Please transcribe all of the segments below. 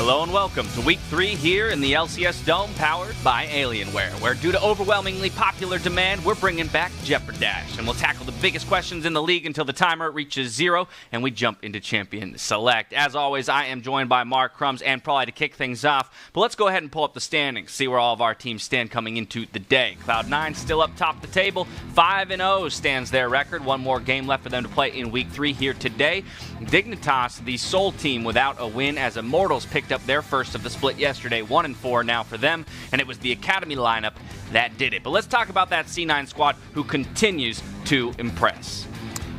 Hello and welcome to Week 3 here in the LCS Dome, powered by Alienware, where due to overwhelmingly popular demand, we're bringing back Jeopardash, and we'll tackle the biggest questions in the league until the timer reaches 0, and we jump into Champion Select. As always, I am joined by Mark Crumbs, and probably to kick things off, but let's go ahead and pull up the standings, see where all of our teams stand coming into the day. Cloud9 still up top the table, 5-0 stands their record, one more game left for them to play in Week 3 here today. Dignitas, the sole team without a win, as Immortals picked up their first of the split yesterday, 1-4 now for them, and it was the Academy lineup that did it. But let's talk about that C9 squad who continues to impress.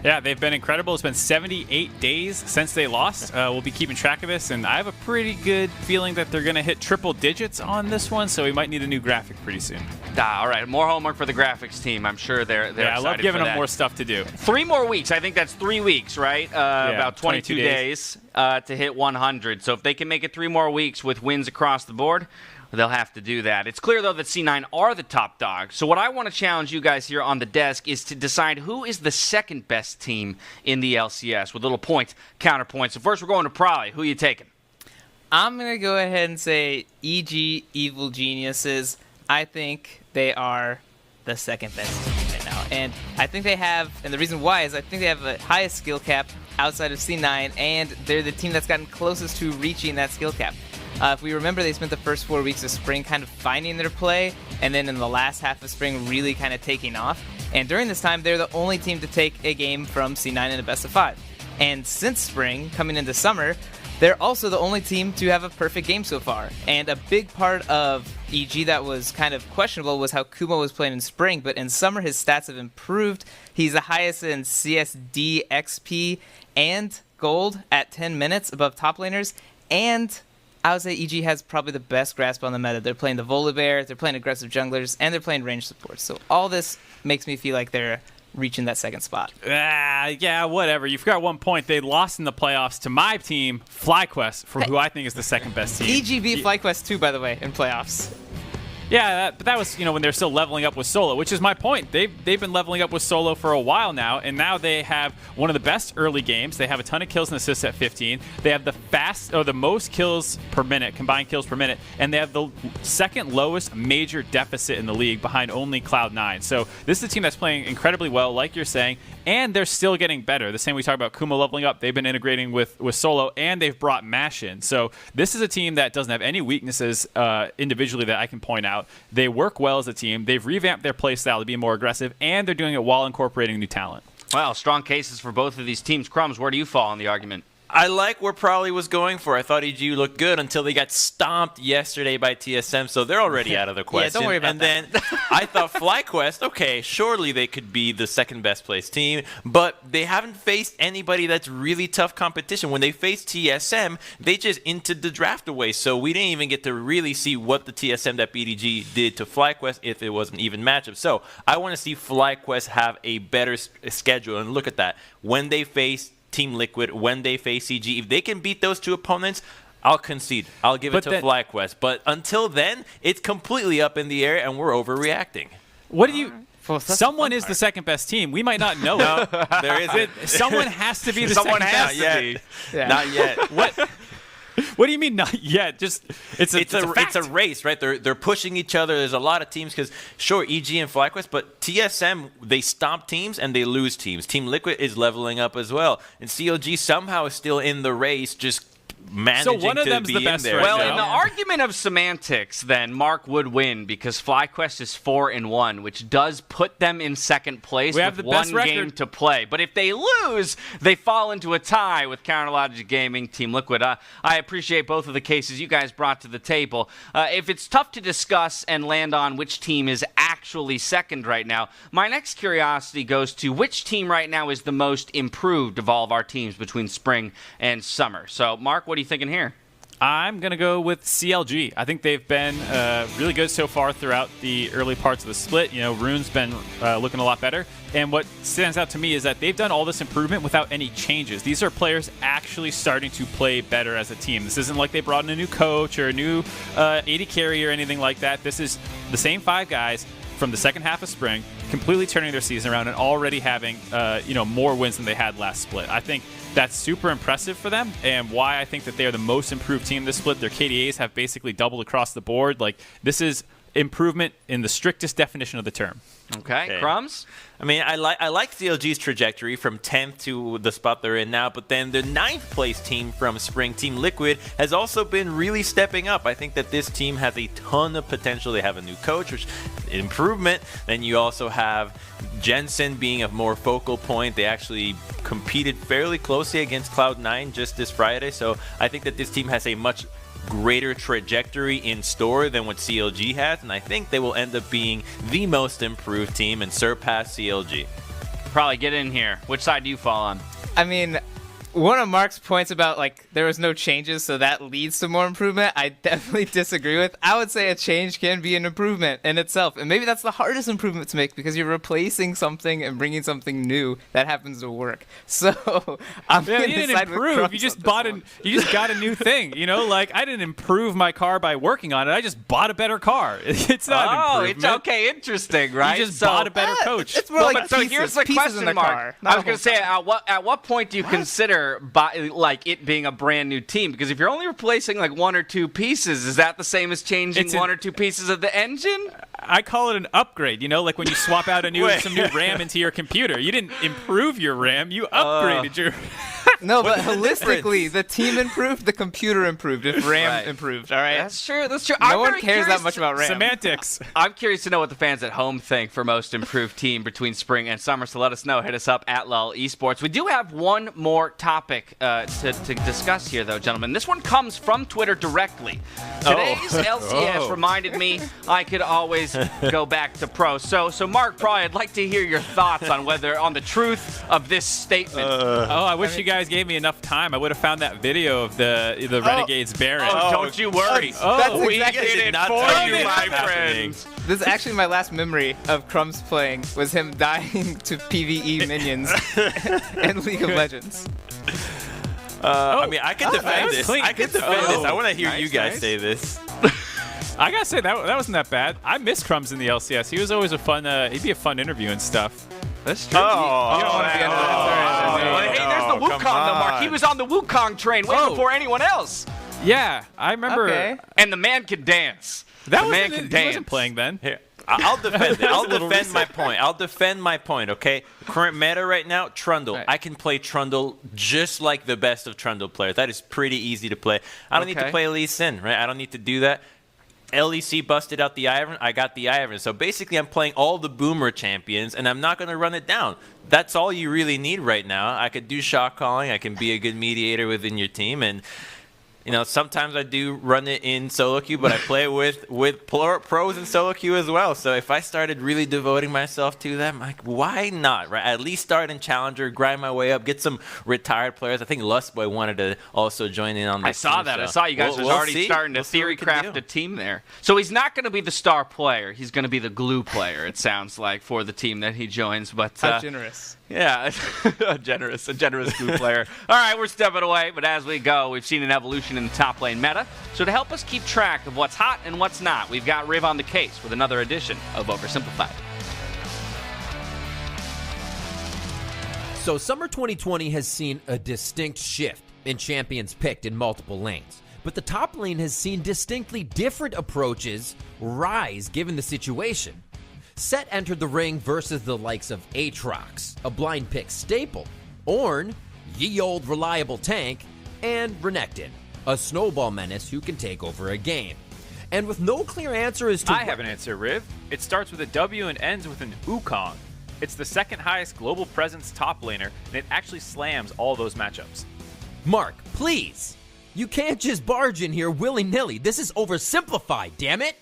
Yeah, they've been incredible. It's been 78 days since they lost. We'll be keeping track of this, and I have a pretty good feeling that they're going to hit triple digits on this one, so we might need a new graphic pretty soon. All right, more homework for the graphics team. I'm sure they're excited. I love giving for them that. more stuff to do. 3 more weeks. I think that's 3 weeks, right? About 22 days to hit 100. So if they can make it 3 more weeks with wins across the board, they'll have to do that. It's clear, though, that C9 are the top dog. So what I want to challenge you guys here on the desk is to decide who is the second best team in the LCS with little points, counterpoints. So first, we're going to Prolly. Who are you taking? I'm going to go ahead and say EG Evil Geniuses. I think they are the second best team right now. And I think they have, and the reason why is I think they have the highest skill cap outside of C9, and they're the team that's gotten closest to reaching that skill cap. If we remember, they spent the first 4 weeks of spring kind of finding their play, and then in the last half of spring really kind of taking off. And during this time, they're the only team to take a game from C9 in a best of 5. And since spring, coming into summer, they're also the only team to have a perfect game so far. And a big part of EG that was kind of questionable was how Kumo was playing in spring, but in summer his stats have improved. He's the highest in CSD, XP, and gold at 10 minutes above top laners, and I would say EG has probably the best grasp on the meta. They're playing the Volibear, they're playing aggressive junglers, and they're playing range supports. So all this makes me feel like they're reaching that second spot. Yeah, whatever. You forgot 1 point. They lost in the playoffs to my team, FlyQuest, for who I think is the second best team. EG beat FlyQuest 2, by the way, in playoffs. Yeah, but that was, when they're still leveling up with Solo, which is my point. They've been leveling up with Solo for a while now, and now they have one of the best early games. They have a ton of kills and assists at 15. They have the most kills per minute, combined kills per minute, and they have the second lowest major deficit in the league behind only Cloud9. So this is a team that's playing incredibly well, like you're saying, and they're still getting better. The same we talk about Kumo leveling up. They've been integrating with Solo, and they've brought Mash in. So this is a team that doesn't have any weaknesses individually that I can point out. They work well as a team. They've revamped their play style to be more aggressive, and they're doing it while incorporating new talent. Well, strong cases for both of these teams. Crumbs, where do you fall in the argument? I like where Prolly was going for. I thought EG looked good until they got stomped yesterday by TSM, so they're already out of the question. Yeah, don't worry about that. And then I thought FlyQuest, okay, surely they could be the second best placed team, but they haven't faced anybody that's really tough competition. When they faced TSM, they just entered the draft away, so we didn't even get to really see what the TSM that BDG did to FlyQuest if it was an even matchup. So I want to see FlyQuest have a better schedule, and look at that. When they face Team Liquid, when they face CG, if they can beat those 2 opponents, I'll concede. I'll give it to FlyQuest. But until then, it's completely up in the air, and we're overreacting. What do you... Well, someone is the second best team. We might not know No, it. there isn't. Someone has to be the Someone second has best. to be. Yeah. Not yet. What do you mean not yet? Just it's a race, right? They're pushing each other. There's a lot of teams because sure, EG and FlyQuest, but TSM, they stomp teams and they lose teams. Team Liquid is leveling up as well, and CLG somehow is still in the race, just managing So one of to them's be the best in there. right Well, now. in the argument of semantics, then, Mark would win because FlyQuest is 4-1, which does put them in second place We have with the best one game record. to play. But if they lose, they fall into a tie with Counterlogic Gaming, Team Liquid. I appreciate both of the cases you guys brought to the table. If it's tough to discuss and land on which team is actually second right now, my next curiosity goes to which team right now is the most improved of all of our teams between spring and summer. So, Mark, what are you thinking here? I'm going to go with CLG. I think they've been really good so far throughout the early parts of the split. Rune's been looking a lot better. And what stands out to me is that they've done all this improvement without any changes. These are players actually starting to play better as a team. This isn't like they brought in a new coach or a new AD carry or anything like that. This is the same 5 guys from the second half of spring, completely turning their season around and already having more wins than they had last split. I think that's super impressive for them, and why I think that they are the most improved team this split. Their KDAs have basically doubled across the board. Like, this is improvement in the strictest definition of the term. Okay. Crumbs? I mean, I like CLG's trajectory from 10th to the spot they're in now, but then the 9th place team from spring, Team Liquid, has also been really stepping up. I think that this team has a ton of potential. They have a new coach, which is improvement. Then you also have Jensen being a more focal point. They actually competed fairly closely against Cloud9 just this Friday, so I think that this team has a much greater trajectory in store than what CLG has, and I think they will end up being the most improved team and surpass CLG. Probably get in here. Which side do you fall on? I mean, one of Mark's points about, like, there was no changes, so that leads to more improvement, I definitely disagree with. I would say a change can be an improvement in itself, and maybe that's the hardest improvement to make because you're replacing something and bringing something new that happens to work. So I'm Yeah, gonna you didn't decide with improve. Crumbs You just on this bought one. you just got a new thing. Like, I didn't improve my car by working on it. I just bought a better car. It's not an Oh, improvement. it's okay. Interesting, right? You just bought a better Ah, coach. It's more Well, like but so pieces, here's the pieces question in the mark. car. I was going to say, at what point do you consider like it being a brand new team? Because if you're only replacing like one or two pieces, is that the same as changing It's one or two pieces of the engine? I call it an upgrade. Like when you swap out some new RAM into your computer. You didn't improve your RAM. You upgraded your. No, but holistically, the team improved, the computer improved, if RAM Right. improved, all right? That's true. That's true. No one cares that much about RAM. Semantics. I'm curious to know what the fans at home think for most improved team between spring and summer. So let us know. Hit us up at LUL Esports. We do have one more topic to discuss here, though, gentlemen. This one comes from Twitter directly. Today's LCS reminded me I could always go back to pro. So Mark Pry, I'd like to hear your thoughts on the truth of this statement. I wish you guys gave me enough time. I would have found that video of the Renegades Baron. Don't you worry. That's We exactly did it not for tell you, you my what's happening. friends. This is actually my last memory of Crumbs playing was him dying to PvE minions in League of Legends. I mean, I can that defend was this. clean. I can Good defend stuff. this. I want to hear Nice, you guys nice. say this. I gotta say that wasn't that bad. I miss Crumbs in the LCS. He was always a fun. He'd be a fun interview and stuff. That's true. You don't want to be under Hey, there's the Wukong, though, Mark. He was on the Wukong train way before anyone else. Yeah, I remember. Okay. And the man can dance. That the man wasn't, can he dance. wasn't playing then. Here, I'll defend it. I'll a little defend my point. I'll defend my point, okay? Current meta right now, Trundle. Right. I can play Trundle just like the best of Trundle players. That is pretty easy to play. I don't need to Okay. play Lee Sin, right? I don't need to do that. LEC busted out the Ivern. I got the Ivern. So basically, I'm playing all the Boomer champions, and I'm not going to run it down. That's all you really need right now. I could do shot calling. I can be a good mediator within your team, and sometimes I do run it in solo queue, but I play with pros in solo queue as well. So if I started really devoting myself to them, like, why not, right? At least start in Challenger, grind my way up, get some retired players. I think Lustboy wanted to also join in on this. I saw team, that. so I saw you guys we'll was already see. starting to We'll see what theory we can craft do. a team there. So he's not going to be the star player. He's going to be the glue player, it sounds like, for the team that he joins. But How generous. yeah, a generous glue player. All right, we're stepping away, but as we go, we've seen an evolution in the top lane meta. So to help us keep track of what's hot and what's not, we've got Riv on the case with another edition of Oversimplified. So Summer 2020 has seen a distinct shift in champions picked in multiple lanes. But the top lane has seen distinctly different approaches rise given the situation. Set entered the ring versus the likes of Aatrox, a blind pick staple, Ornn, ye old reliable tank, and Renekton, a snowball menace who can take over a game. And with no clear answer as to I have an answer, Riv. It starts with a W and ends with an Wukong. It's the second highest global presence top laner, and it actually slams all those matchups. Mark, please. You can't just barge in here willy-nilly. This is oversimplified, damn it.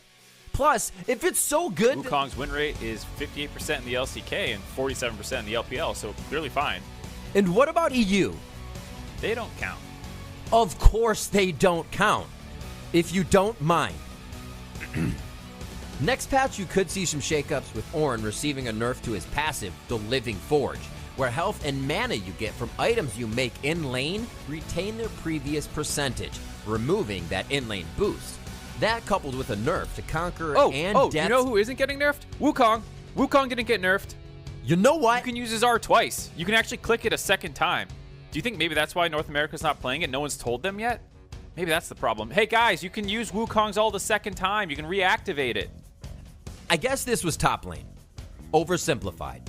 Plus, if it's so good... Wukong's win rate is 58% in the LCK and 47% in the LPL, so clearly fine. And what about EU? They don't count. Of course they don't count. If you don't mind. Next patch, you could see some shakeups with Ornn receiving a nerf to his passive, the Living Forge, where health and mana you get from items you make in lane retain their previous percentage, removing that in-lane boost. That coupled with a nerf to Conqueror Oh, and you Death. know who isn't getting nerfed? Wukong. Wukong didn't get nerfed. You know what? You can use his R twice. You can actually click it a second time. Do you think maybe that's why North America's not playing it? No one's told them yet? Maybe that's the problem. Hey, guys, you can use Wukong's ult the second time. You can reactivate it. I guess this was top lane. Oversimplified.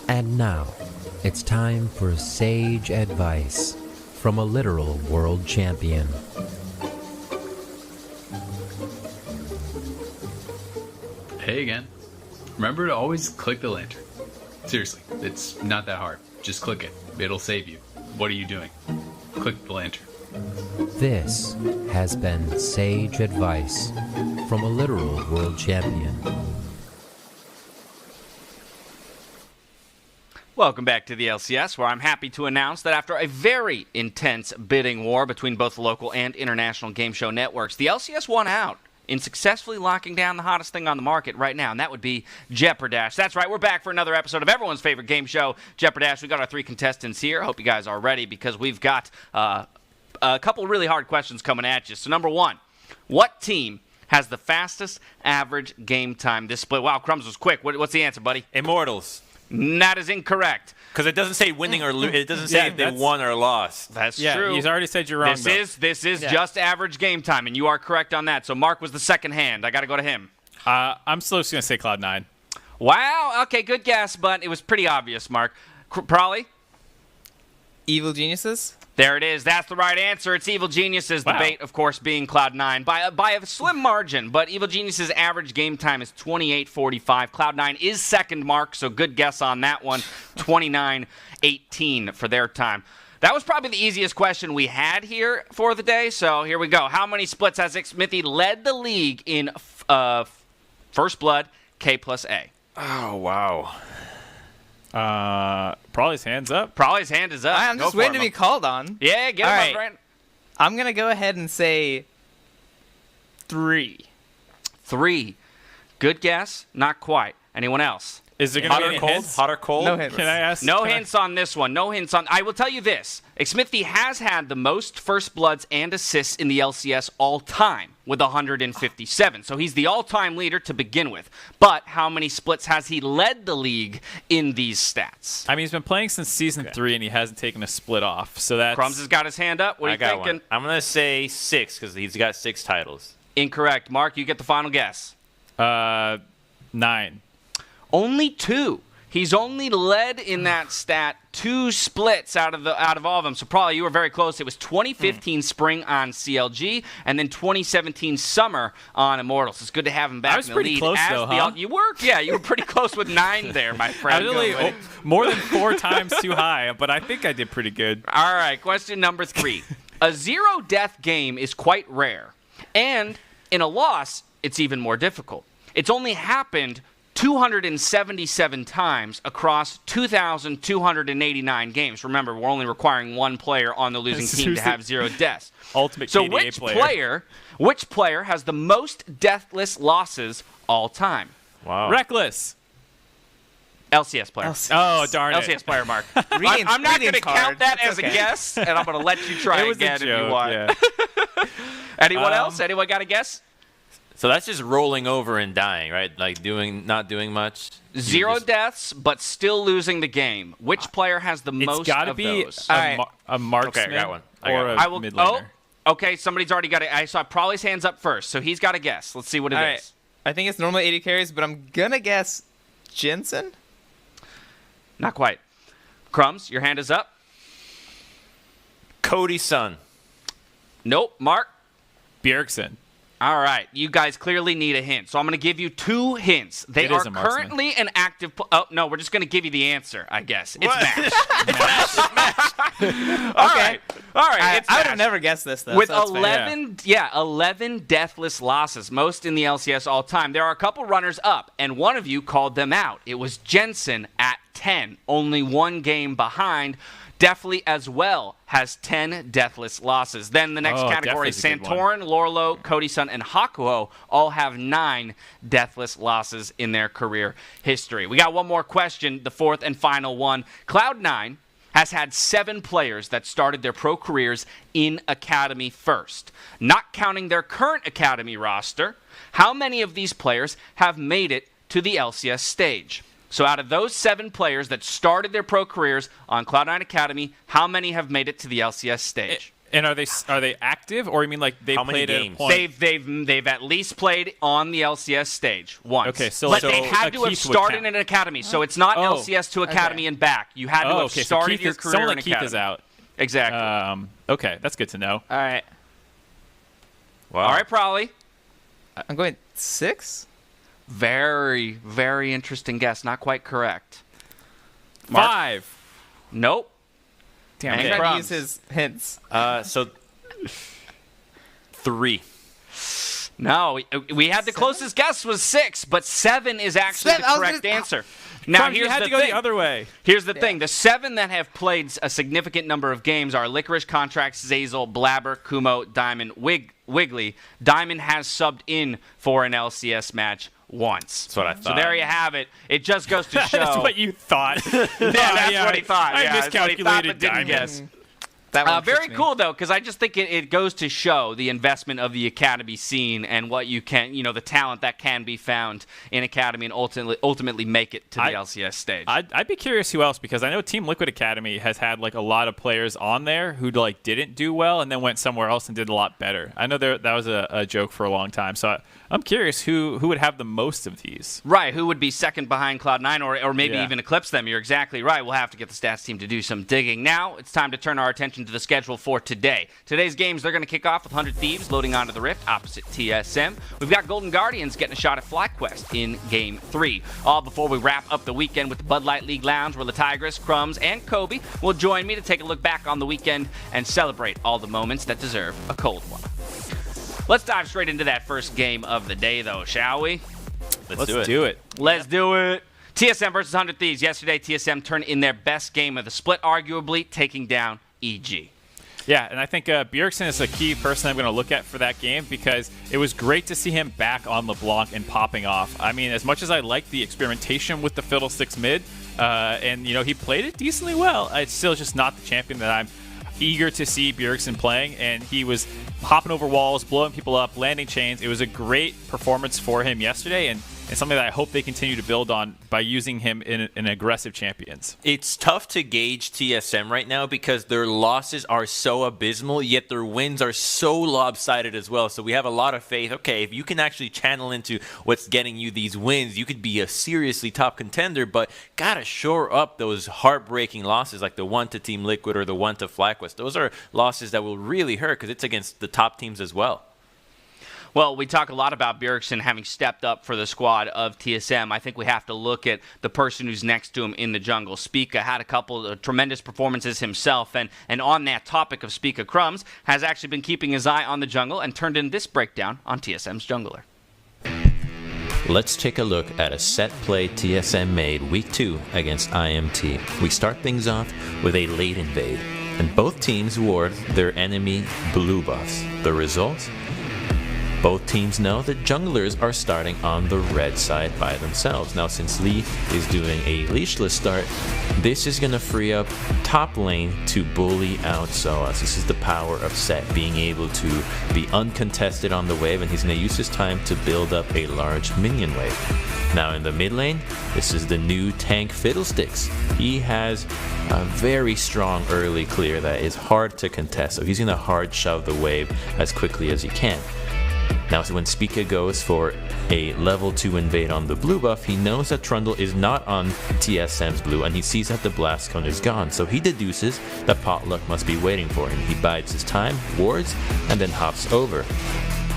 And now, it's time for sage advice from a literal world champion. Hey again. Remember to always click the lantern. Seriously, it's not that hard. Just click it. It'll save you. What are you doing? Click the lantern. This has been sage advice from a literal world champion. Welcome back to the LCS, where I'm happy to announce that after a very intense bidding war between both local and international game show networks, the LCS won out in successfully locking down the hottest thing on the market right now, and that would be Jeopardash. That's right, we're back for another episode of everyone's favorite game show, Jeopardash. We got our 3 contestants here. Hope you guys are ready, because we've got a couple really hard questions coming at you. So number 1, what team has the fastest average game time this split? Wow, Crumbs was quick. What's the answer, buddy? Immortals. That is incorrect. Because it doesn't say winning or losing. It doesn't say if they won or lost. That's Yeah, true. he's already said you're wrong. This is just average game time, and you are correct on that. So Mark was the second hand. I got to go to him. I'm still just going to say Cloud9. Wow. Okay, good guess, but it was pretty obvious, Mark. Prolly? Evil Geniuses? There it is. That's the right answer. It's Evil Geniuses. The Wow. bait, of course, being Cloud9 by a slim margin. But Evil Geniuses' average game time is 28:45. Cloud9 is second, Mark, so good guess on that one. 29:18 for their time. That was probably the easiest question we had here for the day, so here we go. How many splits has Xmithy led the league in First Blood K+A? Oh, wow. Probably his hands up. Probably his hand is up. I'm Go just for waiting it, to be Mo. called on. Yeah, get All him, my right. friend. I'm going to go ahead and say 3. 3. Good guess. Not quite. Anyone else? Is there going Hot to or be any cold? hints? Hot or cold? No hints. Can I ask? No can I- hints on this one. No hints on. I will tell you this. Xmithy has had the most first bloods and assists in the LCS all time with 157. So he's the all-time leader to begin with. But how many splits has he led the league in these stats? I mean, he's been playing since season 3, and he hasn't taken a split off. So that's Crumbs has got his hand up. What are I you got thinking? one. I'm going to say 6 because he's got 6 titles. Incorrect. Mark, you get the final guess. 9. Only 2. He's only led in that stat 2 splits out of all of them. So probably you were very close. It was 2015 spring on CLG and then 2017 summer on Immortals. It's good to have him back I was in the pretty lead. close, as though, the huh? You were? Yeah, you were pretty close with 9 there, my I friend. was only Good. more than 4 times too high, but I think I did pretty good. All right, question number 3. A zero-death game is quite rare, and in a loss, it's even more difficult. It's only happened 277 times across 2,289 games. Remember, we're only requiring one player on the losing team to have 0 deaths. Ultimate So KDA which player has the most deathless losses all time? Wow. Reckless. LCS player. Oh, darn it. LCS player, Mark. Reading's- I'm not going to reading's hard. count that It's as okay. a guess, and I'm going to let you try It was again a if you joke, want. yeah. Anyone else? Anyone got a guess? So that's just rolling over and dying, right? Like not doing much. You 0 just- deaths, but still losing the game. Which player has the It's most got to of be those? a marksman Okay, I got one. I or got a one. I will. mid Oh, laner. okay. Somebody's already got it. I saw Prolly's hands up first, so he's got a guess. Let's see what it is. All right. I think it's normally 80 carries, but I'm going to guess Jensen. Not quite. Crumbs, your hand is up. Cody's son. Nope. Mark. Bjergsen. All right, you guys clearly need a hint, so I'm going to give you 2 hints. They It are is a marksman. currently an active. Oh no, we're just going to give you the answer, I guess. It's Mash. All right, it's I would Mash. have never guessed this, though. With so that's fair. 11 deathless losses, most in the LCS all time. There are a couple runners up, and one of you called them out. It was Jensen at 10, only 1 game behind. Definitely as well has 10 deathless losses. Then the next category is Definitely's a good one. Santorin, Lorlo, Cody Sun, and Hakuho all have 9 deathless losses in their career history. We got one more question, the 4th and final one. Cloud9 has had 7 players that started their pro careers in Academy first. Not counting their current Academy roster, how many of these players have made it to the LCS stage? So out of those 7 players that started their pro careers on Cloud9 Academy, how many have made it to the LCS stage? And are they active, or you mean like they How many played at a games? point? They've at least played on the LCS stage once. Okay, so but like- they so had to have Keith would started count. in an academy, so it's not Oh, LCS to academy and back. You had to Oh, have okay. So started Keith your is, career someone in like Keith academy. is out. Exactly. Okay, that's good to know. All right. Wow. All right, Prolly. I'm going 6? Very, very interesting guess. Not quite correct. Mark? 5. Nope. Damn Okay. it. I'm trying to Crumbs. use his hints. So 3. No, we had the closest guess was 6, but 7 is actually 7, I the was correct gonna- answer. Now Crumbs, here's you had the to go thing. the other way. Here's the thing. The 7 that have played a significant number of games are Licorice, Contracts, Zazel, Blabber, Kumo, Diamond, Wiggly. Diamond has subbed in for an LCS match once. That's what I So thought. there you have it. It just goes to show. That's what you thought. Yeah, that's what he thought. I Yeah, that's what he thought, miscalculated but didn't Diamond. guess. That one Very tricks me. cool, though, because I just think it goes to show the investment of the Academy scene and what you can, the talent that can be found in Academy and ultimately make it to the LCS stage. I'd be curious who else, because I know Team Liquid Academy has had like a lot of players on there who like didn't do well and then went somewhere else and did a lot better. I know that was a joke for a long time, so I'm curious who would have the most of these. Right, who would be second behind Cloud9 or maybe even eclipse them? You're exactly right. We'll have to get the stats team to do some digging. Now it's time to turn our attention to the schedule for today. Today's games, they're going to kick off with 100 Thieves loading onto the Rift opposite TSM. We've got Golden Guardians getting a shot at FlyQuest in Game 3. All before we wrap up the weekend with the Bud Light League Lounge, where Tigris, Crumbs, and Kobe will join me to take a look back on the weekend and celebrate all the moments that deserve a cold one. Let's dive straight into that first game of the day, though, shall we? Let's do it. Let's do it. TSM versus 100 Thieves. Yesterday, TSM turned in their best game of the split, arguably taking down EG. Yeah, and I think Bjergsen is a key person I'm going to look at for that game because it was great to see him back on LeBlanc and popping off. I mean, as much as I like the experimentation with the Fiddlesticks mid, and, he played it decently well, it's still just not the champion that I'm eager to see Bjergsen playing, and he was hopping over walls, blowing people up, landing chains. It was a great performance for him yesterday, and something that I hope they continue to build on by using him in aggressive champions. It's tough to gauge TSM right now because their losses are so abysmal, yet their wins are so lopsided as well. So we have a lot of faith. Okay, if you can actually channel into what's getting you these wins, you could be a seriously top contender, but gotta shore up those heartbreaking losses like the one to Team Liquid or the one to FlyQuest. Those are losses that will really hurt because it's against the top teams as well. Well, we talk a lot about Bjergsen having stepped up for the squad of TSM. I think we have to look at the person who's next to him in the jungle. Spica had a couple of tremendous performances himself, and on that topic of Spica, Crumbs has actually been keeping his eye on the jungle and turned in this breakdown on TSM's jungler. Let's take a look at a set play TSM made Week 2 against IMT. We start things off with a late invade, and both teams ward their enemy blue buffs. The result? Both teams know that junglers are starting on the red side by themselves. Now, since Lee is doing a leashless start, this is going to free up top lane to bully out Soaz. This is the power of Sett being able to be uncontested on the wave, and he's going to use his time to build up a large minion wave. Now in the mid lane, this is the new tank Fiddlesticks. He has a very strong early clear that is hard to contest, so he's going to hard shove the wave as quickly as he can. Now, so when Spica goes for a level 2 invade on the blue buff, he knows that Trundle is not on TSM's blue, and he sees that the blast cone is gone, so he deduces that Potluck must be waiting for him. He bides his time, wards, and then hops over.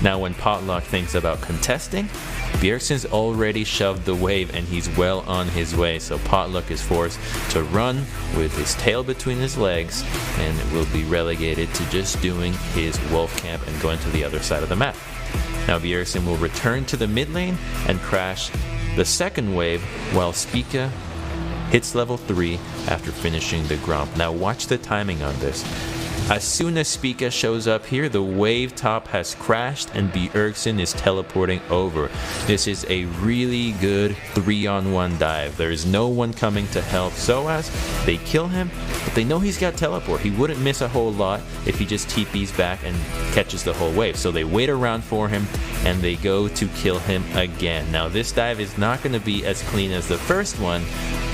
Now, when Potluck thinks about contesting, Bjergsen's already shoved the wave, and he's well on his way, so Potluck is forced to run with his tail between his legs, and will be relegated to just doing his wolf camp and going to the other side of the map. Now Bjergsen will return to the mid lane and crash the second wave while Spica hits level 3 after finishing the Gromp. Now watch the timing on this. As soon as Spica shows up here, the wave top has crashed and Bjergsen is teleporting over. This is a really good 3-on-1 dive. There is no one coming to help Soaz. They kill him, but they know he's got teleport. He wouldn't miss a whole lot if he just TPs back and catches the whole wave. So they wait around for him and they go to kill him again. Now this dive is not going to be as clean as the first one,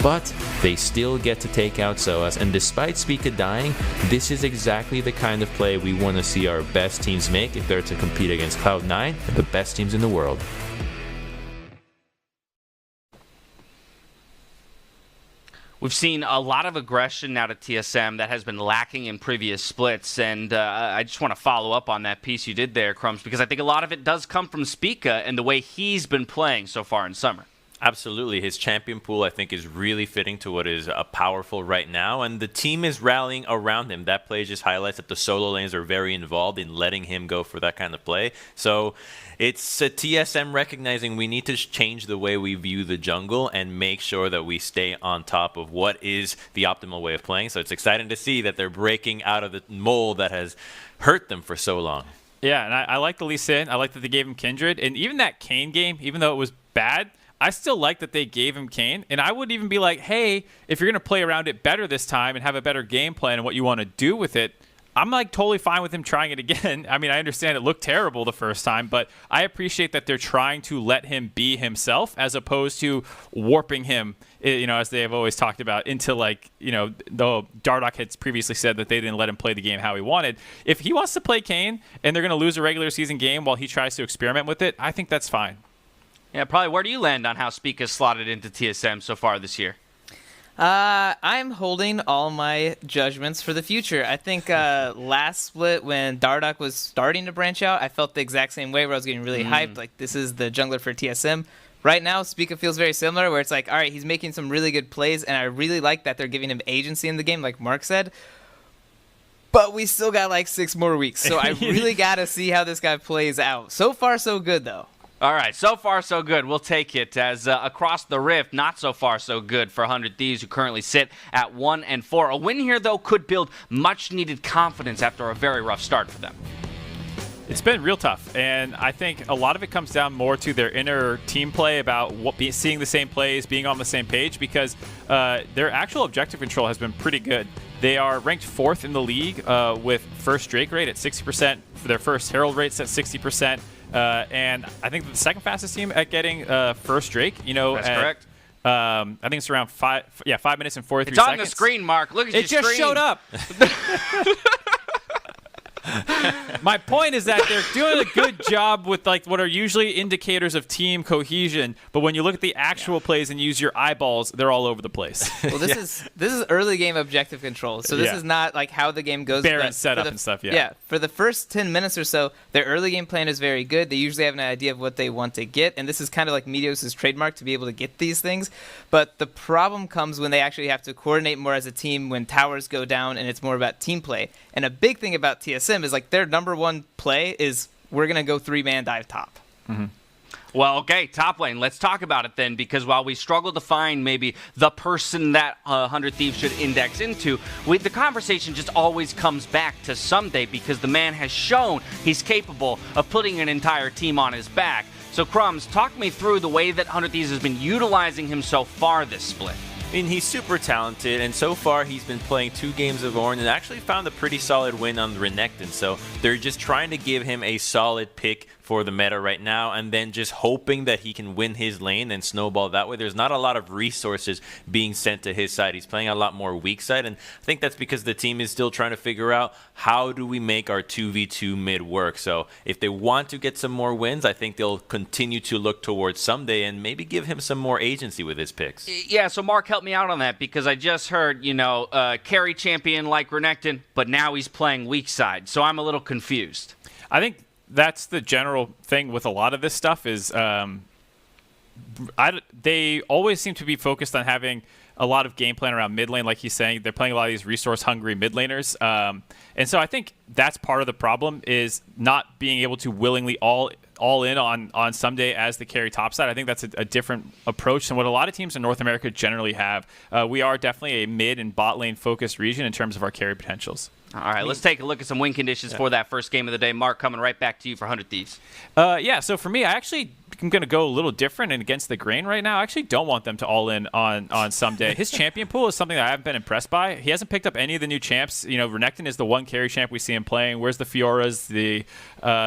but they still get to take out Soaz. And despite Spica dying, this is exactly the kind of play we want to see our best teams make if they're to compete against Cloud9 and the best teams in the world. We've seen a lot of aggression out of TSM that has been lacking in previous splits, and I just want to follow up on that piece you did there, Crumbs, because I think a lot of it does come from Spica and the way he's been playing so far in summer. Absolutely. His champion pool, I think, is really fitting to what is powerful right now, and the team is rallying around him. That play just highlights that the solo lanes are very involved in letting him go for that kind of play. So it's a TSM recognizing we need to change the way we view the jungle and make sure that we stay on top of what is the optimal way of playing. So it's exciting to see that they're breaking out of the mold that has hurt them for so long. Yeah, and I like the Lee Sin. I like that they gave him Kindred. And even that Kayn game, even though it was bad, I still like that they gave him Kayn. And I would even be like, hey, if you're going to play around it better this time and have a better game plan and what you want to do with it, I'm like totally fine with him trying it again. I mean, I understand it looked terrible the first time, but I appreciate that they're trying to let him be himself as opposed to warping him, as they have always talked about, into though Dardoch had previously said that they didn't let him play the game how he wanted. If he wants to play Kayn and they're going to lose a regular season game while he tries to experiment with it, I think that's fine. Yeah, probably. Where do you land on how Spica's slotted into TSM so far this year? I'm holding all my judgments for the future. I think last split when Dardoch was starting to branch out, I felt the exact same way where I was getting really hyped. Like, this is the jungler for TSM. Right now, Spica feels very similar where it's like, all right, he's making some really good plays, and I really like that they're giving him agency in the game, like Mark said. But we still got like 6 more weeks, so I really got to see how this guy plays out. So far, so good, though. All right, so far so good. We'll take it as across the rift, not so far so good for 100 Thieves, who currently sit at 1-4. A win here, though, could build much-needed confidence after a very rough start for them. It's been real tough, and I think a lot of it comes down more to their inner team play about seeing the same plays, being on the same page, because their actual objective control has been pretty good. They are ranked 4th in the league with first Drake rate at 60%, for their first Herald rates at 60%. And I think the second fastest team at getting first Drake. That's correct. I think it's around 5 minutes and 43 seconds. It's on the screen, Mark. Look at your screen. It just showed up. My point is that they're doing a good job with like what are usually indicators of team cohesion, but when you look at the actual plays and use your eyeballs, they're all over the place. Well, this is early game objective control, so this is not like how the game goes. Baron setup and stuff. Yeah, for the first 10 minutes or so, their early game plan is very good. They usually have an idea of what they want to get, and this is kind of like Meteos' trademark to be able to get these things. But the problem comes when they actually have to coordinate more as a team when towers go down, and it's more about team play. And a big thing about TSM is like their number one play is we're going to go 3-man dive top. Mm-hmm. Well, okay, top lane. Let's talk about it then, because while we struggle to find maybe the person that 100 Thieves should index into, the conversation just always comes back to Ssumday, because the man has shown he's capable of putting an entire team on his back. So, Crumbs, talk me through the way that 100 Thieves has been utilizing him so far this split. I mean, he's super talented, and so far he's been playing 2 games of Ornn and actually found a pretty solid win on Renekton. So they're just trying to give him a solid pick for the meta right now, and then just hoping that he can win his lane and snowball that way. There's not a lot of resources being sent to his side. He's playing a lot more weak side, and I think that's because the team is still trying to figure out how do we make our 2v2 mid work. So if they want to get some more wins, I think they'll continue to look towards Ssumday and maybe give him some more agency with his picks. Yeah, so Mark, help me out on that, because I just heard, carry champion like Renekton, but now he's playing weak side, so I'm a little confused. I think that's the general thing with a lot of this stuff is they always seem to be focused on having a lot of game plan around mid lane, like he's saying. They're playing a lot of these resource-hungry mid laners. And so I think that's part of the problem, is not being able to willingly all in on Ssumday as the carry topside. I think that's a different approach than what a lot of teams in North America generally have. We are definitely a mid and bot lane focused region in terms of our carry potentials. All right, let's take a look at some win conditions for that first game of the day. Mark, coming right back to you for 100 Thieves. So for me, I'm going to go a little different and against the grain right now. I actually don't want them to all in on Ssumday. His champion pool is something that I haven't been impressed by. He hasn't picked up any of the new champs. Renekton is the one carry champ we see him playing. Where's the Fioras, the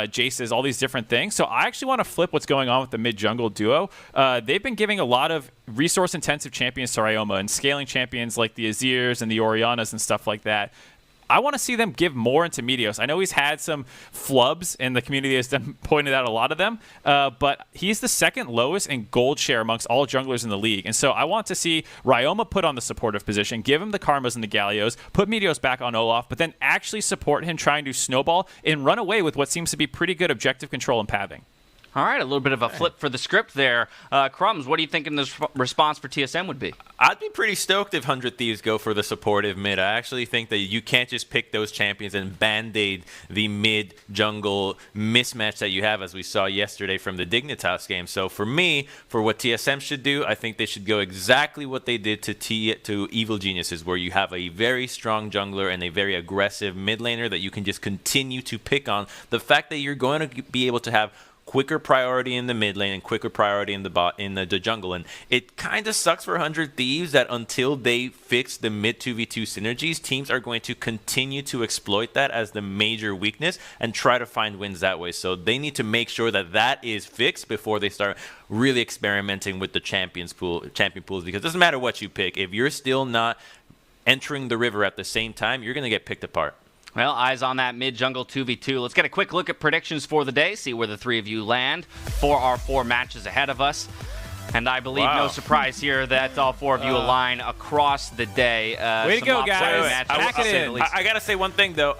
Jaces, all these different things. So I actually want to flip what's going on with the mid-jungle duo. They've been giving a lot of resource-intensive champions to Ryoma and scaling champions like the Azirs and the Oriannas and stuff like that. I want to see them give more into Meteos. I know he's had some flubs, and the community has pointed out a lot of them, but he's the second lowest in gold share amongst all junglers in the league. And so I want to see Ryoma put on the supportive position, give him the Karmas and the Gallios, put Meteos back on Olaf, but then actually support him trying to snowball and run away with what seems to be pretty good objective control and pathing. All right, a little bit of a flip for the script there. Crumbs, what do you think the response for TSM would be? I'd be pretty stoked if 100 Thieves go for the supportive mid. I actually think that you can't just pick those champions and band-aid the mid-jungle mismatch that you have, as we saw yesterday from the Dignitas game. So for me, for what TSM should do, I think they should go exactly what they did to Evil Geniuses, where you have a very strong jungler and a very aggressive mid laner that you can just continue to pick on. The fact that you're going to be able to have quicker priority in the mid lane and quicker priority in the jungle. And it kind of sucks for 100 Thieves that until they fix the mid 2v2 synergies, teams are going to continue to exploit that as the major weakness and try to find wins that way. So they need to make sure that that is fixed before they start really experimenting with the champion pools, because it doesn't matter what you pick. If you're still not entering the river at the same time, you're going to get picked apart. Well, eyes on that mid-jungle 2v2. Let's get a quick look at predictions for the day, see where the three of you land for our 4 matches ahead of us. And I believe no surprise here that all 4 of you align across the day. Way to go, guys. Pack it in. I got to say one thing, though.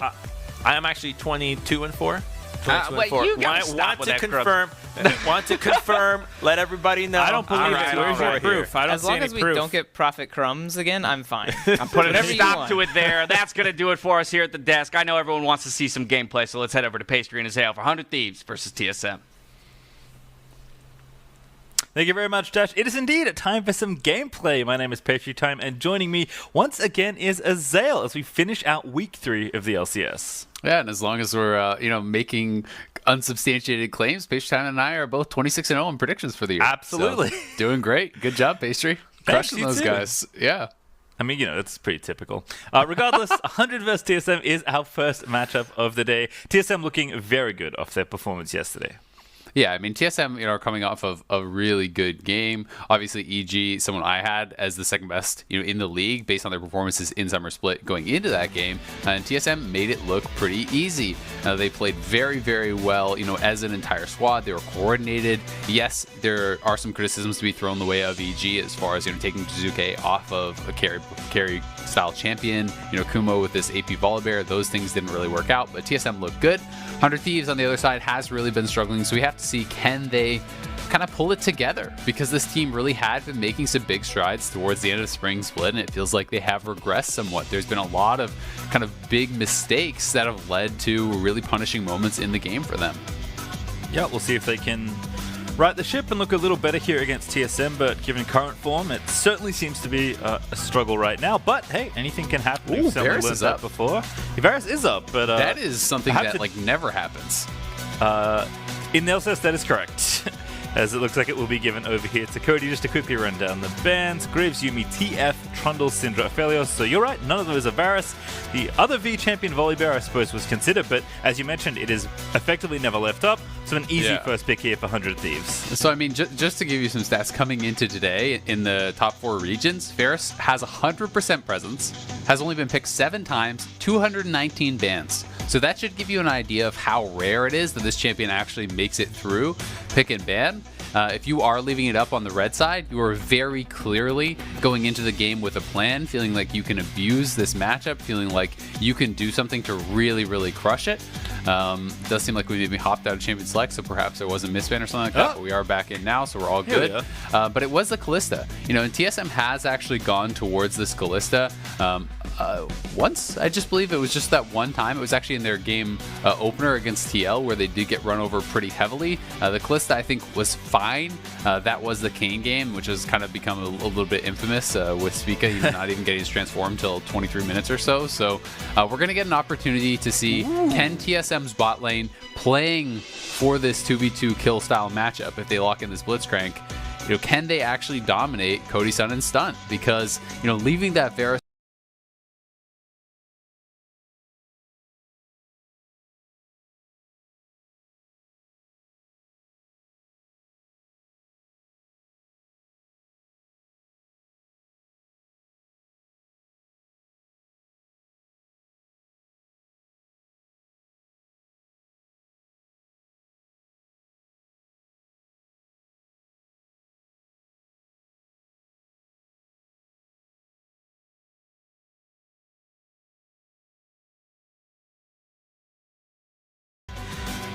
I am actually 22-4. You gotta stop with that confirm. Want to confirm. Let everybody know. I don't believe it. Where's your proof? I don't As see long any as we proof. don't get profit crumbs again, I'm fine. I'm putting a Whatever you stop want. to it there. That's going to do it for us here at the desk. I know everyone wants to see some gameplay, so let's head over to Pastry and Azale for 100 Thieves versus TSM. Thank you very much, Dash. It is indeed time for some gameplay. My name is Pastry Time, and joining me once again is Azale as we finish out Week 3 of the LCS. Yeah, and as long as we're making unsubstantiated claims, Pastry Time and I are both 26-0 in predictions for the year. Absolutely. So, doing great. Good job, Pastry. Crushing you those too. guys. Yeah. I mean, it's pretty typical. Regardless, 100 versus TSM is our first matchup of the day. TSM looking very good off their performance yesterday. Yeah, I mean, TSM, are coming off of a really good game. Obviously, EG, someone I had as the second best, in the league based on their performances in Summer Split going into that game. And TSM made it look pretty easy. They played very, very well, as an entire squad. They were coordinated. Yes, there are some criticisms to be thrown the way of EG as far as, taking Jizuke off of a carry-style champion. Kumo with this AP Volibear, those things didn't really work out, but TSM looked good. 100 Thieves on the other side has really been struggling, so we have to see, can they kind of pull it together, because this team really had been making some big strides towards the end of spring split, and it feels like they have regressed somewhat. There's been a lot of kind of big mistakes that have led to really punishing moments in the game for them. Yeah, we'll see if they can right the ship and look a little better here against TSM, but given current form, it certainly seems to be a struggle right now. But hey, anything can happen. Ooh, We've certainly Varus learned is that up. before. Varus is up, but That is something perhaps that never happens. in the LCS, that is correct. As it looks like it will be given over here to Cody. Just to quickly run down the bans: Graves, Yuumi, TF, Trundle, Syndra, Aphelios. So you're right, none of those are Varus. The other V champion, Volibear, I suppose, was considered, but as you mentioned, it is effectively never left up. So an easy first pick here for 100 Thieves. So, I mean, just to give you some stats coming into today in the top 4 regions, Varus has 100% presence, has only been picked 7 times, 219 bans. So that should give you an idea of how rare it is that this champion actually makes it through pick and ban. If you are leaving it up on the red side, you are very clearly going into the game with a plan, feeling like you can abuse this matchup, feeling like you can do something to really, really crush it. Does seem like we maybe hopped out of Champion Select, so perhaps there was a misban or something like that, but we are back in now, so we're all good. But it was the Kalista. And TSM has actually gone towards this Kalista once. I just believe it was just that one time. It was actually in their game opener against TL, where they did get run over pretty heavily. The Kalista, I think, was fine. That was the Kayn game, which has kind of become a little bit infamous with Spica not even getting his transform until 23 minutes or so. So we're going to get an opportunity to see, can TSM's bot lane playing for this 2v2 kill style matchup, if they lock in this Blitzcrank, can they actually dominate Cody, Sun, and Stunt? Because, leaving that Varus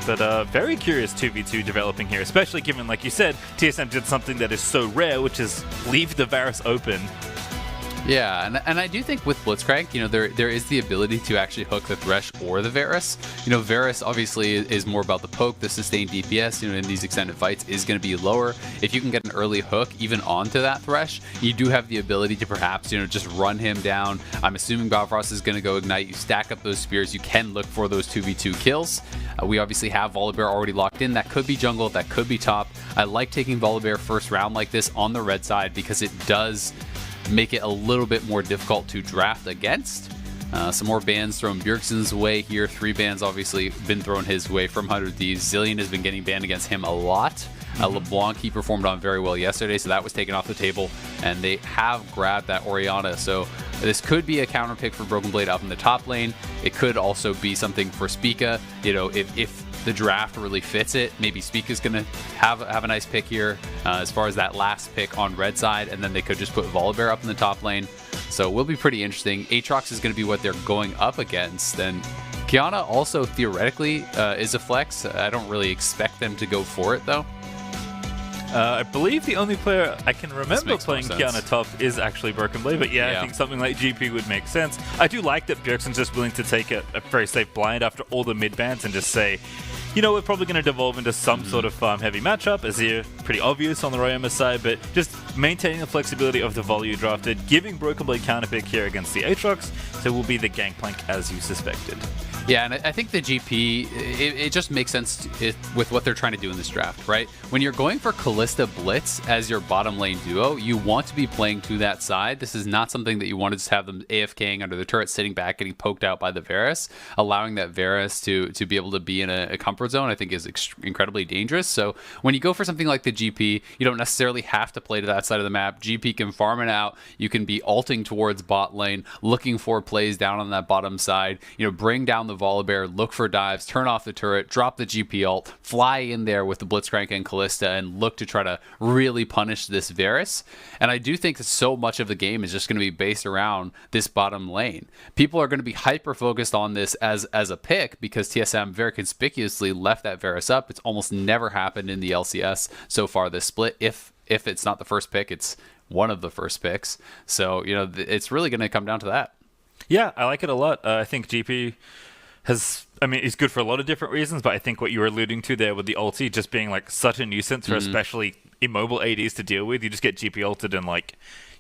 But very curious 2v2 developing here, especially given, like you said, TSM did something that is so rare, which is leave the Varus open. Yeah, and I do think with Blitzcrank, there is the ability to actually hook the Thresh or the Varus. Varus obviously is more about the poke, the sustained DPS, in these extended fights is going to be lower. If you can get an early hook even onto that Thresh, you do have the ability to perhaps, just run him down. I'm assuming Bifrost is going to go Ignite. You stack up those spears, you can look for those 2v2 kills. We obviously have Volibear already locked in. That could be jungle, that could be top. I like taking Volibear first round like this on the red side because it does make it a little bit more difficult to draft against. Some more bans thrown Bjergsen's way here. 3 bans obviously been thrown his way from 100 Thieves. Zillion has been getting banned against him a lot. LeBlanc, he performed on very well yesterday, so that was taken off the table. And they have grabbed that Orianna, so this could be a counter pick for Broken Blade up in the top lane. It could also be something for Spica. If the draft really fits it, maybe Spica's going to have a nice pick here as far as that last pick on red side, and then they could just put Volibear up in the top lane. So it will be pretty interesting. Aatrox is going to be what they're going up against, and Qiyana also theoretically is a flex. I don't really expect them to go for it though. I believe the only player I can remember playing Qiyana top is actually Broken Blade, but yeah, I think something like GP would make sense. I do like that Bjergsen's just willing to take a very safe blind after all the mid bans and just say, we're probably going to devolve into some sort of farm-heavy matchup, as here, pretty obvious on the Royama side, but just maintaining the flexibility of the Vol you drafted, giving Broken Blade counterpick here against the Aatrox, so will be the Gangplank as you suspected. Yeah, and I think the GP, it just makes sense with what they're trying to do in this draft, right? When you're going for Kalista Blitz as your bottom lane duo, you want to be playing to that side. This is not something that you want to just have them AFKing under the turret, sitting back, getting poked out by the Varus. Allowing that Varus to be able to be in a comfort zone, I think is incredibly dangerous. So when you go for something like the GP, you don't necessarily have to play to that side of the map. GP can farm it out. You can be ulting towards bot lane, looking for plays down on that bottom side, bring down the Volibear, look for dives, turn off the turret, drop the GP ult, fly in there with the Blitzcrank and Kalista, and look to try to really punish this Varus. And I do think that so much of the game is just going to be based around this bottom lane. People are going to be hyper focused on this as a pick because TSM very conspicuously left that Varus up. It's almost never happened in the LCS so far this split. If it's not the first pick, it's one of the first picks. So, it's really going to come down to that. Yeah, I like it a lot. I think GP he's good for a lot of different reasons, but I think what you were alluding to there with the ulti just being like such a nuisance for especially immobile ADs to deal with. You just get GP ulted and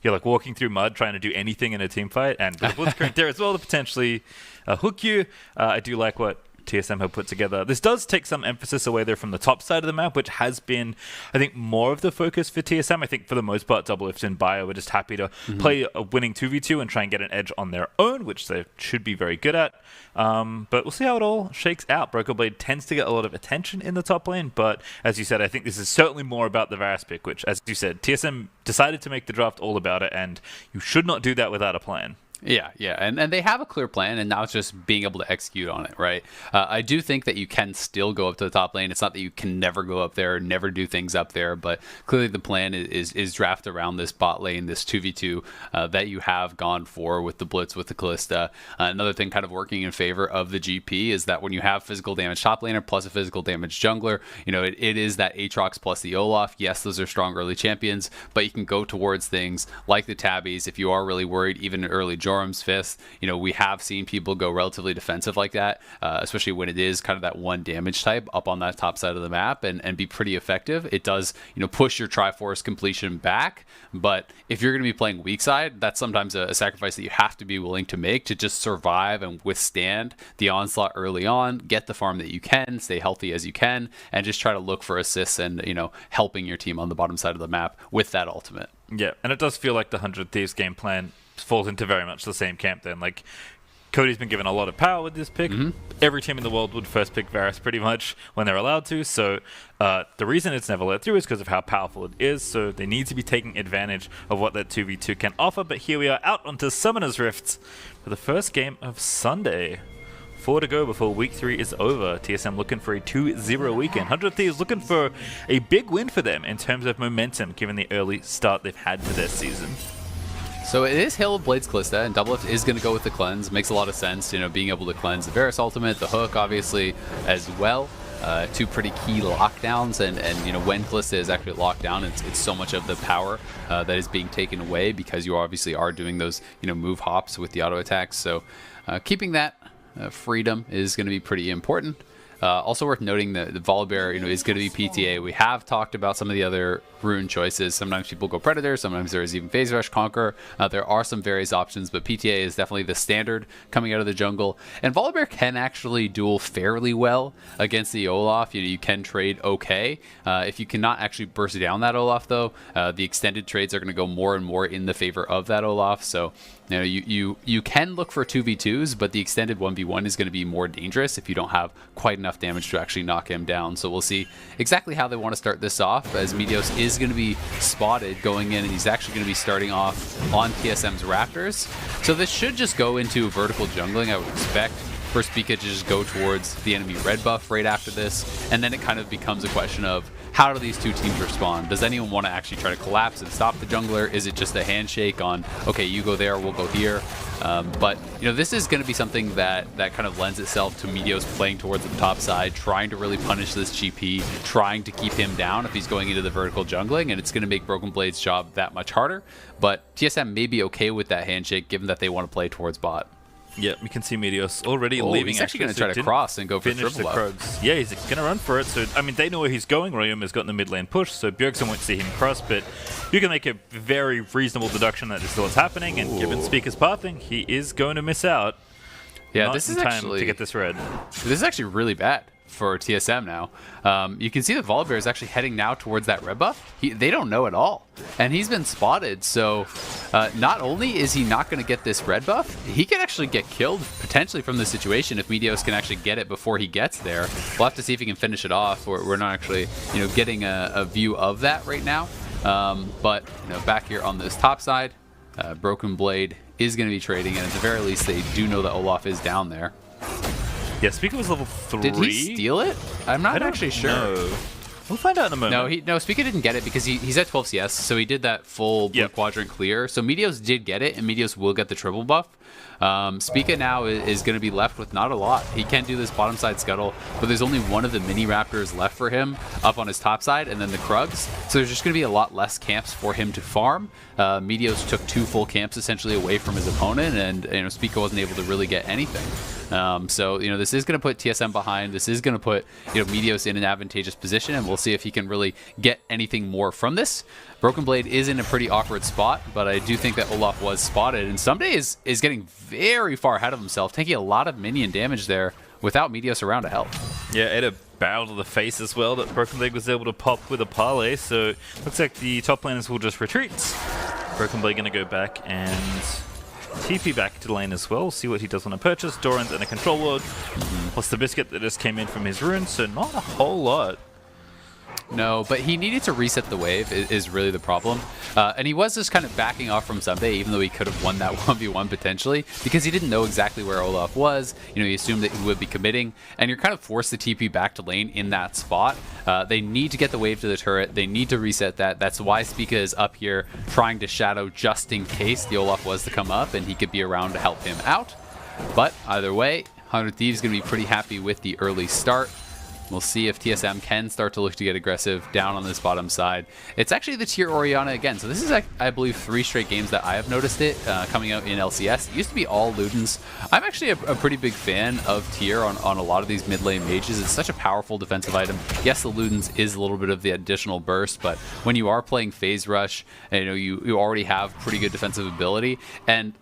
you're like walking through mud trying to do anything in a team fight, and with Blitzcrank there as well to potentially hook you. I do like what TSM have put together. This does take some emphasis away there from the top side of the map, which has been, I think, more of the focus for TSM. I think for the most part, Doublelift and Bio were just happy to play a winning 2v2 and try and get an edge on their own, which they should be very good at. But we'll see how it all shakes out. Broken Blade tends to get a lot of attention in the top lane, but as you said, I think this is certainly more about the Varus pick, which, as you said, TSM decided to make the draft all about it, and you should not do that without a plan. Yeah, and they have a clear plan, and now it's just being able to execute on it, right? I do think that you can still go up to the top lane. It's not that you can never go up there, never do things up there, but clearly the plan is draft around this bot lane, this 2v2 that you have gone for with the Blitz, with the Kalista. Another thing kind of working in favor of the GP is that when you have physical damage top laner plus a physical damage jungler, it is that Aatrox plus the Olaf. Yes, those are strong early champions, but you can go towards things like the Tabbies if you are really worried, even early Joram's Fist. We have seen people go relatively defensive like that, especially when it is kind of that one damage type up on that top side of the map and be pretty effective. It does, push your Triforce completion back, but if you're going to be playing weak side, that's sometimes a sacrifice that you have to be willing to make to just survive and withstand the onslaught early on, get the farm that you can, stay healthy as you can, and just try to look for assists and, helping your team on the bottom side of the map with that ultimate. Yeah, and it does feel like the 100 Thieves game plan falls into very much the same camp then. Like, Cody's been given a lot of power with this pick. Every team in the world would first pick Varus pretty much when they're allowed to, so the reason it's never let through is because of how powerful it is, so they need to be taking advantage of what that 2v2 can offer. But here we are out onto Summoner's Rifts for the first game of Sunday. 4 to go before week 3 is over. TSM looking for a 2-0 weekend. 100 Thieves looking for a big win for them in terms of momentum, given the early start they've had to their season. So it is Hail of Blades Kalista, and Doublelift is going to go with the cleanse. Makes a lot of sense, being able to cleanse the Varus ultimate, the hook, obviously, as well. two pretty key lockdowns, and when Kalista is actually locked down, it's so much of the power that is being taken away because you obviously are doing those move hops with the auto attacks. So keeping that freedom is going to be pretty important. Also worth noting that the Volibear, is going to be PTA. We have talked about some of the other rune choices. Sometimes people go Predator, sometimes there is even Phase Rush, Conqueror. There are some various options, but PTA is definitely the standard coming out of the jungle. And Volibear can actually duel fairly well against the Olaf. You can trade okay. If you cannot actually burst down that Olaf, though, the extended trades are going to go more and more in the favor of that Olaf. So you can look for 2v2s, but the extended 1v1 is going to be more dangerous if you don't have quite enough damage to actually knock him down. So we'll see exactly how they want to start this off, as Meteos is going to be spotted going in, and he's actually going to be starting off on TSM's Raptors. So this should just go into vertical jungling, I would expect. First Pika to just go towards the enemy red buff right after this, and then it kind of becomes a question of how do these two teams respond? Does anyone want to actually try to collapse and stop the jungler? Is it just a handshake on, okay, you go there, we'll go here? But this is going to be something that kind of lends itself to Meteos playing towards the top side, trying to really punish this GP, trying to keep him down if he's going into the vertical jungling, and it's going to make Broken Blade's job that much harder. But TSM may be okay with that handshake, given that they want to play towards bot. Yeah, we can see Meteos already leaving. He's actually going to try to cross and go for triple up. Yeah, he's going to run for it. So, I mean, they know where he's going. Ryuma's got in the mid lane push, so Bjergsen won't see him cross, but you can make a very reasonable deduction that this is what's happening, and given Speaker's pathing, he is going to miss out. Yeah, this is actually... to get this red. This is actually really bad for TSM now. You can see that Volibear is actually heading now towards that red buff. They don't know at all. And he's been spotted, so not only is he not going to get this red buff, he can actually get killed potentially from this situation if Meteos can actually get it before he gets there. We'll have to see if he can finish it off. We're not actually getting a view of that right now. But back here on this top side, Broken Blade is going to be trading, and at the very least they do know that Olaf is down there. Yeah, Speaker was level 3. Did he steal it? I'm not actually sure. No. We'll find out in a moment. No, Speaker didn't get it because he's at 12 CS, so he did that full blue quadrant clear. So Meteos did get it, and Meteos will get the triple buff. Speaker now is going to be left with not a lot. He can do this bottom side scuttle, but there's only one of the mini raptors left for him up on his top side, and then the Krugs. So there's just going to be a lot less camps for him to farm. Meteos took 2 full camps essentially away from his opponent, and Speaker wasn't able to really get anything. So this is going to put TSM behind. This is going to put Meteos in an advantageous position, and we'll see if he can really get anything more from this. Broken Blade is in a pretty awkward spot, but I do think that Olaf was spotted, and Someday is getting very far ahead of himself, taking a lot of minion damage there without Meteos around to help. Yeah, it a barrel to the face as well that Broken Blade was able to pop with a parlay, so looks like the top laners will just retreat. Broken Blade going to go back and TP back to lane as well. We'll see what he does on a purchase. Doran's and a control ward, plus the biscuit that just came in from his rune, so not a whole lot. No, but he needed to reset the wave is really the problem. And he was just kind of backing off from Someday, even though he could have won that 1v1 potentially, because he didn't know exactly where Olaf was. He assumed that he would be committing, and you're kind of forced to TP back to lane in that spot. They need to get the wave to the turret. They need to reset that. That's why Spica is up here trying to shadow just in case the Olaf was to come up and he could be around to help him out. But either way, 100 Thieves is going to be pretty happy with the early start. We'll see if TSM can start to look to get aggressive down on this bottom side. It's actually the tier Orianna again. So this is, I believe, 3 straight games that I have noticed it coming out in LCS. It used to be all Ludens. I'm actually a pretty big fan of tier on a lot of these mid lane mages. It's such a powerful defensive item. Yes, the Ludens is a little bit of the additional burst, but when you are playing Phase Rush, you already have pretty good defensive ability, and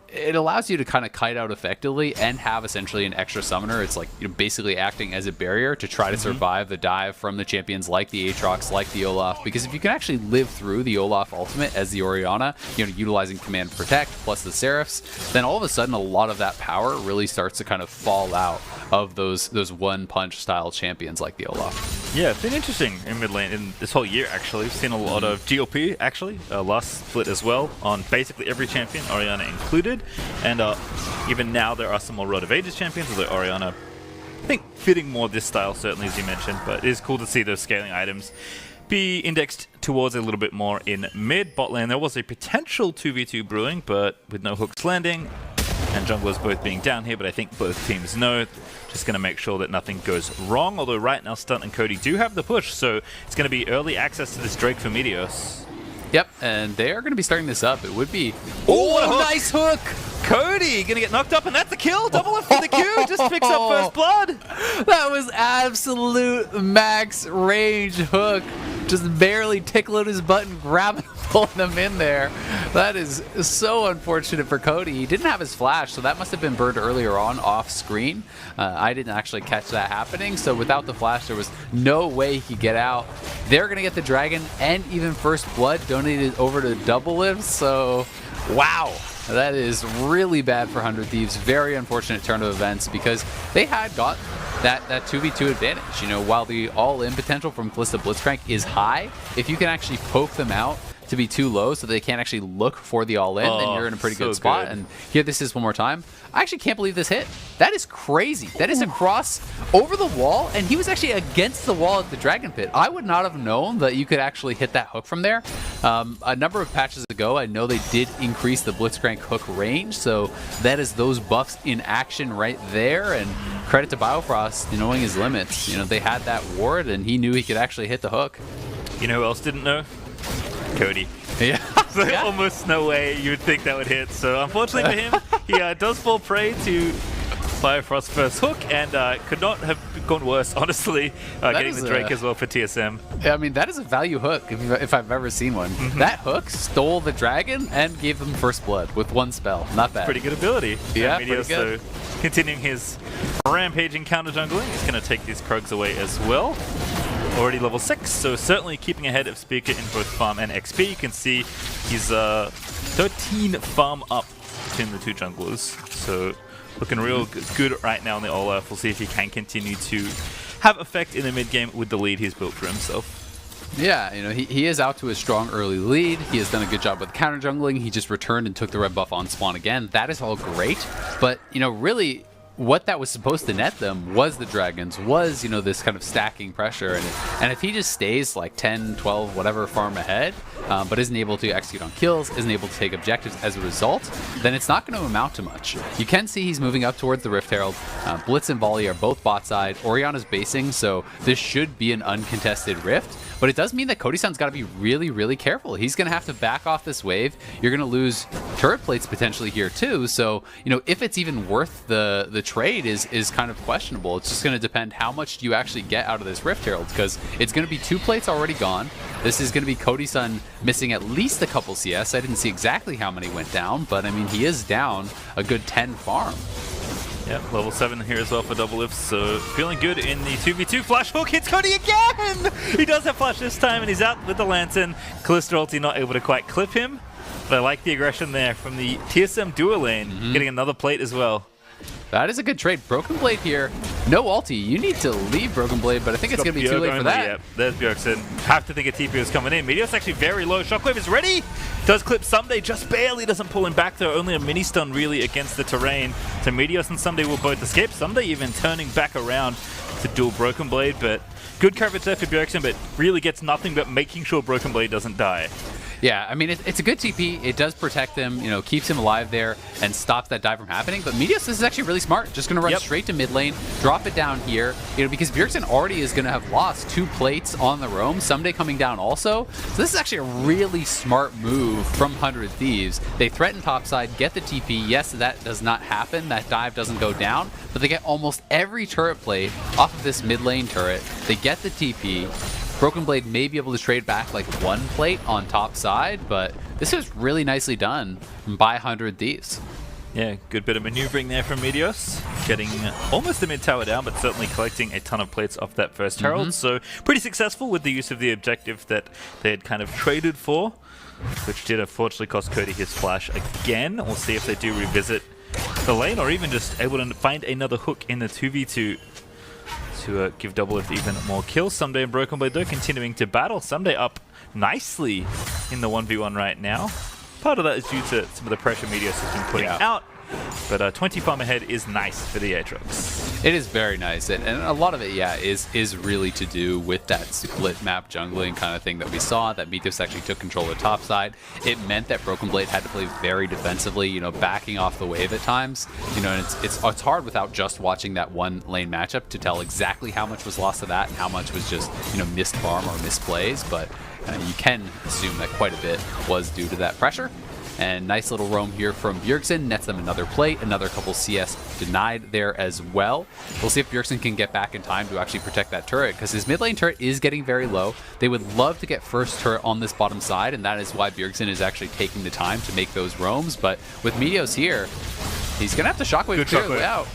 it allows you to kind of kite out effectively and have essentially an extra summoner. It's like basically acting as a barrier to try to survive the dive from the champions like the Aatrox, like the Olaf, because if you can actually live through the Olaf ultimate as the Orianna, utilizing Command Protect plus the Seraphs, then all of a sudden a lot of that power really starts to kind of fall out of those one punch style champions like the Olaf. Yeah, it's been interesting in mid lane in this whole year actually. We've seen a lot of GOP actually, last split as well on basically every champion, Orianna included. And even now there are some more Road of Ages champions, although Orianna, I think, fitting more this style, certainly, as you mentioned. But it is cool to see those scaling items be indexed towards a little bit more in mid. Bot lane, there was a potential 2v2 brewing, but with no hooks landing, and junglers both being down here, but I think both teams know Just going to make sure that nothing goes wrong. Although right now Stunt and Cody do have the push, so it's going to be early access to this Drake for Meteos. Yep, and they are going to be starting this up. It would be... Oh, what a hook. Nice hook! Cody going to get knocked up, and that's a kill. Double F for the Q. Just picks up first blood. That was absolute max range hook. Just barely tickling his button, grabbing him, pulling him in there. That is so unfortunate for Cody. He didn't have his flash, so that must have been burned earlier on off screen. I didn't actually catch that happening, so without the flash, there was no way he could get out. They're going to get the dragon and even first blood donated over to Double Lift, so wow. That is really bad for 100 Thieves. Very unfortunate turn of events because they had got that 2v2 advantage. You know, while the all-in potential from Kalista Blitzcrank is high, if you can actually poke them out to be too low so they can't actually look for the all-in, then you're in a pretty good spot. And here this is one more time. I actually can't believe this hit. That is crazy. That is across over the wall, and he was actually against the wall at the Dragon Pit. I would not have known that you could actually hit that hook from there. A number of patches ago, I know they did increase the Blitzcrank hook range, so that is those buffs in action right there, and credit to Biofrost, knowing his limits. You know, they had that ward, and he knew he could actually hit the hook. You know who else didn't know? Cody. Yeah. So almost no way you would think that would hit. So unfortunately for him, he does fall prey to Biofrost's first hook, and could not have gone worse, honestly, getting the Drake as well for TSM. Yeah, I mean, that is a value hook if I've ever seen one. That hook stole the dragon and gave them first blood with one spell. Not bad. Pretty good ability. Yeah, Meteos, pretty good. So continuing his rampaging counter jungling, he's going to take these Krugs away as well. Already level 6, so certainly keeping ahead of Speaker in both farm and XP. You can see he's 13 farm up between the two junglers. So looking real good right now on the Olaf. We'll see if he can continue to have effect in the mid game with the lead he's built for himself. Yeah, you know, he is out to a strong early lead. He has done a good job with counter jungling. He just returned and took the red buff on spawn again. That is all great, but you know, really what that was supposed to net them was the dragons, was, you know, this kind of stacking pressure. And if he just stays like 10, 12, whatever farm ahead, but isn't able to execute on kills, isn't able to take objectives as a result, then it's not going to amount to much. You can see he's moving up towards the Rift Herald. Blitz and Volley are both bot side. Orianna's basing, so this should be an uncontested Rift. But it does mean that Cody-san's got to be really, really careful. He's going to have to back off this wave. You're going to lose turret plates potentially here too. So, you know, if it's even worth the trade is kind of questionable. It's just going to depend how much do you actually get out of this Rift Herald, because it's going to be 2 plates already gone. This is going to be Cody-san missing at least a couple CS. I didn't see exactly how many went down, but I mean, he is down a good 10 farm. Yeah, level 7 here as well for Double Lift, so feeling good in the 2v2. Flash hook hits Cody again! He does have flash this time, and he's out with the Lantern. Kalista ulti not able to quite clip him, but I like the aggression there from the TSM duo lane, getting another plate as well. That is a good trade. Broken Blade here. No ulti. You need to leave Broken Blade, but I think it's going to be too late for that. Yep, there's Bjergsen. Have to think a TP is coming in. Meteos actually very low. Shockwave is ready. Does clip Someday, just barely doesn't pull him back though. Only a mini stun really against the terrain. So Meteos and Someday will both escape. Someday even turning back around to duel Broken Blade, but good coverage there for Bjergsen, but really gets nothing but making sure Broken Blade doesn't die. Yeah, I mean, it's a good TP. It does protect him, you know, keeps him alive there and stops that dive from happening. But Meteos, this is actually really smart. Just going to run straight to mid lane, drop it down here, you know, because Bjergsen already is going to have lost 2 plates on the roam. Someday coming down also. So this is actually a really smart move from 100 Thieves. They threaten topside, get the TP. Yes, that does not happen. That dive doesn't go down, but they get almost every turret plate off of this mid lane turret. They get the TP. Broken Blade may be able to trade back like 1 plate on top side, but this is really nicely done by 100 Thieves. Yeah, good bit of maneuvering there from Meteos. Getting almost the mid tower down, but certainly collecting a ton of plates off that first Herald. So pretty successful with the use of the objective that they had kind of traded for, which did unfortunately cost Cody his flash again. We'll see if they do revisit the lane, or even just able to find another hook in the 2v2 to give Double Lift even more kills. Someday and Broken Blade though continuing to battle. Someday up nicely in the 1v1 right now. Part of that is due to some of the pressure Meteos has been putting out. But 20 farm ahead is nice for the Aatrox. It is very nice, and a lot of it, yeah, is really to do with that split map jungling kind of thing that we saw, that Meteos actually took control of the top side. It meant that Broken Blade had to play very defensively, you know, backing off the wave at times, you know, and it's hard without just watching that one lane matchup to tell exactly how much was lost to that and how much was just, you know, missed farm or misplays, but you can assume that quite a bit was due to that pressure. And nice little roam here from Bjergsen, nets them another plate, another couple CS denied there as well. We'll see if Bjergsen can get back in time to actually protect that turret, because his mid lane turret is getting very low. They would love to get first turret on this bottom side, and that is why Bjergsen is actually taking the time to make those roams. But with Meteos here, he's going to have to shockwave clear the way out.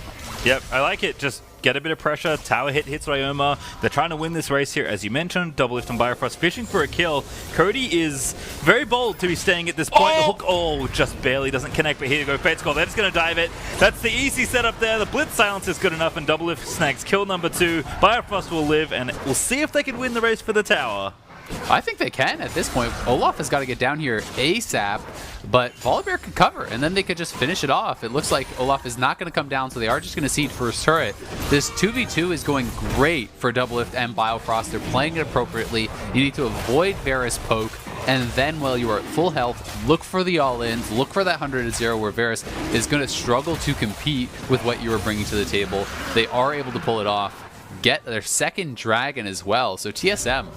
Yep, I like it. Just get a bit of pressure. Tower hits Ryoma. They're trying to win this race here, as you mentioned. Doublelift and Bifrost fishing for a kill. Cody is very bold to be staying at this point. The hook, just barely doesn't connect, but here you go. Fate Skull, they're just going to dive it. That's the easy setup there. The Blitz silence is good enough, and Doublelift snags kill number 2. Bifrost will live, and we'll see if they can win the race for the tower. I think they can at this point. Olaf has got to get down here ASAP, but Volibear could cover, and then they could just finish it off. It looks like Olaf is not going to come down, so they are just going to cede first turret. This 2v2 is going great for Doublelift and Biofrost. They're playing it appropriately. You need to avoid Varus poke, and then while you are at full health, look for the all-ins, look for that 100-0 where Varus is going to struggle to compete with what you are bringing to the table. They are able to pull it off, get their second dragon as well. So TSM,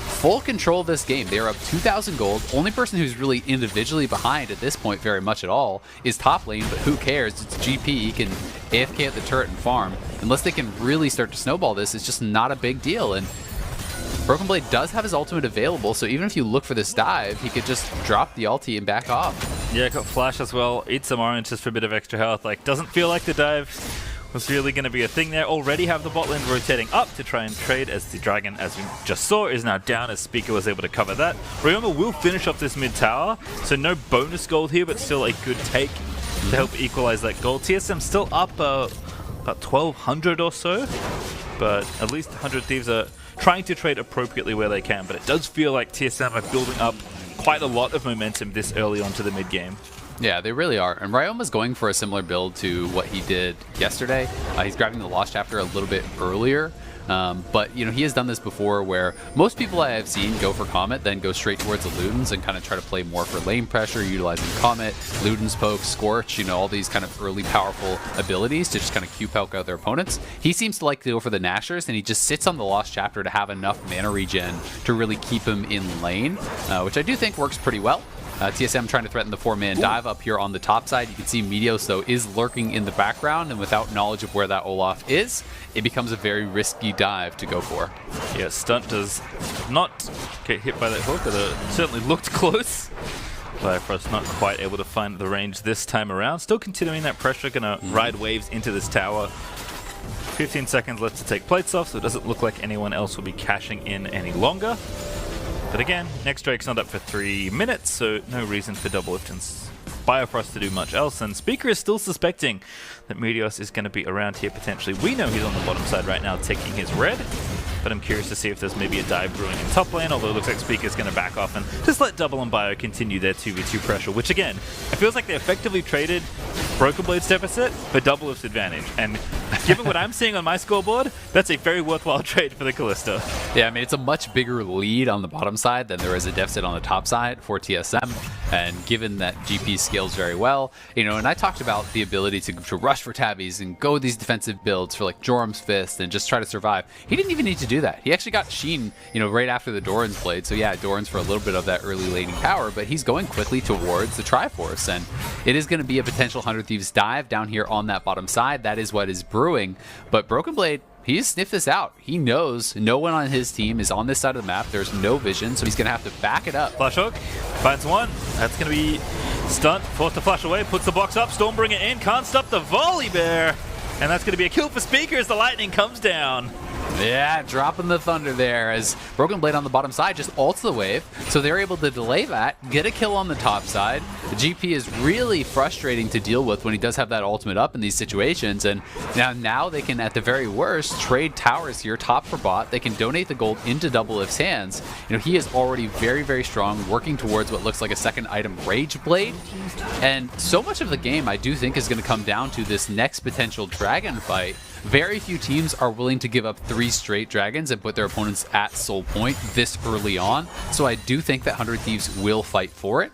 full control of this game. They are up 2,000 gold. Only person who's really individually behind at this point very much at all is top lane, but who cares? It's GP. He can AFK at the turret and farm. Unless they can really start to snowball this, it's just not a big deal. And Broken Blade does have his ultimate available, so even if you look for this dive, he could just drop the ulti and back off. Yeah, got flash as well. Eat some orange just for a bit of extra health. Like, doesn't feel like the dive was really going to be a thing there. Already have the bot lane rotating up to try and trade, as the dragon, as we just saw, is now down, as Speaker was able to cover that. Ryoma will finish off this mid tower, so no bonus gold here, but still a good take to help equalize that gold. TSM still up about 1,200 or so, but at least 100 Thieves are trying to trade appropriately where they can, but it does feel like TSM are building up quite a lot of momentum this early on to the mid game. Yeah, they really are. And Ryoma's going for a similar build to what he did yesterday. He's grabbing the Lost Chapter a little bit earlier. But, you know, he has done this before where most people I have seen go for Comet, then go straight towards the Ludens and kind of try to play more for lane pressure, utilizing Comet, Ludens poke, Scorch, you know, all these kind of early powerful abilities to just kind of Q-poke out their opponents. He seems to like to go for the Nashers, and he just sits on the Lost Chapter to have enough mana regen to really keep him in lane, which I do think works pretty well. TSM trying to threaten the 4-man dive up here on the top side. You can see Meteos, though, is lurking in the background, and without knowledge of where that Olaf is, it becomes a very risky dive to go for. Yeah, Stunt does not get hit by that hook, but it certainly looked close. Bifrost not quite able to find the range this time around. Still continuing that pressure, gonna ride waves into this tower. 15 seconds left to take plates off, so it doesn't look like anyone else will be cashing in any longer. But again, next Drake's not up for 3 minutes, so no reason for Doublelift and Bifrost to do much else. And Speaker is still suspecting that Meteos is going to be around here potentially. We know he's on the bottom side right now taking his red, but I'm curious to see if there's maybe a dive brewing in top lane, although it looks like Speaker's going to back off and just let Double and Bio continue their 2v2 pressure, which again, it feels like they effectively traded Broken Blade's deficit for Doublelift's advantage. And given what I'm seeing on my scoreboard, that's a very worthwhile trade for the Kalista. Yeah, I mean, it's a much bigger lead on the bottom side than there is a deficit on the top side for TSM. And given that GP scales very well, you know, and I talked about the ability to rush for tabbies and go these defensive builds for like Jorum's Fist and just try to survive. He didn't even need to do that. He actually got Sheen, you know, right after the Doran's played. So yeah, Doran's for a little bit of that early laning power, but he's going quickly towards the Triforce. And it is going to be a potential 100 Thieves dive down here on that bottom side. That is what is brewing. But Broken Blade, he's sniffed this out. He knows no one on his team is on this side of the map. There's no vision, so he's going to have to back it up. Flash hook, finds one. That's going to be Stunt, forced to flash away, puts the box up. Stormbringer in, can't stop the Volibear. And that's going to be a kill for Speaker as the lightning comes down. Yeah, dropping the thunder there as Broken Blade on the bottom side just ults the wave, so they're able to delay that, get a kill on the top side. The GP is really frustrating to deal with when he does have that ultimate up in these situations, and now they can, at the very worst, trade towers here, top for bot. They can donate the gold into Doublelift's hands. He is already very, very strong, working towards what looks like a second item, Rage Blade, and so much of the game I do think is going to come down to this next potential dragon fight. Very few teams are willing to give up 3 straight dragons and put their opponents at soul point this early on, so I do think that 100 Thieves will fight for it.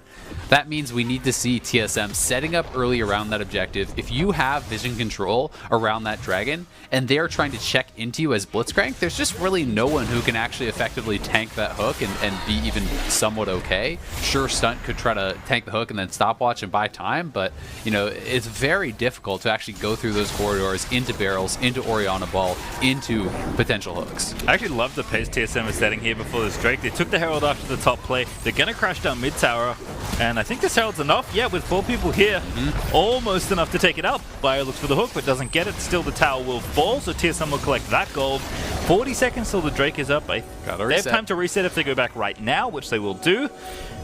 That means we need to see TSM setting up early around that objective. If you have vision control around that dragon and they're trying to check into you as Blitzcrank, there's just really no one who can actually effectively tank that hook and be even somewhat okay. Sure, Stunt could try to tank the hook and then stopwatch and buy time, but it's very difficult to actually go through those corridors into barrels, into Orianna Ball, into potential hooks. I actually love the pace TSM is setting here before this Drake. They took the Herald after the top play. They're going to crash down mid tower, and I think this Herald's enough. Yeah, with 4 people here, almost enough to take it out. Bio looks for the hook, but doesn't get it. Still, the tower will fall, so TSM will collect that gold. 40 seconds till the Drake is up. They have time to reset if they go back right now, which they will do.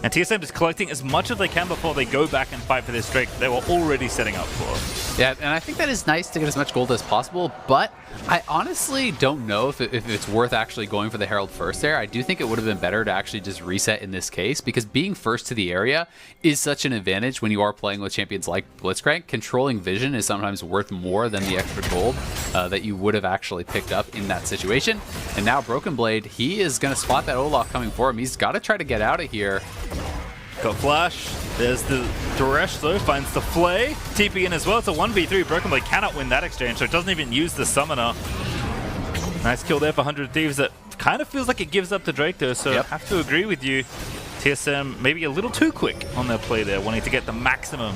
And TSM is collecting as much as they can before they go back and fight for this Drake they were already setting up for. Yeah, and I think that is nice to get as much gold as possible, but I honestly don't know if it's worth actually going for the Herald first there. I do think it would have been better to actually just reset in this case, because being first to the area is such an advantage when you are playing with champions like Blitzcrank. Controlling vision is sometimes worth more than the extra gold that you would have actually picked up in that situation. And now Broken Blade, he is going to spot that Olaf coming for him. He's got to try to get out of here. Got flash. There's the Duresh though, finds the Flay. TP in as well. It's a 1v3. Broken Blade cannot win that exchange, so it doesn't even use the Summoner. Nice kill there for 100 Thieves. That kind of feels like it gives up to Drake though, so I have to agree with you. TSM maybe a little too quick on their play there, wanting to get the maximum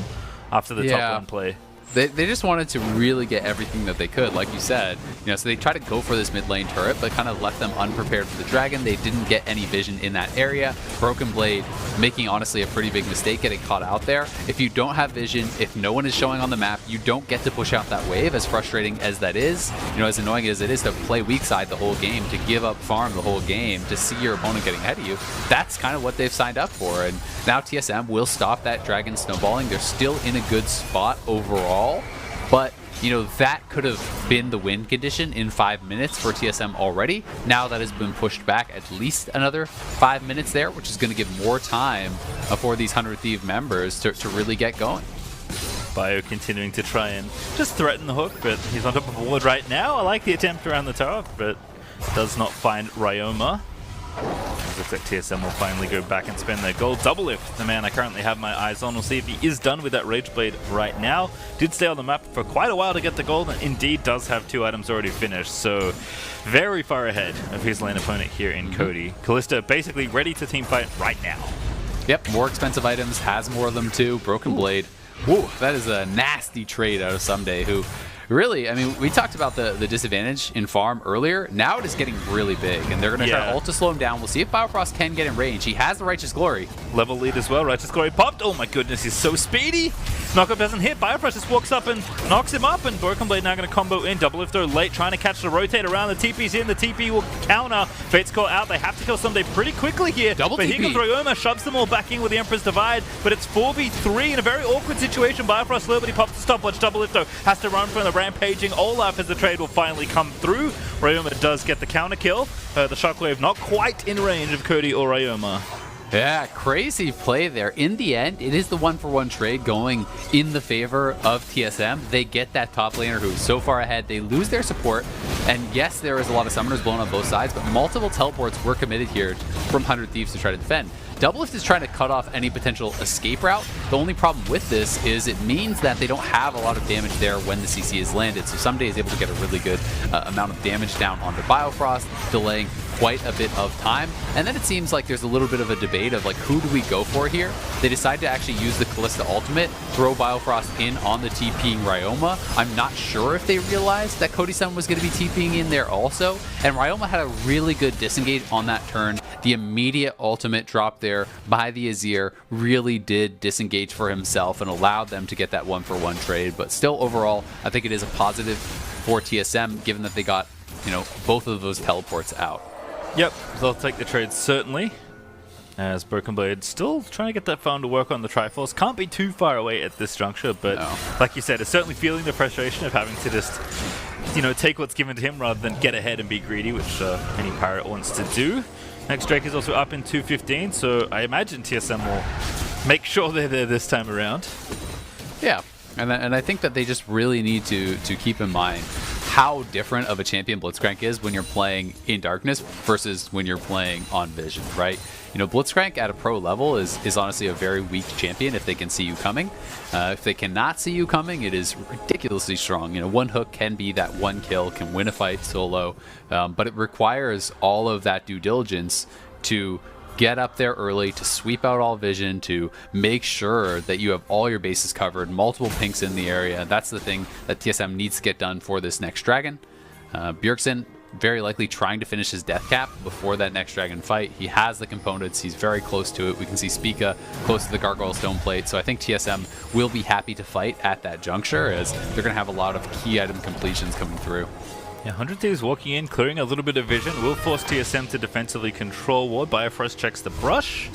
after the top one play. They just wanted to really get everything that they could, like you said. So they tried to go for this mid lane turret, but kind of left them unprepared for the dragon. They didn't get any vision in that area. Broken Blade making, honestly, a pretty big mistake getting caught out there. If you don't have vision, if no one is showing on the map, you don't get to push out that wave, as frustrating as that is. As annoying as it is to play weak side the whole game, to give up farm the whole game, to see your opponent getting ahead of you, that's kind of what they've signed up for. And now TSM will stop that dragon snowballing. They're still in a good spot overall. But, that could have been the win condition in 5 minutes for TSM already. Now that has been pushed back at least another 5 minutes there, which is going to give more time for these 100 Thief members to really get going. Bio continuing to try and just threaten the hook, but he's on top of a ward right now. I like the attempt around the tower, but does not find Ryoma. Looks like TSM will finally go back and spend their gold. Doublelift, the man I currently have my eyes on. We'll see if he is done with that Rage Blade right now. Did stay on the map for quite a while to get the gold, and indeed does have 2 items already finished. So very far ahead of his lane opponent here in Cody. Kalista basically ready to team fight right now. Yep, more expensive items, has more of them too. Broken Blade. Whoa, that is a nasty trade out of Someday, who really, we talked about the disadvantage in farm earlier. Now it is getting really big, and they're going to try to ult to slow him down. We'll see if Biofrost can get in range. He has the Righteous Glory. Level lead as well. Righteous Glory popped. Oh my goodness, he's so speedy. Knockup doesn't hit. Biofrost just walks up and knocks him up, and Broken Blade now going to combo in. Doublelift though late, trying to catch the rotate around. The TP's in. The TP will counter. Fate's Call out. They have to kill Someday pretty quickly here. Double but TP. Here comes Ryoma, shoves them all back in with the Emperor's Divide, but it's 4v3 in a very awkward situation. Biofrost slow, but he pops the stopwatch. Doublelift though has to run from the rampaging Olaf as the trade will finally come through. Ryoma does get the counter kill. The Shockwave not quite in range of Cody or Ryoma. Yeah, crazy play there. In the end, it is the 1-for-1 trade going in the favor of TSM. They get that top laner who's so far ahead. They lose their support. And yes, there is a lot of summoners blown on both sides, but multiple teleports were committed here from 100 Thieves to try to defend. Doublelift is trying to cut off any potential escape route. The only problem with this is it means that they don't have a lot of damage there when the CC is landed. So Someday is able to get a really good amount of damage down onto Biofrost, delaying quite a bit of time. And then it seems like there's a little bit of a debate of like, who do we go for here? They decide to actually use the Kalista ultimate, throw Biofrost in on the TPing Ryoma. I'm not sure if they realized that Cody-san was going to be TPing in there also. And Ryoma had a really good disengage on that turn. The immediate ultimate drop there by the Azir really did disengage for himself and allowed them to get that 1-for-1 trade. But still, overall, I think it is a positive for TSM, given that they got both of those teleports out. Yep, they'll take the trade certainly. As Broken Blade still trying to get that farm to work on the Triforce. Can't be too far away at this juncture, but like you said, it's certainly feeling the frustration of having to just, take what's given to him rather than get ahead and be greedy, which any pirate wants to do. Next Drake is also up in 215, so I imagine TSM will make sure they're there this time around. Yeah, and I think that they just really need to keep in mind how different of a champion Blitzcrank is when you're playing in darkness versus when you're playing on vision, right? Blitzcrank at a pro level is honestly a very weak champion if they can see you coming. If they cannot see you coming, it is ridiculously strong. One hook can be that one kill, can win a fight solo, but it requires all of that due diligence to get up there early, to sweep out all vision, to make sure that you have all your bases covered, multiple pinks in the area. That's the thing that TSM needs to get done for this next dragon. Bjergsen very likely trying to finish his death cap before that next dragon fight. He has the components. He's very close to it. We can see Spica close to the Gargoyle Stone Plate. So I think TSM will be happy to fight at that juncture, as they're going to have a lot of key item completions coming through. Yeah, 100 Thieves walking in, clearing a little bit of vision, will force TSM to defensively control ward. Bifrost checks the brush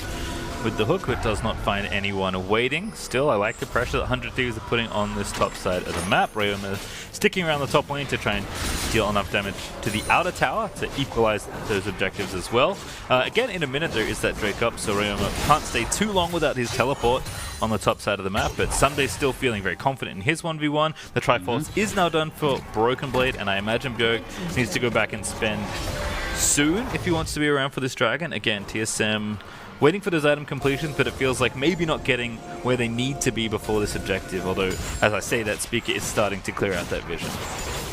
with the hook, but does not find anyone waiting. Still, I like the pressure that 100 Thieves are putting on this top side of the map. Ryoma sticking around the top lane to try and deal enough damage to the outer tower to equalize those objectives as well. Again, in a minute there is that Drake up, so Ryoma can't stay too long without his teleport on the top side of the map, but Sunday's still feeling very confident in his 1v1. The Triforce is now done for Broken Blade, and I imagine Bjerg needs to go back and spend soon if he wants to be around for this dragon. Again, TSM waiting for those item completions, but it feels like maybe not getting where they need to be before this objective, although, as I say, that Speaker is starting to clear out that vision.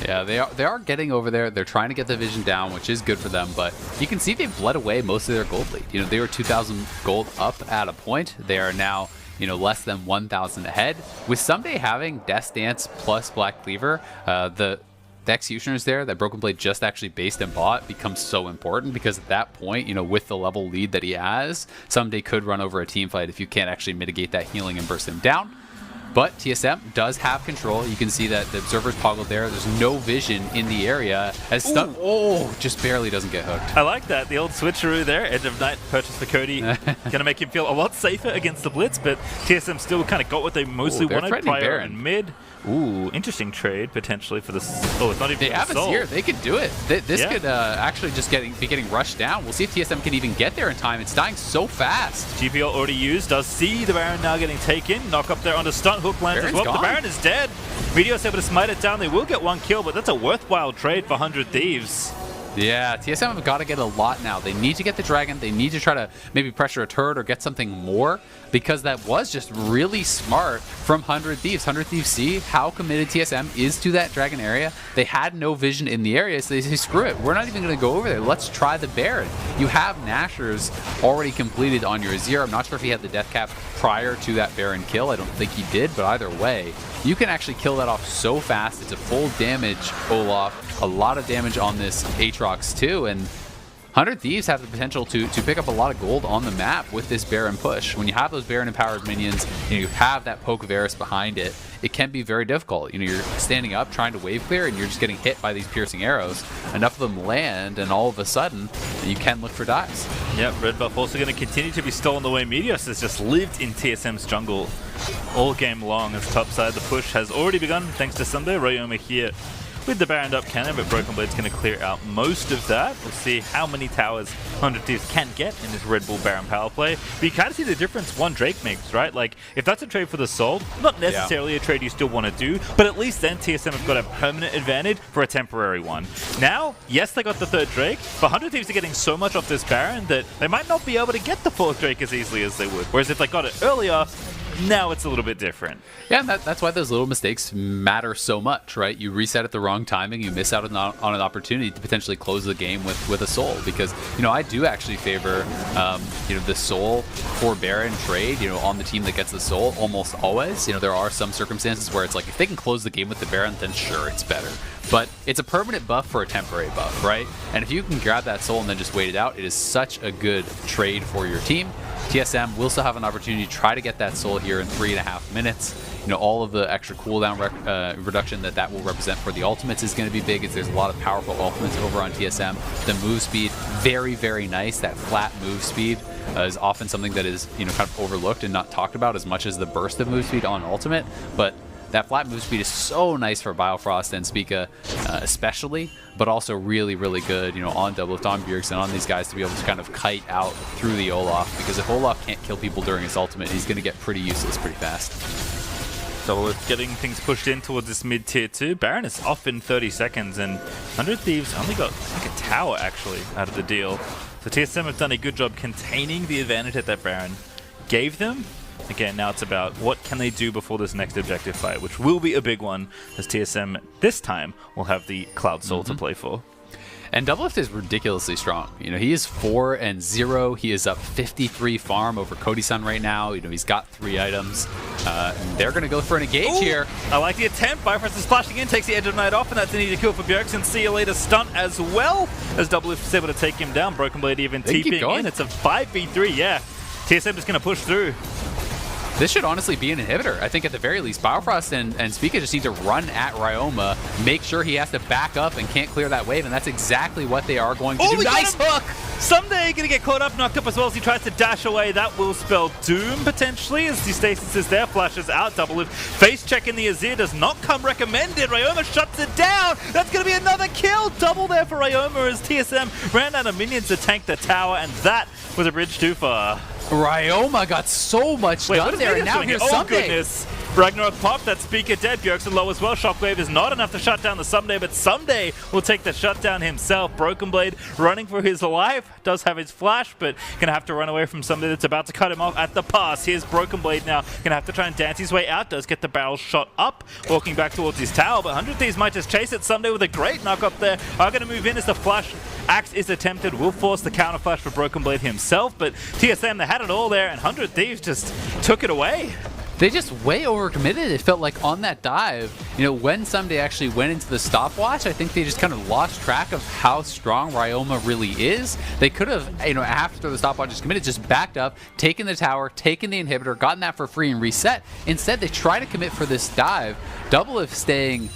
Yeah, they are getting over there. They're trying to get the vision down, which is good for them, but you can see they've bled away most of their gold lead. They were 2,000 gold up at a point. They are now, less than 1,000 ahead. With Someday having Death Dance plus Black Cleaver, the Executioners there that Broken Blade just actually based and bought becomes so important, because at that point, with the level lead that he has, Someday could run over a team fight if you can't actually mitigate that healing and burst him down. But TSM does have control. You can see that the observer's toggled there. There's no vision in the area as stun. Oh, just barely doesn't get hooked. I like that. The old switcheroo there. Edge of Night purchased for Cody. Gonna make him feel a lot safer against the Blitz, but TSM still kind of got what they mostly wanted. Prior and mid. Ooh, interesting trade potentially for this. Oh, it's not even. They have us here. They could do it. This could actually just be getting rushed down. We'll see if TSM can even get there in time. It's dying so fast. GPL already used. Does see the Baron now getting taken. Knock up there onto stun. Hook lands as well. The Baron is dead. Meteor's able to smite it down. They will get one kill, but that's a worthwhile trade for 100 Thieves. Yeah, TSM have got to get a lot now. They need to get the dragon. They need to try to maybe pressure a turret or get something more, because that was just really smart from 100 Thieves. 100 Thieves see how committed TSM is to that dragon area. They had no vision in the area, so they say, screw it. We're not even going to go over there. Let's try the Baron. You have Nashers already completed on your Azir. I'm not sure if he had the death cap prior to that Baron kill. I don't think he did, but either way, you can actually kill that off so fast. It's a full damage Olaf. A lot of damage on this Aatrox too, and 100 Thieves have the potential to pick up a lot of gold on the map with this Baron push. When you have those Baron empowered minions and you have that Poke of Varus behind it, it can be very difficult. You're standing up trying to wave clear and you're just getting hit by these piercing arrows. Enough of them land and all of a sudden you can look for dives. Yep, red buff also going to continue to be stolen away. Meteos has just lived in TSM's jungle all game long as topside. The push has already begun thanks to Sunday. Ryoma here with the Baron up cannon, but Broken Blade's going to clear out most of that. We'll see how many towers 100 Thieves can get in this Red Bull Baron power play. But you kind of see the difference one Drake makes, right? Like, if that's a trade for the soul, not necessarily a trade you still want to do, but at least then TSM have got a permanent advantage for a temporary one. Now, yes, they got the third Drake, but 100 Thieves are getting so much off this Baron that they might not be able to get the fourth Drake as easily as they would. Whereas if they got it earlier, now it's a little bit different. Yeah, and that's why those little mistakes matter so much, right? You reset at the wrong timing, you miss out on an opportunity to potentially close the game with a soul. Because, I do actually favor, the soul for Baron trade, on the team that gets the soul almost always. There are some circumstances where it's like, if they can close the game with the Baron, then sure, it's better. But it's a permanent buff for a temporary buff, right? And if you can grab that soul and then just wait it out, it is such a good trade for your team. TSM will still have an opportunity to try to get that soul here in 3.5 minutes. All of the extra cooldown reduction that will represent for the ultimates is going to be big, as there's a lot of powerful ultimates over on TSM. The move speed, very, very nice. That flat move speed is often something that is kind of overlooked and not talked about as much as the burst of move speed on ultimate, but that flat move speed is so nice for Biofrost and Spica especially, but also really, really good, on Doublelift, on Bjergsen, on these guys to be able to kind of kite out through the Olaf, because if Olaf can't kill people during his ultimate, he's going to get pretty useless pretty fast. Doublelift getting things pushed in towards this mid-tier 2. Baron is off in 30 seconds, and 100 Thieves only got like a tower, actually, out of the deal. So TSM have done a good job containing the advantage that Baron gave them. Again, now it's about what can they do before this next objective fight, which will be a big one, as TSM this time will have the Cloud Soul to play for. And Doublelift is ridiculously strong. He is 4-0. He is up 53 farm over Cody-san right now. He's got 3 items. And they're going to go for an engage here. I like the attempt. Bifrost is flashing in, takes the Edge of Night off, and that's an easy kill for Bjergsen. See you later stunt as well, as Doublelift is able to take him down. Broken Blade even TPing in. It's a 5v3, yeah. TSM just going to push through. This should honestly be an inhibitor. I think at the very least, Biofrost and Spica just need to run at Ryoma, make sure he has to back up and can't clear that wave, and that's exactly what they are going to do. Nice hook! Someday gonna get caught up, knocked up as well as he tries to dash away. That will spell doom, potentially, as the stasis is there, flashes out. Doublelift face check in the Azir does not come recommended. Ryoma shuts it down. That's gonna be another kill. Double there for Ryoma as TSM ran out of minions to tank the tower, and that was a bridge too far. Ryoma got so much done there, and now here's Someday. Goodness. Ragnarok popped, that Spica dead, Bjergsen low as well. Shockwave is not enough to shut down the Someday, but Someday will take the shutdown himself. Broken Blade running for his life, does have his flash, but gonna have to run away from somebody that's about to cut him off at the pass. Here's Broken Blade now, gonna have to try and dance his way out, does get the barrel shot up, walking back towards his tower, but 100 Thieves might just chase it. Someday with a great knock up there, are gonna move in as the flash axe is attempted, will force the counter flash for Broken Blade himself, but TSM, they had it all there, and 100 Thieves just took it away. They just way overcommitted. It felt like on that dive, when Someday actually went into the stopwatch, I think they just kind of lost track of how strong Ryoma really is. They could have, after the stopwatch is committed, just backed up, taken the tower, taken the inhibitor, gotten that for free and reset. Instead, they try to commit for this dive. Doublelift staying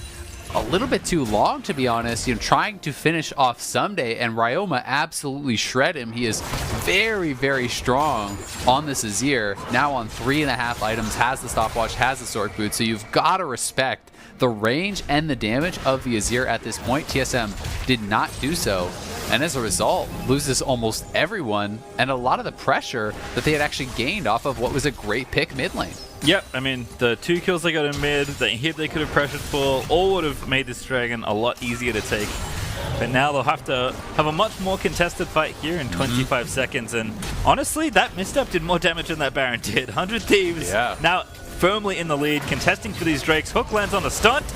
a little bit too long, to be honest, trying to finish off Someday, and Ryoma absolutely shred him. He is very, very strong on this Azir, now on 3.5 items, has the stopwatch, has the sword boot, so you've got to respect the range and the damage of the Azir at this point. TSM did not do so, and as a result, loses almost everyone and a lot of the pressure that they had actually gained off of what was a great pick mid lane. Yep, I mean, the 2 kills they got in mid, the hit they could have pressured for, all would have made this dragon a lot easier to take. But now they'll have to have a much more contested fight here in 25 seconds. And honestly, that misstep did more damage than that Baron did. 100 Thieves now firmly in the lead, contesting for these Drakes. Hook lands on the stunt.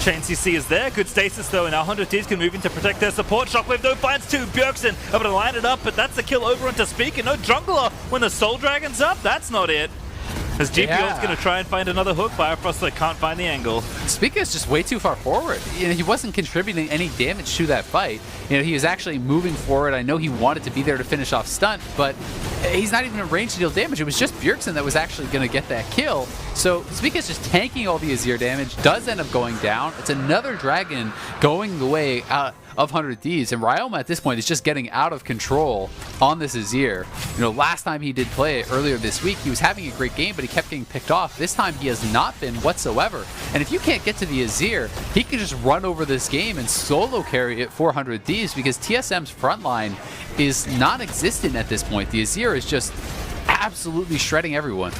Chain CC is there. Good stasis though, and now 100 Thieves can move in to protect their support. Shockwave though finds 2. Bjergsen able to line it up, but that's the kill over onto Spica. No jungler when the Soul Dragon's up. That's not it. As GPO's going to try and find another hook, Biofrost that can't find the angle. Spica is just way too far forward. He wasn't contributing any damage to that fight. He was actually moving forward. I know he wanted to be there to finish off stunt, but he's not even in range to deal damage. It was just Bjergsen that was actually going to get that kill. So Spica's just tanking all the Azir damage, does end up going down. It's another dragon going the way of 100 Thieves, and Ryoma at this point is just getting out of control on this Azir. Last time he did play earlier this week, he was having a great game, but he kept getting picked off. This time he has not been whatsoever. And if you can't get to the Azir, he can just run over this game and solo carry it 400 Thieves, because TSM's front line is non-existent at this point. The Azir is just absolutely shredding everyone.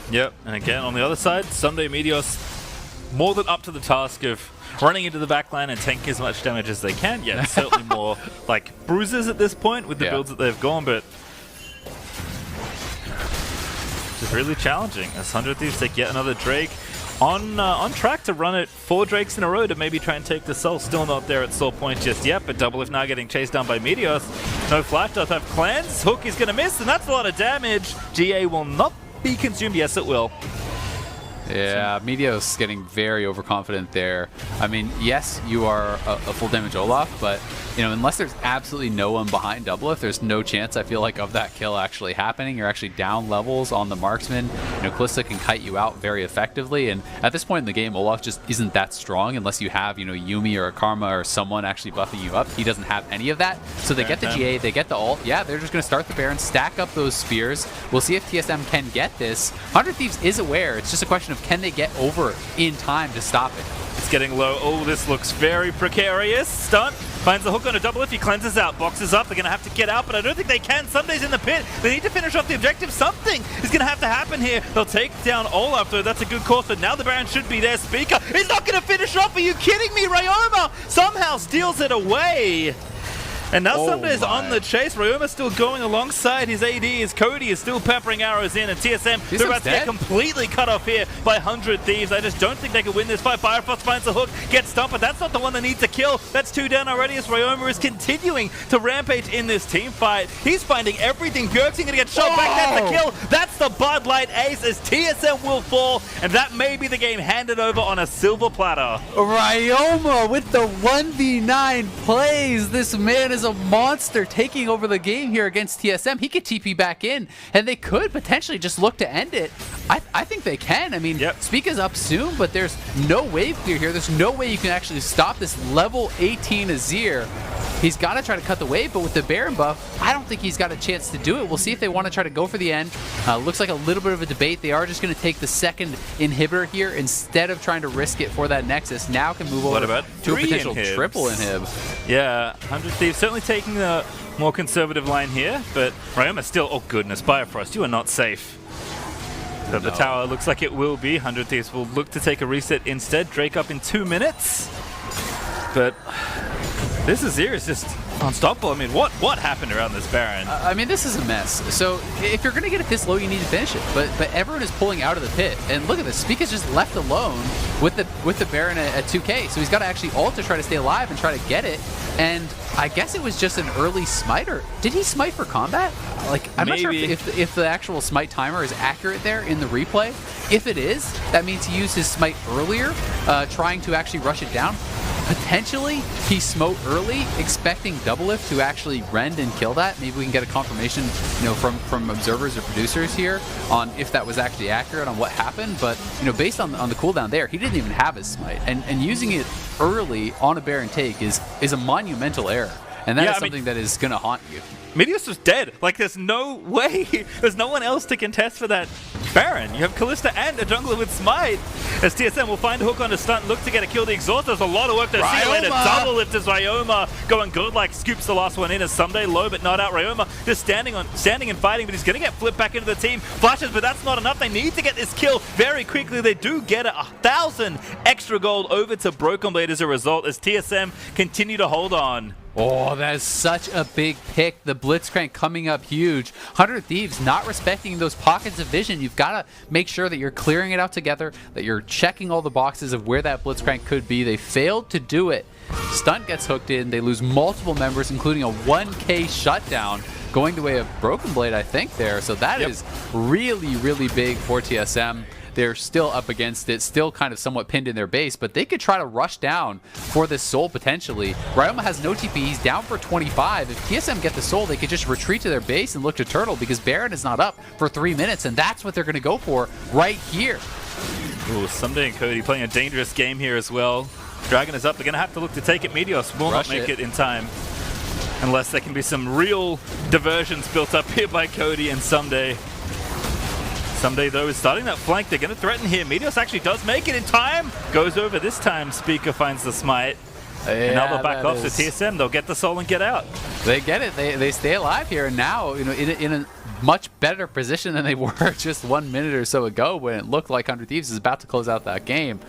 Yep, and again on the other side, Someday Meteos more than up to the task of running into the backline and tanking as much damage as they can. Yeah, it's certainly more like bruises at this point with the builds that they've gone, but just really challenging as 100 Thieves take yet another Drake. On track to run it 4 Drakes in a row to maybe try and take the Soul. Still not there at Soul Point just yet, but Doublelift now getting chased down by Meteos. No flash, does have cleanse. Hook is going to miss, and that's a lot of damage. GA will not be consumed. Yes, it will. Yeah, Meteos getting very overconfident there. I mean, yes, you are a full damage Olaf, but unless there's absolutely no one behind Doublelift, there's no chance, I feel like, of that kill actually happening. You're actually down levels on the marksman. Kalista can kite you out very effectively, and at this point in the game, Olaf just isn't that strong unless you have, Yuumi or a Karma or someone actually buffing you up. He doesn't have any of that, so they get the GA, they get the ult. Yeah, they're just going to start the Baron, stack up those spears. We'll see if TSM can get this. 100 Thieves is aware. It's just a question of can they get over in time to stop it. It's getting low. Oh, this looks very precarious. Stunt finds the hook on a Doublelift. He cleanses out, boxes up. They're going to have to get out, but I don't think they can. Sunday's in the pit. They need to finish off the objective. Something is going to have to happen here. They'll take down Olaf, though. That's a good course, but now the Baron should be there. Speaker is not going to finish off. Are you kidding me? Ryoma somehow steals it away. And now Sunday is on the chase. Ryoma still going alongside his ADs. Cody is still peppering arrows in, and TSM, they're about to get completely cut off here by 100 Thieves. I just don't think they can win this fight. Bifrost finds the hook, gets stumped, but that's not the one they need to kill. That's 2 down already as Ryoma is continuing to rampage in this team fight. He's finding everything. Bjergsen gonna get shot back. That's the kill. That's the Bud Light ace as TSM will fall, and that may be the game handed over on a silver platter. Ryoma with the 1v9 plays. This man is a monster taking over the game here against TSM. He could TP back in, and they could potentially just look to end it. I think they can. I mean, Speak is up soon, but there's no wave clear here. There's no way you can actually stop this level 18 Azir. He's got to try to cut the wave, but with the Baron buff, I don't think he's got a chance to do it. We'll see if they want to try to go for the end. Looks like a little bit of a debate. They are just going to take the second inhibitor here instead of trying to risk it for that Nexus. Now can move over to a potential triple inhib. Yeah, 100 Thieves certainly taking the more conservative line here, but Ryoma still, oh goodness, Bifrost, you are not safe. So the tower looks like it will be. 100 Thieves will look to take a reset instead. Drake up in 2 minutes. But this Azir is just unstoppable. I mean, what happened around this Baron? I mean, this is a mess. So if you're going to get it this low, you need to finish it. But everyone is pulling out of the pit. And look at this. Speak is just left alone with the Baron at 2k. So he's got to actually ult to try to stay alive and try to get it. And I guess it was just an early smiter. Did he smite for combat? Like, I'm not sure if the actual smite timer is accurate there in the replay. If it is, that means he used his smite earlier, trying to actually rush it down. Potentially, he smote early, expecting Doublelift to actually rend and kill that. Maybe we can get a confirmation, from observers or producers here on if that was actually accurate on what happened. But based on the cooldown there, he didn't even have his smite, and using it early on a Baron take is a monumental error, and that is something that is going to haunt you. Meteos was dead. Like, there's no way. There's no one else to contest for that Baron. You have Kalista and a jungler with Smite. As TSM will find a hook on the stunt, look to get a kill. The exhaust does a lot of work there. See you later. Double lift as Ryoma going good, like scoops the last one in as Someday low but not out. Ryoma just standing and fighting, but he's going to get flipped back into the team. Flashes, but that's not enough. They need to get this kill very quickly. They do get 1,000 extra gold over to Broken Blade as a result as TSM continue to hold on. Oh, that is such a big pick. The Blitzcrank coming up huge. 100 Thieves not respecting those pockets of vision. You've got to make sure that you're clearing it out together, that you're checking all the boxes of where that Blitzcrank could be. They failed to do it. Stunt gets hooked in. They lose multiple members, including a 1k shutdown, going the way of Broken Blade, I think, there. So that is really, really big for TSM. They're still up against it, still kind of somewhat pinned in their base, but they could try to rush down for this soul potentially. Ryoma has no TP, he's down for 25. If TSM get the soul, they could just retreat to their base and look to Turtle because Baron is not up for 3 minutes, and that's what they're going to go for right here. Ooh, Someday and Cody playing a dangerous game here as well. Dragon is up, they're going to have to look to take it. Meteos will not make it in time. Unless there can be some real diversions built up here by Cody and Someday. Someday, though, is starting that flank. They're going to threaten here. Meteos actually does make it in time. Goes over this time. Speaker finds the smite. And now they'll back off to TSM. They'll get the soul and get out. They get it. They stay alive here. And now, in a much better position than they were just 1 minute or so ago when it looked like 100 Thieves is about to close out that game.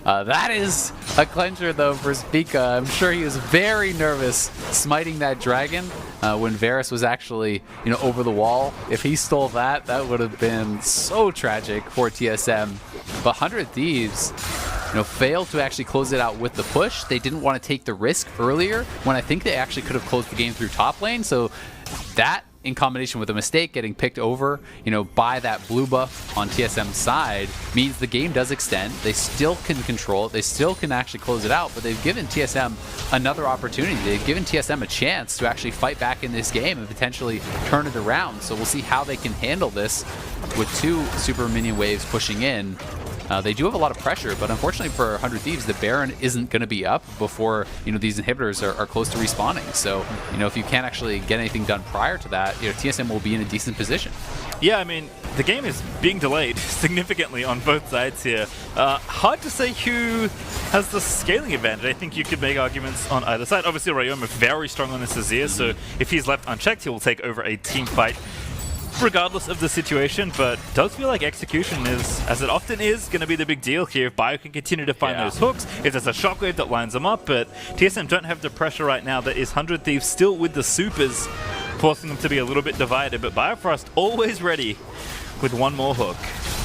That is a clincher, though, for Spica. I'm sure he was very nervous smiting that dragon when Varus was actually, over the wall. If he stole that, that would have been so tragic for TSM. But 100 Thieves, failed to actually close it out with the push. They didn't want to take the risk earlier when I think they actually could have closed the game through top lane. So that in combination with a mistake getting picked over, by that blue buff on TSM's side, means the game does extend. They still can control it. They still can actually close it out, but they've given TSM another opportunity. They've given TSM a chance to actually fight back in this game and potentially turn it around. So we'll see how they can handle this with 2 super minion waves pushing in. They do have a lot of pressure, but unfortunately for 100 Thieves, the Baron isn't going to be up before these inhibitors are close to respawning. So if you can't actually get anything done prior to that, TSM will be in a decent position. Yeah, I mean, the game is being delayed significantly on both sides here. Hard to say who has the scaling advantage. I think you could make arguments on either side. Obviously, Ryoma very strong on this Azir, so if he's left unchecked, he will take over a team fight regardless of the situation, but does feel like execution is, as it often is, going to be the big deal here if Bio can continue to find those hooks, if there's a shockwave that lines them up, but TSM don't have the pressure right now that is 100 Thieves still with the supers, forcing them to be a little bit divided, but Biofrost always ready with one more hook.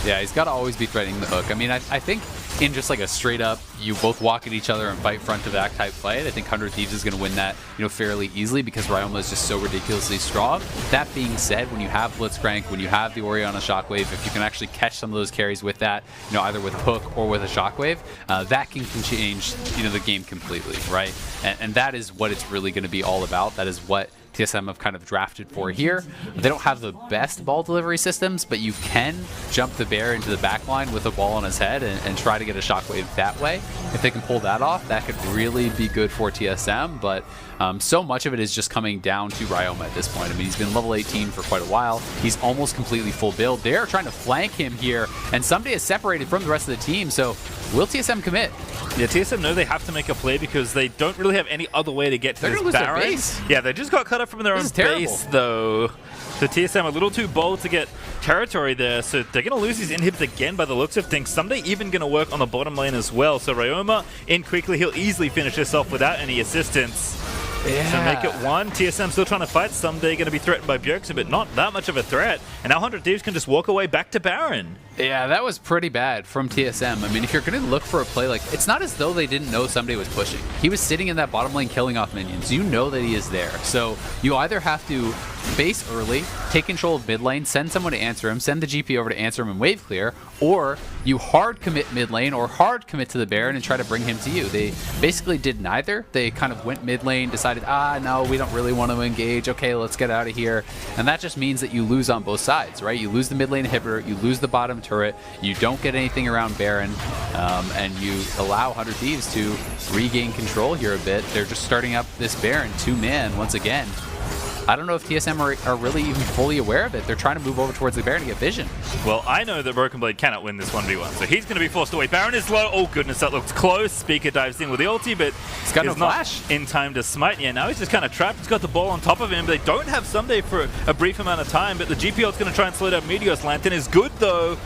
Yeah, he's got to always be threatening the hook. I mean, I think in just like a straight up, you both walk at each other and fight front to back type fight, I think 100 Thieves is going to win that, fairly easily because Ryoma is just so ridiculously strong. That being said, when you have Blitzcrank, when you have the Orianna Shockwave, if you can actually catch some of those carries with that, either with hook or with a Shockwave, that can change, the game completely, right? And that is what it's really going to be all about. That is what TSM have kind of drafted for here. They don't have the best ball delivery systems, but you can jump the bear into the back line with a ball on his head and try to get a shockwave that way. If they can pull that off, that could really be good for TSM, but so much of it is just coming down to Ryoma at this point. I mean, he's been level 18 for quite a while. He's almost completely full build. They're trying to flank him here, and Someday is separated from the rest of the team, so will TSM commit? Yeah, TSM know they have to make a play because they don't really have any other way to get to They're this gonna lose their Baron. base. Yeah, they just got cut off from their own base, though. So TSM a little too bold to get territory there, so they're going to lose these inhibs again by the looks of things. Someday even going to work on the bottom lane as well. So Ryoma in quickly, he'll easily finish this off without any assistance. Yeah. So make it 1. TSM still trying to fight. Someday going to be threatened by Bjergsen, but not that much of a threat. And now 100 Thieves can just walk away back to Baron. Yeah, that was pretty bad from TSM. I mean, if you're going to look for a play, it's not as though they didn't know Someday was pushing. He was sitting in that bottom lane killing off minions. You know that he is there. So you either have to base early, take control of mid lane, send someone to answer him, send the GP over to answer him and wave clear, or you hard commit mid lane or hard commit to the Baron and try to bring him to you. They basically did neither. They kind of went mid lane, decided, no, we don't really want to engage. Okay, let's get out of here. And that just means that you lose on both sides, right? You lose the mid lane inhibitor, you lose the bottom turret, you don't get anything around Baron, and you allow 100 Thieves to regain control here a bit. They're just starting up this Baron 2-man once again. I don't know if TSM are really even fully aware of it. They're trying to move over towards the Baron to get vision. Well, I know that Broken Blade cannot win this 1v1, so he's going to be forced away. Baron is low. Oh, goodness, that looks close. Speaker dives in with the ulti, but he's got no is not flash in time to smite. Yeah, now he's just kind of trapped. He's got the ball on top of him. They don't have Someday for a brief amount of time, but the GPL is going to try and slow down Meteor's. Lantern is good, though.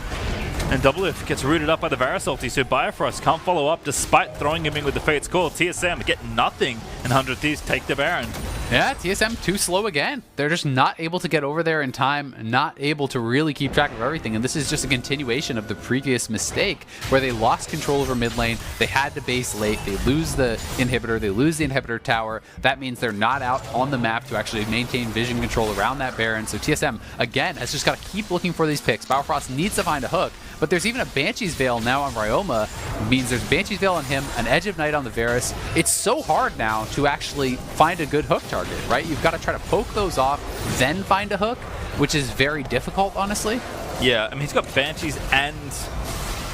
And Doublelift gets rooted up by the Varus ulti, so Biofrost can't follow up despite throwing him in with the Fate's Call. TSM get nothing, and 100 Thieves take the Baron. Yeah, TSM too slow again. They're just not able to get over there in time, not able to really keep track of everything. And this is just a continuation of the previous mistake where they lost control over mid lane. They had to base late. They lose the inhibitor. They lose the inhibitor tower. That means they're not out on the map to actually maintain vision control around that Baron. So TSM, again, has just got to keep looking for these picks. Biofrost needs to find a hook. But there's even a Banshee's Veil now on Ryoma. It means there's Banshee's Veil on him, an Edge of Night on the Varus. It's so hard now to actually find a good hook target, right? You've got to try to poke those off, then find a hook, which is very difficult, honestly. Yeah, I mean, he's got Banshees and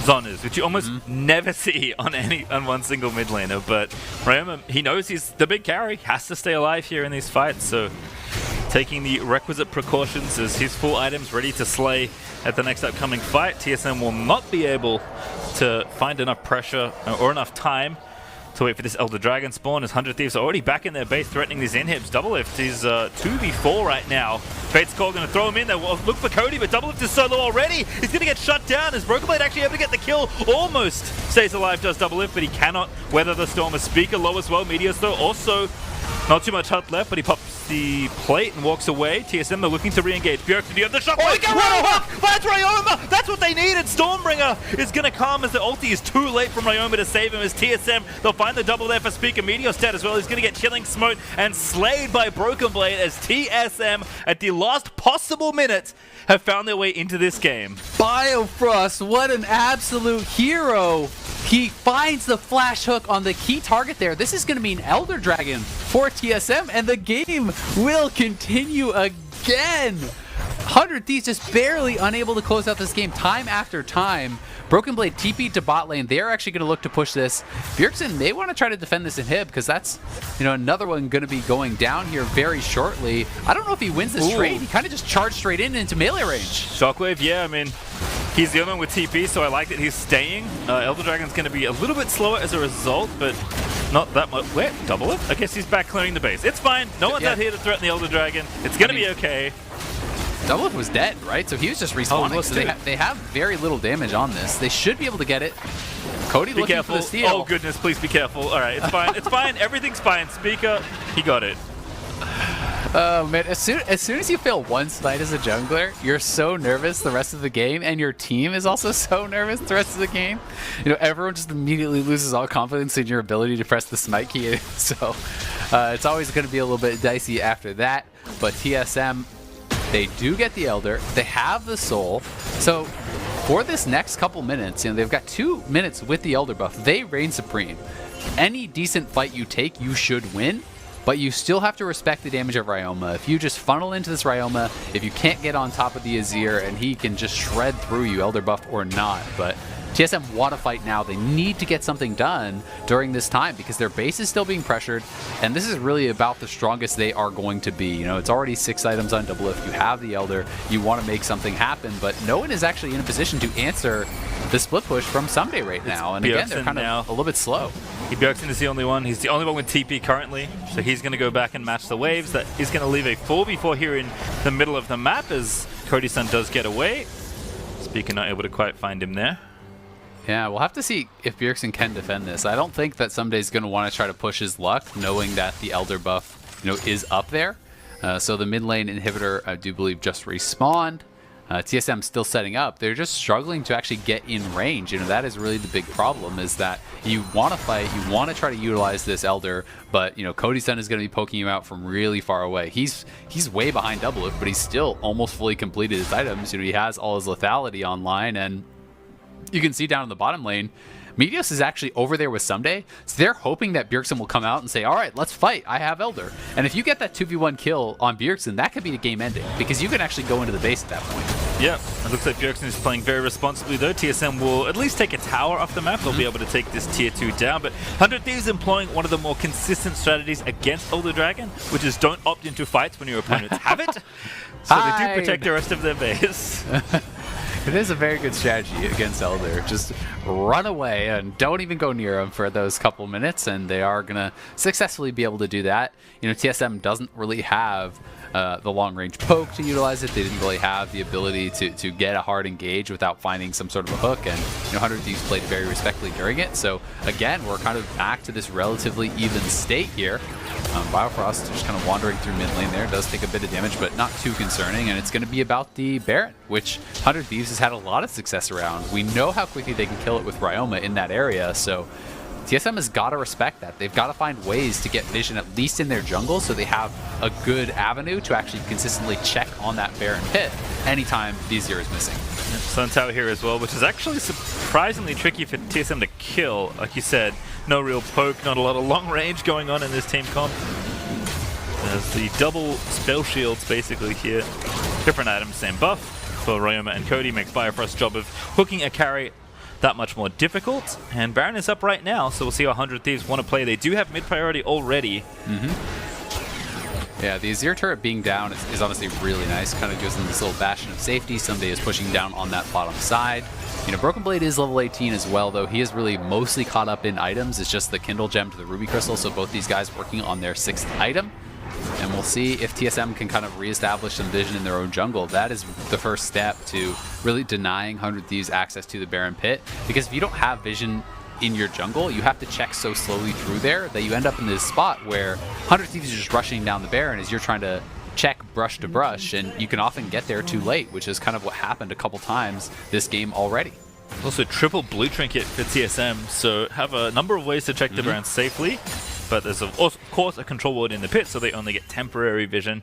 Zonas, which you almost never see on one single mid laner. But Ryoma, he knows he's the big carry, has to stay alive here in these fights. So taking the requisite precautions as his full items ready to slay at the next upcoming fight. TSM will not be able to find enough pressure or enough time to wait for this Elder Dragon spawn, as 100 Thieves are already back in their base threatening these inhibs. Doublelift is 2v4 right now. Fate's Call going to throw him in there. Well, look for Cody, but Doublelift is so low already. He's going to get shut down. Is Broken Blade actually able to get the kill? Almost stays alive, does Doublelift, but he cannot weather the storm. A Speaker low as well. Meteor's though also not too much health left, but he pops takes the plate and walks away. TSM, they're looking to re-engage. Bjergsen, you have the shot. Oh, he got Ryoma! That's Ryoma! That's what they needed! Stormbringer is going to come as the ulti is too late from Ryoma to save him as TSM. They'll find the double there for Speaker Meteostat as well. He's going to get Chilling Smote and slayed by Broken Blade as TSM at the last possible minute have found their way into this game. Biofrost, what an absolute hero. He finds the flash hook on the key target there. This is going to mean Elder Dragon for TSM, and the game will continue again. 100 Thieves just barely unable to close out this game time after time. Broken Blade TP to bot lane. They're actually going to look to push this. Bjergsen may want to try to defend this inhib because that's, another one going to be going down here very shortly. I don't know if he wins this trade. He kind of just charged straight into melee range. Shockwave, yeah, I mean, he's the only one with TP, so I like that he's staying. Elder Dragon's going to be a little bit slower as a result, but not that much. Wait, double it? I guess he's back clearing the base. It's fine. No one's out here to threaten the Elder Dragon. It's going to be okay. Doublelift was dead, right? So he was just respawning. So they have very little damage on this. They should be able to get it. Cody Be looking careful. for the steal. Oh, goodness, please be careful. All right, it's fine. It's fine. Everything's fine. Speaker, he got it. Oh, man. As soon as you fail one smite as a jungler, you're so nervous the rest of the game, and your team is also so nervous the rest of the game. Everyone just immediately loses all confidence in your ability to press the smite key. So it's always going to be a little bit dicey after that. But TSM, they do get the Elder. They have the Soul. So for this next couple minutes, they've got 2 minutes with the Elder buff. They reign supreme. Any decent fight you take, you should win. But you still have to respect the damage of Ryoma. If you just funnel into this Ryoma, if you can't get on top of the Azir and he can just shred through you, Elder buff or not. But TSM want to fight now. They need to get something done during this time because their base is still being pressured, and this is really about the strongest they are going to be. It's already 6 items on Doublelift. You have the Elder. You want to make something happen, but no one is actually in a position to answer the split push from Someday right now. And again, they're kind of a little bit slow. Bjergsen is the only one. He's the only one with TP currently, so he's going to go back and match the waves. That is going to leave a 4v4 here in the middle of the map as Cody-san does get away. Speaker not able to quite find him there. Yeah, we'll have to see if Bjergsen can defend this. I don't think that Someday's going to want to try to push his luck, knowing that the Elder buff, is up there. So the mid lane inhibitor, I do believe, just respawned. TSM still setting up. They're just struggling to actually get in range. That is really the big problem, is that you want to fight, you want to try to utilize this Elder, but Cody-san is going to be poking you out from really far away. He's way behind Doublelift, but he's still almost fully completed his items. He has all his lethality online, and you can see down in the bottom lane, Meteos is actually over there with Someday, so they're hoping that Bjergsen will come out and say, all right, let's fight, I have Elder. And if you get that 2v1 kill on Bjergsen, that could be the game ending, because you can actually go into the base at that point. Yeah, it looks like Bjergsen is playing very responsibly though. TSM will at least take a tower off the map. They'll be able to take this tier 2 down, but 100 Thieves employing one of the more consistent strategies against Elder Dragon, which is don't opt into fights when your opponents have it, so they do protect the rest of their base. It is a very good strategy against Elder. Just run away and don't even go near them for those couple minutes, and they are going to successfully be able to do that. TSM doesn't really have the long-range poke to utilize it. They didn't really have the ability to get a hard engage without finding some sort of a hook, and 100 Thieves played very respectfully during it. So again, we're kind of back to this relatively even state here. Biofrost just kind of wandering through mid lane there. Does take a bit of damage, but not too concerning, and it's going to be about the Baron, which 100 Thieves has had a lot of success around. We know how quickly they can kill it with Ryoma in that area, so TSM has got to respect that. They've got to find ways to get vision at least in their jungle so they have a good avenue to actually consistently check on that Baron pit anytime Azir is missing. Sun Tower here as well, which is actually surprisingly tricky for TSM to kill. Like you said, no real poke, not a lot of long range going on in this team comp. There's the double spell shields basically here. Different items, same buff for Ryoma and Cody. Makes Biofrost's job of hooking a carry that much more difficult. And Baron is up right now, so we'll see how 100 Thieves want to play. They do have mid priority already. Yeah, the Azir turret being down is honestly really nice. Kind of gives them this little bastion of safety. Someday is pushing down on that bottom side. Broken Blade is level 18 as well, though. He is really mostly caught up in items. It's just the Kindle Gem to the Ruby Crystal, so both these guys working on their 6th item. And we'll see if TSM can kind of reestablish some vision in their own jungle. That is the first step to really denying 100 Thieves access to the Baron Pit. Because if you don't have vision in your jungle, you have to check so slowly through there that you end up in this spot where 100 Thieves are just rushing down the Baron as you're trying to check brush to brush, and you can often get there too late, which is kind of what happened a couple times this game already. Also, triple blue trinket for TSM, so have a number of ways to check the Baron safely, but there's of course a control ward in the pit, so they only get temporary vision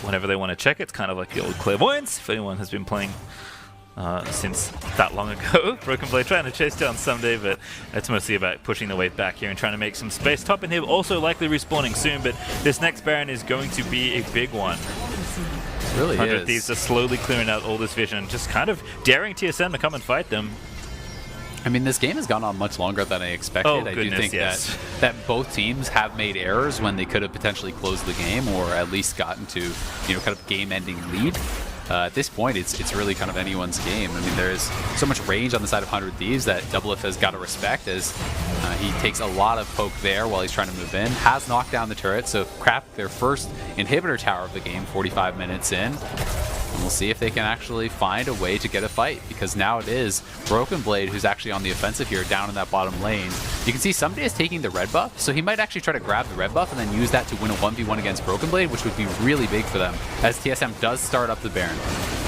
whenever they want to check it. It's kind of like the old clairvoyance, if anyone has been playing since that long ago. Broken Blade trying to chase down Someday, but it's mostly about pushing the wave back here and trying to make some space. Top inhib also likely respawning soon, but this next Baron is going to be a big one. It really 100 is. Thieves are slowly clearing out all this vision, just kind of daring TSM to come and fight them. I mean, this game has gone on much longer than I expected. Oh, I goodness, do think yes. that both teams have made errors when they could have potentially closed the game or at least gotten to, kind of game-ending lead. At this point, it's really kind of anyone's game. I mean, there's so much range on the side of 100 Thieves that Doublelift has got to respect as he takes a lot of poke there while he's trying to move in. Has knocked down the turret, so crap their first inhibitor tower of the game 45 minutes in. And we'll see if they can actually find a way to get a fight, because now it is Broken Blade who's actually on the offensive here down in that bottom lane. You can see somebody is taking the red buff, so he might actually try to grab the red buff and then use that to win a 1v1 against Broken Blade, which would be really big for them as TSM does start up the Baron.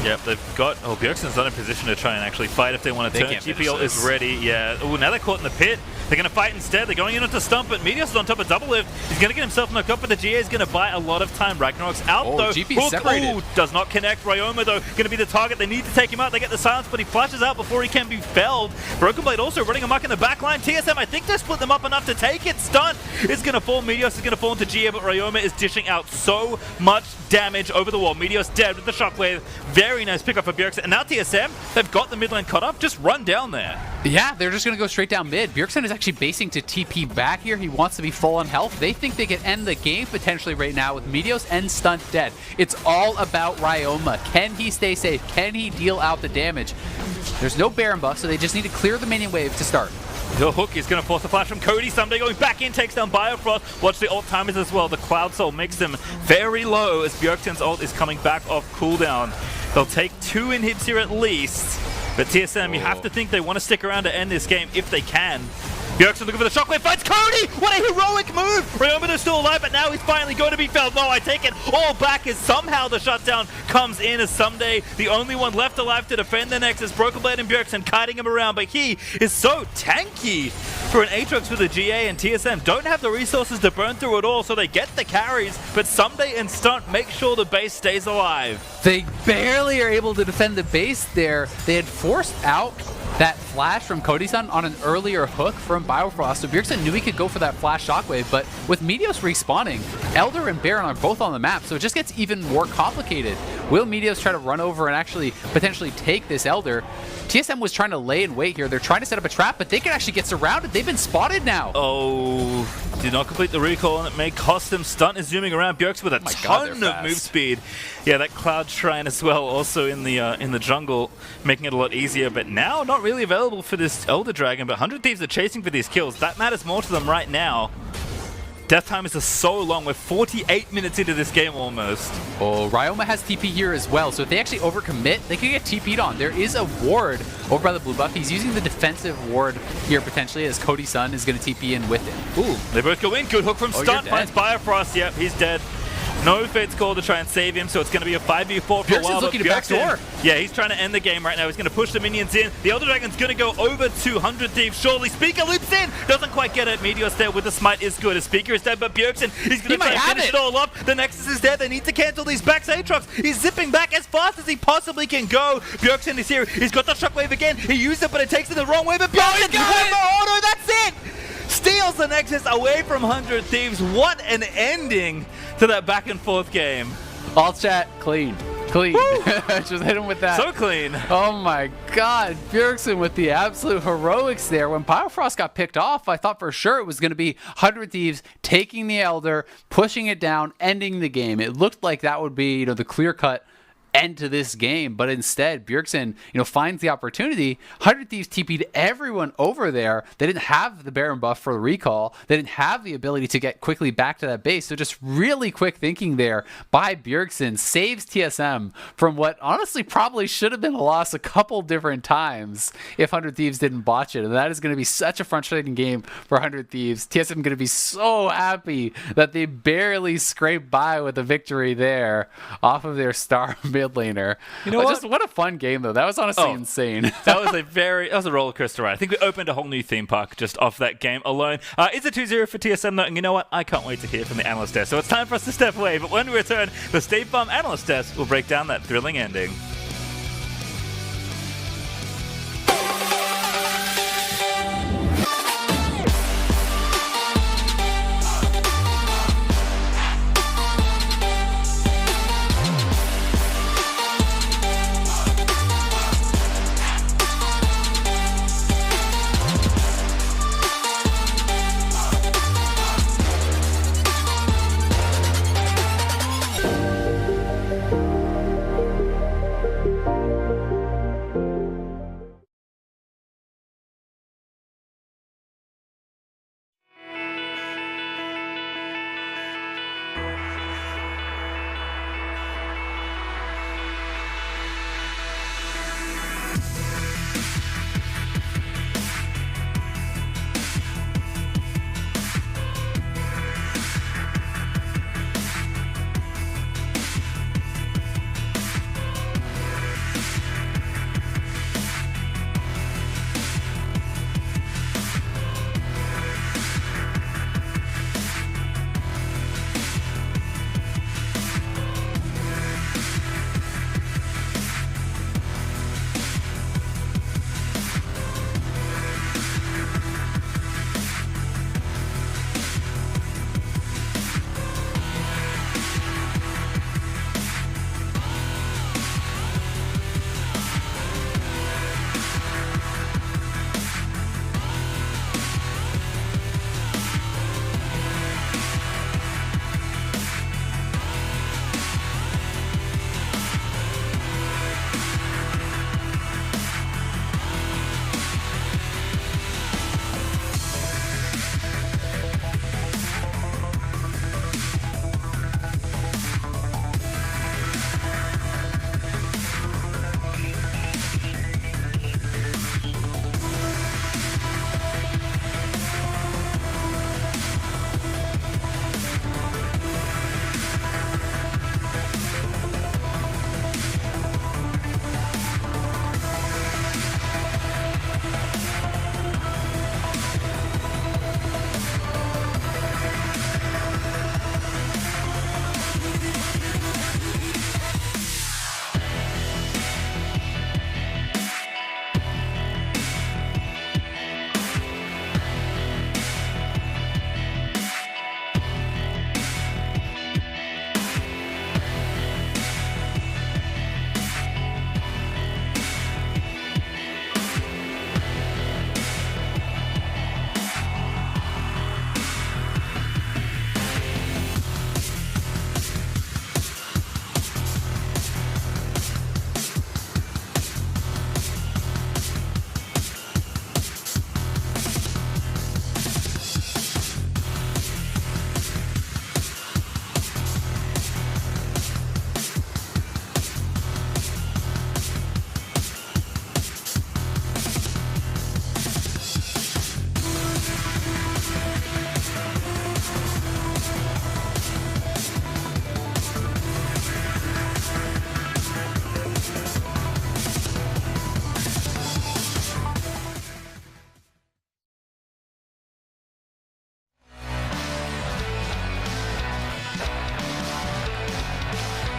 Yep, they've got... Oh, Bjergsen's not in position to try and actually fight if they want to turn. GPL is ready, yeah. Oh, now they're caught in the pit. They're going to fight instead. They're going in onto Stump, but Meteos is on top of Doublelift. He's going to get himself knocked up, but the GA is going to buy a lot of time. Ragnarok's out, though. GP separated. Ooh, does not connect. Ryoma, though, going to be the target. They need to take him out. They get the silence, but he flashes out before he can be felled. Broken Blade also running amok in the back line. TSM, I think they split them up enough to take it. Stunt is going to fall. Meteos is going to fall into GA, but Ryoma is dishing out so much damage over the wall. Meteos dead with the shockwave. Very nice pickup for Bjergsen. And now TSM, they've got the mid lane cut off. Just run down there. Yeah, they're just going to go straight down mid. Bjergsen is actually basing to TP back here. He wants to be full on health. They think they can end the game potentially right now with Meteos and Stunt dead. It's all about Ryoma. Can he stay safe? Can he deal out the damage? There's no Baron buff, so they just need to clear the minion wave to start. The hook is going to force a flash from Cody. Someday going back in, takes down Biofrost. Watch the ult timers as well. The Cloud Soul makes them very low as Bjergsen's ult is coming back off cooldown. They'll take 2 inhibs here at least. But TSM, you have to think they want to stick around to end this game if they can. Bjergsen looking for the shockwave, finds Cody! What a heroic move! Ryoma is still alive, but now he's finally going to be felled. No, I take it all back as somehow the shutdown comes in as Someday, the only one left alive to defend the Nexus. Broken Blade and Bjergsen kiting him around, but he is so tanky for an Aatrox for the GA, and TSM don't have the resources to burn through it all, so they get the carries, but Someday and Stunt make sure the base stays alive. They barely are able to defend the base there. They had forced out that flash from Cody-san on an earlier hook from Biofrost. So Bjergsen knew he could go for that flash shockwave, but with Meteos respawning, Elder and Baron are both on the map, so it just gets even more complicated. Will Meteos try to run over and actually potentially take this Elder? TSM was trying to lay in wait here. They're trying to set up a trap, but they can actually get surrounded. They've been spotted now. Oh, did not complete the recall, and it may cost him. Stunt is zooming around. Bjergsen with a ton of move speed. Yeah, that Cloud Shrine as well, also in the jungle, making it a lot easier. But now, not really available for this Elder Dragon, but 100 Thieves are chasing for these kills. That matters more to them right now. Death time is so long. We're 48 minutes into this game almost. Oh, Ryoma has TP here as well, so if they actually overcommit, they could get TP'd on. There is a ward over by the blue buff. He's using the defensive ward here potentially as Cody-san is going to TP in with him. Ooh, they both go in. Good hook from Stunt. Finds Biofrost. Yep, he's dead. No Fate's Call to try and save him, so it's going to be a 5v4 for a while. Looking to backdoor. Yeah, he's trying to end the game right now. He's going to push the minions in. The Elder Dragon's going to go over 200 Thieves. Surely Speaker loops in. Doesn't quite get it. Meteos there with the smite is good. A Speaker is dead, but Bjergsen, he's going to try and finish it all up. The Nexus is dead. They need to cancel these backs. Aatrox, he's zipping back as fast as he possibly can go. Bjergsen is here. He's got the shockwave again. He used it, but it takes it the wrong way. But Bjergsen, oh no, that's it! Steals the Nexus away from 100 Thieves. What an ending to that back and forth game. All chat, clean. Just hit him with that. So clean. Oh my god, Bjergsen with the absolute heroics there. When Biofrost got picked off, I thought for sure it was going to be 100 Thieves taking the Elder, pushing it down, ending the game. It looked like that would be, the clear-cut end to this game, but instead Bjergsen, finds the opportunity. 100 Thieves TP'd everyone over there. They didn't have the Baron buff for the recall. They didn't have the ability to get quickly back to that base. So just really quick thinking there by Bjergsen saves TSM from what honestly probably should have been a loss a couple different times if 100 Thieves didn't botch it. And that is going to be such a frustrating game for 100 Thieves. TSM going to be so happy that they barely scraped by with a victory there off of their star mid laner. You know what a fun game though. That was honestly insane. That was a roller coaster ride. I think we opened a whole new theme park just off that game alone. It's a 2-0 for TSM though, and you know what? I can't wait to hear from the analyst desk. So it's time for us to step away. But when we return, the State Farm analyst desk will break down that thrilling ending.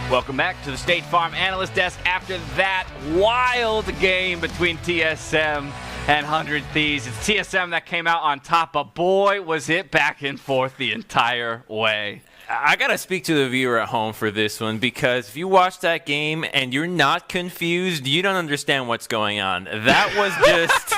Welcome back to the State Farm Analyst Desk after that wild game between TSM and 100 Thieves. It's TSM that came out on top, but boy, was it back and forth the entire way. I got to speak to the viewer at home for this one, because if you watch that game and you're not confused, you don't understand what's going on. That was just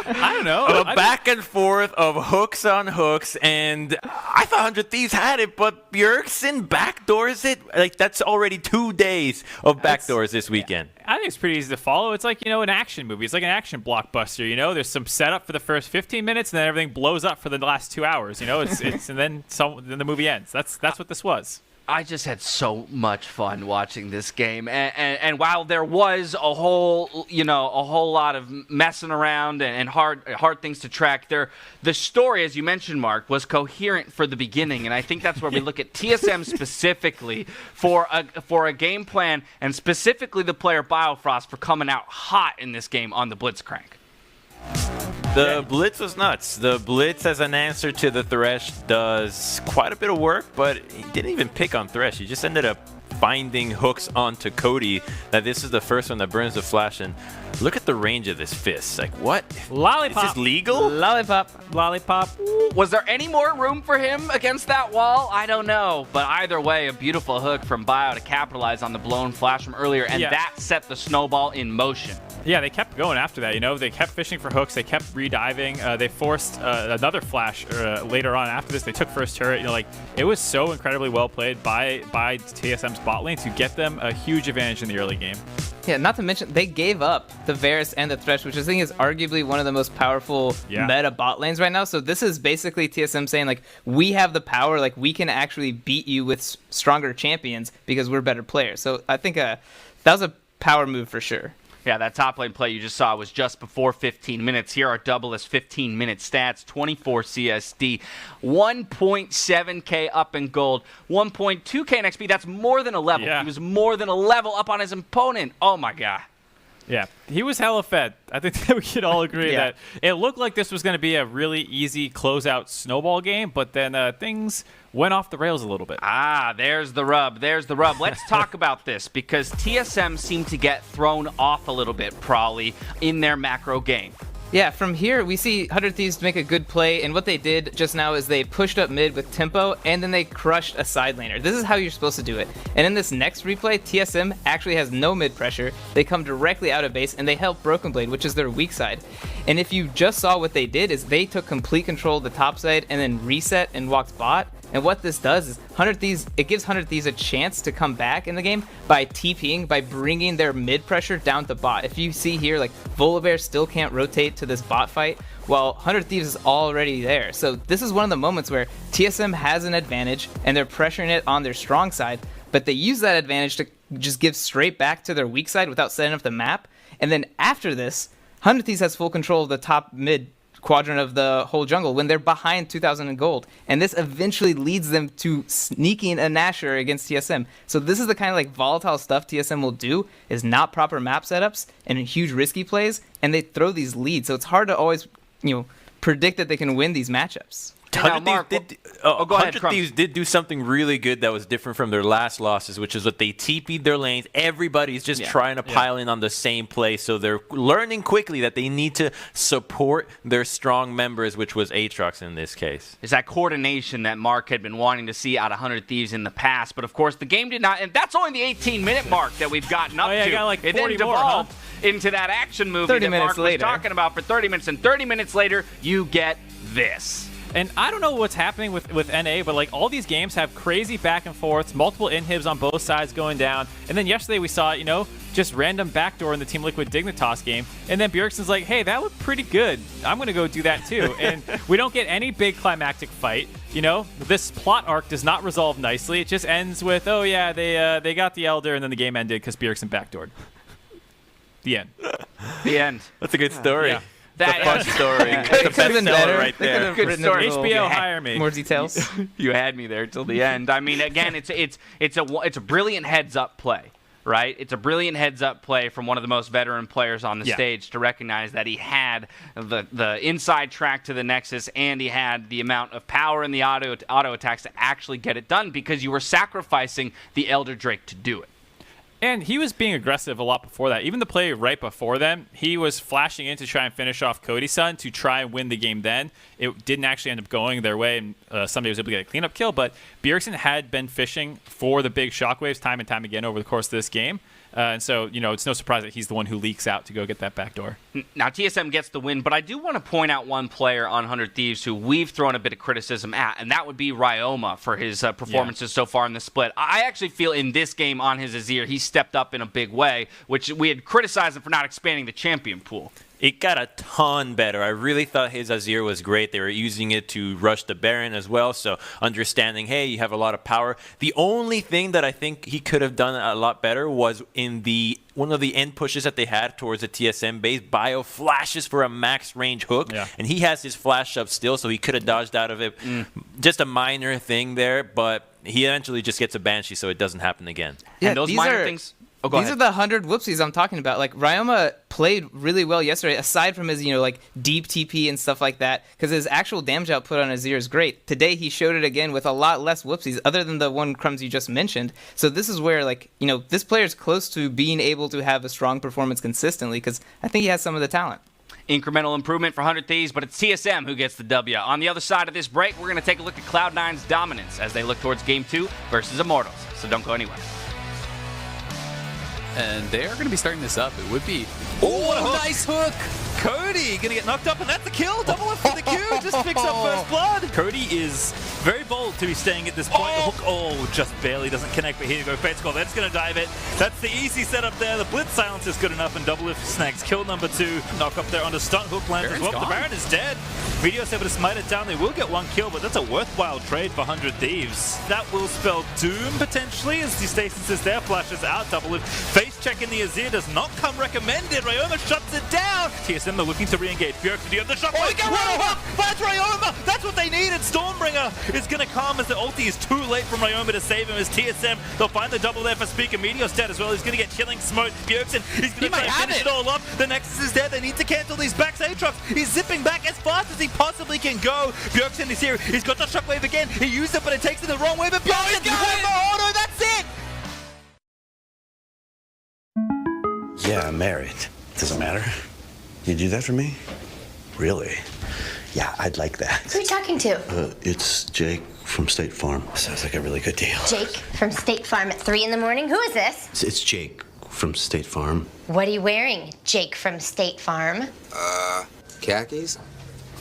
I don't know. A back and forth of hooks on hooks, and I thought 100 Thieves had it, but Bjergsen backdoors it. Like, that's already 2 days of backdoors this weekend. I think it's pretty easy to follow. It's like, an action movie. It's like an action blockbuster, There's some setup for the first 15 minutes, and then everything blows up for the last 2 hours, It's and then the movie ends. That's what this was. I just had so much fun watching this game, and while there was a whole lot of messing around and hard things to track, the story, as you mentioned, Mark, was coherent for the beginning, and I think that's where we look at TSM specifically for a game plan, and specifically the player Biofrost for coming out hot in this game on the Blitzcrank. The Blitz was nuts. The Blitz as an answer to the Thresh does quite a bit of work, but he didn't even pick on Thresh. He just ended up finding hooks onto Cody. That this is the first one that burns the flash. And look at the range of this fist. Like, what? Lollipop. Is this legal? Lollipop. Was there any more room for him against that wall? I don't know. But either way, a beautiful hook from Bio to capitalize on the blown flash from earlier, and that set the snowball in motion. Yeah, they kept going after that, They kept fishing for hooks. They kept rediving. They forced another flash later on after this. They took first turret. It was so incredibly well played by TSM's bot lane to get them a huge advantage in the early game. Yeah, not to mention, they gave up the Varus and the Thresh, which I think is arguably one of the most powerful meta bot lanes right now. So this is basically TSM saying, we have the power, we can actually beat you with stronger champions because we're better players. So I think that was a power move for sure. Yeah, that top lane play you just saw was just before 15 minutes. Here are Doublest 15-minute stats, 24 CSD, 1.7k up in gold, 1.2k in XP. That's more than a level. Yeah. He was more than a level up on his opponent. Oh, my God. Yeah, he was hella fed. I think that we could all agree that it looked like this was going to be a really easy closeout snowball game, but then things went off the rails a little bit. There's the rub. Let's talk about this, because TSM seemed to get thrown off a little bit, Prawley, in their macro game. Yeah, from here, we see 100 Thieves make a good play, and what they did just now is they pushed up mid with tempo, and then they crushed a side laner. This is how you're supposed to do it. And in this next replay, TSM actually has no mid pressure. They come directly out of base, and they help Broken Blade, which is their weak side. And if you just saw what they did, is they took complete control of the top side and then reset and walked bot. And what this does is it gives 100 Thieves a chance to come back in the game by TPing, by bringing their mid pressure down to bot. If you see here, Volibear still can't rotate to this bot fight, while 100 Thieves is already there. So this is one of the moments where TSM has an advantage and they're pressuring it on their strong side, but they use that advantage to just give straight back to their weak side without setting up the map. And then after this, 100 Thieves has full control of the top mid quadrant of the whole jungle when they're behind 2,000 in gold, and this eventually leads them to sneaking a Nashor against TSM. So this is the kind of volatile stuff TSM will do, is not proper map setups and huge risky plays, and they throw these leads. So it's hard to always predict that they can win these matchups. 100 Thieves did do something really good that was different from their last losses, which is that they TP'd their lanes. Everybody's just trying to pile in on the same play, so they're learning quickly that they need to support their strong members, which was Aatrox in this case. It's that coordination that Mark had been wanting to see out of 100 Thieves in the past, but of course the game did not, and that's only the 18-minute mark that we've gotten up to. Got it 40 then more, devolved into that action movie that Mark was talking about for 30 minutes, and 30 minutes later, you get this. And I don't know what's happening with NA, but all these games have crazy back and forths, multiple inhibs on both sides going down. And then yesterday we saw, just random backdoor in the Team Liquid Dignitas game. And then Bjergsen's like, hey, that looked pretty good. I'm going to go do that too. And we don't get any big climactic fight. This plot arc does not resolve nicely. It just ends with, they got the Elder, and then the game ended because Bjergsen backdoored. The end. The end. That's a good story. Yeah. That fun story. That's the best seller right there. Good story. HBO, hire me. More details. You had me there till the end. I mean, again, it's a brilliant heads-up play, right? It's a brilliant heads-up play from one of the most veteran players on the stage to recognize that he had the inside track to the Nexus, and he had the amount of power in the auto attacks to actually get it done, because you were sacrificing the Elder Drake to do it. And he was being aggressive a lot before that. Even the play right before them, he was flashing in to try and finish off Cody's son to try and win the game then. It didn't actually end up going their way, and somebody was able to get a cleanup kill. But Bjergsen had been fishing for the big shockwaves time and time again over the course of this game. And so, it's no surprise that he's the one who leaks out to go get that back door. Now, TSM gets the win, but I do want to point out one player on 100 Thieves who we've thrown a bit of criticism at, and that would be Ryoma for his performances so far in the split. I actually feel in this game on his Azir, he stepped up in a big way, which we had criticized him for not expanding the champion pool. It got a ton better. I really thought his Azir was great. They were using it to rush the Baron as well, so understanding, hey, you have a lot of power. The only thing that I think he could have done a lot better was in one of the end pushes that they had towards the TSM base. Bio flashes for a max range hook, and he has his flash up still, so he could have dodged out of it. Just a minor thing there, but he eventually just gets a Banshee, so it doesn't happen again. Yeah, and those minor things... These are the 100 whoopsies I'm talking about. Like, Ryoma played really well yesterday, aside from his, deep TP and stuff like that, because his actual damage output on Azir is great. Today, he showed it again with a lot less whoopsies, other than the one Crumbs you just mentioned. So this is where, this player's close to being able to have a strong performance consistently, because I think he has some of the talent. Incremental improvement for 100 Thieves, but it's TSM who gets the W. On the other side of this break, we're going to take a look at Cloud9's dominance as they look towards Game 2 versus Immortals. So don't go anywhere. And they are going to be starting this up. It would be... Oh, what a hook. Nice hook! Cody going to get knocked up, and that's the kill. Double F for the Q. Just picks up first blood. Cody is very bold to be staying at this point. The hook, just barely doesn't connect, but here you go. Fate's that's going to dive it. That's the easy setup there. The Blitz silence is good enough, and Double F snags kill number 2. Knock up there onto stunt hook lands as well. The Baron is dead. Meteor's able to smite it down. They will get one kill, but that's a worthwhile trade for 100 Thieves. That will spell doom, potentially, as the stasis is there. Flashes out. Double F face check in the Azir does not come recommended. Ryoma shuts it down. TSM, they're looking to re-engage. Bjerg, do you have the shot? Oh, that's Ryoma! That's what they needed! Stormbringer is going to come as the ulti is too late from Ryoma to save him as TSM. They'll find the double there for Speaker. Meteor's dead as well. He's going to get Chilling Smoke. Bjergsen, he's going to try and finish it all up. The Nexus is dead. They need to cancel these backs. Aatrox, he's zipping back as fast as he possibly can go. Bjergsen is here. He's got the shockwave again. He used it, but it takes it the wrong way. But Bjergsen, auto, that's it! Yeah, I'm married. Doesn't matter. You do that for me? Really? Yeah, I'd like that. Who are you talking to? It's Jake from State Farm. Sounds like a really good deal. Jake from State Farm at 3 in the morning? Who is this? It's Jake from State Farm. What are you wearing, Jake from State Farm? Khakis?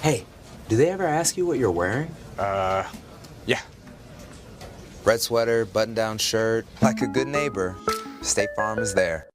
Hey, do they ever ask you what you're wearing? Yeah. Red sweater, button-down shirt. Like a good neighbor, State Farm is there.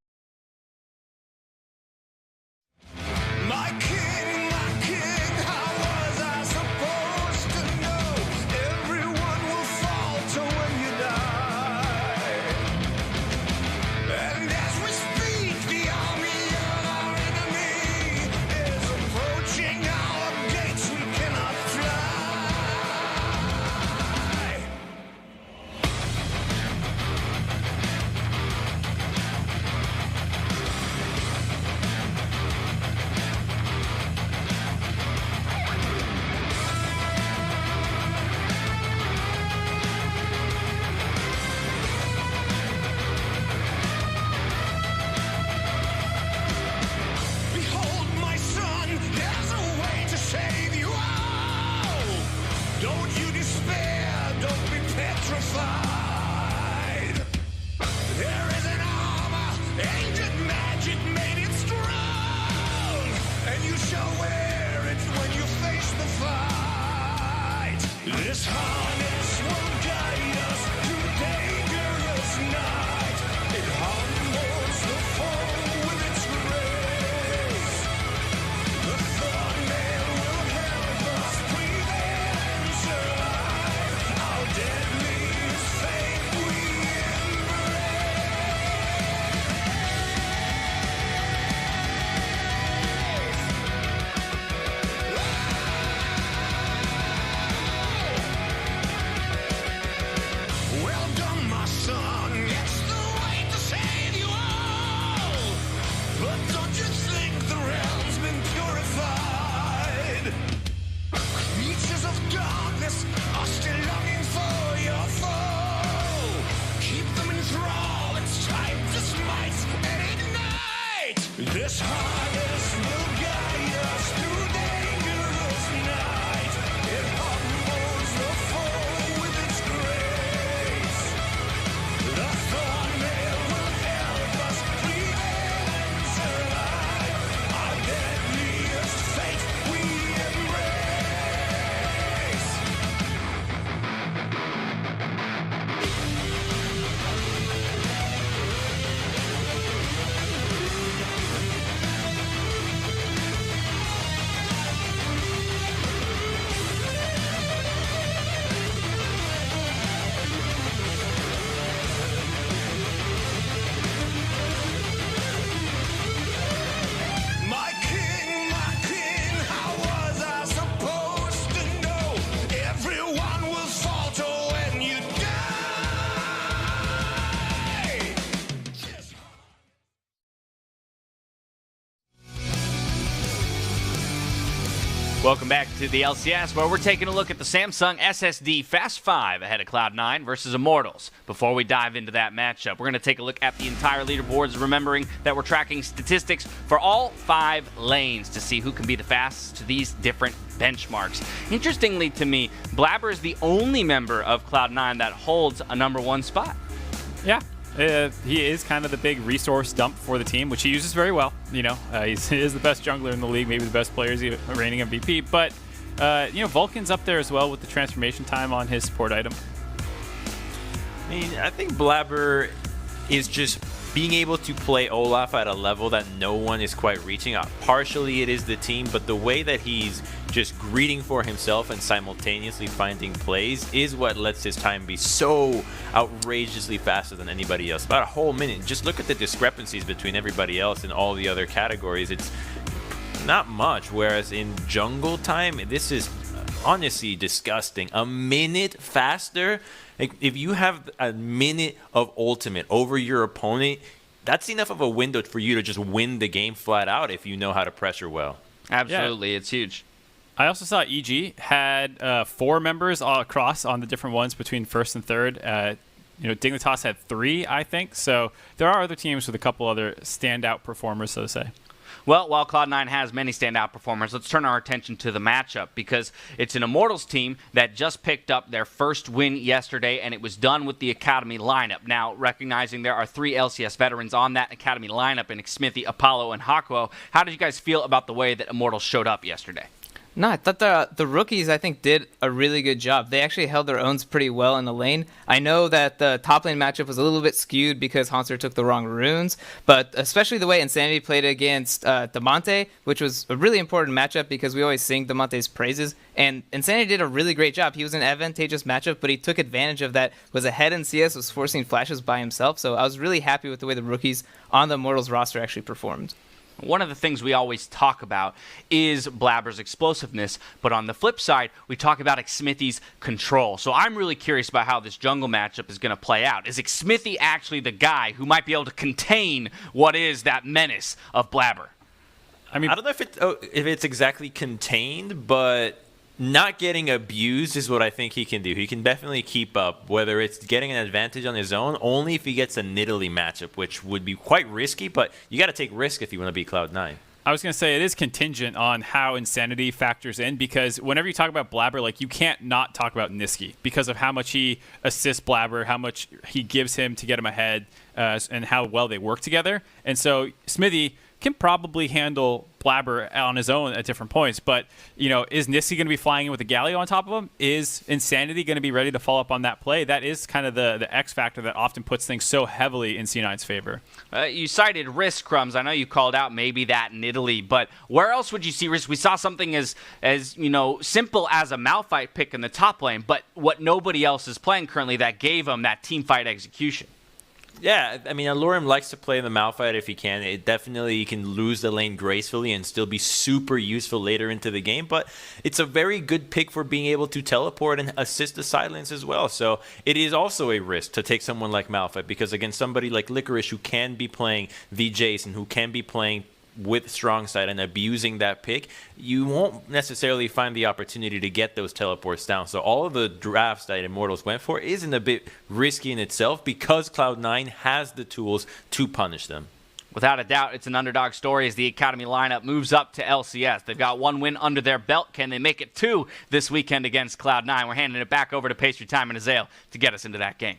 Welcome back to the LCS, where we're taking a look at the Samsung SSD Fast 5 ahead of Cloud9 versus Immortals. Before we dive into that matchup, we're going to take a look at the entire leaderboards, remembering that we're tracking statistics for all 5 lanes to see who can be the fastest to these different benchmarks. Interestingly to me, Blabber is the only member of Cloud9 that holds a number 1 spot. Yeah. He is kind of the big resource dump for the team, which he uses very well. He is the best jungler in the league, maybe the best player, he's a reigning MVP. But, Vulcan's up there as well with the transformation time on his support item. I think Blabber is just being able to play Olaf at a level that no one is quite reaching. Partially it is the team, but the way that he's just greeting for himself and simultaneously finding plays is what lets his time be so outrageously faster than anybody else. About a whole minute. Just look at the discrepancies between everybody else and all the other categories. It's not much, whereas in jungle time, this is honestly disgusting. A minute faster. If you have a minute of ultimate over your opponent, that's enough of a window for you to just win the game flat out if you know how to pressure well. Absolutely, it's huge. I also saw EG had 4 members all across on the different ones between first and third. Dignitas had 3, I think. So there are other teams with a couple other standout performers, so to say. Well, while Cloud9 has many standout performers, let's turn our attention to the matchup, because it's an Immortals team that just picked up their first win yesterday, and it was done with the Academy lineup. Now, recognizing there are 3 LCS veterans on that Academy lineup in Xmithie, Apollo, and Hakuo, how did you guys feel about the way that Immortals showed up yesterday? No, I thought the rookies, I think, did a really good job. They actually held their owns pretty well in the lane. I know that the top lane matchup was a little bit skewed because Haunter took the wrong runes, but especially the way Insanity played against Damonte, which was a really important matchup because we always sing Damonte's praises, and Insanity did a really great job. He was in an advantageous matchup, but he took advantage of that, was ahead in CS, was forcing flashes by himself, so I was really happy with the way the rookies on the Immortals roster actually performed. One of the things we always talk about is Blabber's explosiveness, but on the flip side, we talk about Xmithie's control. So I'm really curious about how this jungle matchup is going to play out. Is Xmithie actually the guy who might be able to contain what is that menace of Blabber? I don't know if it's exactly contained, but not getting abused is what I think he can do. He can definitely keep up, whether it's getting an advantage on his own, only if he gets a Nidalee matchup, which would be quite risky, but you got to take risk if you want to beat Cloud9. I was going to say it is contingent on how Insanity factors in, because whenever you talk about Blabber, you can't not talk about Nisqy because of how much he assists Blabber, how much he gives him to get him ahead, and how well they work together. And so Xmithie can probably handle Blabber on his own at different points, but is Nisqy going to be flying in with a Galio on top of him? Is Insanity going to be ready to follow up on that play? That is kind of the X factor that often puts things so heavily in C9's favor. You cited risk, Crumbs. I know you called out maybe that Nidalee, but where else would you see risk? We saw something as simple as a Malphite pick in the top lane, but what nobody else is playing currently that gave him that team fight execution. Yeah, Alurim likes to play the Malphite if he can. It definitely can lose the lane gracefully and still be super useful later into the game, but it's a very good pick for being able to teleport and assist the side lanes as well. So it is also a risk to take someone like Malphite, because against somebody like Licorice who can be playing the Jason, who can be playing with strong side and abusing that pick, you won't necessarily find the opportunity to get those teleports down. So all of the drafts that Immortals went for isn't a bit risky in itself, because Cloud9 has the tools to punish them. Without a doubt, it's an underdog story as the Academy lineup moves up to LCS. They've got 1 win under their belt. Can they make it 2 this weekend against Cloud9? We're handing it back over to Pastry Time and Azael to get us into that game.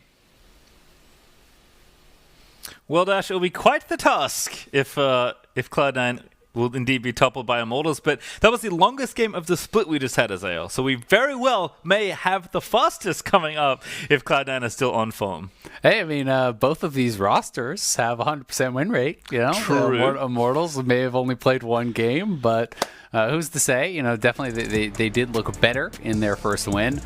Well, Dash, it'll be quite the task if Cloud9 will indeed be toppled by Immortals, but that was the longest game of the split we just had, Azael. So we very well may have the fastest coming up if Cloud9 is still on form. Hey, both of these rosters have 100% win rate. True. Immortals may have only played 1 game, but who's to say? Definitely they did look better in their first win.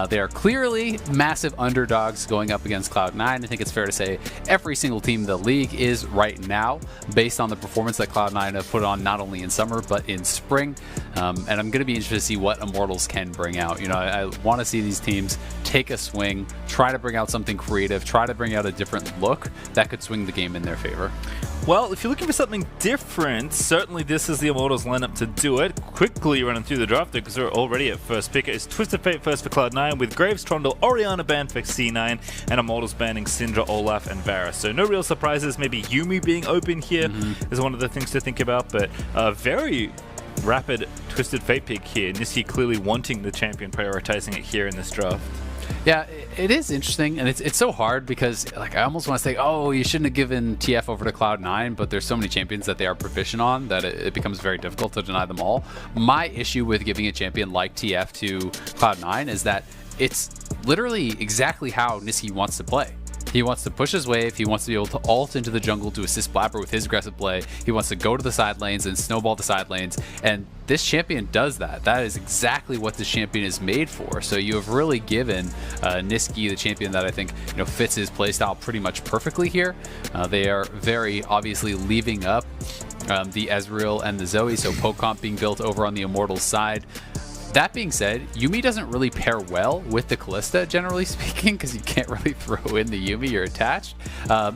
They are clearly massive underdogs going up against Cloud9. I think it's fair to say every single team in the league is right now, based on the performance that Cloud9 have put on not only in summer but in spring. And I'm going to be interested to see what Immortals can bring out. I want to see these teams take a swing, try to bring out something creative, try to bring out a different look that could swing the game in their favor. Well, if you're looking for something different, certainly this is the Immortals lineup to do it. Quickly running through the draft because we're already at first pick. It's Twisted Fate first for Cloud9, with Graves, Trundle, Orianna banned for C9, and Immortals banning Syndra, Olaf, and Varus. So no real surprises. Maybe Yuumi being open here is one of the things to think about, but very rapid Twisted Fate pick here. Nisqy clearly wanting the champion, prioritizing it here in this draft. Yeah, it is interesting, and it's so hard because like I almost want to say, oh, you shouldn't have given TF over to Cloud9, but there's so many champions that they are proficient on that it becomes very difficult to deny them all. My issue with giving a champion like TF to Cloud9 is that it's literally exactly how Nisqy wants to play. He wants to push his wave, he wants to be able to ult into the jungle to assist Blabber with his aggressive play, he wants to go to the side lanes and snowball the side lanes, and this champion does that. That is exactly what this champion is made for. So you have really given Nisqy the champion that I think fits his playstyle pretty much perfectly here. They are very obviously leaving up the Ezreal and the Zoe, so poke comp being built over on the Immortals side. That being said, Yuumi doesn't really pair well with the Kalista, generally speaking, because you can't really throw in the Yuumi, you're attached.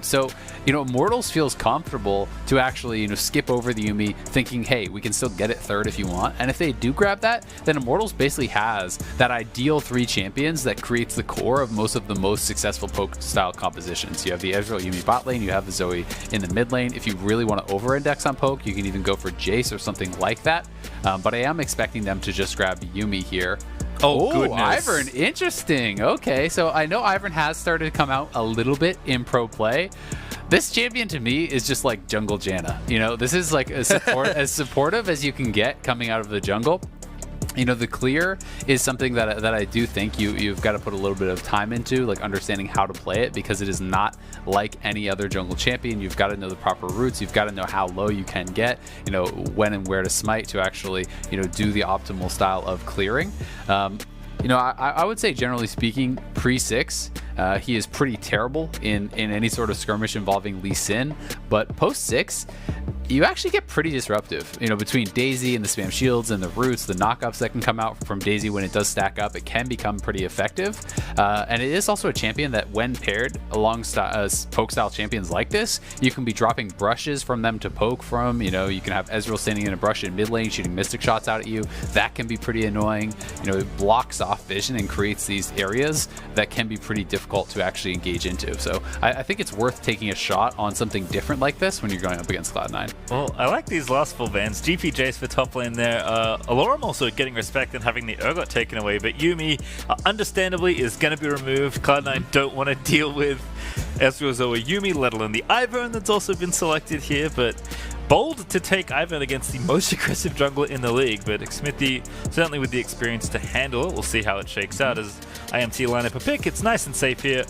So, Immortals feels comfortable to actually, skip over the Yuumi, thinking, hey, we can still get it third if you want. And if they do grab that, then Immortals basically has that ideal 3 champions that creates the core of most of the most successful poke-style compositions. You have the Ezreal Yuumi bot lane, you have the Zoe in the mid lane. If you really want to over-index on poke, you can even go for Jace or something like that. But I am expecting them to just grab Yuumi here. Oh, goodness. Ivern, interesting. Okay, so I know Ivern has started to come out a little bit in pro play. This champion to me is just like Jungle Janna. This is like as supportive as you can get coming out of the jungle. The clear is something that I do think you've got to put a little bit of time into, like understanding how to play it, because it is not like any other jungle champion. You've got to know the proper routes. You've got to know how low you can get, when and where to smite to actually, do the optimal style of clearing. I would say generally speaking, pre-6, he is pretty terrible in any sort of skirmish involving Lee Sin, but post-6, you actually get pretty disruptive. Between Daisy and the spam shields and the roots, the knockups that can come out from Daisy when it does stack up, it can become pretty effective. And it is also a champion that when paired alongside poke style champions like this, you can be dropping brushes from them to poke from. You can have Ezreal standing in a brush in mid lane shooting mystic shots out at you. That can be pretty annoying. It blocks off vision and creates these areas that can be pretty difficult to actually engage into. So I think it's worth taking a shot on something different like this when you're going up against Cloud9. Well, I like these last 4 bans. GP Jace for top lane there. Alorum also getting respect and having the Urgot taken away, but Yuumi, understandably, is going to be removed. Cloud9 don't want to deal with Ezreal, Zoe, Yuumi, let alone the Ivern that's also been selected here, but bold to take Ivern against the most aggressive jungler in the league, but Xmithie certainly with the experience to handle it. We'll see how it shakes out as IMT lineup a pick. It's nice and safe here.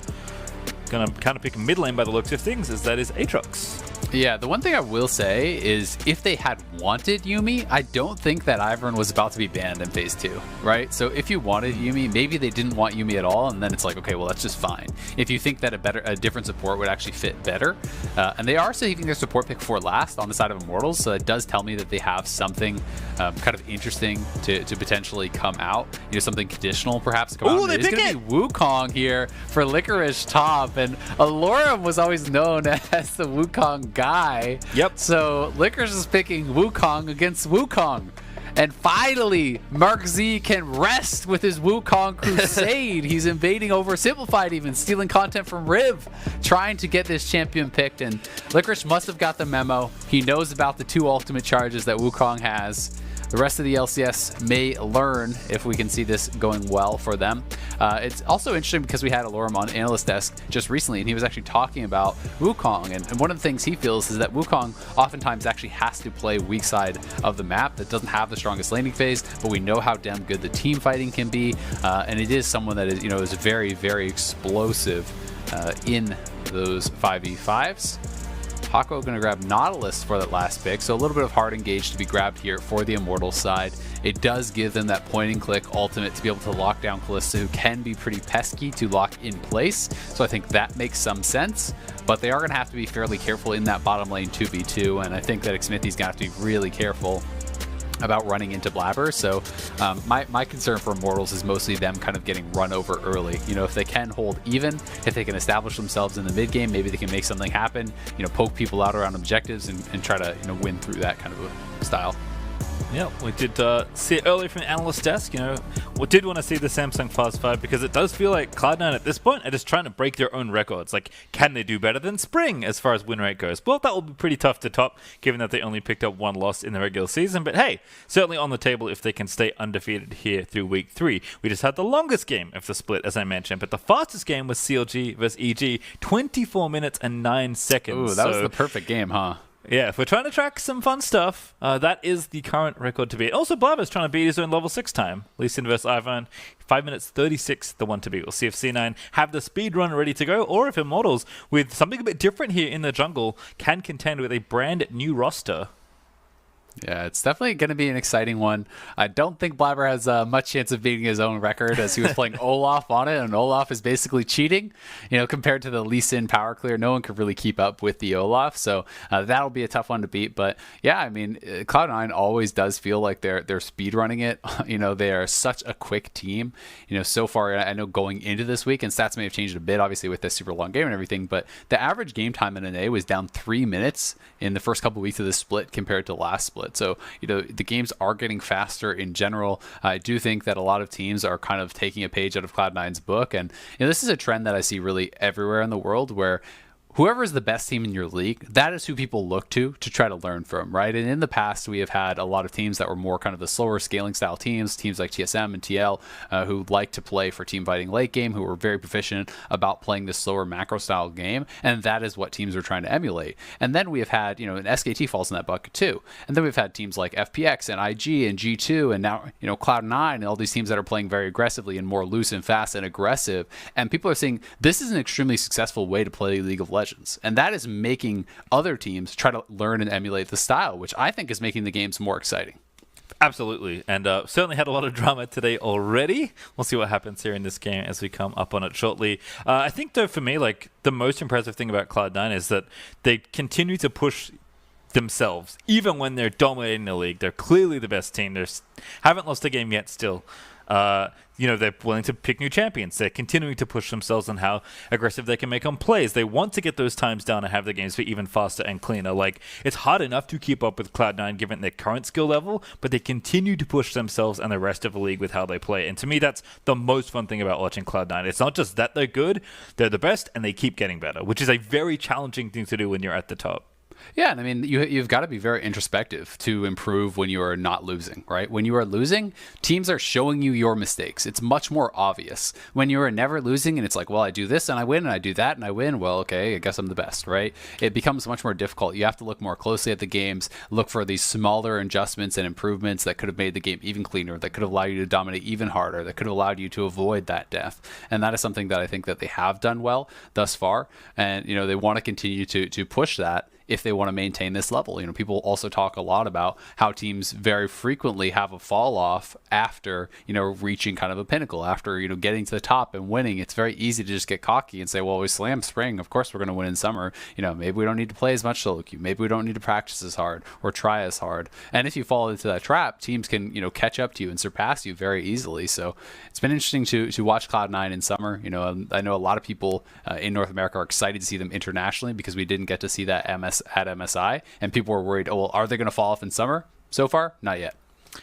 Gonna kind of pick a mid lane by the looks of things, as that is Aatrox. Yeah, the one thing I will say is if they had wanted Yuumi, I don't think that Ivern was about to be banned in Phase 2, right? So if you wanted Yuumi, maybe they didn't want Yuumi at all, and then it's like, okay, well, that's just fine. If you think that a different support would actually fit better, and they are saving their support pick for last on the side of Immortals, so it does tell me that they have something kind of interesting to potentially come out, something conditional perhaps to come out. It's going to be Wukong here for Licorice top, and Alorum was always known as the Wukong guy. Yep. So Licorice is picking Wukong against Wukong. And finally, Mark Z can rest with his Wukong crusade. He's invading over Simplified, even stealing content from Riv, trying to get this champion picked. And Licorice must have got the memo. He knows about the 2 ultimate charges that Wukong has. The rest of the LCS may learn if we can see this going well for them. It's also interesting because we had Alorum on Analyst Desk just recently, and he was actually talking about Wukong. And one of the things he feels is that Wukong oftentimes actually has to play weak side of the map that doesn't have the strongest laning phase, but we know how damn good the team fighting can be. And it is someone that is very, very explosive in those 5v5s. Hako going to grab Nautilus for that last pick, so a little bit of hard engage to be grabbed here for the Immortal side. It does give them that point and click ultimate to be able to lock down Kalista, who can be pretty pesky to lock in place, so I think that makes some sense, but they are going to have to be fairly careful in that bottom lane 2v2, and I think that Xmithie's going to have to be really careful about running into Blabber. So my concern for Immortals is mostly them kind of getting run over early. You know, if they can hold even, if they can establish themselves in the mid game, maybe they can make something happen, you know, poke people out around objectives and try to, you know, win through that kind of a style. Yeah, we did see it earlier from the analyst desk. You know, we did want to see the Samsung Fast 5 because it does feel like Cloud9 at this point are just trying to break their own records. Like, can they do better than Spring as far as win rate goes? Well, that will be pretty tough to top, given that they only picked up 1 loss in the regular season. But hey, certainly on the table if they can stay undefeated here through week 3. We just had the longest game of the split, as I mentioned, but the fastest game was CLG versus EG, 24 minutes and 9 seconds. Ooh, that was the perfect game, huh? Yeah, if we're trying to track some fun stuff, that is the current record to beat. Also, Blabber's trying to beat his own level 6 time. Lee Sin versus Ivan, 5 minutes 36, the one to beat. We'll see if C9 have the speed run ready to go, or if Immortals, with something a bit different here in the jungle, can contend with a brand new roster. Yeah, it's definitely going to be an exciting one. I don't think Blabber has much chance of beating his own record, as he was playing Olaf on it, and Olaf is basically cheating. You know, compared to the Lee Sin power clear, no one could really keep up with the Olaf, so that'll be a tough one to beat. But yeah, I mean, Cloud9 always does feel like they're speed running it. You know, they are such a quick team. You know, so far, I know going into this week, and stats may have changed a bit, obviously, with this super long game and everything, but the average game time in an A was down 3 minutes in the first couple weeks of the split compared to last split. So, you know, the games are getting faster in general. I do think that a lot of teams are kind of taking a page out of Cloud9's book. And, you know, this is a trend that I see really everywhere in the world, where whoever is the best team in your league, that is who people look to try to learn from, right? And in the past, we have had a lot of teams that were more kind of the slower scaling style teams like TSM and TL, who like to play for team fighting late game, who were very proficient about playing this slower macro style game. And that is what teams are trying to emulate. And then we have had, you know, and SKT falls in that bucket too. And then we've had teams like FPX and IG and G2 and now, you know, Cloud9 and all these teams that are playing very aggressively and more loose and fast and aggressive. And people are saying this is an extremely successful way to play League of Legends. And that is making other teams try to learn and emulate the style, which I think is making the games more exciting. Absolutely, and certainly had a lot of drama today already. We'll see what happens here in this game as we come up on it shortly. I think, though, for me, like, the most impressive thing about Cloud9 is that they continue to push themselves, even when they're dominating the league. They're clearly the best team. They haven't lost a game yet still. You know, they're willing to pick new champions. They're continuing to push themselves on how aggressive they can make on plays. They want to get those times down and have the games be even faster and cleaner. Like, it's hard enough to keep up with Cloud9 given their current skill level, but they continue to push themselves and the rest of the league with how they play. And to me, that's the most fun thing about watching Cloud9. It's not just that they're good, they're the best, and they keep getting better, which is a very challenging thing to do when you're at the top. Yeah, and I mean, you've got to be very introspective to improve when you are not losing, right? When you are losing, teams are showing you your mistakes. It's much more obvious. When you are never losing and it's like, well, I do this and I win, and I do that and I win, well, okay, I guess I'm the best, right? It becomes much more difficult. You have to look more closely at the games, look for these smaller adjustments and improvements that could have made the game even cleaner, that could have allowed you to dominate even harder, that could have allowed you to avoid that death. And that is something that I think that they have done well thus far. And, you know, they want to continue to push that if they want to maintain this level. You know, people also talk a lot about how teams very frequently have a fall off after, you know, reaching kind of a pinnacle, after, you know, getting to the top and winning. It's very easy to just get cocky and say, well, we slammed spring, of course we're going to win in summer. You know, maybe we don't need to play as much solo queue. Maybe we don't need to practice as hard or try as hard. And if you fall into that trap, teams can, you know, catch up to you and surpass you very easily. So it's been interesting to watch Cloud9 in summer. You know, I know a lot of people in North America are excited to see them internationally because we didn't get to see that at MSI, and people were worried, oh, well, are they going to fall off in summer? So far, not yet.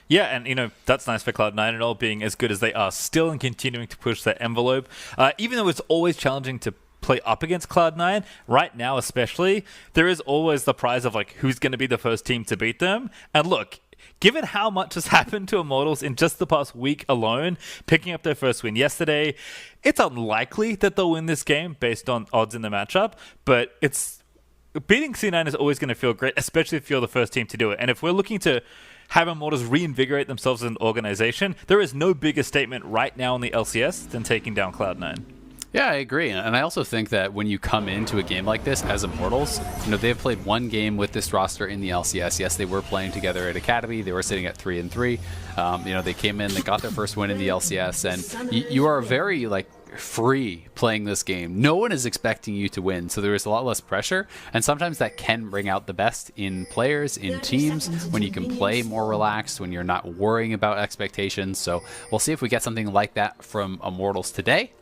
Yeah, and, you know, that's nice for Cloud9 and all, being as good as they are still and continuing to push that envelope. Even though it's always challenging to play up against Cloud9, right now especially, there is always the prize of, like, who's going to be the first team to beat them. And look, given how much has happened to Immortals in just the past week alone, picking up their first win yesterday, it's unlikely that they'll win this game based on odds in the matchup, but beating C9 is always going to feel great, especially if you're the first team to do it. And if we're looking to have Immortals reinvigorate themselves as an organization, there is no bigger statement right now in the LCS than taking down Cloud9. Yeah, I agree. And I also think that when you come into a game like this as Immortals, you know, they've played one game with this roster in the LCS. Yes, they were playing together at Academy. They were sitting at 3-3. You know, they came in, they got their first win in the LCS, and you are very, like, free playing this game. No one is expecting you to win, so there is a lot less pressure, and sometimes that can bring out the best in players, in teams, when you can play more relaxed, when you're not worrying about expectations. So we'll see if we get something like that from Immortals today.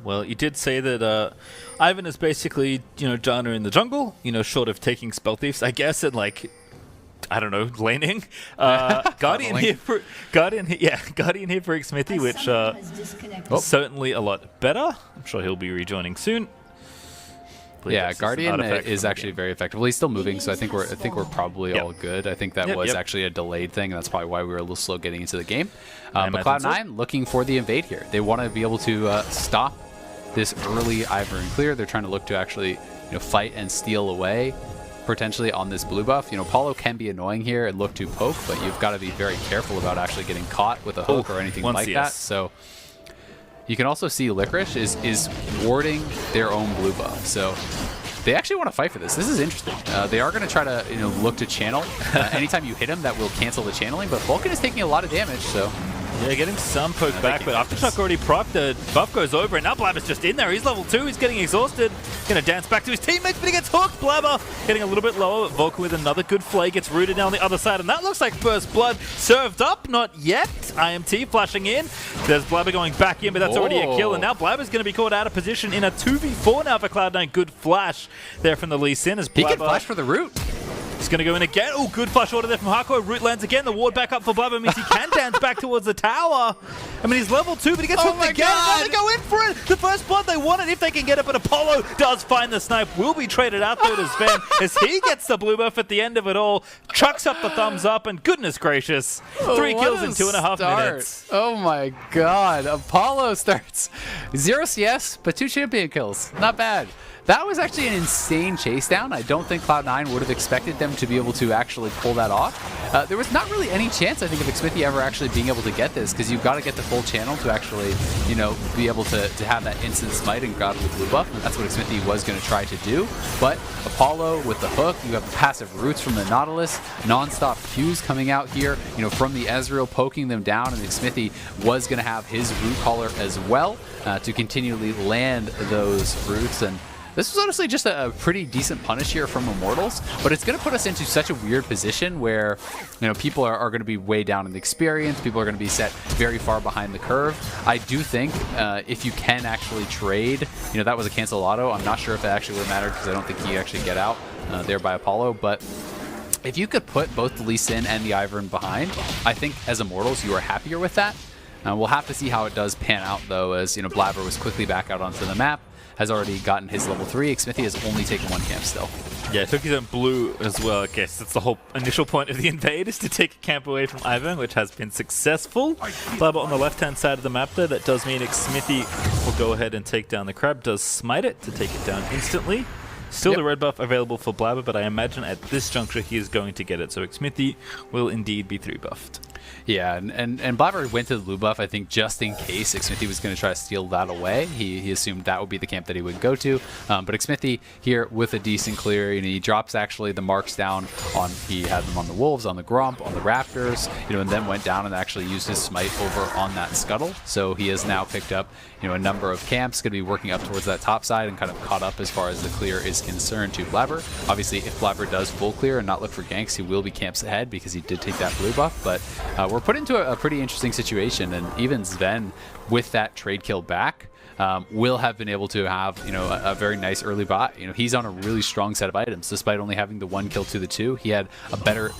Well, you did say that Ivan is basically, Janna in the jungle, short of taking Spell Thieves, I guess, and I don't know, laning. Guardian here for Xmithie, which certainly a lot better. I'm sure he'll be rejoining soon. Yeah, Guardian is actually very effective. Well, he's still moving, so I think we're probably all good. I think that was actually a delayed thing. That's probably why we were a little slow getting into the game. But Cloud9 looking for the invade here. They want to be able to stop this early Ivern clear. They're trying to look to actually fight and steal away potentially on this blue buff. Paulo can be annoying here and look to poke, but you've got to be very careful about actually getting caught with a hook or anything like that. So you can also see Licorice is warding their own blue buff. So they actually want to fight for this. This is interesting. They are going to try to look to channel. Anytime you hit him, that will cancel the channeling, but Vulcan is taking a lot of damage, so... Yeah, getting some poke back, but Aftershock already proc, the buff goes over, and now Blabber's just in there. He's level 2, he's getting exhausted. Gonna dance back to his teammates, but he gets hooked. Blabber getting a little bit lower, but Vulcan with another good flay gets rooted down the other side, and that looks like first blood served up. Not yet. IMT flashing in. There's Blabber going back in, but that's already a kill, and now Blabber's gonna be caught out of position in a 2v4 now for Cloud9. Good flash there from the Lee Sin as Blabber... He can flash for the root. He's going to go in again. Oh, good flash order there from Hako. Root lands again. The ward back up for Blabber means he can dance back towards the tower. I mean, he's level 2, but he gets hooked again. Now they go in for it. The first blood, they want it if they can get it, but Apollo does find the snipe. Will be traded out though to Sven as he gets the blue buff at the end of it all. Chucks up the thumbs up, and goodness gracious, 3 kills in 2.5 minutes. Oh my god. Apollo starts 0 CS, but 2 champion kills. Not bad. That was actually an insane chase down. I don't think Cloud9 would have expected them to be able to actually pull that off. There was not really any chance, I think, of Xmithie ever actually being able to get this, because you've got to get the full channel to actually, be able to have that instant smite and grab the blue buff. And that's what Xmithie was going to try to do. But Apollo with the hook, you have the passive roots from the Nautilus, non-stop Qs coming out here, from the Ezreal poking them down, and Xmithie was going to have his root caller as well to continually land those roots. And this was honestly just a pretty decent punish here from Immortals, but it's going to put us into such a weird position where, people are going to be way down in the experience. People are going to be set very far behind the curve. I do think if you can actually trade, that was a cancel auto. I'm not sure if it actually would have mattered because I don't think he actually get out there by Apollo, but if you could put both the Lee Sin and the Ivern behind, I think as Immortals you are happier with that. We'll have to see how it does pan out though, as Blabber was quickly back out onto the map, has already gotten his level 3. Xmithie has only taken 1 camp still. Yeah, took his own blue as well, I guess. That's the whole initial point of the invade, is to take a camp away from Ivern, which has been successful. Blabber on the left-hand side of the map there. That does mean Xmithie will go ahead and take down the crab. Does smite it to take it down instantly. Still the red buff available for Blabber, but I imagine at this juncture he is going to get it. So Xmithie will indeed be 3-buffed. Yeah, and Blabber went to the blue buff, I think, just in case Xmithie was going to try to steal that away. He assumed that would be the camp that he would go to. But Xmithie here with a decent clear, he drops actually the marks down on, he had them on the Wolves, on the Gromp, on the Raptors, and then went down and actually used his smite over on that Scuttle. So he has now picked up, a number of camps, going to be working up towards that top side and kind of caught up as far as the clear is concerned to Blabber. Obviously, if Blabber does full clear and not look for ganks, he will be camps ahead because he did take that blue buff. But we're put into a pretty interesting situation, and even Sven with that trade kill back will have been able to have a very nice early buy. He's on a really strong set of items despite only having the 1 kill to the 2. He had a better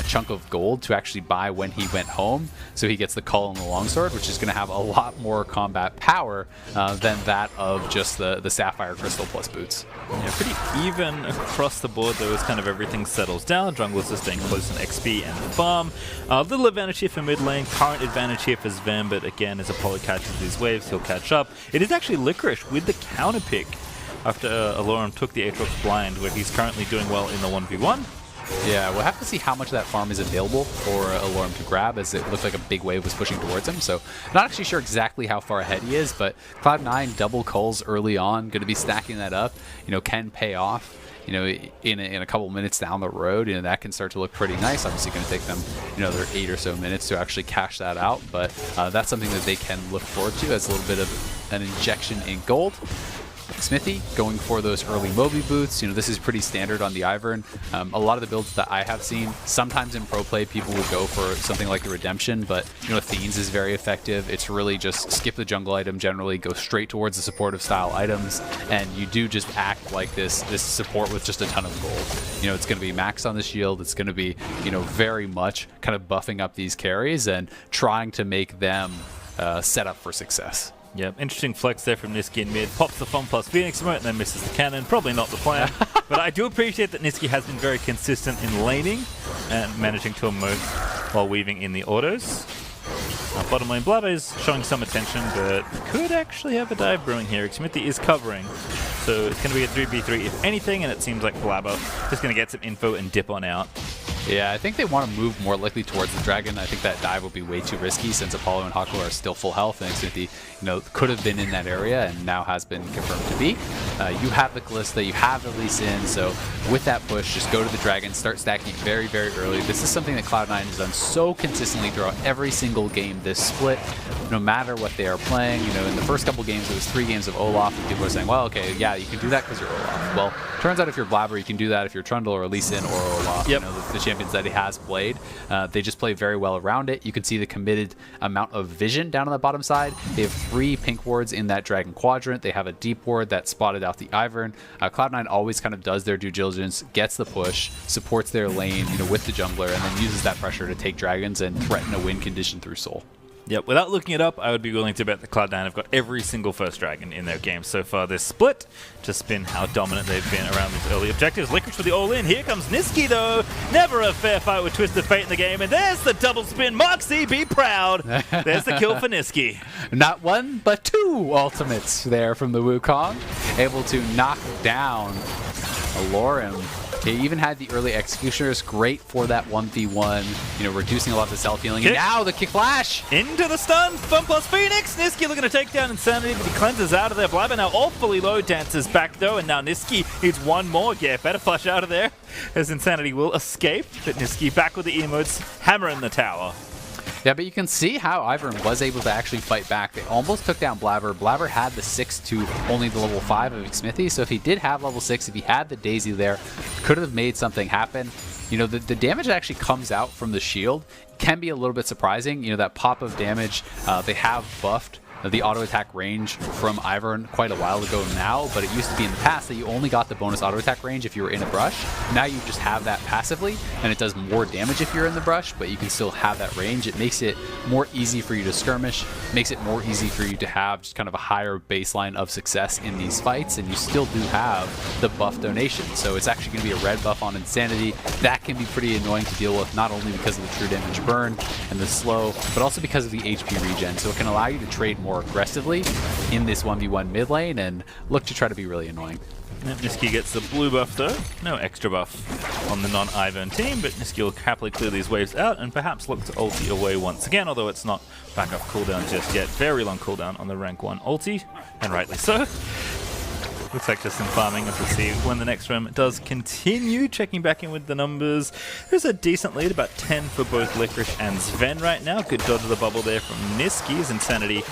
chunk of gold to actually buy when he went home, so he gets the Cull and the Longsword, which is going to have a lot more combat power than that of just the Sapphire Crystal plus boots. Yeah, pretty even across the board though, as kind of everything settles down. Junglers are staying close in XP and farm. A little advantage here for mid lane, current advantage here for Sven, but again, as Apollo catches these waves, he'll catch up. It is actually Licorice with the counter pick after Alorum took the Aatrox blind, where he's currently doing well in the 1v1. Yeah, we'll have to see how much of that farm is available for Alorum to grab, as it looked like a big wave was pushing towards him. So not actually sure exactly how far ahead he is, but Cloud9 double culls early on, going to be stacking that up, can pay off. you know, in a couple minutes down the road, you know, that can start to look pretty nice. Obviously going to take them, you know, their 8 or so minutes to actually cash that out, but that's something that they can look forward to as a little bit of an injection in gold. Xmithie going for those early Moby boots. You know, this is pretty standard on the Ivern. A lot of the builds that I have seen, sometimes in pro play, people would go for something like the Redemption, but, you know, Athene's is very effective. It's really just skip the jungle item generally, go straight towards the supportive style items, and you do just act like this support with just a ton of gold. You know, it's going to be max on the shield. It's going to be, you know, very much kind of buffing up these carries and trying to make them set up for success. Yep, interesting flex there from Nisqy in mid. Pops the Fun Plus Phoenix emote and then misses the cannon. Probably not the plan. But I do appreciate that Nisqy has been very consistent in laning and managing to emote while weaving in the autos. Bottom lane Blabber is showing some attention, but could actually have a dive brewing here. Xmithie is covering, so it's going to be a 3v3 if anything, and it seems like Blabber just going to get some info and dip on out. Yeah, I think they want to move more likely towards the dragon. I think that dive would be way too risky since Apollo and Haku are still full health, and Xmithie, you know, could have been in that area and now has been confirmed to be. You have the Kalista, you have the Lee Sin, so with that push, just go to the dragon, start stacking very, very early. This is something that Cloud9 has done so consistently throughout every single game this split, no matter what they are playing. You know, in the first couple games, it was 3 games of Olaf, and people are saying, well, okay, yeah, you can do that because you're Olaf. Well, turns out if you're Blabber, you can do that if you're Trundle or Lee Sin or Olaf. Yep. You know, the champions that he has played. They just play very well around it. You can see the committed amount of vision down on the bottom side. They have 3 pink wards in that dragon quadrant. They have a deep ward that spotted out the Ivern. Cloud9 always kind of does their due diligence, gets the push, supports their lane, you know, with the jungler, and then uses that pressure to take dragons and threaten a win condition through Soul. Yep, without looking it up, I would be willing to bet that Cloud9 have got every single first dragon in their game so far this split. Just been how dominant they've been around these early objectives. Licorice for the all-in. Here comes Nisqy, though. Never a fair fight with Twisted Fate in the game. And there's the double spin. Moxie, be proud. There's the kill for Nisqy. Not 1, but 2 ultimates there from the Wukong. Able to knock down Alorim. He even had the early Executioners, great for that 1v1, you know, reducing a lot of the self-healing. And now the kick flash! Into the stun, Fun Plus Phoenix! Nisqy looking to take down Insanity, but he cleanses out of there. Blabber now all fully low, dances back though, and now Nisqy needs one more. Yeah, better flush out of there, as Insanity will escape. But Nisqy back with the emotes, hammer in the tower. Yeah, but you can see how Ivern was able to actually fight back. They almost took down Blabber. Blabber had the 6 to only the level 5 of Xmithie, so if he did have level 6, if he had the Daisy there, could have made something happen. You know, the damage that actually comes out from the shield can be a little bit surprising. You know, that pop of damage, they have buffed the auto attack range from Ivern quite a while ago now, but it used to be in the past that you only got the bonus auto attack range if you were in a brush. Now you just have that passively, and it does more damage if you're in the brush, but you can still have that range. It makes it more easy for you to skirmish, makes it more easy for you to have just kind of a higher baseline of success in these fights, and you still do have the buff donation. So it's actually going to be a red buff on Insanity. That can be pretty annoying to deal with, not only because of the true damage burn and the slow, but also because of the HP regen. So it can allow you to trade more aggressively in this 1v1 mid lane and look to try to be really annoying. Yep, Nisqy gets the blue buff though. No extra buff on the non-Ivern team, but Nisqy will happily clear these waves out and perhaps look to ulti away once again, although it's not back up cooldown just yet. Very long cooldown on the rank 1 ulti, and rightly so. Looks like just some farming as we see when the next room does continue. Checking back in with the numbers. There's a decent lead, about 10 for both Licorice and Sven right now. Good dodge of the bubble there from Nisqy. Insanity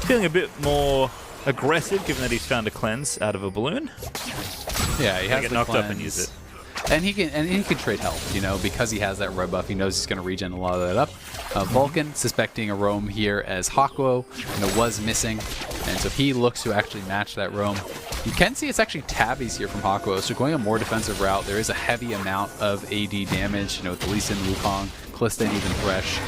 feeling a bit more aggressive, given that he's found a cleanse out of a balloon. Yeah, he has get the knocked cleanse. up and use it. And he can trade health, you know, because he has that red buff. He knows he's going to regen a lot of that up. Vulcan suspecting a roam here as Hakuo, you know, was missing, and so he looks to actually match that roam. You can see it's actually tabbies here from Hakuo, so going a more defensive route. There is a heavy amount of AD damage, you know, with the Lee Sin, Wukong, Kalista, and even Thresh.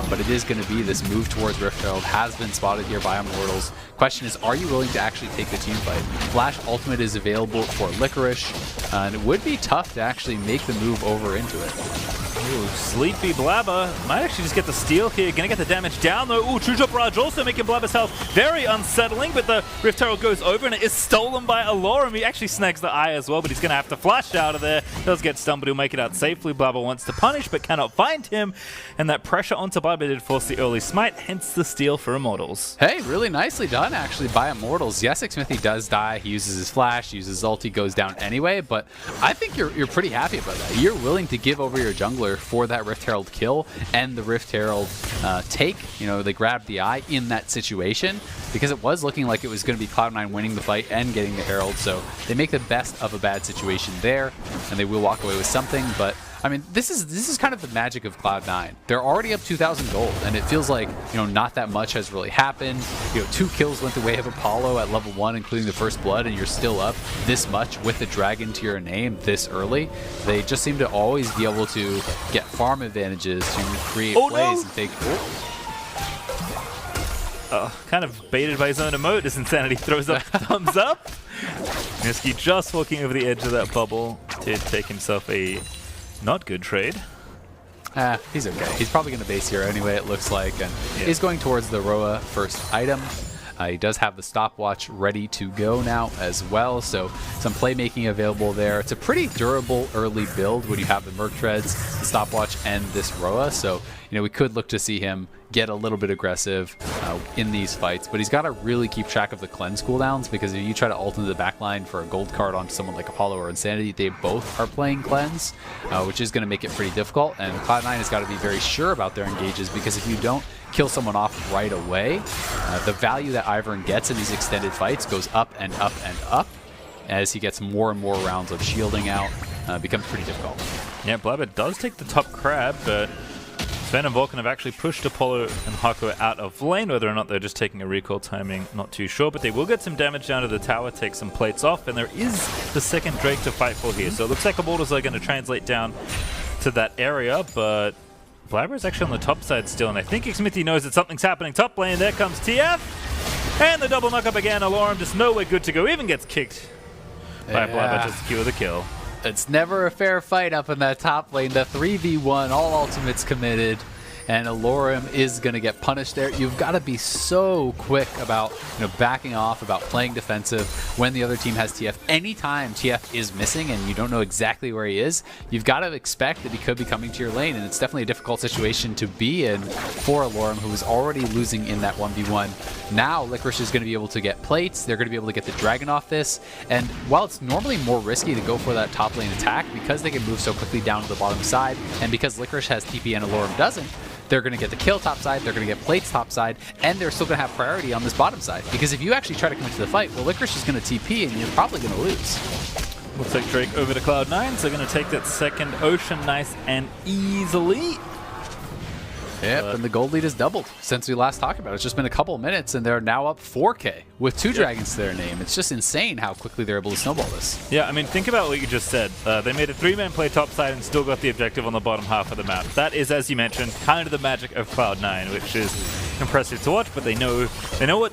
But it is going to be this move towards Rifthold. Has been spotted here by Immortals. Question is, are you willing to actually take the team fight? Flash Ultimate is available for Licorice, and it would be tough to actually make the move over into it. Ooh, Sleepy Blabber might actually just get the steal here. Gonna get the damage down though. Ooh, True Shot Barrage also making Blabber's health very unsettling, but the Rift Herald goes over and it is stolen by Alorum. He actually snags the eye as well, but he's gonna have to flash out of there. Does get stunned, but he'll make it out safely. Blabber wants to punish, but cannot find him, and that pressure onto Blabber did force the early smite, hence the steal for Immortals. Hey, really nicely done actually by Immortals. Yes, Smithy does die. He uses his flash, uses ulti, goes down anyway, but I think you're pretty happy about that. You're willing to give over your jungler for that Rift Herald kill and the Rift Herald take. You know, they grabbed the eye in that situation because it was looking like it was going to be Cloud9 winning the fight and getting the Herald, so they make the best of a bad situation there, and they will walk away with something, but I mean, this is kind of the magic of Cloud9. They're already up 2,000 gold, and it feels like, you know, not that much has really happened. You know, 2 kills went the way of Apollo at level 1, including the first blood, and you're still up this much with the dragon to your name this early. They just seem to always be able to get farm advantages to create plays and take. Kind of baited by his own emote as Insanity throws up thumbs up. Nisqy just walking over the edge of that bubble to take himself a not good trade. He's okay. He's probably going to base here anyway, it looks like, and he's going towards the Roa first item. He does have the stopwatch ready to go now as well, so some playmaking available there. It's a pretty durable early build when you have the Merc Treads, the stopwatch, and this Roa, so you know we could look to see him get a little bit aggressive in these fights, but he's got to really keep track of the cleanse cooldowns, because if you try to ult into the backline for a gold card onto someone like Apollo or Insanity, they both are playing cleanse, which is going to make it pretty difficult, and Cloud9 has got to be very sure about their engages, because if you don't kill someone off right away, the value that Ivern gets in these extended fights goes up and up and up as he gets more and more rounds of shielding out. Becomes pretty difficult. Yeah, Blabber does take the top crab, but Sven and Vulcan have actually pushed Apollo and Haku out of lane. Whether or not they're just taking a recall timing, not too sure, but they will get some damage down to the tower, take some plates off, and there is the second Drake to fight for here. So it looks like Immortals are going to translate down to that area, but Blabber is actually on the top side still, and I think Xmithie knows that something's happening top lane. There comes TF, and the double knock up again. Alorum just nowhere good to go, even gets kicked by Blabber to secure the kill. It's never a fair fight up in that top lane. The 3v1, all ultimates committed, and Alorum is going to get punished there. You've got to be so quick about backing off, about playing defensive when the other team has TF. Anytime TF is missing and you don't know exactly where he is, you've got to expect that he could be coming to your lane, and it's definitely a difficult situation to be in for Alorum, who is already losing in that 1v1. Now Licorice is going to be able to get plates, they're going to be able to get the dragon off this, and while it's normally more risky to go for that top lane attack, because they can move so quickly down to the bottom side, and because Licorice has TP and Alorum doesn't, they're going to get the kill top side, they're going to get plates top side, and they're still going to have priority on this bottom side. Because if you actually try to come into the fight, well, Licorice is going to TP, and you're probably going to lose. Looks like Drake over to Cloud9, so they're going to take that second Ocean nice and easily. Yep, and the gold lead has doubled since we last talked about it. It's just been a couple of minutes, and they're now up 4K with 2 dragons to their name. It's just insane how quickly they're able to snowball this. Yeah, I mean, think about what you just said. They made a 3-man play topside and still got the objective on the bottom half of the map. That is, as you mentioned, kind of the magic of Cloud9, which is impressive to watch, but they know what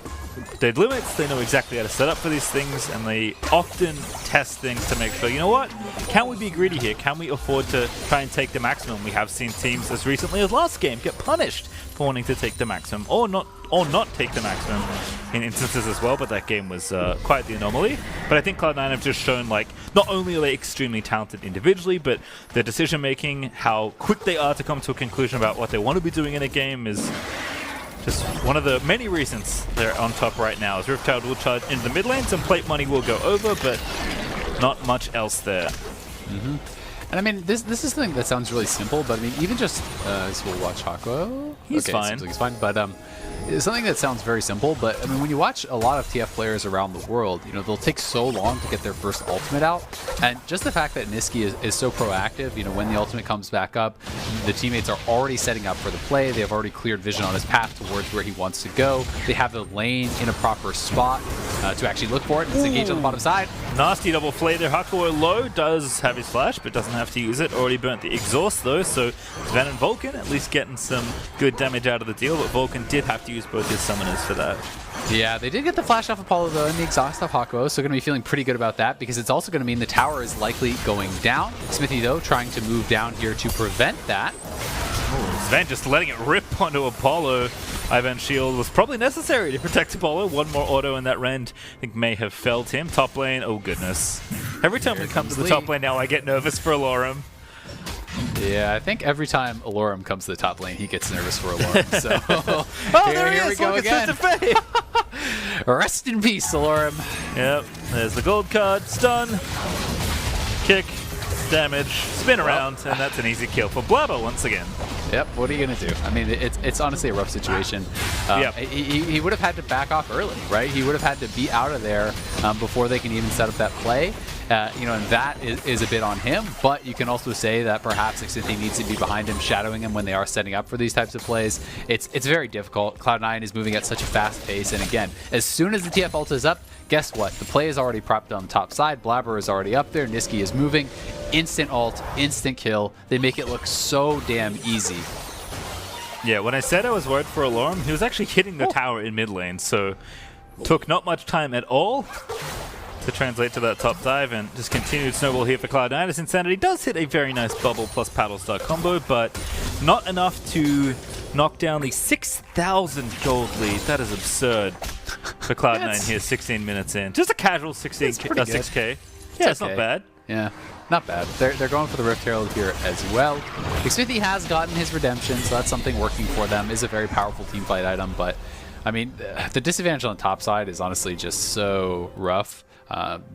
their limits, they know exactly how to set up for these things, and they often test things to make sure, you know what, can we be greedy here? Can we afford to try and take the maximum? We have seen teams as recently as last game get punished for wanting to take the maximum, or not take the maximum in instances as well, but that game was quite the anomaly. But I think Cloud9 have just shown, like, not only are they extremely talented individually, but their decision making, how quick they are to come to a conclusion about what they want to be doing in a game is just one of the many reasons they're on top right now. As Rift Herald will charge into the mid lane, some plate money will go over, but not much else there. And I mean, this is something that sounds really simple, but I mean, even just so we'll watch Haku. He's fine. Seems like he's fine, but it's something that sounds very simple. But I mean, when you watch a lot of TF players around the world, they'll take so long to get their first ultimate out, and just the fact that Nisqy is so proactive. When the ultimate comes back up, the teammates are already setting up for the play. They have already cleared vision on his path towards where he wants to go. They have the lane in a proper spot. to actually look for it. It's engaged on the bottom side. Nasty double flay there. Hakuo low does have his flash, but doesn't have to use it. Already burnt the exhaust though, so Sven and Vulcan at least getting some good damage out of the deal, but Vulcan did have to use both his summoners for that. Yeah, they did get the flash off Apollo though and the exhaust off Hakuo, so going to be feeling pretty good about that because it's also going to mean the tower is likely going down. Xmithie though trying to move down here to prevent that. Sven just letting it rip onto Apollo. Ivan's shield was probably necessary to protect Apollo. One more auto in that rend I think may have felled him. Top lane, oh goodness. Every time we come to the top lane now I get nervous for Alorum. Yeah, I think every time Alorum comes to the top lane, he gets nervous for Alorum. So oh, there he is. We go Look, again. Rest in peace, Alorum. Yep, there's the gold card. Stun, kick, damage, spin around, and that's an easy kill for Blabber once again. Yep, what are you going to do? I mean, it's honestly a rough situation. He would have had to back off early, right? He would have had to be out of there before they can even set up that play. And that is a bit on him, but you can also say that perhaps Xmithie needs to be behind him, shadowing him when they are setting up for these types of plays. It's very difficult. Cloud9 is moving at such a fast pace, and again, as soon as the TF ult is up, guess what? The play is already propped on the top side. Blabber is already up there. Nisqy is moving. Instant ult, instant kill. They make it look so damn easy. Yeah, when I said I was worried for Alorum, he was actually hitting the tower in mid lane, so took not much time at all to translate to that top dive, and just continued snowball here for Cloud9 as Insanity does hit a very nice bubble plus paddle start combo, but not enough to knock down the 6,000 gold lead. That is absurd for Cloud9 here 16 minutes in. Just a casual 6K. Yeah, it's not bad. Yeah, not bad. They're going for the Rift Herald here as well. Xmithie has gotten his redemption, so that's something working for them. Is a very powerful team fight item, but I mean, the disadvantage on the top side is honestly just so rough.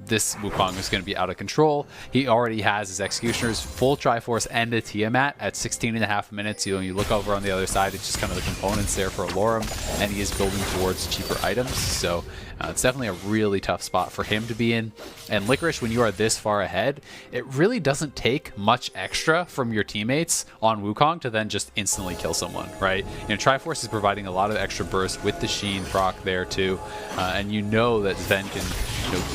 This Wukong is going to be out of control. He already has his Executioners, full Triforce, and a Tiamat at 16.5 minutes. You look over on the other side, it's just kind of the components there for Alorum, and he is building towards cheaper items. So it's definitely a really tough spot for him to be in. And Licorice, when you are this far ahead, it really doesn't take much extra from your teammates on Wukong to then just instantly kill someone, right? Triforce is providing a lot of extra burst with the Sheen proc there too, and you know that Sven can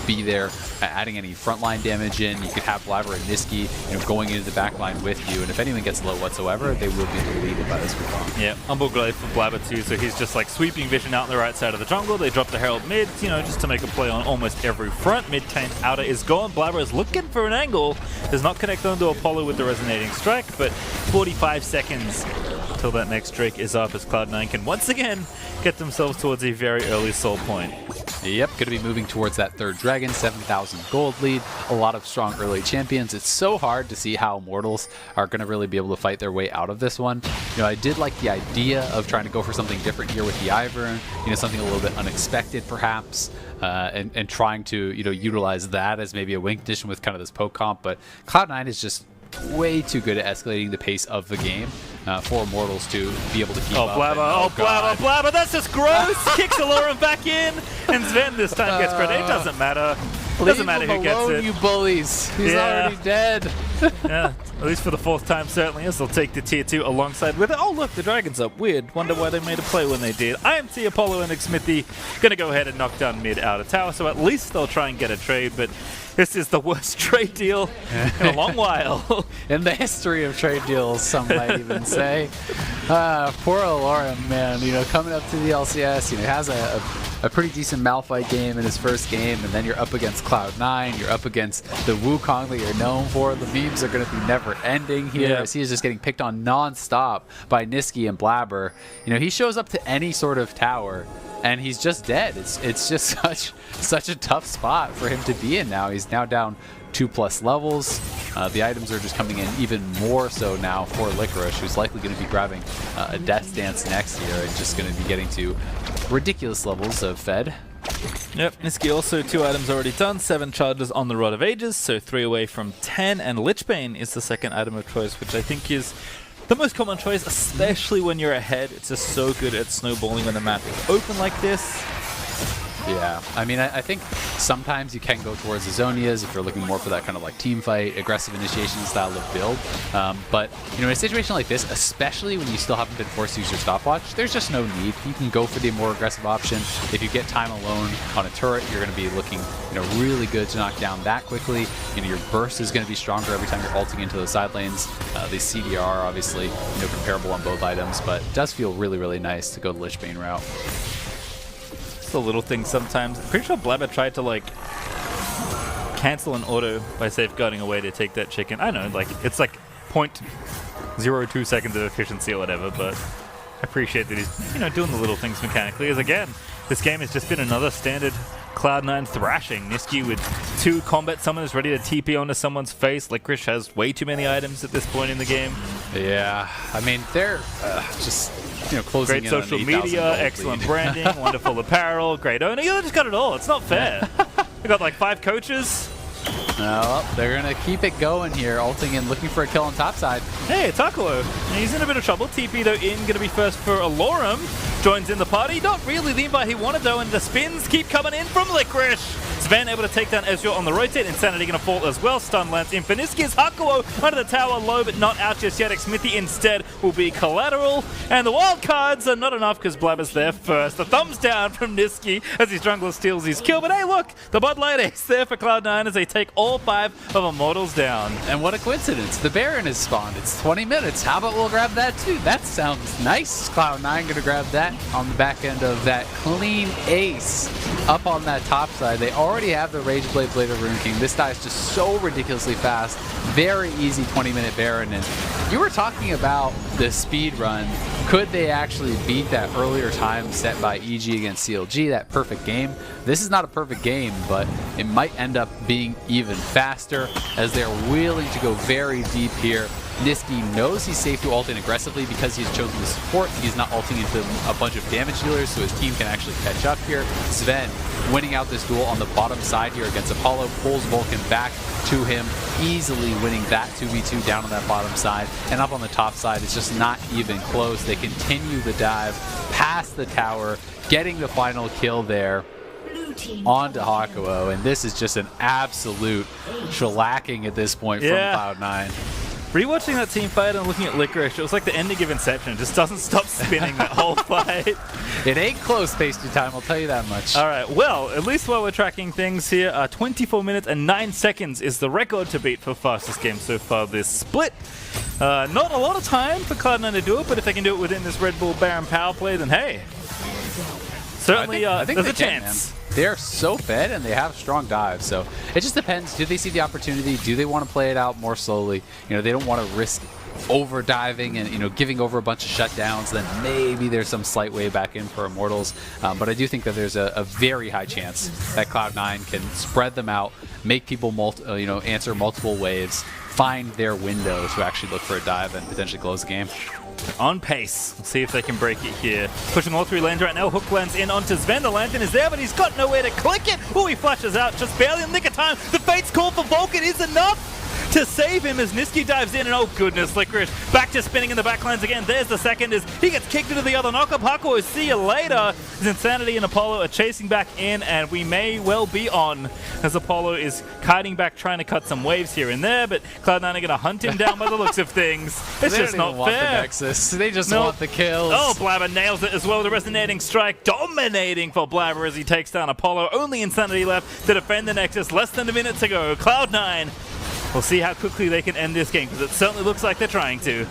be there adding any frontline damage in. You could have Blabber and Nisqy going into the backline with you, and if anyone gets low whatsoever, they will be deleted by this Wukong. Yeah, Humble Glaive for Blabber too, so he's just like sweeping vision out on the right side of the jungle. They drop the Herald mid, just to make a play on almost every front. Mid tank outer is gone. Blabber is looking for an angle. Does not connect onto Apollo with the resonating strike, but 45 seconds until that next Drake is up as Cloud9 can once again get themselves towards a very early soul point. Yep, going to be moving towards that third dragon, 7,000 gold lead. A lot of strong early champions. It's so hard to see how Immortals are going to really be able to fight their way out of this one. I did like the idea of trying to go for something different here with the Ivern, something a little bit unexpected perhaps, and trying to utilize that as maybe a win condition with kind of this poke comp, but Cloud9 is just way too good at escalating the pace of the game for Immortals to be able to keep up. Blabber, Blabber, that's just gross! Kicks Alorum back in, and Sven this time gets credit. It doesn't matter. Doesn't matter who gets it. You bullies. He's already dead. Yeah, at least for the fourth time, certainly, as they'll take the tier 2 alongside with it. Oh, look, the dragon's up. Weird. Wonder why they made a play when they did. IMT, Apollo, and Xmithie going to go ahead and knock down mid outer tower, so at least they'll try and get a trade, but this is the worst trade deal in a long while. In the history of trade deals, some might even say. Poor Alorum, man, coming up to the LCS, he has a pretty decent Malphite game in his first game, and then you're up against Cloud9, you're up against the Wukong that you're known for. The memes are going to be never ending here, as he is just getting picked on non-stop by Nisqy and Blabber. He shows up to any sort of tower, and he's just dead. It's just such a tough spot for him to be in now. He's now down 2+ levels. The items are just coming in even more so now for Licorice, who's likely going to be grabbing a Death Dance next year and just going to be getting to ridiculous levels of Fed. Yep, Nisqy also 2 items already done, 7 charges on the Rod of Ages, so 3 away from 10, and Lichbane is the second item of choice, which I think is the most common choice, especially when you're ahead. It's just so good at snowballing when the map is open like this. Yeah, I mean, I think sometimes you can go towards the Zonias if you're looking more for that kind of like team fight, aggressive initiation style of build. But, you know, in a situation like this, especially when you still haven't been forced to use your stopwatch, there's just no need. You can go for the more aggressive option. If you get time alone on a turret, you're going to be looking, you know, really good to knock down that quickly. You know, your burst is going to be stronger every time you're ulting into the side lanes. The CDR, obviously, you know, comparable on both items, but it does feel really, really nice to go the Lich Bane route. It's a little thing sometimes. I'm pretty sure Blabber tried to like cancel an auto by safeguarding away to take that chicken. I know, like it's like 0.02 seconds of efficiency or whatever, but I appreciate that he's, you know, doing the little things mechanically. As again, this game has just been another standard Cloud9 thrashing. Niski with 2 combat summoners ready to TP onto someone's face. Licorice has way too many items at this point in the game. Yeah, I mean, they're just, you know, closing great in social on 8,000 media, gold excellent lead. branding, wonderful apparel, great owner. You just got it all. It's not fair. We got like 5 coaches. No, they're going to keep it going here, ulting in, looking for a kill on top side. Hey, Takuo. He's in a bit of trouble. TP, though, in. Going to be first for Alorum. Joins in the party. Not really the invite he wanted, though, and the spins keep coming in from Licorice. Sven able to take down Ezreal on the rotate. Insanity going to fall as well. Stun lands in for Niski's Hakuo under the tower, low, but not out just yet. Xmithie instead will be collateral. And the wild cards are not enough because Blabber's there first. The thumbs down from Niski as his jungler steals his kill. But hey, look, the Bud Light Ace there for Cloud9 as they take all 5 of Immortals down. And what a coincidence. The Baron has spawned. It's 20 minutes. How about we'll grab that too? That sounds nice. Cloud9 going to grab that on the back end of that clean ace up on that top side. They already have the Rageblade Blade of Rune King. This die is just so ridiculously fast. Very easy 20-minute Baron. And you were talking about the speed run. Could they actually beat that earlier time set by EG against CLG, that perfect game? This is not a perfect game, but it might end up being even faster as they're willing to go very deep here. Niski knows he's safe to ult in aggressively because he's chosen to support. He's not ulting into a bunch of damage dealers, so his team can actually catch up here. Sven winning out this duel on the bottom side here against Apollo, pulls Vulcan back to him, easily winning that 2v2 down on that bottom side. And up on the top side, it's just not even close. They continue the dive past the tower, getting the final kill there onto Hakuo, and this is just an absolute shellacking at this point from Cloud9. Rewatching that team fight and looking at Licorice, it was like the ending of Inception. It just doesn't stop spinning that whole fight. It ain't close, Pasty Time, I'll tell you that much. All right, well, at least while we're tracking things here, 24 minutes and 9 seconds is the record to beat for fastest game so far this split. Not a lot of time for Cloud9 to do it, but if they can do it within this Red Bull Baron power play, then hey, certainly I think there's a chance. Man. They're so fed and they have strong dives, so it just depends. Do they see the opportunity? Do they want to play it out more slowly? You know, they don't want to risk over diving and, you know, giving over a bunch of shutdowns. Then maybe there's some slight way back in for Immortals, but I do think that there's a very high chance that Cloud9 can spread them out, make people answer multiple waves, find their window to actually look for a dive and potentially close the game. On pace. We'll see if they can break it here. Pushing all 3 lanes right now. Hook lands in onto Sven. The lantern is there, but he's got nowhere to click it. Oh, he flashes out just barely in the nick of time. The Fate's call for Vulcan is enough to save him as Niski dives in, and oh goodness, Licorice back to spinning in the backlines again. There's the second as he gets kicked into the other knockup. Hakuo, see you later. As Insanity and Apollo are chasing back in, and we may well be on as Apollo is kiting back trying to cut some waves here and there, but Cloud9 are going to hunt him down by the looks of things. It's just not want fair. The Nexus. They just want the kills. Oh, Blabber nails it as well. The resonating strike dominating for Blabber as he takes down Apollo. Only Insanity left to defend the Nexus. Less than a minute to go. Cloud9. We'll see how quickly they can end this game, because it certainly looks like they're trying to.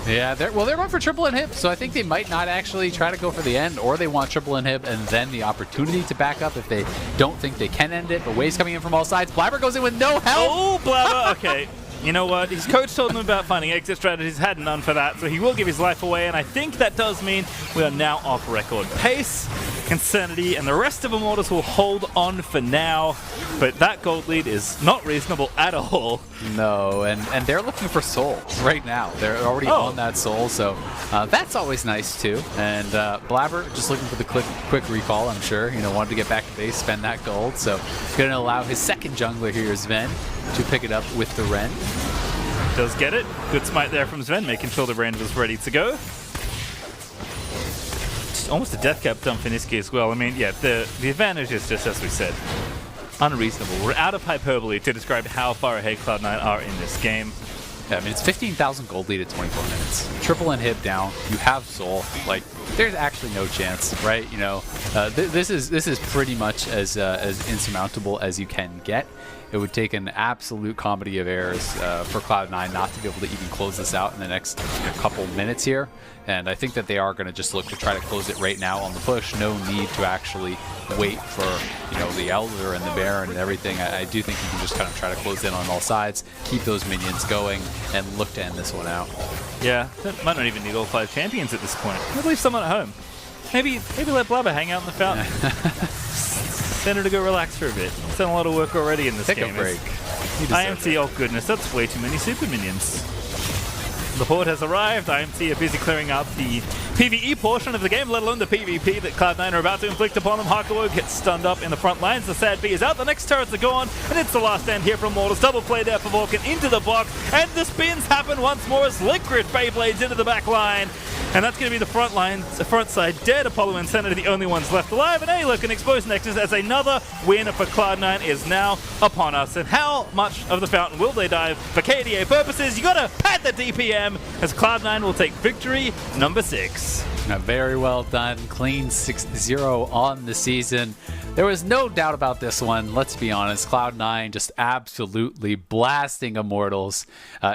Yeah, they're going for triple inhib, so I think they might not actually try to go for the end, or they want triple inhib and then the opportunity to back up if they don't think they can end it. But waves coming in from all sides. Blabber goes in with no help. Oh, Blabber, okay. You know what? His coach told him about finding exit strategies, had none for that, so he will give his life away, and I think that does mean we are now off record pace. Insanity and the rest of Immortals will hold on for now, but that gold lead is not reasonable at all. No, and they're looking for Soul right now. They're already on that Soul, so that's always nice too. And Blabber just looking for the quick recall, I'm sure. You know, wanted to get back to base, spend that gold, so going to allow his second jungler here, Sven, to pick it up with the Ren. Does get it. Good smite there from Sven, making sure the Ren was ready to go. almost a death cap dump for Niski as well. I mean, yeah, the advantage is just as we said, unreasonable. We're out of hyperbole to describe how far ahead Cloud9 are in this game. Yeah, I mean, it's 15,000 gold lead at 24 minutes. Triple inhib down. You have Soul. Like, there's actually no chance, right? You know, this is pretty much as insurmountable as you can get. It would take an absolute comedy of errors for Cloud9 not to be able to even close this out in the next couple minutes here. And I think that they are going to just look to try to close it right now on the push. No need to actually wait for, you know, the Elder and the Baron and everything. I do think you can just kind of try to close in on all sides, keep those minions going, and look to end this one out. Yeah, that might not even need all 5 champions at this point. Maybe leave someone at home. Maybe let Blabber hang out in the fountain. Send her to go relax for a bit. It's done a lot of work already in this game. Take a break. IMT, oh goodness, that's way too many super minions. The Horde has arrived. IMT are busy clearing out the PvE portion of the game, let alone the PvP that Cloud9 are about to inflict upon them. Hakuo gets stunned up in the front lines. The Sad B is out. The next turrets are gone, and it's the last stand here from Mortals. Double play there for Vulcan into the box, and the spins happen once more as Liquid Beyblades into the back line. And that's going to be the front side dead. Apollo and Senator the only ones left alive, and Aloy can expose Nexus as another win for Cloud9 is now upon us. And how much of the fountain will they dive for KDA purposes? You got to pad the DPM as Cloud9 will take victory number 6. Now, very well done. Clean 6-0 on the season. There was no doubt about this one. Let's be honest. Cloud9 just absolutely blasting Immortals.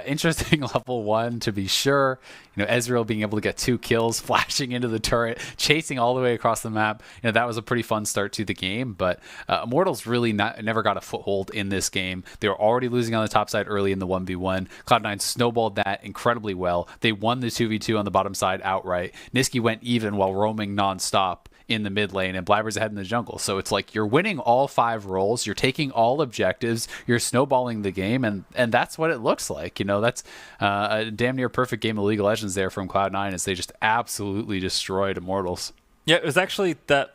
Interesting level 1 to be sure. You know, Ezreal being able to get 2 kills, flashing into the turret, chasing all the way across the map. You know, that was a pretty fun start to the game. But Immortals really never got a foothold in this game. They were already losing on the top side early in the 1v1. Cloud9 snowballed that incredibly well. They won the 2v2 on the bottom side outright. Niski went even while roaming nonstop in the mid lane, and Blabber's ahead in the jungle. So it's like you're winning all 5 roles, you're taking all objectives, you're snowballing the game, and that's what it looks like. You know, that's a damn near perfect game of League of Legends there from Cloud9 as they just absolutely destroyed Immortals. Yeah, it was actually that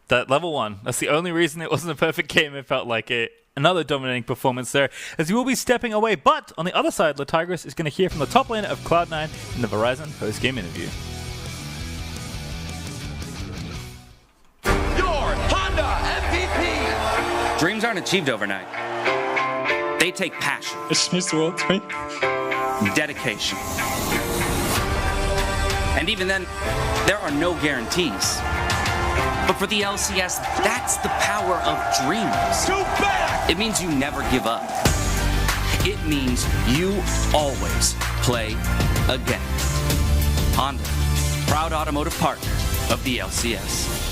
level 1. That's the only reason it wasn't a perfect game. It felt like it. Another dominating performance there, as you will be stepping away. But on the other side, Latigris is going to hear from the top laner of Cloud9 in the Verizon post-game interview. Dreams aren't achieved overnight. They take passion. It's Mr. World, right? Dedication. And even then, there are no guarantees. But for the LCS, that's the power of dreams. Too bad! It means you never give up. It means you always play again. Honda, proud automotive partner of the LCS.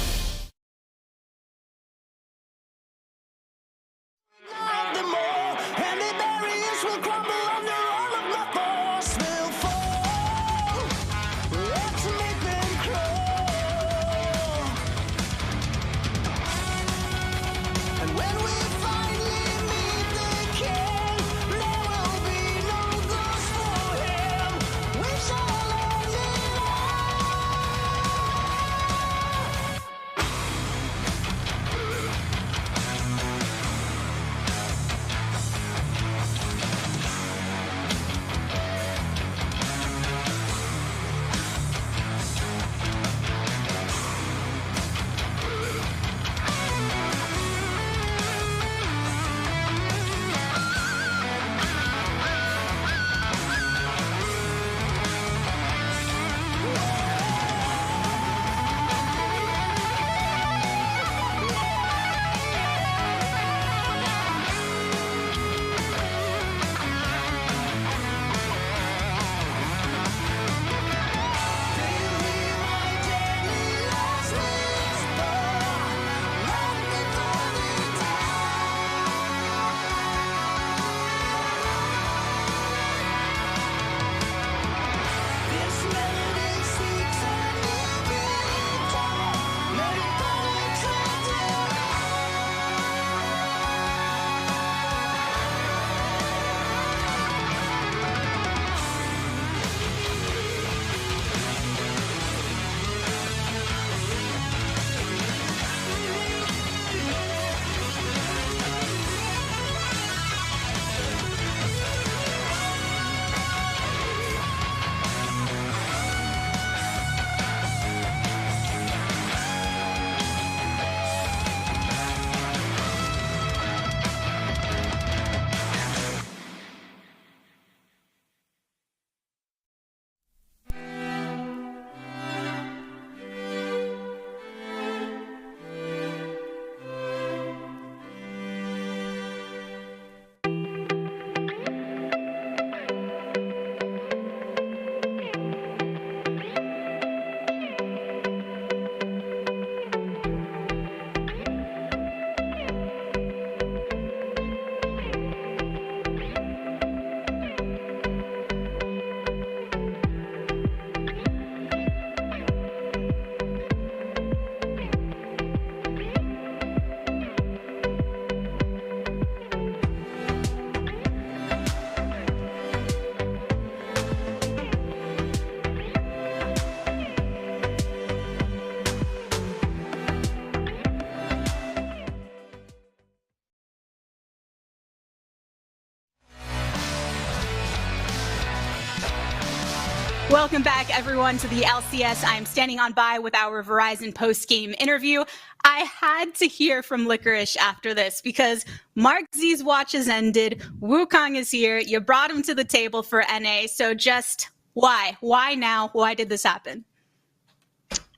Welcome back, everyone, to the LCS. I am standing on by with our Verizon post-game interview. I had to hear from Licorice after this because Mark Z's watch has ended. Wukong is here. You brought him to the table for NA. So just why? Why now? Why did this happen?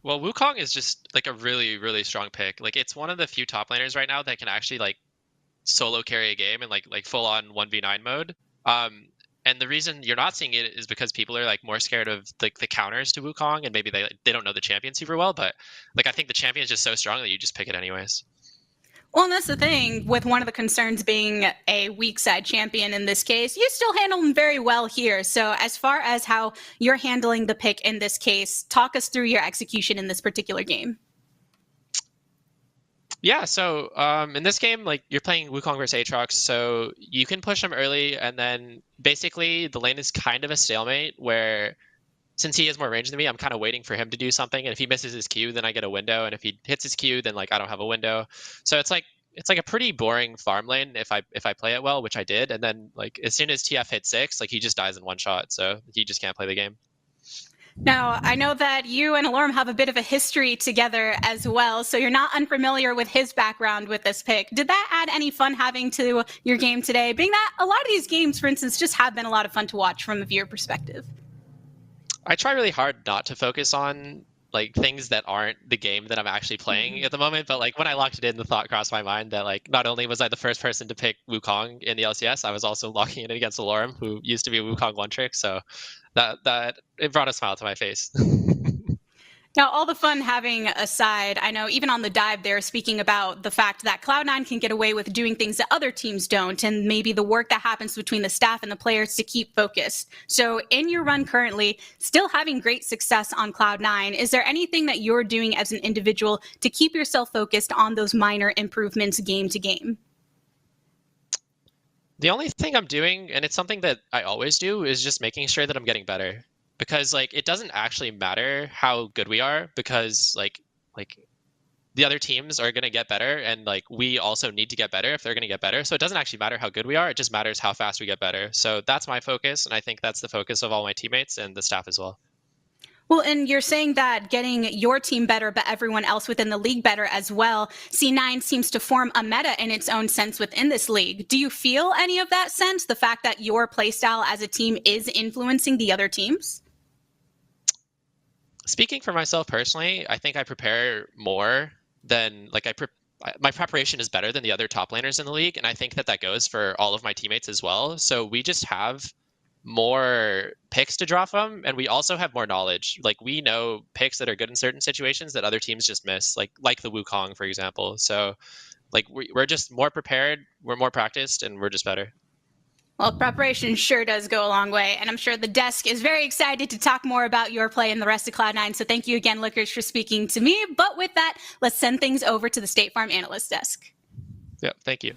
Well, Wukong is just like a really, really strong pick. Like, it's one of the few top laners right now that can actually like solo carry a game in like full on 1v9 mode. And the reason you're not seeing it is because people are like more scared of like the counters to Wukong, and maybe they don't know the champion super well. But like, I think the champion is just so strong that you just pick it anyways. Well, and that's the thing with one of the concerns being a weak side champion in this case. You still handle him very well here. So as far as how you're handling the pick in this case, talk us through your execution in this particular game. Yeah, so in this game, like, you're playing Wukong versus Aatrox, so you can push him early, and then basically the lane is kind of a stalemate where since he has more range than me, I'm kind of waiting for him to do something, and if he misses his Q, then I get a window, and if he hits his Q, then like I don't have a window. So it's like a pretty boring farm lane if I play it well, which I did, and then like as soon as TF hits 6, like he just dies in one shot, so he just can't play the game. Now, I know that you and Alorum have a bit of a history together as well, so you're not unfamiliar with his background with this pick. Did that add any fun having to your game today? Being that a lot of these games, for instance, just have been a lot of fun to watch from a viewer perspective. I try really hard not to focus on like things that aren't the game that I'm actually playing at the moment, but like when I locked it in, the thought crossed my mind that like not only was I the first person to pick Wukong in the LCS, I was also locking it in against Alorum, who used to be a Wukong one trick, so that it brought a smile to my face. Now, all the fun having aside, I know even on the dive they're speaking about the fact that Cloud9 can get away with doing things that other teams don't, and maybe the work that happens between the staff and the players to keep focused. So in your run currently, still having great success on Cloud9, is there anything that you're doing as an individual to keep yourself focused on those minor improvements game to game? The only thing I'm doing, and it's something that I always do, is just making sure that I'm getting better. Because like it doesn't actually matter how good we are, because like the other teams are gonna get better, and like we also need to get better if they're gonna get better. So it doesn't actually matter how good we are, it just matters how fast we get better. So that's my focus, and I think that's the focus of all my teammates and the staff as well. Well, and you're saying that getting your team better, but everyone else within the league better as well. C9 seems to form a meta in its own sense within this league. Do you feel any of that sense, the fact that your playstyle as a team is influencing the other teams? Speaking for myself personally, I think I prepare more than like my preparation is better than the other top laners in the league, and I think that goes for all of my teammates as well. So we just have more picks to draw from, and we also have more knowledge. Like we know picks that are good in certain situations that other teams just miss, like the Wukong, for example. So like we're just more prepared, we're more practiced, and we're just better. Well, preparation sure does go a long way, and I'm sure the desk is very excited to talk more about your play and the rest of Cloud9, so thank you again, Licorice, for speaking to me. But with that, let's send things over to the State Farm Analyst Desk. Yeah, thank you.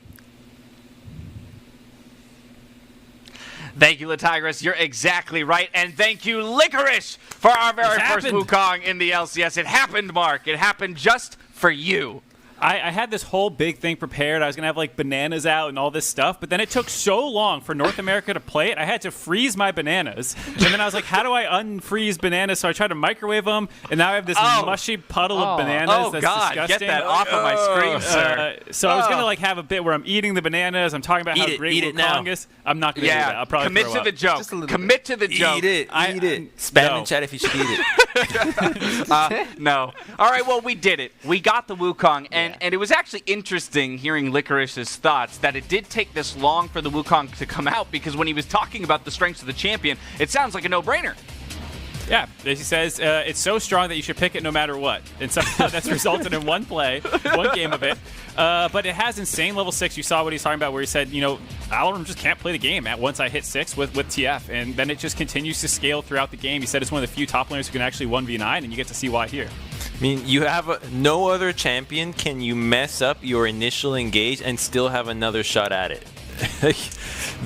Thank you, Latigress. You're exactly right. And thank you, Licorice, for our very first Wukong in the LCS. It happened, Mark. It happened just for you. I had this whole big thing prepared. I was going to have like bananas out and all this stuff, but then it took so long for North America to play it, I had to freeze my bananas. And then I was like, how do I unfreeze bananas? So I tried to microwave them, and now I have this mushy puddle of bananas that's disgusting. Get that off of my screen, sir. So I was going to like have a bit where I'm eating the bananas. I'm talking about how great Wukong is. I'm not going to do that. I'll probably commit to the joke. Commit to the joke. Eat it. Spam in chat if you should eat it. No. All right, well, we did it. We got the Wukong, and it was actually interesting hearing Licorice's thoughts that it did take this long for the Wukong to come out, because when he was talking about the strengths of the champion, it sounds like a no-brainer. Yeah, as he says, it's so strong that you should pick it no matter what. And somehow that's resulted in one game of it. But it has insane level 6. You saw what he's talking about where he said, you know, Alorum just can't play the game at once I hit 6 with TF. And then it just continues to scale throughout the game. He said it's one of the few top laners who can actually 1v9, and you get to see why here. I mean, you have no other champion can you mess up your initial engage and still have another shot at it.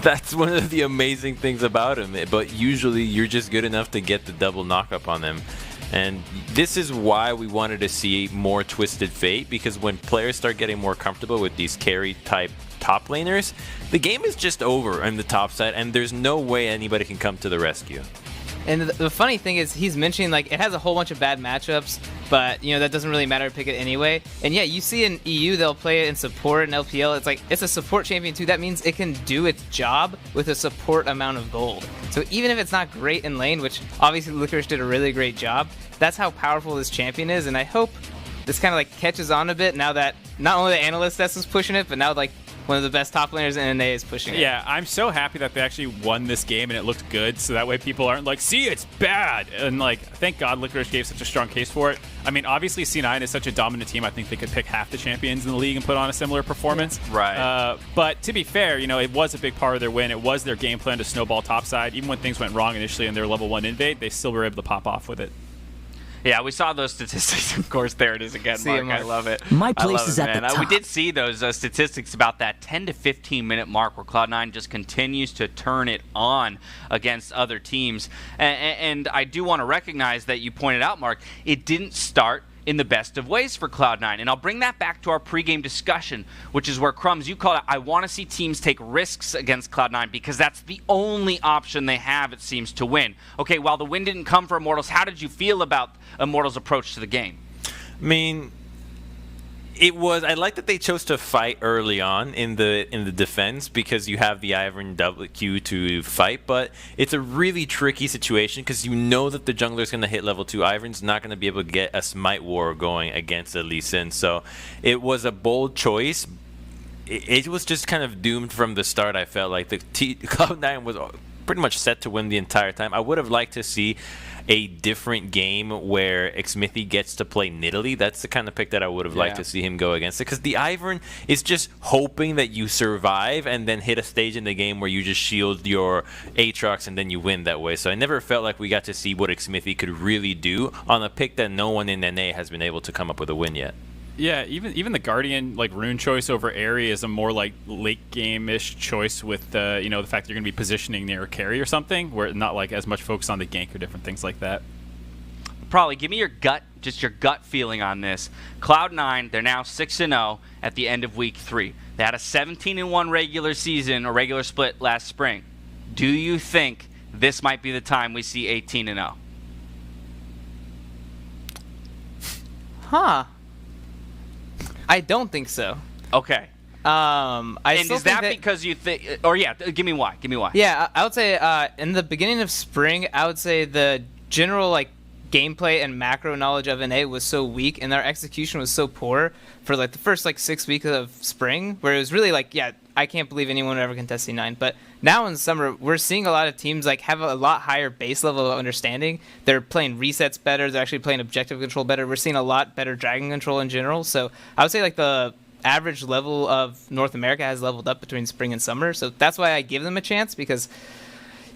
That's one of the amazing things about him. But usually you're just good enough to get the double knockup on them. And this is why we wanted to see more Twisted Fate, because when players start getting more comfortable with these carry type top laners, the game is just over on the top side, and there's no way anybody can come to the rescue. And the funny thing is, he's mentioning like it has a whole bunch of bad matchups, but that doesn't really matter to pick it anyway. And yeah, you see in EU they'll play it in support and LPL. It's like it's a support champion too. That means it can do its job with a support amount of gold. So even if it's not great in lane, which obviously Licorice did a really great job, that's how powerful this champion is. And I hope this kind of like catches on a bit now that not only the analyst desk is pushing it, but now like one of the best top laners in NA is pushing it. Yeah, I'm so happy that they actually won this game and it looked good, so that way people aren't like, see, it's bad. And like, thank God Licorice gave such a strong case for it. I mean, obviously C9 is such a dominant team. I think they could pick half the champions in the league and put on a similar performance. Right. But to be fair, it was a big part of their win. It was their game plan to snowball topside. Even when things went wrong initially in their level 1 invade, they still were able to pop off with it. Yeah, we saw those statistics. Of course, there it is again, Mark. I love it. My place is at the top. We did see those statistics about that 10 to 15 minute mark where Cloud9 just continues to turn it on against other teams. And I do want to recognize that you pointed out, Mark, it didn't start in the best of ways for Cloud9. And I'll bring that back to our pregame discussion, which is where, Crumbs, you call it, I want to see teams take risks against Cloud9 because that's the only option they have, it seems, to win. Okay, while the win didn't come for Immortals, how did you feel about Immortals' approach to the game? I mean, I like that they chose to fight early on in the defense because you have the Ivern WQ to fight, but it's a really tricky situation because you know that the jungler is going to hit level 2. Ivern's not going to be able to get a Smite War going against a Lee Sin, so it was a bold choice. It was just kind of doomed from the start. I felt like the Cloud9 was pretty much set to win the entire time. I would have liked to see a different game where Xmithie gets to play Nidalee. That's the kind of pick that I would have liked to see him go against it, because the Ivern is just hoping that you survive and then hit a stage in the game where you just shield your Aatrox and then you win that way. So I never felt like we got to see what Xmithie could really do on a pick that no one in NA has been able to come up with a win yet. Yeah, even the Guardian rune choice over Aerie is a more late game-ish choice with the fact that you're going to be positioning near a carry or something, where not as much focus on the gank or different things like that. Probably give me your gut feeling on this. Cloud9, they're now 6-0 at the end of week 3. They had a 17-1 regular season or regular split last spring. Do you think this might be the time we see 18-0? Huh. I don't think so. Okay. And is that because you think, or give me why. Yeah, I would say in the beginning of spring, I would say the general gameplay and macro knowledge of NA was so weak, and their execution was so poor for the first 6 weeks of spring, where it was really I can't believe anyone would ever contest C9. But now in summer, we're seeing a lot of teams have a lot higher base level of understanding. They're playing resets better. They're actually playing objective control better. We're seeing a lot better dragon control in general. So I would say the average level of North America has leveled up between spring and summer. So that's why I give them a chance, because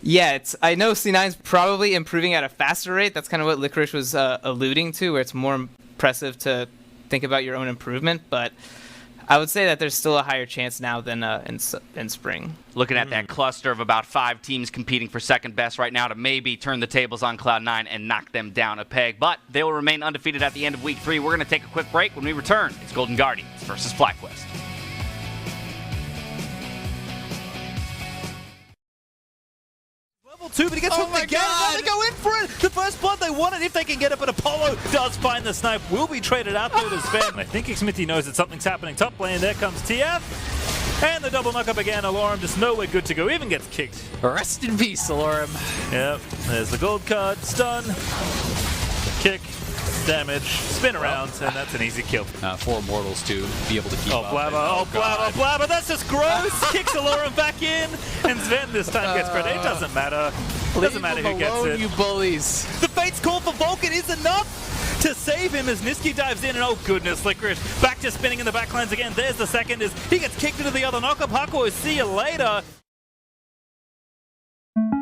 I know C9's probably improving at a faster rate. That's kind of what Licorice was alluding to, where it's more impressive to think about your own improvement. But I would say that there's still a higher chance now than in spring. Looking at that cluster of about 5 teams competing for second best right now to maybe turn the tables on Cloud9 and knock them down a peg. But they will remain undefeated at the end of week 3. We're going to take a quick break. When we return, it's Golden Guardians versus FlyQuest. Level 2, but he gets hooked again. Now they go in for it. The first blood, they want it if they can get it, but Apollo does find the snipe. Will be traded out there to Sven. I think Xmithie knows that something's happening top lane. There comes TF. And the double knock up again. Alorum just nowhere good to go. Even gets kicked. Rest in peace, Alorum. Yep. There's the gold card. Stun. Kick. Damage. Spin around. And that's an easy kill. 4 Immortals to be able to keep up. Blabber. That's just gross. Kicks Alorum back in. And Sven this time gets credit. It doesn't matter. It doesn't matter who gets it. You bullies. The Fate's call for Vulcan is enough to save him as Nisqy dives in, and oh goodness, Licorice back to spinning in the backlines again. There's the second as he gets kicked into the other knockup. Haku, see you later.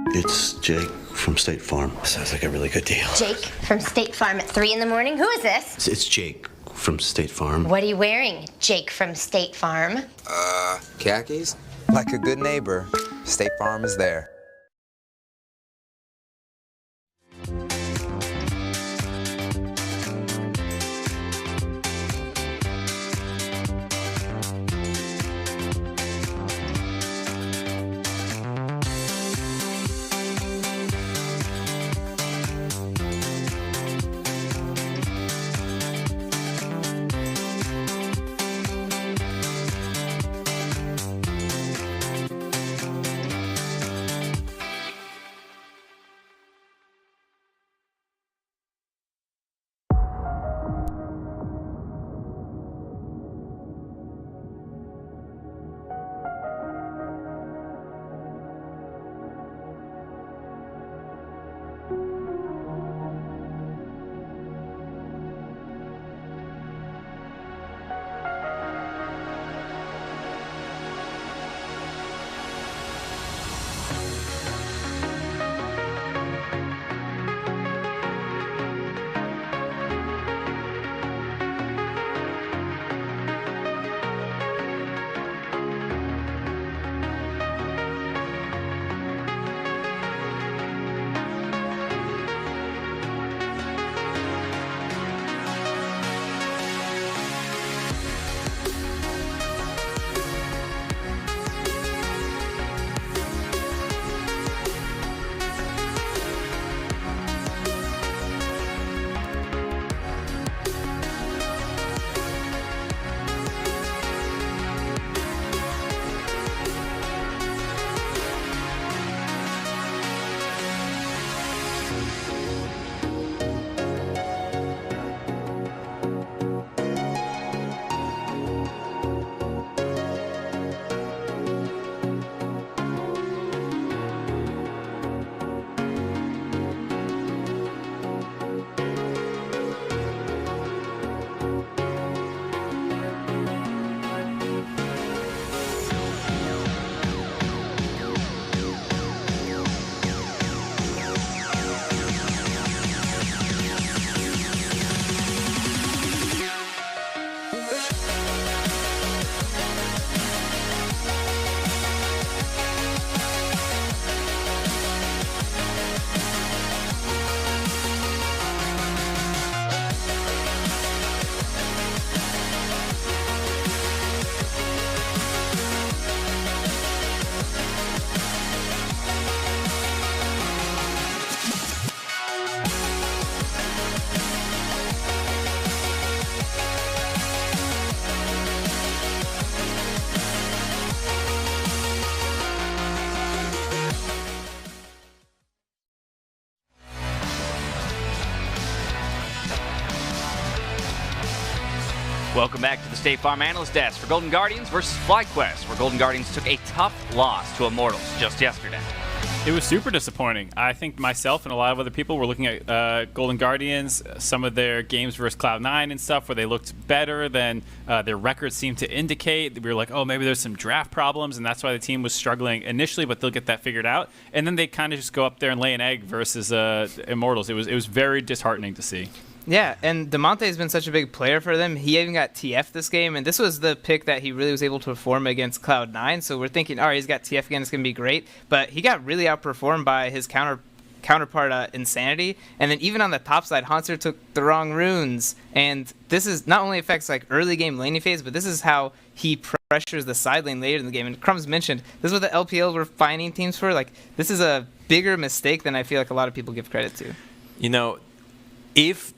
It's Jake from State Farm. Sounds like a really good deal. Jake from State Farm at 3 in the morning. Who is this? It's Jake from State Farm. What are you wearing, Jake from State Farm? Khakis? Like a good neighbor, State Farm is there. Welcome back to the State Farm Analyst Desk for Golden Guardians versus FlyQuest, where Golden Guardians took a tough loss to Immortals just yesterday. It was super disappointing. I think myself and a lot of other people were looking at Golden Guardians, some of their games versus Cloud9 and stuff where they looked better than their records seemed to indicate. We were like, oh, maybe there's some draft problems, and that's why the team was struggling initially, but they'll get that figured out. And then they kind of just go up there and lay an egg versus Immortals. It was very disheartening to see. Yeah, and Damonte has been such a big player for them. He even got TF this game, and this was the pick that he really was able to perform against Cloud9. So we're thinking, all right, he's got TF again, it's going to be great. But he got really outperformed by his counterpart, Insanity. And then even on the top side, Haunter took the wrong runes. And this is not only affects like early game laning phase, but this is how he pressures the side lane later in the game. And Crumbs mentioned, this is what the LPL were finding teams for. Like, this is a bigger mistake than I feel like a lot of people give credit to. You know, if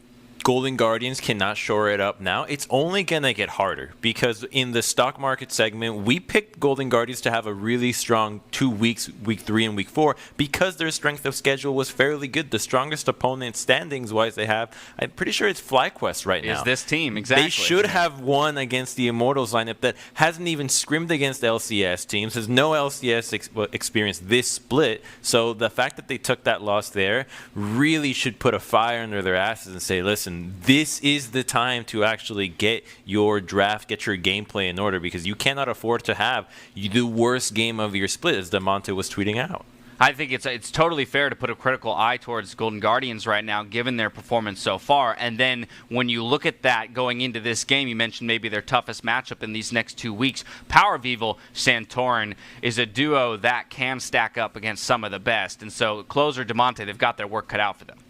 Golden Guardians cannot shore it up now, it's only going to get harder, because in the stock market segment, we picked Golden Guardians to have a really strong 2 weeks, week 3 and week 4, because their strength of schedule was fairly good. The strongest opponent standings-wise they have, I'm pretty sure it's FlyQuest right now. Is this team, exactly. They should have won against the Immortals lineup that hasn't even scrimmed against LCS teams, has no LCS experience this split, so the fact that they took that loss there really should put a fire under their asses and say, listen, this is the time to actually get your draft, get your gameplay in order, because you cannot afford to have the worst game of your split, as Damonte was tweeting out. I think it's totally fair to put a critical eye towards Golden Guardians right now, given their performance so far. And then when you look at that going into this game, you mentioned maybe their toughest matchup in these next 2 weeks. Power of Evil, Santorin is a duo that can stack up against some of the best. And so Closer, Damonte, they've got their work cut out for them.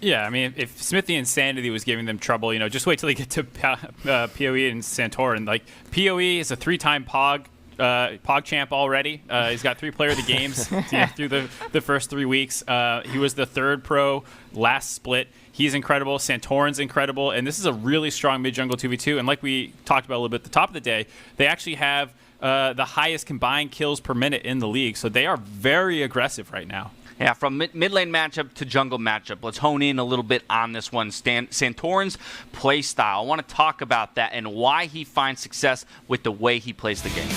Yeah, I mean, if Smithy Insanity was giving them trouble, just wait till they get to PoE and Santorin. Like, PoE is a 3-time Pog champ already. He's got 3 player of the games through the first 3 weeks. He was the 3rd pro last split. He's incredible. Santorin's incredible. And this is a really strong mid-jungle 2v2. And like we talked about a little bit at the top of the day, they actually have the highest combined kills per minute in the league. So they are very aggressive right now. Yeah, from mid lane matchup to jungle matchup, let's hone in a little bit on this one. Santorin's play style. I want to talk about that and why he finds success with the way he plays the game.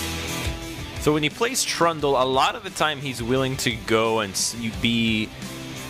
So when he plays Trundle, a lot of the time he's willing to go and be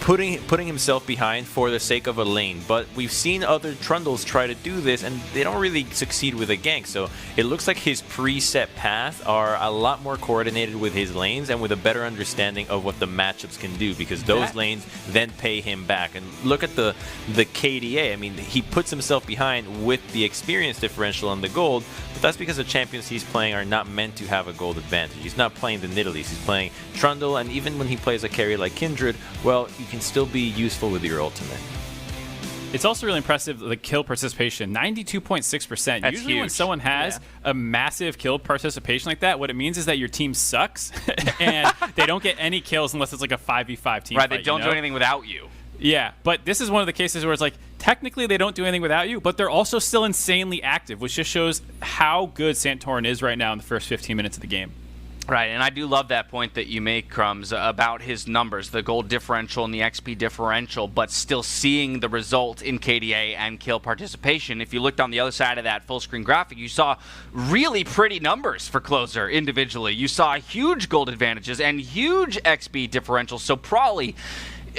putting himself behind for the sake of a lane. But we've seen other Trundles try to do this, and they don't really succeed with a gank. So it looks like his preset paths are a lot more coordinated with his lanes and with a better understanding of what the matchups can do, because those lanes then pay him back. And look at the KDA. I mean, he puts himself behind with the experience differential on the gold, but that's because the champions he's playing are not meant to have a gold advantage. He's not playing the Nidalees. He's playing Trundle, and even when he plays a carry like Kindred, well, you can still be useful with your ultimate. It's also really impressive, the kill participation, 92.6%. That's Usually huge. when someone has a massive kill participation like that, what it means is that your team sucks, and they don't get any kills unless it's like a 5v5 team Right, fight, they don't do anything without you. Yeah, but this is one of the cases where it's like, technically they don't do anything without you, but they're also still insanely active, which just shows how good Santorin is right now in the first 15 minutes of the game. Right, and I do love that point that you make, Crumbs, about his numbers, the gold differential and the XP differential, but still seeing the result in KDA and kill participation. If you looked on the other side of that full screen graphic, you saw really pretty numbers for Closer individually. You saw huge gold advantages and huge XP differentials, so probably,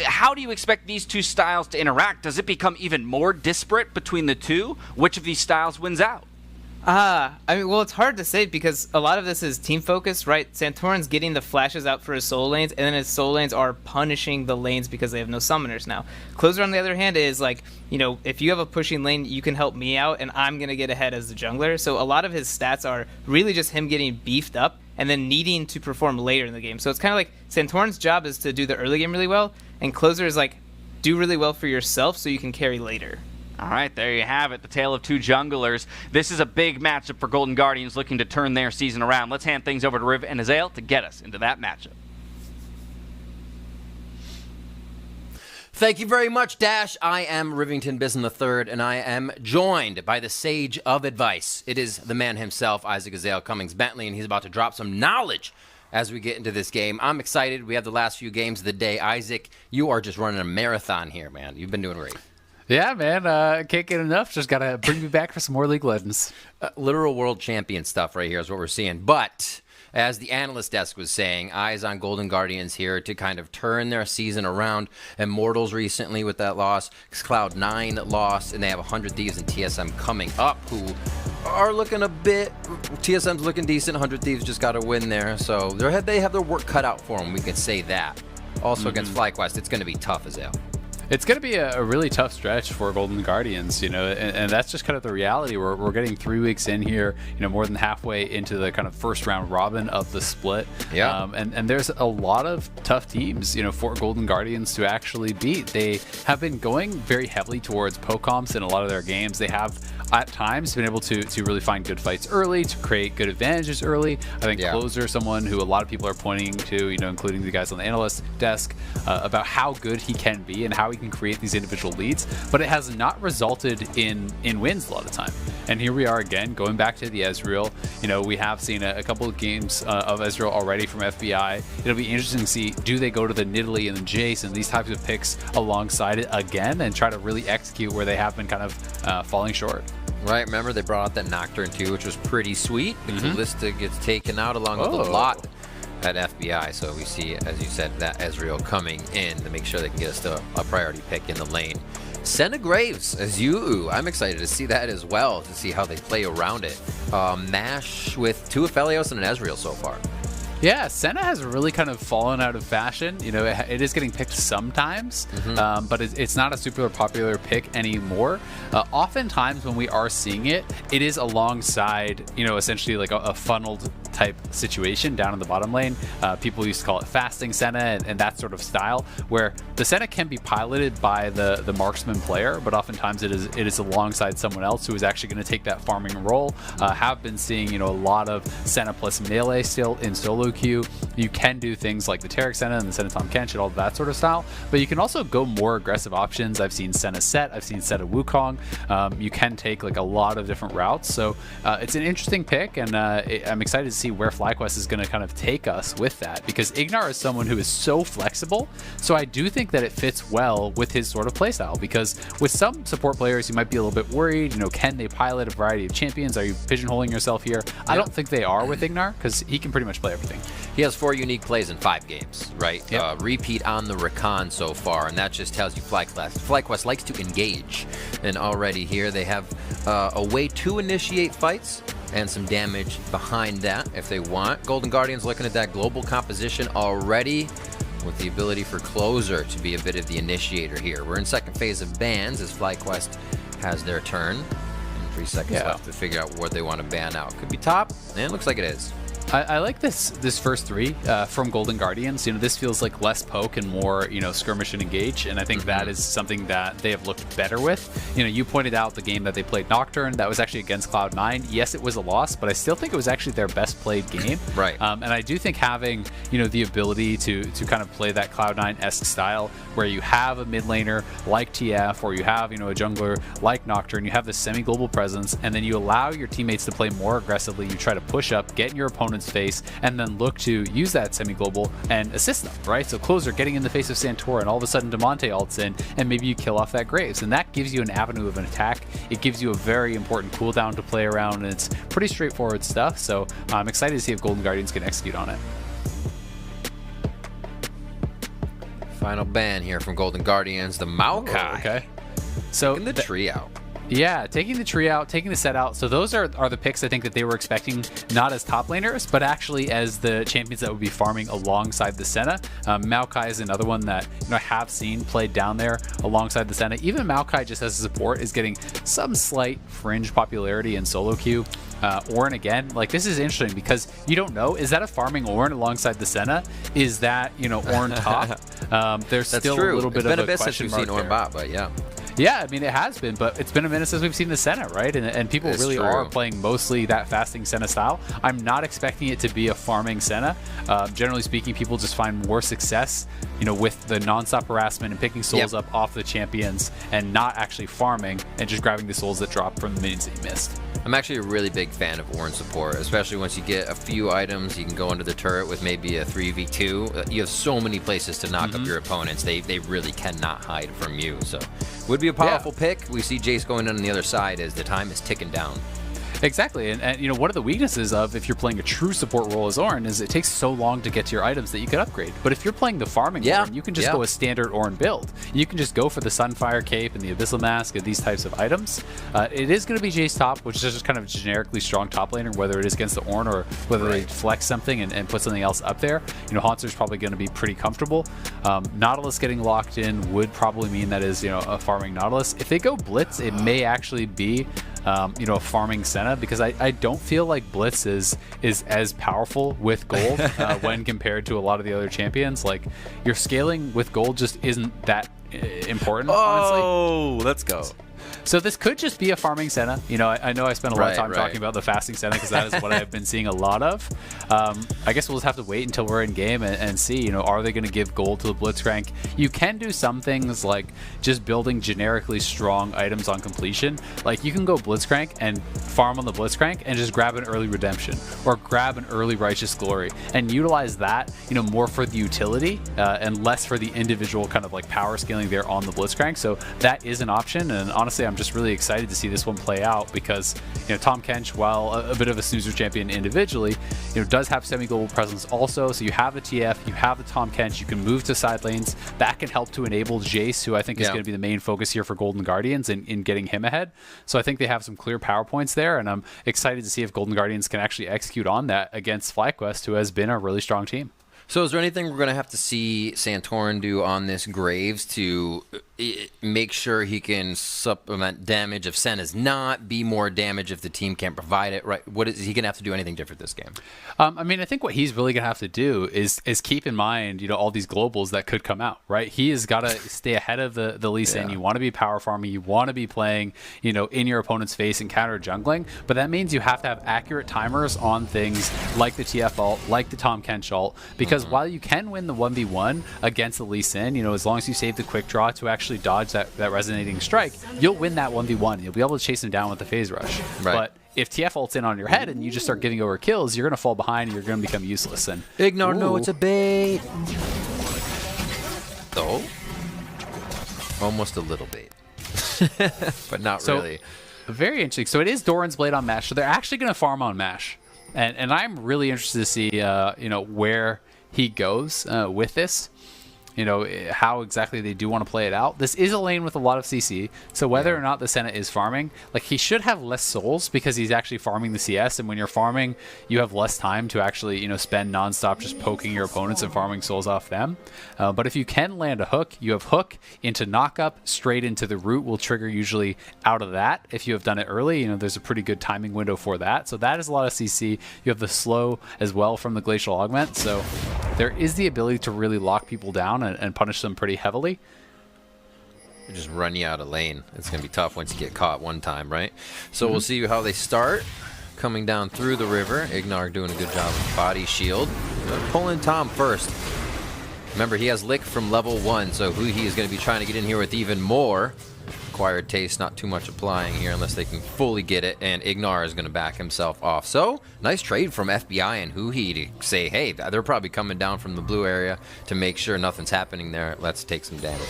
how do you expect these two styles to interact? Does it become even more disparate between the two? Which of these styles wins out? I mean, well, it's hard to say because a lot of this is team focused, right? Santorin's getting the flashes out for his soul lanes, and then his soul lanes are punishing the lanes because they have no summoners now. Closer, on the other hand, is like, if you have a pushing lane, you can help me out, and I'm going to get ahead as the jungler. So a lot of his stats are really just him getting beefed up and then needing to perform later in the game. So it's kind of like Santorin's job is to do the early game really well, and Closer is like, do really well for yourself so you can carry later. All right, there you have it, the tale of two junglers. This is a big matchup for Golden Guardians looking to turn their season around. Let's hand things over to Riv and Azael to get us into that matchup. Thank you very much, Dash. I am Rivington Bisson III, and I am joined by the sage of advice. It is the man himself, Isaac Azael Cummings-Bentley, and he's about to drop some knowledge as we get into this game. I'm excited. We have the last few games of the day. Isaac, you are just running a marathon here, man. You've been doing great. Yeah, man. Can't get enough. Just got to bring me back for some more League Legends. Literal world champion stuff right here is what we're seeing. But as the analyst desk was saying, eyes on Golden Guardians here to kind of turn their season around. Immortals recently with that loss. Cloud9 lost, and they have 100 Thieves and TSM coming up, who are looking a bit. TSM's looking decent. 100 Thieves just got to win there. So they have their work cut out for them. We can say that. Also against FlyQuest, it's going to be tough as hell. It's going to be a really tough stretch for Golden Guardians, and that's just kind of the reality. We're getting 3 weeks in here, more than halfway into the kind of first round robin of the split. Yeah. And there's a lot of tough teams, for Golden Guardians to actually beat. They have been going very heavily towards POCOMs in a lot of their games. They have at times been able to really find good fights early, to create good advantages early. I think Closer, someone who a lot of people are pointing to, including the guys on the analyst desk, about how good he can be and how he can create these individual leads, but it has not resulted in wins a lot of the time. And here we are again, going back to the Ezreal. We have seen a couple of games of Ezreal already from FBI. It'll be interesting to see, do they go to the Nidalee and the Jace and these types of picks alongside it again and try to really execute where they have been kind of falling short. Right, remember they brought out that Nocturne too, which was pretty sweet. The Kalista gets taken out along with a lot at FBI, so we see, as you said, that Ezreal coming in to make sure they can get us to a priority pick in the lane. Senna Graves as you. I'm excited to see that as well, to see how they play around it. Mash with 2 Aphelios and an Ezreal so far. Yeah, Senna has really kind of fallen out of fashion. It is getting picked sometimes, but it's not a super popular pick anymore. Oftentimes when we are seeing it, it is alongside, essentially like a funneled type situation down in the bottom lane. People used to call it fasting Senna and that sort of style, where the Senna can be piloted by the marksman player, but oftentimes it is alongside someone else who is actually going to take that farming role. Have been seeing, a lot of Senna plus melee still in solo queue. You can do things like the Taric Senna and the Senna Tahm Kench and all that sort of style, but you can also go more aggressive options. I've seen Senna Set, I've seen Senna Wukong. You can take like a lot of different routes, so it's an interesting pick, and I'm excited to see where FlyQuest is going to kind of take us with that, because Ignar is someone who is so flexible, so I do think that it fits well with his sort of playstyle, because with some support players you might be a little bit worried, can they pilot a variety of champions? Are you pigeonholing yourself here? I don't think they are with Ignar, because he can pretty much play everything. He has 4 unique plays in 5 games, right? Yep. Repeat on the Rakan so far, and that just tells you FlyQuest likes to engage. And already here they have a way to initiate fights and some damage behind that if they want. Golden Guardians looking at that global composition already, with the ability for Closer to be a bit of the initiator here. We're in second phase of bans as FlyQuest has their turn. And 3 seconds left to figure out where they want to ban out. Could be top, and it looks like it is. I like this first 3 from Golden Guardians. This feels like less poke and more, skirmish and engage, and I think that is something that they have looked better with. You pointed out the game that they played Nocturne. That was actually against Cloud9. Yes, it was a loss, but I still think it was actually their best played game. Right. And I do think having, the ability to kind of play that Cloud9-esque style, where you have a mid laner like TF, or you have, a jungler like Nocturne, you have this semi-global presence, and then you allow your teammates to play more aggressively. You try to push up, get in your opponent's face, and then look to use that semi-global and assist them, right? So Closer getting in the face of Santora, and all of a sudden Damonte ults in, and maybe you kill off that Graves, and that gives you an avenue of an attack. It gives you a very important cooldown to play around, and it's pretty straightforward stuff, so I'm excited to see if Golden Guardians can execute on it. Final ban here from Golden Guardians, the Maokai. Okay. So taking the tree out. Yeah, taking the tree out, taking the set out. So those are the picks I think that they were expecting, not as top laners, but actually as the champions that would be farming alongside the Senna. Maokai is another one that I have seen played down there alongside the Senna. Even Maokai just as a support is getting some slight fringe popularity in solo queue. Ornn again, like this is interesting because you don't know, is that a farming Ornn alongside the Senna? Is that, Ornn top? There's That's still true. a little bit it's been of a bit question since we've seen mark Ornn there. bot, but yeah. Yeah, I mean, it has been, but it's been a minute since we've seen the Senna, right? And people It's really true. are playing mostly that fasting Senna style. I'm not expecting it to be a farming Senna. Generally speaking, people just find more success, with the nonstop harassment and picking souls up off the champions and not actually farming and just grabbing the souls that drop from the minions that you missed. I'm actually a really big fan of Ornn support, especially once you get a few items. You can go under the turret with maybe a 3v2. You have so many places to knock up your opponents. They really cannot hide from you. So would be a powerful pick. We see Jace going on the other side as the time is ticking down. Exactly, and you know, one of the weaknesses of if you're playing a true support role as Ornn is it takes so long to get to your items that you could upgrade. But if you're playing the farming Ornn, you can just go a standard Ornn build. You can just go for the Sunfire Cape and the Abyssal Mask and these types of items. It is going to be Jace top, which is just kind of generically strong top laner, whether it is against the Ornn or whether they flex something and put something else up there. You know, Hauntzer's probably going to be pretty comfortable. Nautilus getting locked in would probably mean that is, you know, a farming Nautilus. If they go Blitz, it may actually be you know, a farming Senna, because I don't feel like Blitz is as powerful with gold when compared to a lot of the other champions. Like, your scaling with gold just isn't that important, honestly. Oh, let's go. So this could just be a farming Senna. You know, I know I spent a lot of time talking about the fasting Senna because that is what I've been seeing a lot of. I guess we'll just have to wait until we're in game and see, you know, are they going to give gold to the Blitzcrank? You can do some things like just building generically strong items on completion. Like, you can go Blitzcrank and farm on the Blitzcrank and just grab an early redemption or grab an early righteous glory and utilize that, you know, more for the utility and less for the individual kind of like power scaling there on the Blitzcrank. So that is an option, and honestly, I'm just really excited to see this one play out because, you know, Tahm Kench, while a bit of a snoozer champion individually, you know, does have semi-global presence also. So you have the TF, you have the Tahm Kench, you can move to side lanes. That can help to enable Jace, who I think is going to be the main focus here for Golden Guardians in getting him ahead. So I think they have some clear power points there, and I'm excited to see if Golden Guardians can actually execute on that against FlyQuest, who has been a really strong team. So is there anything we're going to have to see Santorin do on this Graves to make sure he can supplement damage if Senna's not, be more damage if the team can't provide it, right? What is he going to have to do anything different this game? I mean, I think what he's really going to have to do is keep in mind, you know, all these globals that could come out, right? He has got to stay ahead of the Lee Sin. You want to be power farming, you want to be playing, you know, in your opponent's face and counter jungling, but that means you have to have accurate timers on things like the TF ult, like the Tahm Kench ult, because while you can win the 1v1 against the Lee Sin, you know, as long as you save the quick draw to actually dodge that resonating strike, you'll win that 1v1. You'll be able to chase him down with the phase rush. But if TF ult's in on your head and you just start giving over kills, you're going to fall behind and you're going to become useless. And Ignar, no, it's a bait. Though, almost a little bait, but not really. Very interesting. So it is Doran's Blade on Mash. So they're actually going to farm on Mash, and I'm really interested to see, you know, where he goes with this. You know, how exactly they do want to play it out. This is a lane with a lot of CC, so whether or not the Senna is farming, like, he should have less souls because he's actually farming the CS, and when you're farming, you have less time to actually, you know, spend nonstop just poking your opponents and farming souls off them. But if you can land a hook, you have hook into knockup, straight into the root will trigger usually out of that. If you have done it early, you know, there's a pretty good timing window for that. So that is a lot of CC. You have the slow as well from the Glacial Augment, so there is the ability to really lock people down and punish them pretty heavily. They just run you out of lane. It's going to be tough once you get caught one time, right? So we'll see how they start. Coming down through the river. Ignar doing a good job with body shield. Pulling Tahm first. Remember, he has Lick from level 1, so Huhi is going to be trying to get in here with even more. Acquired Taste, not too much applying here unless they can fully get it, and Ignar is going to back himself off. So, nice trade from FBI and Huhi to say, hey, they're probably coming down from the blue area to make sure nothing's happening there. Let's take some damage.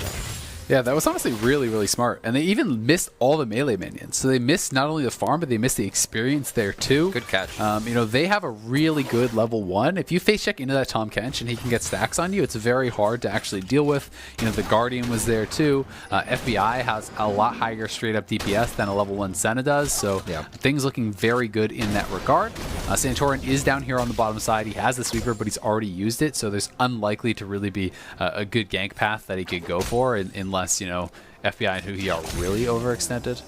Yeah, that was honestly really, really smart. And they even missed all the melee minions. So they missed not only the farm, but they missed the experience there too. Good catch. You know, they have a really good level 1. If you face check into that Tahm Kench and he can get stacks on you, it's very hard to actually deal with. You know, the Guardian was there too. FBI has a lot higher straight up DPS than a level 1 Senna does. So things looking very good in that regard. Santorin is down here on the bottom side. He has the sweeper, but he's already used it. So there's unlikely to really be a good gank path that he could go for unless, you know, FBI and Huhi are really overextended.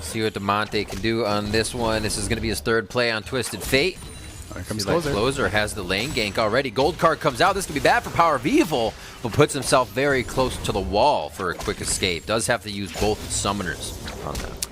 See what Damonte can do on this one. This is going to be his third play on Twisted Fate. Here comes Closer. Closer has the lane gank already. Gold card comes out. This could be bad for Power of Evil, but puts himself very close to the wall for a quick escape. Does have to use both summoners on that.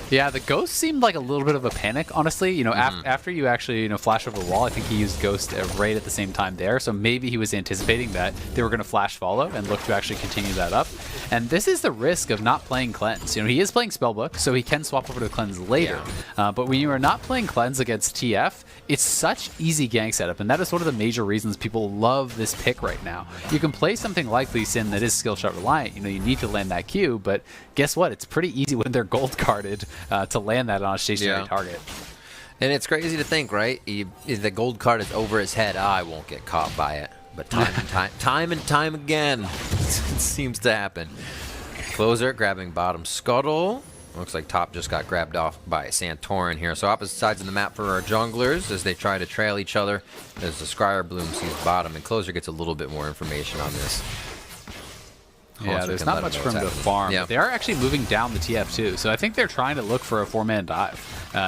Yeah, the Ghost seemed like a little bit of a panic, honestly. You know, after you actually, flash over the wall, I think he used Ghost right at the same time there. So maybe he was anticipating that they were going to flash follow and look to actually continue that up. And this is the risk of not playing Cleanse. You know, he is playing Spellbook, so he can swap over to Cleanse later. But when you are not playing Cleanse against TF, it's such easy gank setup. And that is one of the major reasons people love this pick right now. You can play something like Lee Sin that is skill shot reliant. You know, you need to land that Q, but guess what? It's pretty easy when they're gold carded to land that on a stationary target. And it's crazy to think, right? If the gold card is over his head, I won't get caught by it. But time and time again, it seems to happen. Closer grabbing bottom scuttle. Looks like top just got grabbed off by Santorin here. So opposite sides of the map for our junglers as they try to trail each other. As the Scryer Bloom sees bottom, and Closer gets a little bit more information on this. Yeah, there's not much for him to farm. But they are actually moving down the TF too, so I think they're trying to look for a 4-man dive.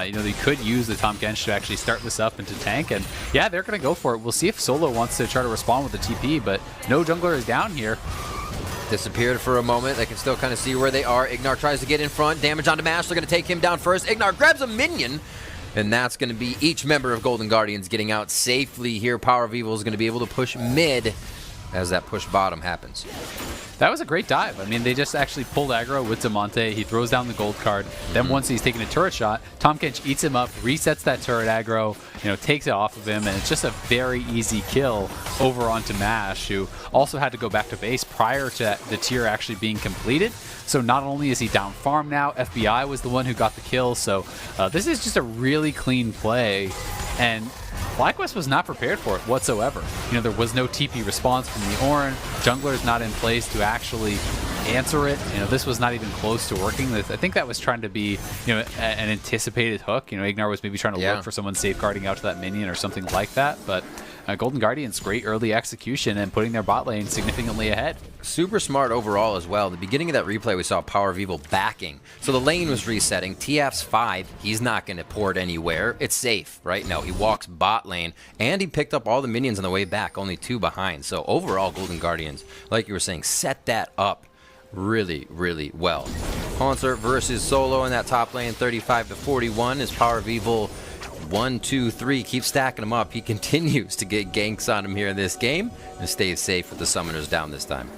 You know, they could use the Tahm Kench to actually start this up into tank, and yeah, they're going to go for it. We'll see if Solo wants to try to respond with the TP, but no jungler is down here. Disappeared for a moment. They can still kind of see where they are. Ignar tries to get in front. Damage onto Mash. They're going to take him down first. Ignar grabs a minion. And that's going to be each member of Golden Guardians getting out safely here. Power of Evil is going to be able to push mid as that push bottom happens. That was a great dive. I mean, they just actually pulled aggro with Damonte. He throws down the gold card. Then once he's taking a turret shot, Tahm Kench eats him up, resets that turret aggro, takes it off of him, and it's just a very easy kill over onto Mash, who also had to go back to base prior to the tier actually being completed. So not only is he down farm now, FBI was the one who got the kill. So this is just a really clean play, and FlyQuest was not prepared for it whatsoever. There was no TP response from the Ornn. Jungler's not in place to actually answer it. This was not even close to working. I think that was trying to be, an anticipated hook. Ignar was maybe trying to look for someone safeguarding out to that minion or something like that. But Golden Guardians, great early execution and putting their bot lane significantly ahead. Super smart overall as well. At the beginning of that replay, we saw Power of Evil backing. So the lane was resetting. TF's 5. He's not going to port anywhere. It's safe, right? No, he walks bot lane, and he picked up all the minions on the way back, only 2 behind. So overall, Golden Guardians, like you were saying, set that up really, really well. Concert versus Solo in that top lane, 35-41 is Power of Evil. 1, 2, 3, keep stacking them up. He continues to get ganks on him here in this game and stays safe with the summoners down this time.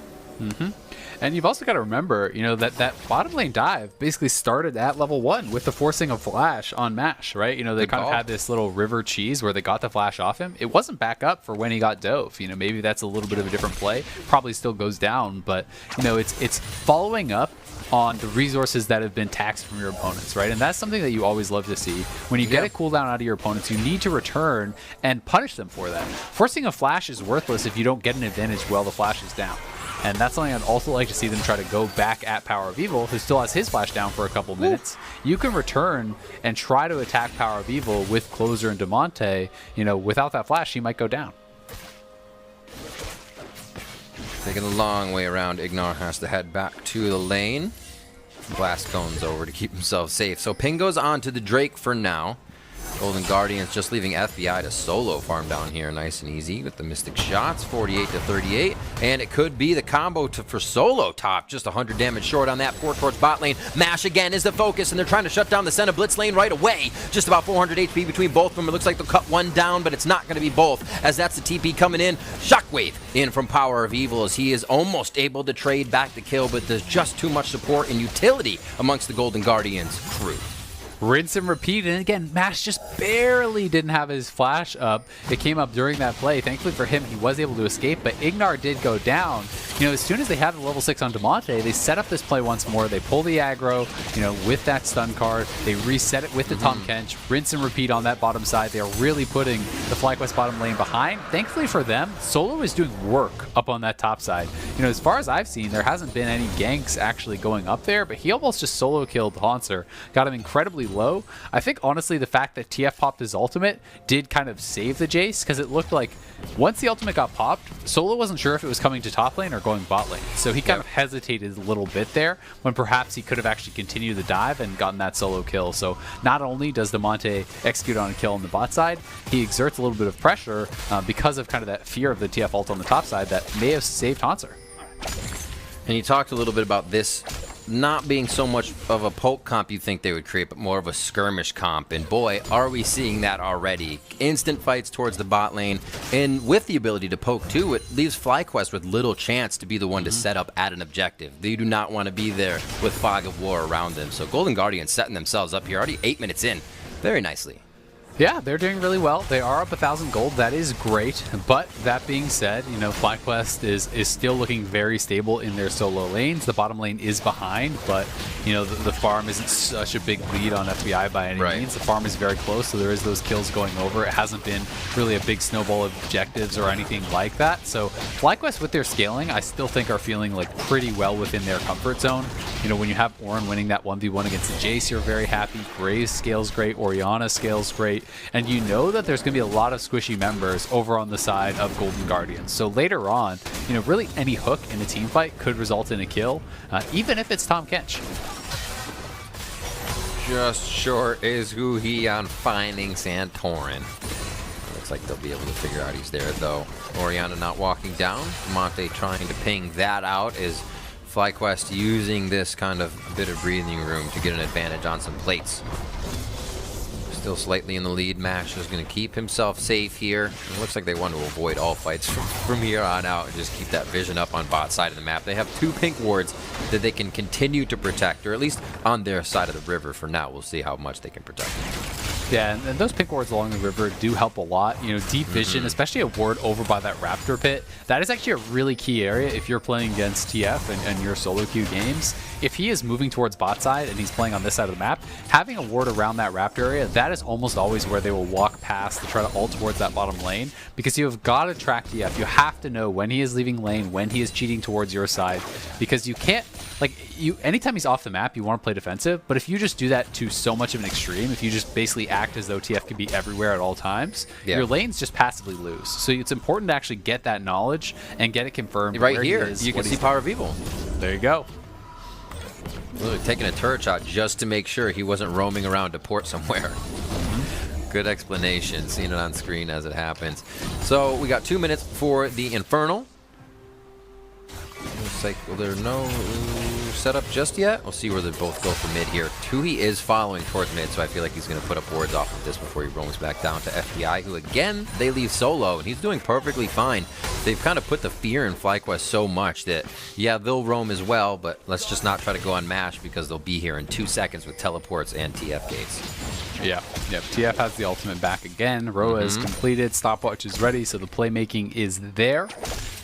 And you've also got to remember, that bottom lane dive basically started at level 1 with the forcing of flash on Mash, right? They kind of had this little river cheese where they got the flash off him. It wasn't back up for when he got dove. Maybe that's a little bit of a different play. Probably still goes down, but it's following up on the resources that have been taxed from your opponents, right? And that's something that you always love to see. When you get a cooldown out of your opponents, you need to return and punish them for that. Forcing a flash is worthless if you don't get an advantage while the flash is down. And that's something I'd also like to see them try to go back at Power of Evil, who still has his flash down for a couple minutes. You can return and try to attack Power of Evil with Closer and Damonte. Without that flash, he might go down. Taking a long way around, Ignar has to head back to the lane. Blast Cone's over to keep himself safe. So ping goes on to the Drake for now. Golden Guardians just leaving FBI to solo farm down here, nice and easy with the Mystic Shots, 48-38, and it could be the combo for Solo top, just 100 damage short on that port towards bot lane. Mash again is the focus, and they're trying to shut down the Senna Blitz lane right away. Just about 400 HP between both of them. It looks like they'll cut one down, but it's not going to be both, as that's the TP coming in. Shockwave in from Power of Evil, as he is almost able to trade back the kill, but there's just too much support and utility amongst the Golden Guardians crew. Rinse and repeat, and again, Mash just barely didn't have his flash up. It came up during that play. Thankfully for him, he was able to escape, but Ignar did go down. As soon as they have the level 6 on Damonte, they set up this play once more. They pull the aggro, with that stun card. They reset it with the Tahm Kench. Rinse and repeat on that bottom side. They are really putting the FlyQuest bottom lane behind. Thankfully for them, Solo is doing work up on that top side. As far as I've seen, there hasn't been any ganks actually going up there, but he almost just solo killed Haunter. Got him incredibly low. I think honestly the fact that TF popped his ultimate did kind of save the Jace, because it looked like once the ultimate got popped, Solo wasn't sure if it was coming to top lane or going bot lane. So he kind of hesitated a little bit there when perhaps he could have actually continued the dive and gotten that solo kill. So not only does Damonte execute on a kill on the bot side, he exerts a little bit of pressure because of kind of that fear of the TF ult on the top side that may have saved Haunter. And you talked a little bit about this not being so much of a poke comp you think they would create, but more of a skirmish comp. And boy, are we seeing that already. Instant fights towards the bot lane, and with the ability to poke too, it leaves FlyQuest with little chance to be the one to set up at an objective. They do not want to be there with Fog of War around them. So Golden Guardians setting themselves up here, already 8 minutes in, very nicely. Yeah, they're doing really well. They are up 1,000 gold. That is great. But that being said, FlyQuest is still looking very stable in their solo lanes. The bottom lane is behind, but the farm isn't such a big lead on FBI by any means. The farm is very close, so there is those kills going over. It hasn't been really a big snowball of objectives or anything like that. So FlyQuest with their scaling, I still think are feeling like pretty well within their comfort zone. When you have Ornn winning that 1v1 against the Jace, you're very happy. Graves scales great. Orianna scales great. And you know that there's going to be a lot of squishy members over on the side of Golden Guardians. So later on, really any hook in a team fight could result in a kill, even if it's Tahm Kench. Just short is Huhi on finding Santorin. Looks like they'll be able to figure out he's there, though. Orianna not walking down. Monte trying to ping that out. Is FlyQuest using this kind of bit of breathing room to get an advantage on some plates. Still slightly in the lead. Mash is going to keep himself safe here. It looks like they want to avoid all fights from here on out and just keep that vision up on bot side of the map. They have 2 pink wards that they can continue to protect, or at least on their side of the river for now. We'll see how much they can protect. Yeah, and those pink wards along the river do help a lot. Deep vision, especially a ward over by that Raptor pit, that is actually a really key area if you're playing against TF and your solo queue games. If he is moving towards bot side and he's playing on this side of the map, having a ward around that Raptor area, that is almost always where they will walk past to try to ult towards that bottom lane, because you have got to track TF. You have to know when he is leaving lane, when he is cheating towards your side, because you can't, anytime he's off the map, you want to play defensive, but if you just do that to so much of an extreme, if you just basically act as though TF can be everywhere at all times, your lanes just passively lose. So it's important to actually get that knowledge and get it confirmed. Right here, you can see Power of Evil. There you go. Really taking a turret shot just to make sure he wasn't roaming around to port somewhere. Good explanation, seeing it on screen as it happens. So we got 2 minutes for the Infernal. Looks like there's no setup just yet. We'll see where they both go for mid here. Tuhi is following towards mid, so I feel like he's going to put up wards off of this before he roams back down to FBI, who again, they leave solo, and he's doing perfectly fine. They've kind of put the fear in FlyQuest so much that, yeah, they'll roam as well, but let's just not try to go on MASH because they'll be here in 2 seconds with teleports and TF gates. Yeah, TF has the ultimate back again. Roa is completed, stopwatch is ready, so the playmaking is there.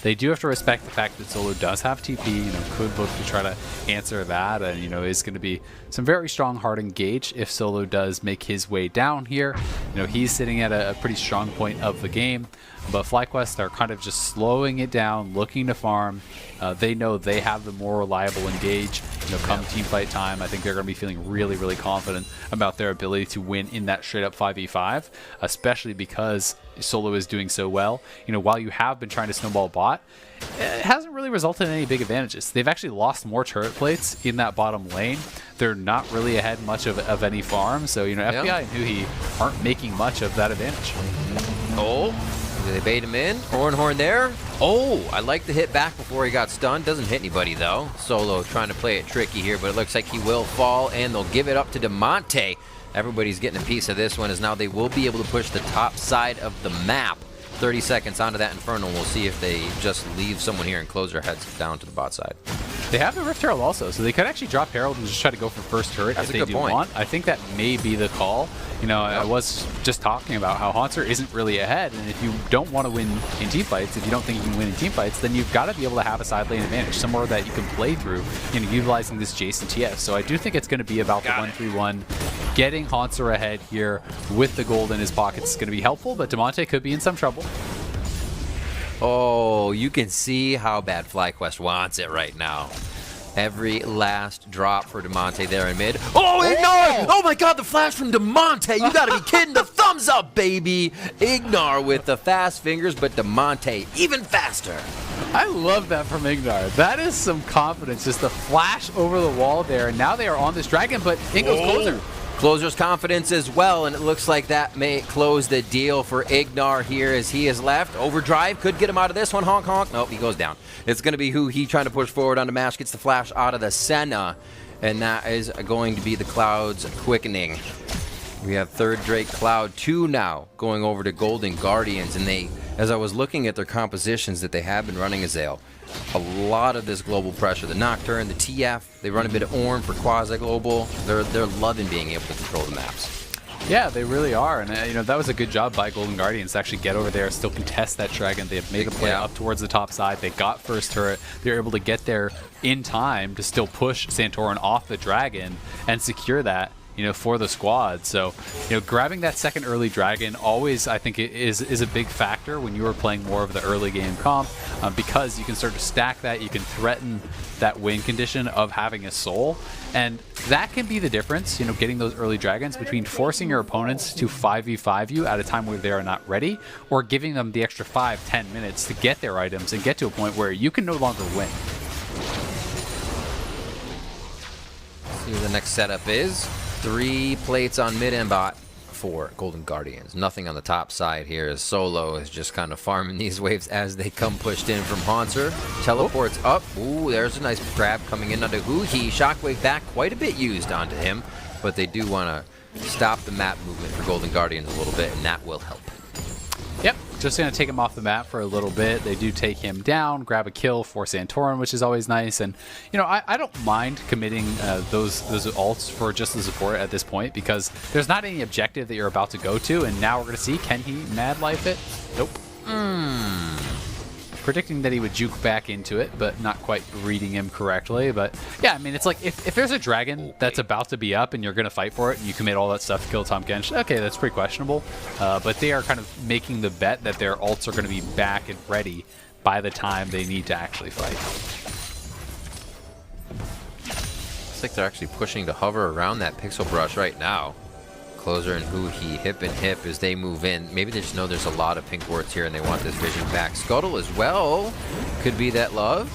They do have to respect the fact that Solo does have TP, could look to try to answer that, and, is going to be some very strong hard engage if Solo does make his way down here. He's sitting at a pretty strong point of the game, but FlyQuest are kind of just slowing it down, looking to farm. They know they have the more reliable engage. Come team fight time, I think they're going to be feeling really, really confident about their ability to win in that straight up 5v5, especially because Solo is doing so well. While you have been trying to snowball bot, it hasn't really resulted in any big advantages. They've actually lost more turret plates in that bottom lane. They're not really ahead much of any farm, so FBI and Huhi aren't making much of that advantage. Oh, they bait him in. Ornhorn there. Oh, I like the hit back before he got stunned. Doesn't hit anybody, though. Solo trying to play it tricky here, but it looks like he will fall, and they'll give it up to Damonte. Everybody's getting a piece of this one, as now they will be able to push the top side of the map. 30 seconds onto that Infernal. We'll see if they just leave someone here and close their heads down to the bot side. They have the Rift Herald also, so they could actually drop Herald and just try to go for first turret if they do want. I think that may be the call. I was just talking about how Hauntzer isn't really ahead, and if you don't want to win in team fights, if you don't think you can win in team fights, then you've got to be able to have a side lane advantage, somewhere that you can play through, utilizing this Jason TF. So I do think it's going to be about the 1-3-1. Getting Hauntzer ahead here with the gold in his pockets is going to be helpful, but Damonte could be in some trouble. Oh, you can see how bad FlyQuest wants it right now. Every last drop for Damonte there in mid. Oh, Ignar! Oh my god, the flash from Damonte! You gotta be kidding! The thumbs up, baby! Ignar with the fast fingers, but Damonte even faster. I love that from Ignar. That is some confidence. Just the flash over the wall there. And now they are on this dragon, but in goes Closer. Closer's confidence as well, and it looks like that may close the deal for Ignar here as he is left. Overdrive could get him out of this one. Honk, honk. Nope, he goes down. It's going to be Huhi trying to push forward onto Mash. Gets the flash out of the Senna, and that is going to be the Cloud's quickening. We have third Drake Cloud 2 now going over to Golden Guardians, and they, as I was looking at their compositions that they have been running, Azael, a lot of this global pressure. The Nocturne, the TF, they run a bit of Ornn for quasi-global. They're loving being able to control the maps. Yeah, they really are, and that was a good job by Golden Guardians to actually get over there, still contest that Dragon. They have made a play up towards the top side. They got first turret. They're able to get there in time to still push Santorin off the Dragon and secure that, for the squad. So, grabbing that second early Dragon always, I think, is a big factor when you are playing more of the early game comp, because you can start to stack that. You can threaten that win condition of having a soul, and that can be the difference, getting those early Dragons between forcing your opponents to 5v5 you at a time where they are not ready, or giving them the extra 5-10 minutes to get their items and get to a point where you can no longer win. See what the next setup is. 3 plates on mid and bot for Golden Guardians. Nothing on the top side here as Solo is just kind of farming these waves as they come pushed in from Hauntzer. Teleports up. Ooh, there's a nice grab coming in onto Huhi. Shockwave back, quite a bit used onto him, but they do want to stop the map movement for Golden Guardians a little bit, and that will help. Yep, just going to take him off the map for a little bit. They do take him down, grab a kill for Santorin, which is always nice. And, I don't mind committing those ults for just the support at this point, because there's not any objective that you're about to go to. And now we're going to see, can he Mad Life it? Nope. Predicting that he would juke back into it, but not quite reading him correctly. But yeah, I mean, it's like if there's a Dragon that's about to be up and you're going to fight for it and you commit all that stuff to kill Tahm Kench, okay, that's pretty questionable. But they are kind of making the bet that their ults are going to be back and ready by the time they need to actually fight. Looks like they're actually pushing to hover around that pixel brush right now. Closer and Huhi hip and hip as they move in. Maybe they just know there's a lot of pink wards here and they want this vision back. Scuttle as well. Could be that love.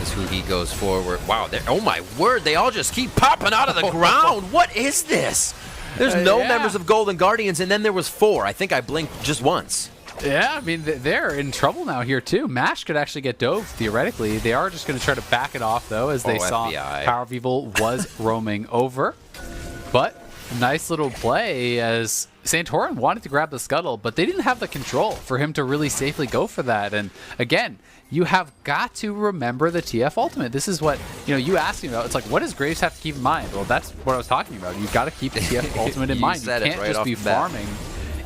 As Huhi goes forward. Wow, oh my word, they all just keep popping out of the ground. What is this? There's no members of Golden Guardians, and then there was 4. I think I blinked just once. Yeah, I mean, they're in trouble now here, too. MASH could actually get dove, theoretically. They are just going to try to back it off, though, as they saw FBI. Power of Evil was roaming over. But nice little play as Santorin wanted to grab the Scuttle, but they didn't have the control for him to really safely go for that. And again, you have got to remember the TF ultimate. This is what, you asked me about. It's like, what does Graves have to keep in mind? Well, that's what I was talking about. You've got to keep the TF ultimate in mind. You can't just be farming.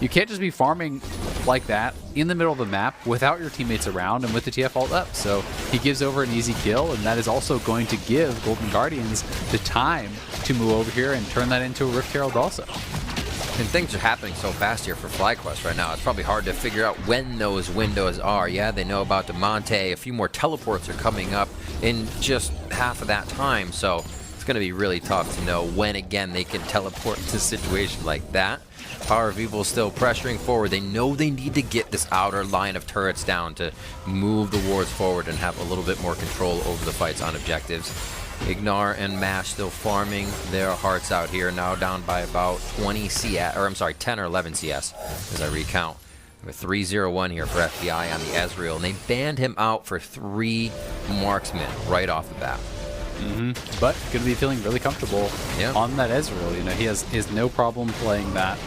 You can't just be farming like that in the middle of the map without your teammates around and with the TF ult up. So he gives over an easy kill, and that is also going to give Golden Guardians the time to move over here and turn that into a Rift Herald also. And things are happening so fast here for FlyQuest right now. It's probably hard to figure out when those windows are. Yeah, they know about Damonte. A few more teleports are coming up in just half of that time. So it's going to be really tough to know when, again, they can teleport to a situation like that. Power of Evil still pressuring forward. They know they need to get this outer line of turrets down to move the wards forward and have a little bit more control over the fights on objectives. Ignar and MASH still farming their hearts out here, now down by about 20 CS, or I'm sorry, 10 or 11 CS as I recount. With 3-0-1 here for FBI on the Ezreal, and they banned him out for 3 marksmen right off the bat. But going to be feeling really comfortable on that Ezreal. He has no problem playing that.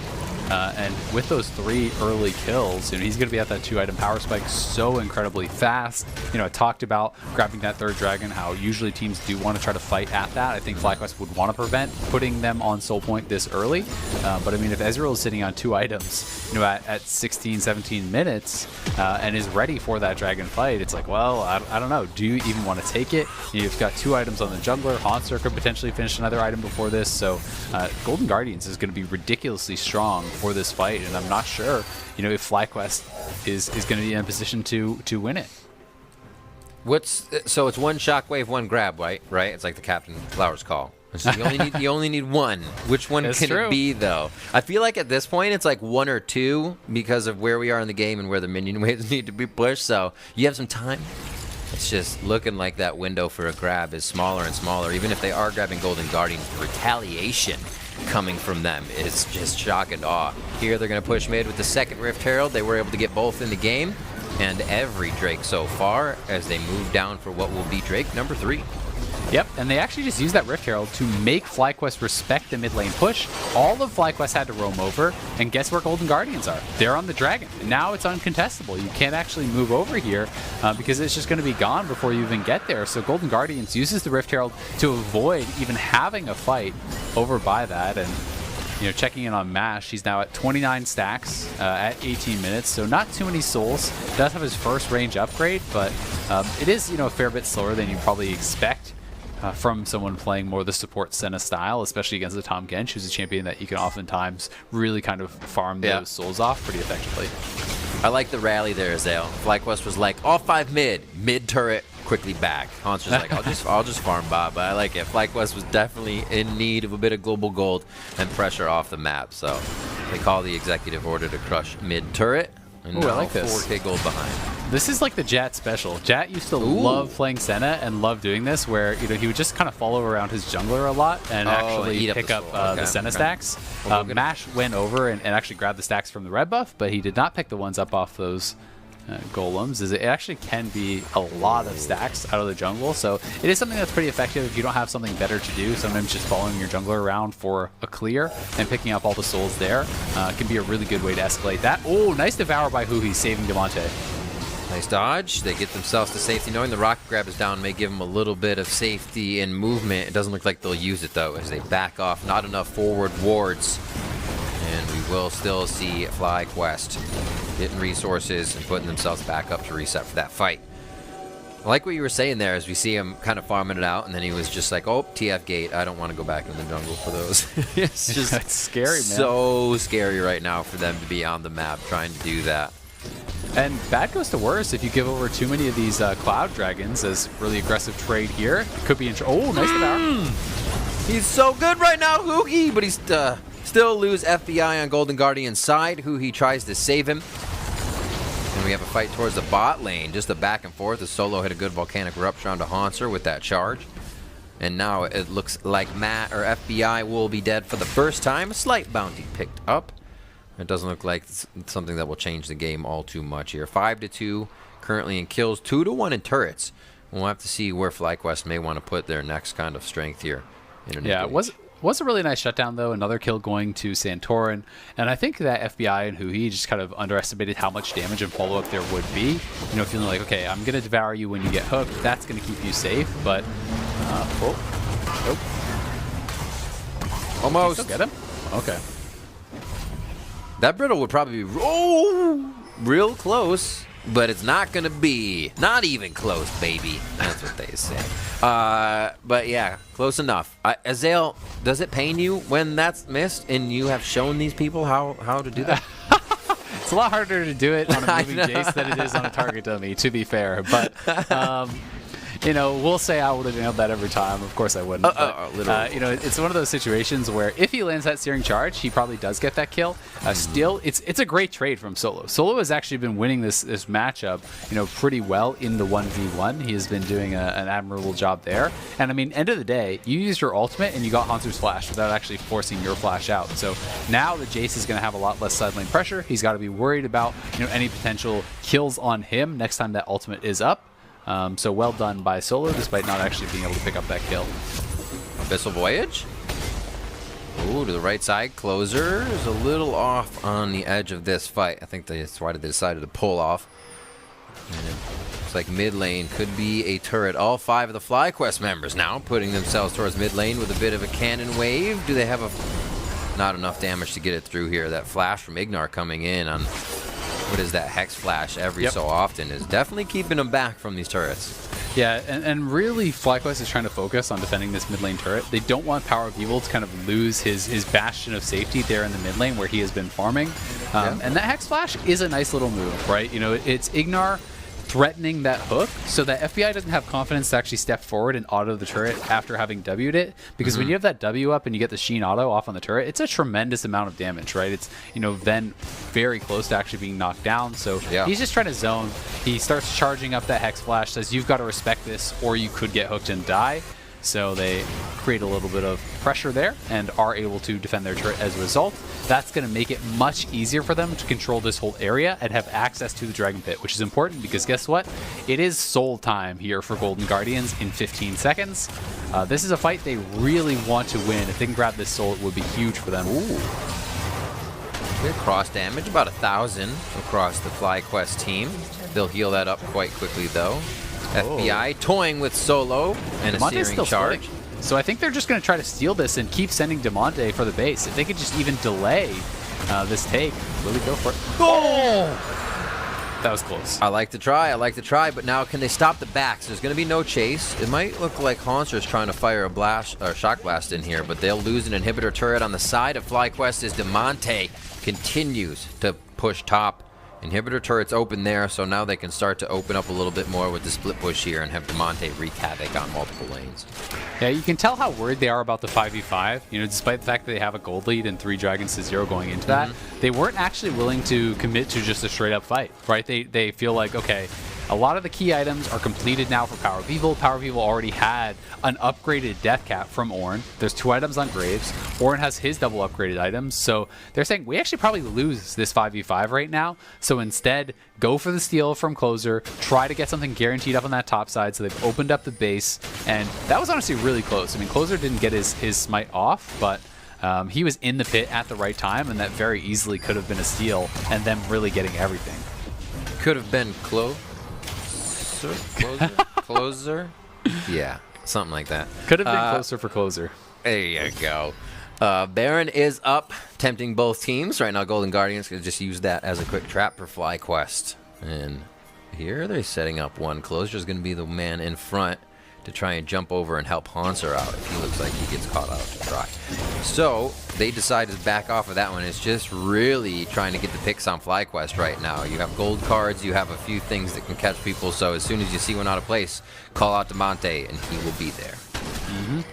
And with those 3 early kills, he's going to be at that 2-item power spike so incredibly fast. I talked about grabbing that 3rd Dragon, how usually teams do want to try to fight at that. I think FlyQuest would want to prevent putting them on soul point this early. But I mean, if Ezreal is sitting on 2 items, at 16, 17 minutes and is ready for that Dragon fight, it's like, well, I don't know. Do you even want to take it? You've got 2 items on the jungler. Hauntzer could potentially finish another item before this. So Golden Guardians is going to be ridiculously strong for this fight, and I'm not sure, if FlyQuest is going to be in a position to win it. So it's 1 shockwave, 1 grab, right? It's like the Captain Flowers call. You only need 1. Which one can it be, though? I feel like at this point it's like 1 or 2 because of where we are in the game and where the minion waves need to be pushed. So you have some time. It's just looking like that window for a grab is smaller and smaller. Even if they are grabbing Golden Guardians, the retaliation coming from them is just shock and awe. Here they're going to push mid with the second Rift Herald. They were able to get both in the game, and every Drake so far as they move down for what will be Drake number 3. Yep, and they actually just used that Rift Herald to make FlyQuest respect the mid lane push. All of FlyQuest had to roam over, and guess where Golden Guardians are? They're on the Dragon. And now it's uncontestable. You can't actually move over here because it's just going to be gone before you even get there. So Golden Guardians uses the Rift Herald to avoid even having a fight over by that. And checking in on Mash, he's now at 29 stacks at 18 minutes, so not too many souls. Does have his first range upgrade, but it is a fair bit slower than you probably expect from someone playing more the support Senna style, especially against the Tahm Kench, who's a champion that you can oftentimes really kind of farm those souls off pretty effectively. I like the rally there, Azael. FlyQuest was like, all 5 mid turret, quickly back. Hans was like, I'll just farm Bob, but I like it. FlyQuest was definitely in need of a bit of global gold and pressure off the map, so they call the executive order to crush mid turret. And I like this. 4K gold behind. This is like the Jat special. Jat used to love playing Senna and love doing this, where he would just kind of follow around his jungler a lot and actually pick up the Senna stacks. Mash went over and actually grabbed the stacks from the red buff, but he did not pick the ones up off those golems. It actually can be a lot of stacks out of the jungle, so it is something that's pretty effective if you don't have something better to do. Sometimes just following your jungler around for a clear and picking up all the souls there can be a really good way to escalate that. Oh, nice devour by Huhi, saving Damonte. Nice dodge. They get themselves to safety, knowing the rocket grab is down may give them a little bit of safety and movement. It doesn't look like they'll use it though, as they back off. Not enough forward wards, and we will still see FlyQuest getting resources and putting themselves back up to reset for that fight. I like what you were saying there, as we see him kind of farming it out, and then he was just like, oh, TF gate, I don't want to go back in the jungle for those. It's just That's scary, man. So scary right now for them to be on the map trying to do that. And bad goes to worse if you give over too many of these Cloud Dragons as really aggressive trade here. It could be oh, nice devour. He's so good right now, Huhi, but he's still lose FBI on Golden Guardian's side. Huhi tries to save him. And we have a fight towards the bot lane, just a back and forth. The Solo hit a good volcanic eruption onto Hanser with that charge. And now it looks like Matt or FBI will be dead for the first time. A slight bounty picked up. It doesn't look like it's something that will change the game all too much here. 5-2 currently in kills, 2-1 in turrets. We'll have to see where FlyQuest may want to put their next kind of strength here. Yeah, it was a really nice shutdown, though. Another kill going to Santorin. And I think that FBI and Huhi just kind of underestimated how much damage and follow-up there would be. Feeling like, okay, I'm going to devour you when you get hooked. That's going to keep you safe. But, nope. Almost. Still get him? Okay. That Brittle would probably be real close, but it's not going to be. Not even close, baby. That's what they say. But yeah, close enough. Azael, does it pain you when that's missed and you have shown these people how to do that? It's a lot harder to do it on a moving Jace than it is on a target dummy, to be fair. But, we'll say I would have nailed that every time. Of course I wouldn't. It's one of those situations where if he lands that Searing Charge, he probably does get that kill. Still, it's a great trade from Solo. Solo has actually been winning this matchup, pretty well in the 1v1. He has been doing an admirable job there. And I mean, end of the day, you used your ultimate and you got Hanser's flash without actually forcing your flash out. So now the Jace is going to have a lot less side lane pressure. He's got to be worried about any potential kills on him next time that ultimate is up. So well done by Solo, despite not actually being able to pick up that kill. Abyssal Voyage. Ooh, to the right side. Closer is a little off on the edge of this fight. I think that's why they decided to pull off. And it looks like mid lane could be a turret. All 5 of the FlyQuest members now putting themselves towards mid lane with a bit of a cannon wave. Do they have not enough damage to get it through here? That flash from Ignar coming in on... what is that Hex Flash every so often is definitely keeping them back from these turrets. Yeah, and really FlyQuest is trying to focus on defending this mid lane turret. They don't want Power of Evil to kind of lose his bastion of safety there in the mid lane where he has been farming. And that Hex Flash is a nice little move, right? It's Ignar threatening that hook so that FBI doesn't have confidence to actually step forward and auto the turret after having W'd it. Because when you have that W up and you get the Sheen auto off on the turret, it's a tremendous amount of damage, right? It's, then very close to actually being knocked down. So he's just trying to zone. He starts charging up that Hex Flash, says you've got to respect this or you could get hooked and die. So they create a little bit of pressure there and are able to defend their turret as a result. That's going to make it much easier for them to control this whole area and have access to the Dragon Pit, which is important because guess what? It is soul time here for Golden Guardians in 15 seconds. This is a fight they really want to win. If they can grab this soul, it would be huge for them. Ooh. Good cross damage, about 1,000 across the FlyQuest team. They'll heal that up quite quickly, though. FBI toying with Solo and a Demonte's searing charge. So I think they're just going to try to steal this and keep sending Demonte for the base. If they could just even delay this take, really go for it. Oh! That was close. I like to try, but now can they stop the backs? There's going to be no chase. It might look like Haunter's trying to fire a blast or shock blast in here, but they'll lose an inhibitor turret on the side of FlyQuest as Demonte continues to push top. Inhibitor turret's open there, so now they can start to open up a little bit more with the split push here and have Demonte wreak havoc on multiple lanes. Yeah, you can tell how worried they are about the 5v5. You know, despite the fact that they have a gold lead and 3 dragons to 0 going into that, they weren't actually willing to commit to just a straight up fight, right? They feel like, okay, a lot of the key items are completed now for Power of Evil. Power of Evil already had an upgraded Death Cap from Ornn. There's 2 items on Graves. Ornn has his double upgraded items. So they're saying, we actually probably lose this 5v5 right now. So instead, go for the steal from Closer. Try to get something guaranteed up on that top side. So they've opened up the base. And that was honestly really close. I mean, Closer didn't get his smite off, but he was in the pit at the right time. And that very easily could have been a steal and them really getting everything. Could have been Closer? Closer? Yeah, something like that. Could have been closer for Closer. There you go. Baron is up, tempting both teams. Right now, Golden Guardians can just use that as a quick trap for FlyQuest. And here they're setting up one. Closer's going to be the man in front to try and jump over and help Haunter out if he looks like he gets caught out to dry. So they decide to back off of that one. It's just really trying to get the picks on FlyQuest right now. You have gold cards, you have a few things that can catch people, so as soon as you see one out of place, call out Demonte and he will be there.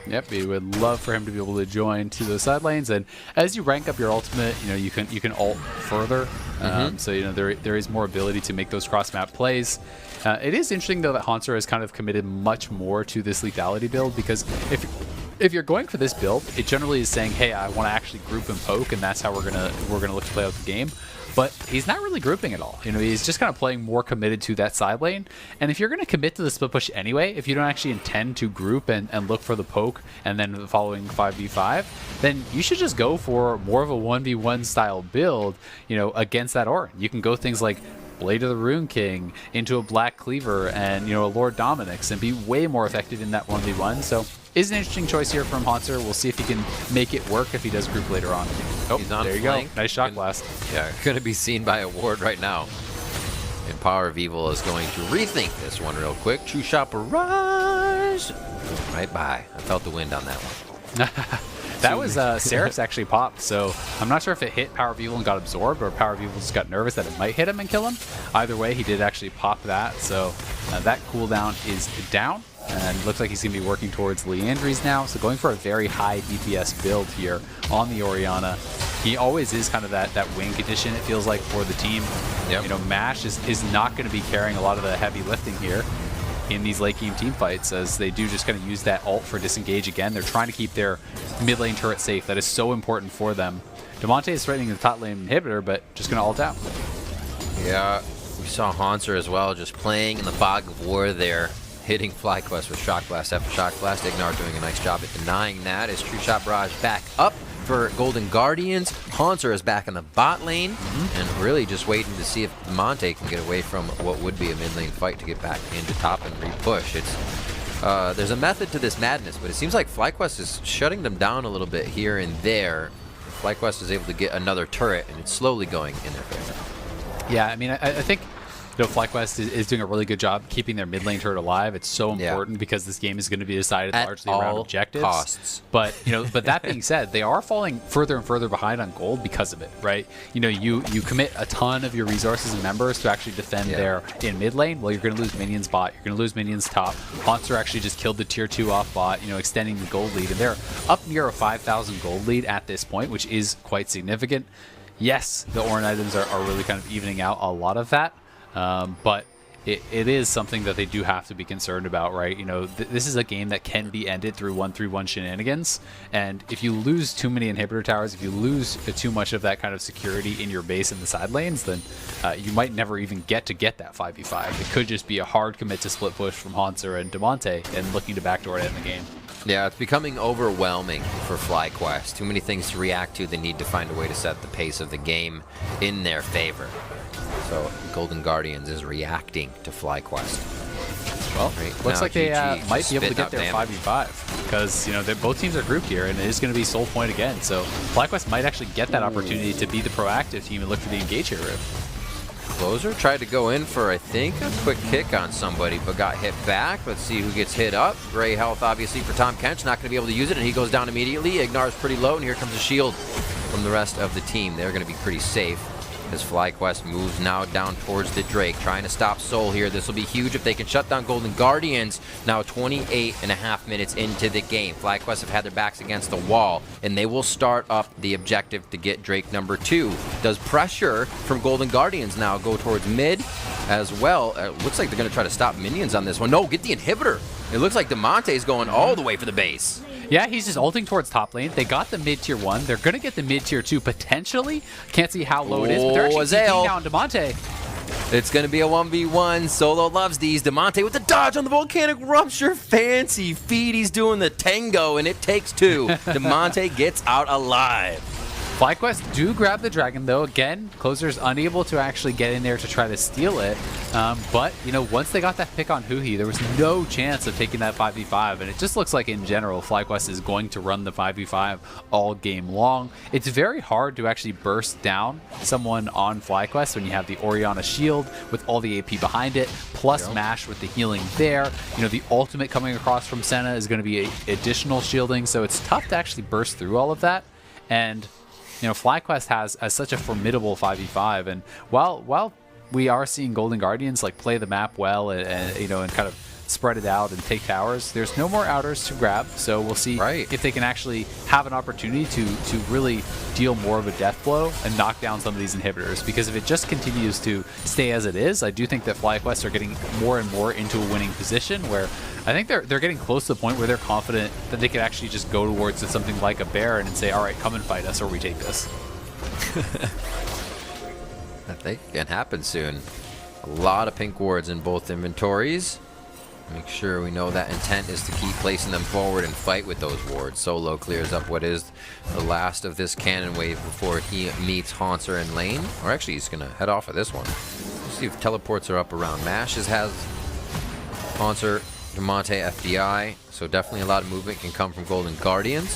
Yep, we would love for him to be able to join to those side lanes, and as you rank up your ultimate, you know, you can ult further. So you know there is more ability to make those cross map plays. It is interesting though that Haunter has kind of committed much more to this lethality build, because if you're going for this build, it generally is saying, hey, I want to actually group and poke, and that's how we're gonna look to play out the game. But he's not really grouping at all. You know, he's just kind of playing more committed to that side lane. And if you're going to commit to the split push anyway, if you don't actually intend to group and look for the poke and then the following 5v5, then you should just go for more of a 1v1 style build, you know, against that Ornn. You can go things like Blade of the Rune King into a Black Cleaver and, you know, a Lord Dominix and be way more effective in that 1v1. So is an interesting choice here from Haunter. We'll see if he can make it work if he does group later on. Oh, he's on there you flank. go. Nice shock blast. Yeah, going to be seen by a ward right now. And Power of Evil is going to rethink this one real quick. True Shot Barrage. Right by. I felt the wind on that one. That was Seraph's actually popped, so I'm not sure if it hit Power of Evil and got absorbed, or Power of Evil just got nervous that it might hit him and kill him. Either way, he did actually pop that, so that cooldown is down, and looks like he's going to be working towards Liandry's now, so going for a very high DPS build here on the Orianna. He always is kind of that wing condition, it feels like, for the team. Yep. You know, MASH is not going to be carrying a lot of the heavy lifting here in these late game team fights, as they do just kind of use that ult for disengage again. They're trying to keep their mid lane turret safe. That is so important for them. Demonte is threatening the top lane inhibitor, but just going to ult out. Yeah, we saw Haunter as well, just playing in the fog of war there, hitting FlyQuest with Shock Blast after Shock Blast. Ignar doing a nice job at denying that. As True Shot Barrage back up for Golden Guardians. Haunter is back in the bot lane, and really just waiting to see if Demonte can get away from what would be a mid lane fight to get back into top and re-push. There's a method to this madness, but it seems like FlyQuest is shutting them down a little bit here and there. FlyQuest is able to get another turret, and it's slowly going in their favor. Yeah, I mean, I think you know, FlyQuest is doing a really good job keeping their mid lane turret alive. It's so important because this game is going to be decided largely around objectives. Costs. But you know, but that being said, they are falling further and further behind on gold because of it, right? You know, you commit a ton of your resources and members to actually defend there in mid lane. Well, you're going to lose minions bot. You're going to lose minions top. Haunter actually just killed the tier 2 off bot, you know, extending the gold lead, and they're up near a 5,000 gold lead at this point, which is quite significant. Yes, the Ornn items are really kind of evening out a lot of that. But it is something that they do have to be concerned about, right? You know, this is a game that can be ended through 1-3-1 shenanigans, and if you lose too many inhibitor towers, if you lose too much of that kind of security in your base in the side lanes, then you might never even get that 5v5. It could just be a hard commit to split push from Hauntzer and Damonte and looking to backdoor it in the game. Yeah, it's becoming overwhelming for FlyQuest. Too many things to react to. They need to find a way to set the pace of the game in their favor. So Golden Guardians is reacting to FlyQuest. Well, looks like they might be able to get their damage. 5v5 because, you know, both teams are grouped here, and it is going to be Soul Point again. So FlyQuest might actually get that opportunity to be the proactive team and look for the engage here. Closer tried to go in for, I think, a quick kick on somebody, but got hit back. Let's see who gets hit up. Gray health, obviously, for Tahm Kench. Not going to be able to use it, and he goes down immediately. Ignar's pretty low, and here comes a shield from the rest of the team. They're going to be pretty safe as FlyQuest moves now down towards the Drake, trying to stop Soul here. This will be huge if they can shut down Golden Guardians. Now 28.5 minutes into the game. FlyQuest have had their backs against the wall, and they will start up the objective to get Drake number 2. Does pressure from Golden Guardians now go towards mid as well? Looks like they're going to try to stop minions on this one. No, get the inhibitor. It looks like Damonte is going all the way for the base. Yeah, he's just ulting towards top lane. They got the mid tier 1. They're going to get the mid tier 2 potentially. Can't see how low it is, but they're actually taking down Damonte. It's going to be a 1v1. Solo loves these. Damonte with the dodge on the volcanic rupture. Fancy feed. He's doing the tango, and it takes 2. Damonte gets out alive. FlyQuest do grab the dragon, though. Again, Closer's unable to actually get in there to try to steal it. But, you know, once they got that pick on Huhi, there was no chance of taking that 5v5. And it just looks like, in general, FlyQuest is going to run the 5v5 all game long. It's very hard to actually burst down someone on FlyQuest when you have the Orianna shield with all the AP behind it, plus Mash with the healing there. You know, the ultimate coming across from Senna is going to be additional shielding. So it's tough to actually burst through all of that. And you know, FlyQuest has such a formidable 5v5, and while we are seeing Golden Guardians like play the map well and you know, and kind of spread it out and take towers, there's no more outers to grab, so we'll see if they can actually have an opportunity to really deal more of a death blow and knock down some of these inhibitors, because if it just continues to stay as it is, I do think that FlyQuest are getting more and more into a winning position, where I think they're getting close to the point where they're confident that they could actually just go towards something like a Baron and say, all right, come and fight us, or we take this. I think it can happen soon. A lot of pink wards in both inventories. Make sure we know that intent is to keep placing them forward and fight with those wards. Solo clears up what is the last of this cannon wave before he meets Hauntzer in lane. Or actually, he's going to head off of this one. Let's see if teleports are up around. Mash has Hauntzer, Damonte, FDI. So definitely a lot of movement can come from Golden Guardians.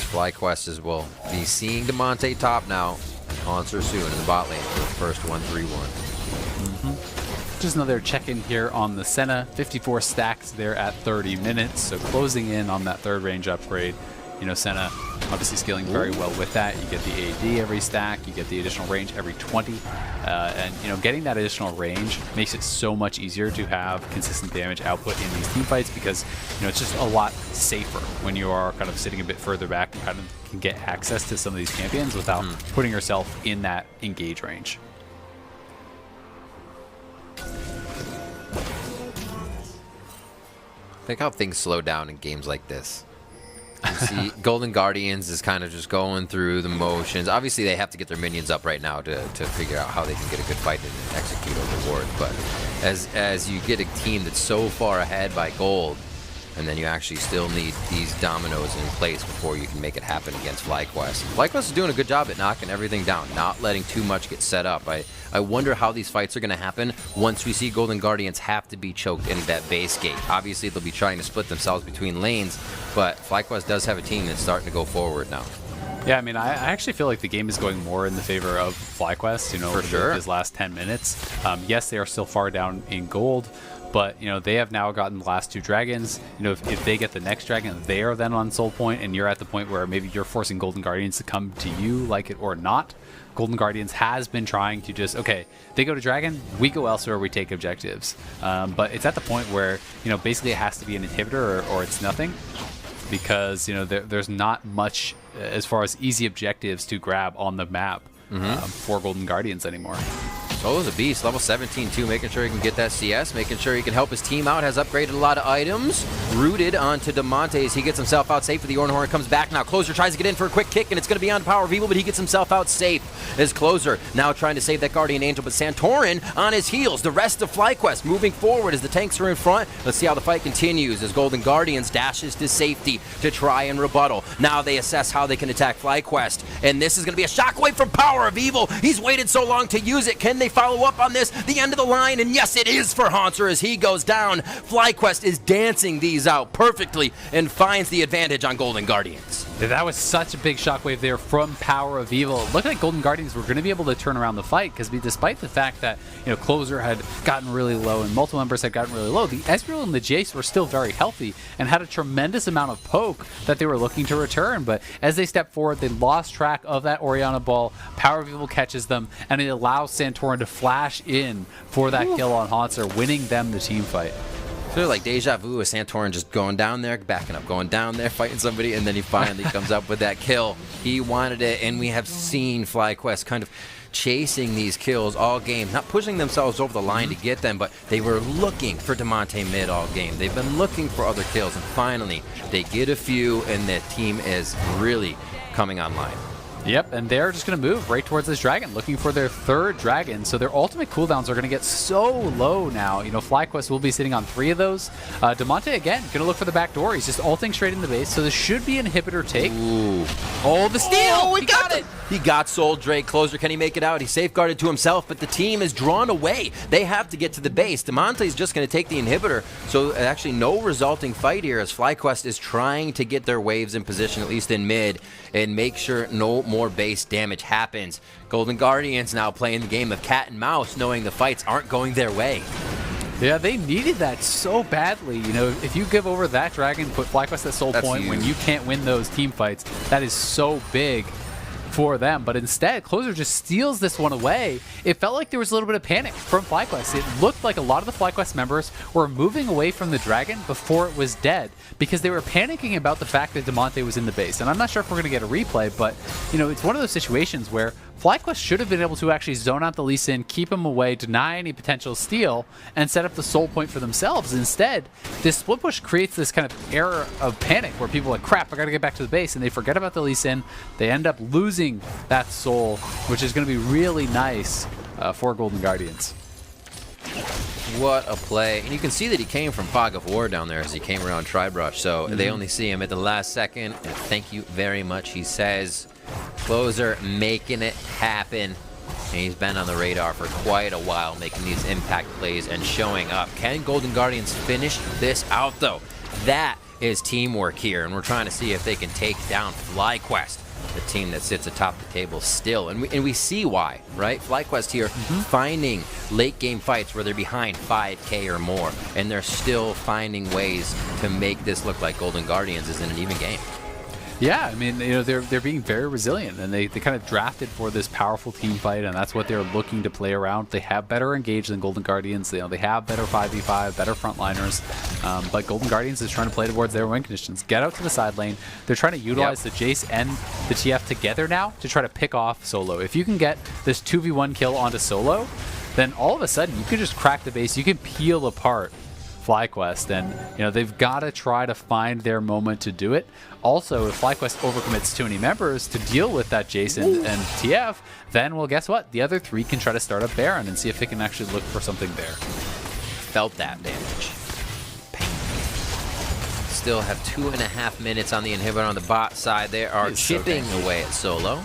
FlyQuest as well be seeing Damonte top now. Hauntzer soon in the bot lane for the first 1-3-1. Just another check-in here on the Senna. 54 stacks there at 30 minutes, so closing in on that third range upgrade. You know, Senna obviously scaling very well with that. You get the AD every stack, you get the additional range every 20, and you know, getting that additional range makes it so much easier to have consistent damage output in these team fights, because you know, it's just a lot safer when you are kind of sitting a bit further back and kind of can get access to some of these champions without putting yourself in that engage range. Think how things slow down in games like this. You see, Golden Guardians is kind of just going through the motions. Obviously, they have to get their minions up right now to figure out how they can get a good fight and execute on the wards. But as you get a team that's so far ahead by gold, and then you actually still need these dominoes in place before you can make it happen against FlyQuest. FlyQuest is doing a good job at knocking everything down, not letting too much get set up. I wonder how these fights are going to happen once we see Golden Guardians have to be choked into that base gate. Obviously, they'll be trying to split themselves between lanes, but FlyQuest does have a team that's starting to go forward now. Yeah, I mean, I actually feel like the game is going more in the favor of FlyQuest, you know, over these last 10 minutes. Yes, they are still far down in gold, but, you know, they have now gotten the last 2 dragons. You know, if they get the next dragon, they are then on Soul Point, and you're at the point where maybe you're forcing Golden Guardians to come to you, like it or not. Golden Guardians has been trying to just, okay, they go to dragon, we go elsewhere, we take objectives. But it's at the point where, you know, basically it has to be an inhibitor or it's nothing, because, you know, there's not much as far as easy objectives to grab on the map for Golden Guardians anymore. Solo's a beast, level 17 too, making sure he can get that CS, making sure he can help his team out, has upgraded a lot of items. Rooted onto Damonte as he gets himself out safe with the Ornhorn, comes back now. Closer tries to get in for a quick kick, and it's going to be on Power of Evil, but he gets himself out safe as Closer now trying to save that Guardian Angel, but Santorin on his heels. The rest of FlyQuest moving forward as the tanks are in front. Let's see how the fight continues as Golden Guardians dashes to safety to try and rebuttal. Now they assess how they can attack FlyQuest, and this is going to be a shockwave from Power of Evil. He's waited so long to use it. Can they follow up on this? The end of the line, and yes, it is for Haunter as he goes down. FlyQuest is dancing these out perfectly and finds the advantage on Golden Guardians. That was such a big shockwave there from Power of Evil. It looked like Golden Guardians were going to be able to turn around the fight because despite the fact that Closer had gotten really low and multiple members had gotten really low, the Ezreal and the Jace were still very healthy and had a tremendous amount of poke that they were looking to return. But as they stepped forward, they lost track of that Orianna ball. Power of Evil catches them, and it allows Santorin to flash in for that kill on Haunter, winning them the team fight. Sort of like deja vu with Santorin just going down there, backing up, going down there, fighting somebody, and then he finally comes up with that kill. He wanted it, and we have seen FlyQuest kind of chasing these kills all game, not pushing themselves over the line to get them, but they were looking for Damonte mid all game. They've been looking for other kills, and finally they get a few, and the team is really coming online. Yep, and they're just going to move right towards this dragon, looking for their third dragon. So their ultimate cooldowns are going to get so low now. FlyQuest will be sitting on 3 of those. Damonte, again, going to look for the back door. He's just ulting straight in the base, so this should be an inhibitor take. Ooh. Oh, the steal! Oh, he got it! He got Soul Drake. Closer, can he make it out? He safeguarded to himself, but the team is drawn away. They have to get to the base. Damonte is just going to take the inhibitor, so actually no resulting fight here as FlyQuest is trying to get their waves in position, at least in mid, and make sure no more base damage happens. Golden Guardians now playing the game of cat and mouse, knowing the fights aren't going their way. Yeah, they needed that so badly. If you give over that dragon, put FlyQuest at soul point huge. When you can't win those team fights, that is so big for them. But instead, Closer just steals this one away. It felt like there was a little bit of panic from FlyQuest. It looked like a lot of the FlyQuest members were moving away from the dragon before it was dead because they were panicking about the fact that Damonte was in the base. And I'm not sure if we're going to get a replay, but it's one of those situations where FlyQuest should have been able to actually zone out the Lee Sin, keep him away, deny any potential steal, and set up the soul point for themselves. Instead, this split push creates this kind of era of panic where people are like, crap, I gotta get back to the base, and they forget about the Lee Sin. They end up losing that soul, which is going to be really nice for Golden Guardians. What a play. And you can see that he came from Fog of War down there as he came around Tribrush, so they only see him at the last second, and thank you very much, he says. Closer making it happen. And he's been on the radar for quite a while, making these impact plays and showing up. Can Golden Guardians finish this out, though? That is teamwork here, and we're trying to see if they can take down FlyQuest, the team that sits atop the table still. And we see why, right? FlyQuest here finding late game fights where they're behind 5K or more, and they're still finding ways to make this look like Golden Guardians is in an even game. Yeah, I mean, they're being very resilient, and they kind of drafted for this powerful team fight, and that's what they're looking to play around. They have better engage than Golden Guardians. They have better 5v5, better frontliners, but Golden Guardians is trying to play towards their win conditions. Get out to the side lane. They're trying to utilize the Jace and the TF together now to try to pick off Solo. If you can get this 2v1 kill onto Solo, then all of a sudden you can just crack the base. You can peel apart FlyQuest, and they've got to try to find their moment to do it. Also, if FlyQuest overcommits too many members to deal with that Jason and TF, then, well, guess what? The other 3 can try to start a Baron and see if they can actually look for something there. Felt that damage. Still have 2.5 minutes on the inhibitor on the bot side. They are chipping away at Solo.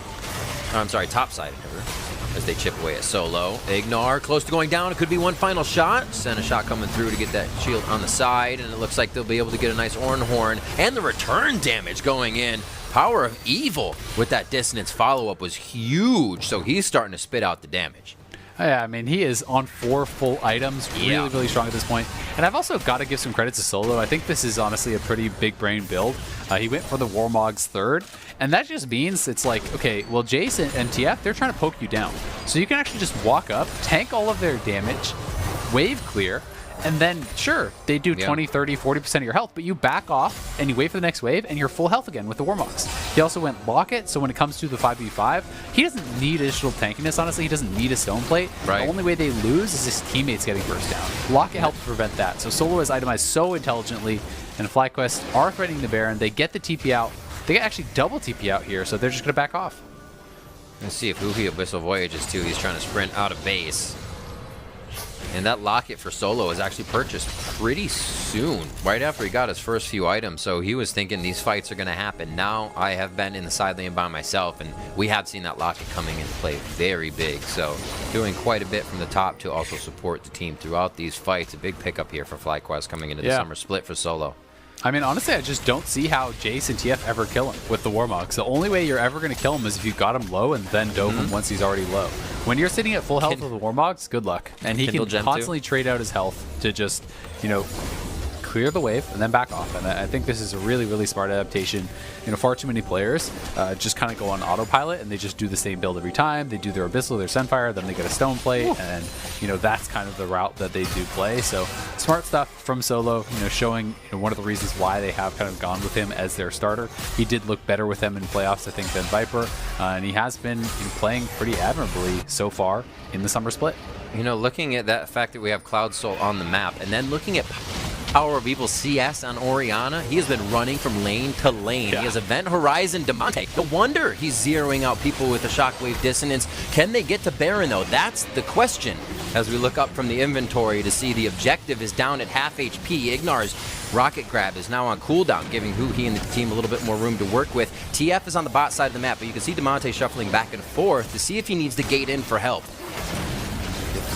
I'm sorry, top side inhibitor. As they chip away at Solo. Ignar close to going down. It could be one final shot. Send a shot coming through to get that shield on the side, and it looks like they'll be able to get a nice Ornhorn. And the return damage going in. Power of Evil with that dissonance follow-up was huge, so he's starting to spit out the damage. Yeah, I mean, he is on 4 full items, really, really strong at this point. And I've also got to give some credit to Solo. I think this is honestly a pretty big brain build. He went for the Warmog's 3rd, and that just means it's like, okay, well, Jason and TF, they're trying to poke you down. So you can actually just walk up, tank all of their damage, wave clear, and then sure, they do 20, 30, 40% of your health, but you back off and you wait for the next wave and you're full health again with the Warmogs. He also went Lock It, so when it comes to the 5v5, he doesn't need additional tankiness, honestly. He doesn't need a Stone Plate. Right. The only way they lose is his teammates getting burst down. Lock It helps prevent that. So Solo is itemized so intelligently, and FlyQuest are threatening the Baron. They get the TP out. They get actually double TP out here, so they're just going to back off. Let's see if Huhi Abyssal Voyages too. He's trying to sprint out of base. And that locket for Solo is actually purchased pretty soon, right after he got his first few items. So he was thinking these fights are going to happen. Now I have been in the side lane by myself, and we have seen that locket coming into play very big. So doing quite a bit from the top to also support the team throughout these fights. A big pickup here for FlyQuest coming into the summer split for Solo. I mean, honestly, I just don't see how Jace and TF ever kill him with the Warmogs. The only way you're ever going to kill him is if you got him low and then dove him once he's already low. When you're sitting at full health with the Warmogs, good luck. And he can constantly trade out his health to just, you know, clear the wave and then back off. And I think this is a really, really smart adaptation. You know, far too many players just kind of go on autopilot and they just do the same build every time. They do their Abyssal, their Sunfire, then they get a Stone Plate, and you know that's kind of the route that they do play. So smart stuff from Solo. You know, showing one of the reasons why they have kind of gone with him as their starter. He did look better with them in playoffs, I think, than Viper, and he has been playing pretty admirably so far in the summer split. You know, looking at that fact that we have Cloud Soul on the map, and then looking at Power of Evil CS on Orianna, he has been running from lane to lane. He has Event Horizon Damonte. No wonder he's zeroing out people with a Shockwave Dissonance. Can they get to Baron, though? That's the question. As we look up from the inventory to see the objective is down at half HP. Ignar's Rocket Grab is now on cooldown, giving Huhi and the team a little bit more room to work with. TF is on the bot side of the map, but you can see Damonte shuffling back and forth to see if he needs to gate in for help.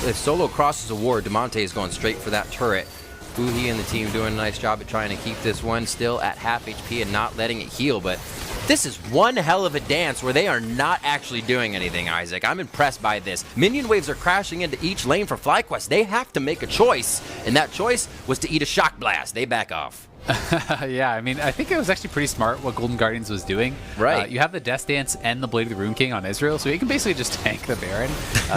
If Solo crosses a ward, Damonte is going straight for that turret. Huhi and the team doing a nice job at trying to keep this one still at half HP and not letting it heal, but this is one hell of a dance where they are not actually doing anything, Isaac. I'm impressed by this. Minion waves are crashing into each lane for FlyQuest. They have to make a choice, and that choice was to eat a Shock Blast. They back off. Yeah, I mean, I think it was actually pretty smart what Golden Guardians was doing. Right. You have the Death Dance and the Blade of the Rune King on Israel, so he can basically just tank the Baron,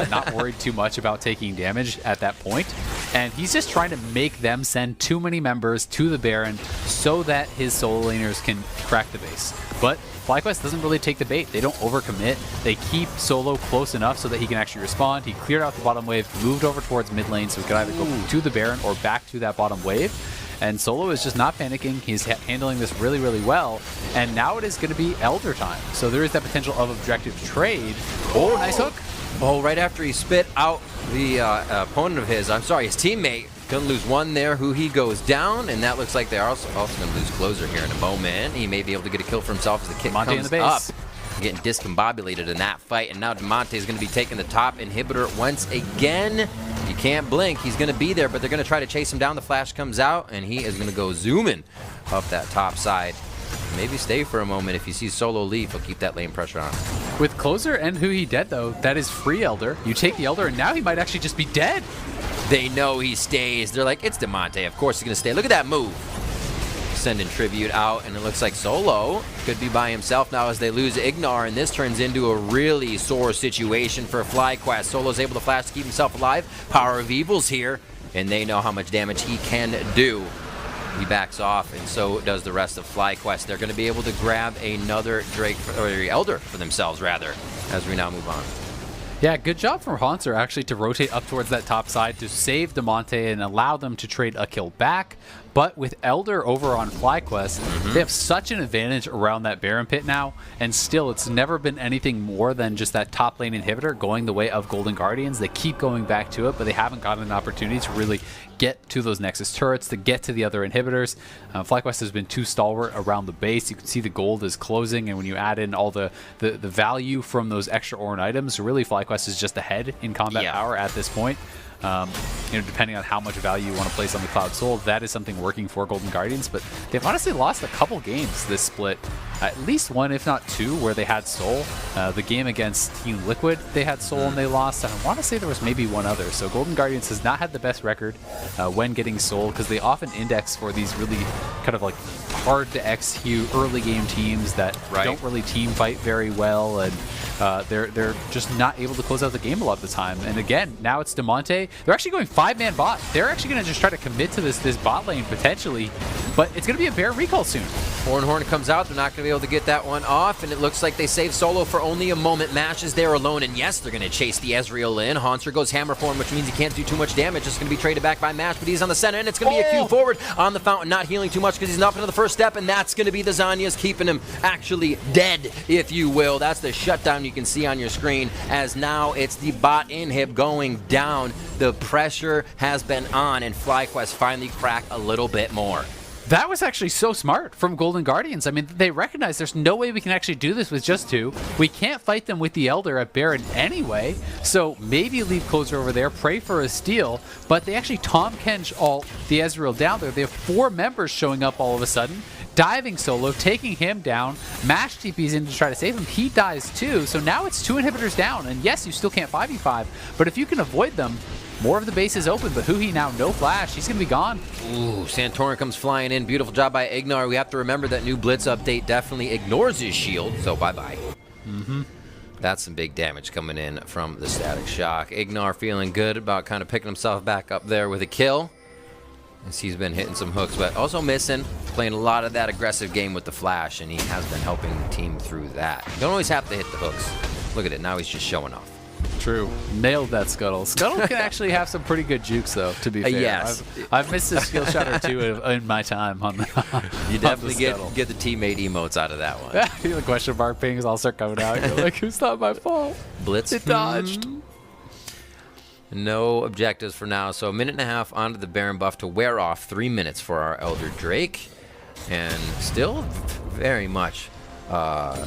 not worried too much about taking damage at that point. And he's just trying to make them send too many members to the Baron so that his solo laners can crack the base. But FlyQuest doesn't really take the bait. They don't overcommit. They keep Solo close enough so that he can actually respond. He cleared out the bottom wave, moved over towards mid lane so he could either go to the Baron or back to that bottom wave. And Solo is just not panicking. He's handling this really, really well. And now it is going to be Elder time. So there is that potential of objective trade. Oh, nice hook. Oh, right after he spit out the opponent of his, I'm sorry, his teammate. Gonna lose one there. Huhi goes down, and that looks like they're also gonna lose Closer here in a moment. He may be able to get a kill for himself as the kick comes in the base. up. Getting discombobulated in that fight, and now Damonte is going to be taking the top inhibitor once again. You can't blink. He's going to be there, but they're going to try to chase him down. The flash comes out, and he is going to go zooming up that top side. Maybe stay for a moment. If he sees Solo leave, he'll keep that lane pressure on. With Closer and Huhi dead, though, that is free Elder. You take the Elder, and now he might actually just be dead. They know he stays. They're like, it's Damonte. Of course he's going to stay. Look at that move. Sending Tribute out, and it looks like Solo could be by himself now as they lose Ignar, and this turns into a really sore situation for FlyQuest. Solo's able to flash to keep himself alive. Power of Evil's here, and they know how much damage he can do. He backs off, and so does the rest of FlyQuest. They're going to be able to grab another or Elder for themselves, rather, as we now move on. Yeah, good job from Haunter actually to rotate up towards that top side to save Damonte and allow them to trade a kill back. But with Elder over on FlyQuest, they have such an advantage around that Baron pit now, and still it's never been anything more than just that top lane inhibitor going the way of Golden Guardians. They keep going back to it, but they haven't gotten an opportunity to really get to those Nexus turrets, to get to the other inhibitors. FlyQuest has been too stalwart around the base. You can see the gold is closing, and when you add in all the value from those extra Ornn items, really FlyQuest is just ahead in combat power at this point. Depending on how much value you want to place on the Cloud Soul, that is something working for Golden Guardians, but they've honestly lost a couple games this split at least one, if not two, where they had Soul. The game against Team Liquid, they had Soul and they lost. And I want to say there was maybe one other. So Golden Guardians has not had the best record when getting Soul, because they often index for these really kind of like hard to execute early game teams that don't really team fight very well, and they're just not able to close out the game a lot of the time. And again, now it's Damonte. They're actually going 5-man bot. They're actually going to just try to commit to this bot lane potentially, but it's going to be a Baron recall soon. Horn comes out. They're not going to be able to get that one off, and it looks like they save Solo for only a moment. Mash is there alone, and yes, they're going to chase the Ezreal in. Haunter goes hammer for him, which means he can't do too much damage. It's going to be traded back by Mash, but he's on the center, and it's going to be a Q forward on the Fountain, not healing too much because he's up into the first step, and that's going to be the Zhonya's keeping him actually dead, if you will. That's the shutdown you can see on your screen, as now it's the bot inhib going down. The pressure has been on, and FlyQuest finally crack a little bit more. That was actually so smart from Golden Guardians. I mean, they recognize there's no way we can actually do this with just two. We can't fight them with the Elder at Baron anyway, so maybe leave Kozer over there, pray for a steal, but they actually Tahm Kench ult the Ezreal down there. They have 4 members showing up all of a sudden, diving Solo, taking him down. Mash TP's in to try to save him. He dies too, so now it's 2 inhibitors down, and yes, you still can't 5v5, but if you can avoid them, more of the base is open, but Huhi now, no flash. He's going to be gone. Ooh, Santorin comes flying in. Beautiful job by Ignar. We have to remember that new Blitz update definitely ignores his shield, so bye-bye. That's some big damage coming in from the Static Shock. Ignar feeling good about kind of picking himself back up there with a kill, as he's been hitting some hooks, but also missing. Playing a lot of that aggressive game with the flash, and he has been helping the team through that. You don't always have to hit the hooks. Look at it. Now he's just showing off. True. Nailed that Scuttle. Scuttle can actually have some pretty good jukes, though, to be fair. Yes. I've missed a skill shot or two in my time on the You definitely get the teammate emotes out of that one. The question mark pings all start coming out. You're like, it's not my fault. Blitz. It dodged. No objectives for now, so a minute and a half onto the Baron buff to wear off. 3 minutes for our Elder Drake, and still very much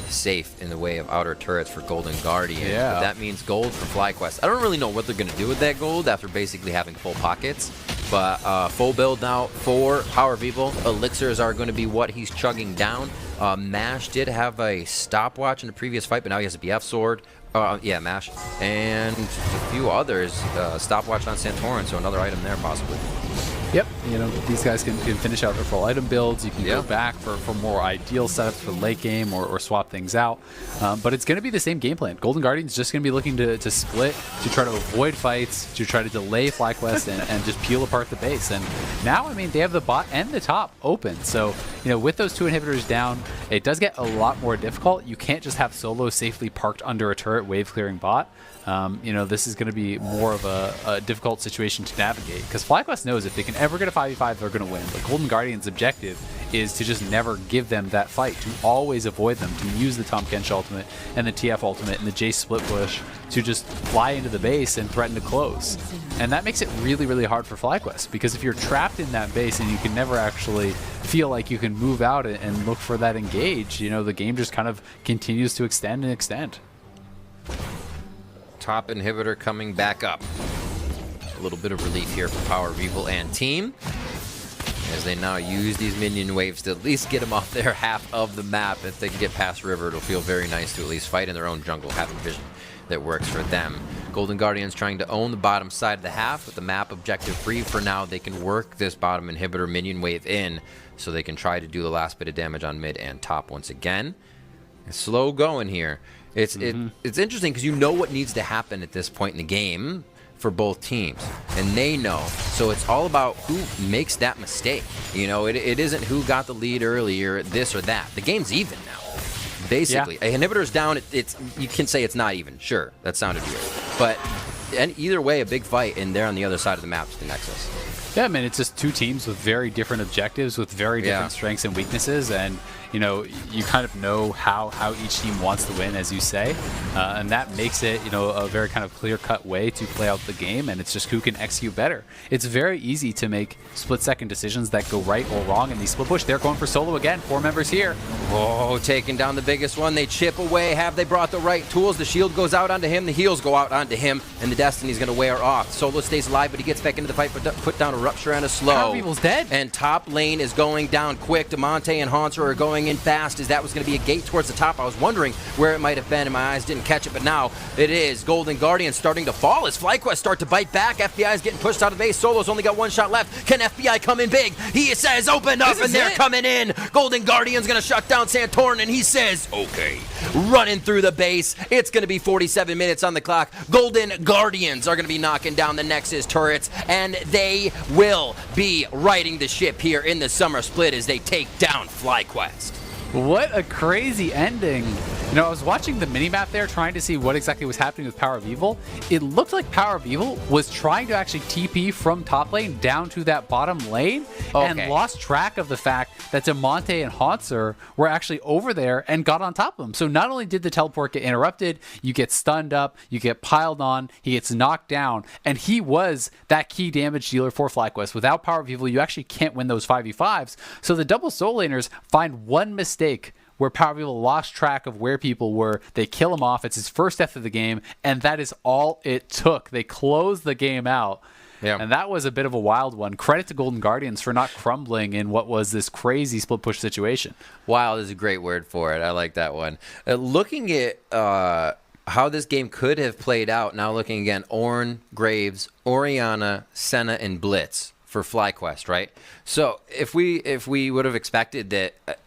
safe in the way of outer turrets for Golden Guardian. Yeah. But that means gold for FlyQuest. I don't really know what they're going to do with that gold after basically having full pockets, but full build now for Power People. Elixirs are going to be what he's chugging down. Mash did have a stopwatch in the previous fight, but now he has a BF sword. Yeah, Mash. And a few others. Stopwatch on Santorin, so another item there possibly. Yep, you know, these guys can finish out their full item builds. You can go back for more ideal setups for late game or swap things out. But it's going to be the same game plan. Golden Guardian's just going to be looking to split, to try to avoid fights, to try to delay FlyQuest and just peel apart the base. And now, I mean, they have the bot and the top open. So, you know, with those 2 inhibitors down, it does get a lot more difficult. You can't just have Solo safely parked under a turret wave clearing bot. You know, this is going to be more of a difficult situation to navigate, because FlyQuest knows if they can ever get a 5v5, they're going to win. But Golden Guardian's objective is to just never give them that fight, to always avoid them, to use the Tahm Kench ultimate and the TF ultimate and the Jace split push to just fly into the base and threaten to close. And that makes it really, really hard for FlyQuest, because if you're trapped in that base and you can never actually feel like you can move out and look for that engage, you know, the game just kind of continues to extend and extend. Top inhibitor coming back up. A little bit of relief here for Power People and team, as they now use these minion waves to at least get them off their half of the map. If they can get past river, it'll feel very nice to at least fight in their own jungle, having vision that works for them. Golden Guardians trying to own the bottom side of the half with the map objective free for now. They can work this bottom inhibitor minion wave in, so they can try to do the last bit of damage on mid and top once again. It's slow going here. It's interesting because you know what needs to happen at this point in the game for both teams, and they know. So it's all about who makes that mistake. You know, it isn't who got the lead earlier, this or that. The game's even now. Basically, a inhibitor's down. It's you can say it's not even. Sure, that sounded weird, but either way, a big fight, and they're on the other side of the map to the Nexus. Yeah, I mean, it's just 2 teams with very different objectives, with very different strengths and weaknesses, and you know, you kind of know how each team wants to win, as you say, and that makes it, you know, a very kind of clear-cut way to play out the game, and it's just who can execute better. It's very easy to make split-second decisions that go right or wrong in the split push. They're going for Solo again, 4 members here. Oh, taking down the biggest one. They chip away. Have they brought the right tools? The shield goes out onto him, the heals go out onto him, and the Destiny's going to wear off. Solo stays alive, but he gets back into the fight, but put down a Rupture and a slow. People's dead. And top lane is going down quick. Damonte and Haunter are going going in fast, as that was going to be a gate towards the top. I was wondering where it might have been, and my eyes didn't catch it, but now it is. Golden Guardians starting to fall as FlyQuest start to bite back. FBI is getting pushed out of the base. Solo's only got one shot left. Can FBI come in big? He says, open up, and they're coming in. Golden Guardians going to shut down Santorin, and he says, okay. Running through the base. It's going to be 47 minutes on the clock. Golden Guardians are going to be knocking down the Nexus turrets, and they will be riding the ship here in the summer split as they take down FlyQuest. What a crazy ending. You know, I was watching the minimap there trying to see what exactly was happening with Power of Evil. It looked like Power of Evil was trying to actually TP from top lane down to that bottom lane and lost track of the fact that Demonte and Haunter were actually over there and got on top of him. So not only did the teleport get interrupted, you get stunned up, you get piled on, he gets knocked down, and he was that key damage dealer for FlyQuest. Without Power of Evil, you actually can't win those 5v5s. So the double soul laners find one mistake where Power of Evil lost track of where people were. They kill him off. It's his first death of the game, and that is all it took. They closed the game out. Yeah. And that was a bit of a wild one. Credit to Golden Guardians for not crumbling in what was this crazy split push situation. Wild is a great word for it. I like that one. Looking at how this game could have played out, now looking again, Ornn, Graves, Orianna, Senna, and Blitz for FlyQuest, right? So if we would have expected that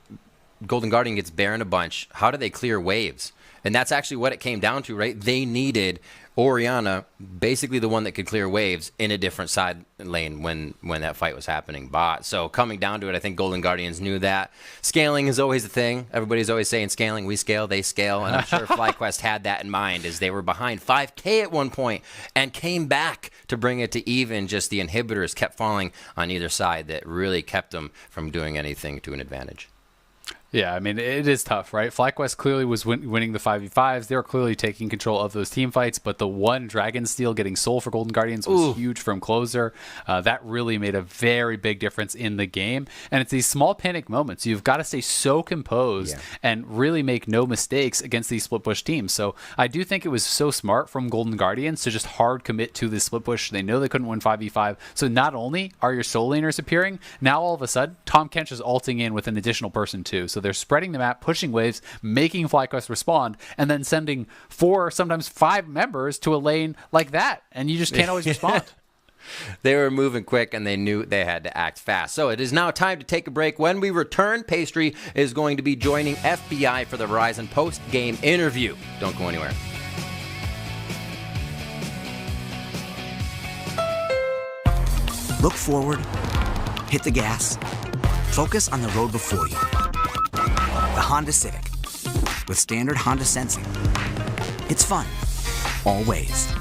Golden Guardian gets Baron a bunch, how do they clear waves? And that's actually what it came down to, right? They needed Orianna, basically the one that could clear waves, in a different side lane when that fight was happening bot. So coming down to it, I think Golden Guardians knew that. Scaling is always a thing. Everybody's always saying scaling. We scale, they scale. And I'm sure FlyQuest had that in mind as they were behind 5K at one point and came back to bring it to even. Just the inhibitors kept falling on either side that really kept them from doing anything to an advantage. Yeah, I mean, it is tough, right? FlyQuest clearly was winning the 5v5s. They were clearly taking control of those team fights, but the one Dragon Steel getting soul for Golden Guardians was huge from closer. That really made a very big difference in the game. And it's these small panic moments. You've got to stay so composed and really make no mistakes against these split push teams. So I do think it was so smart from Golden Guardians to just hard commit to this split push. They know they couldn't win 5v5. So not only are your soul laners appearing, now all of a sudden, Tahm Kench is ulting in with an additional person too. So they're spreading the map, pushing waves, making FlyQuest respond, and then sending 4, sometimes 5 members to a lane like that, and you just can't always respond. They were moving quick, and they knew they had to act fast. So it is now time to take a break. When we return, Pastry is going to be joining FBI for the Verizon post-game interview. Don't go anywhere. Look forward, hit the gas, focus on the road before you. The Honda Civic, with standard Honda sensing. It's fun, always.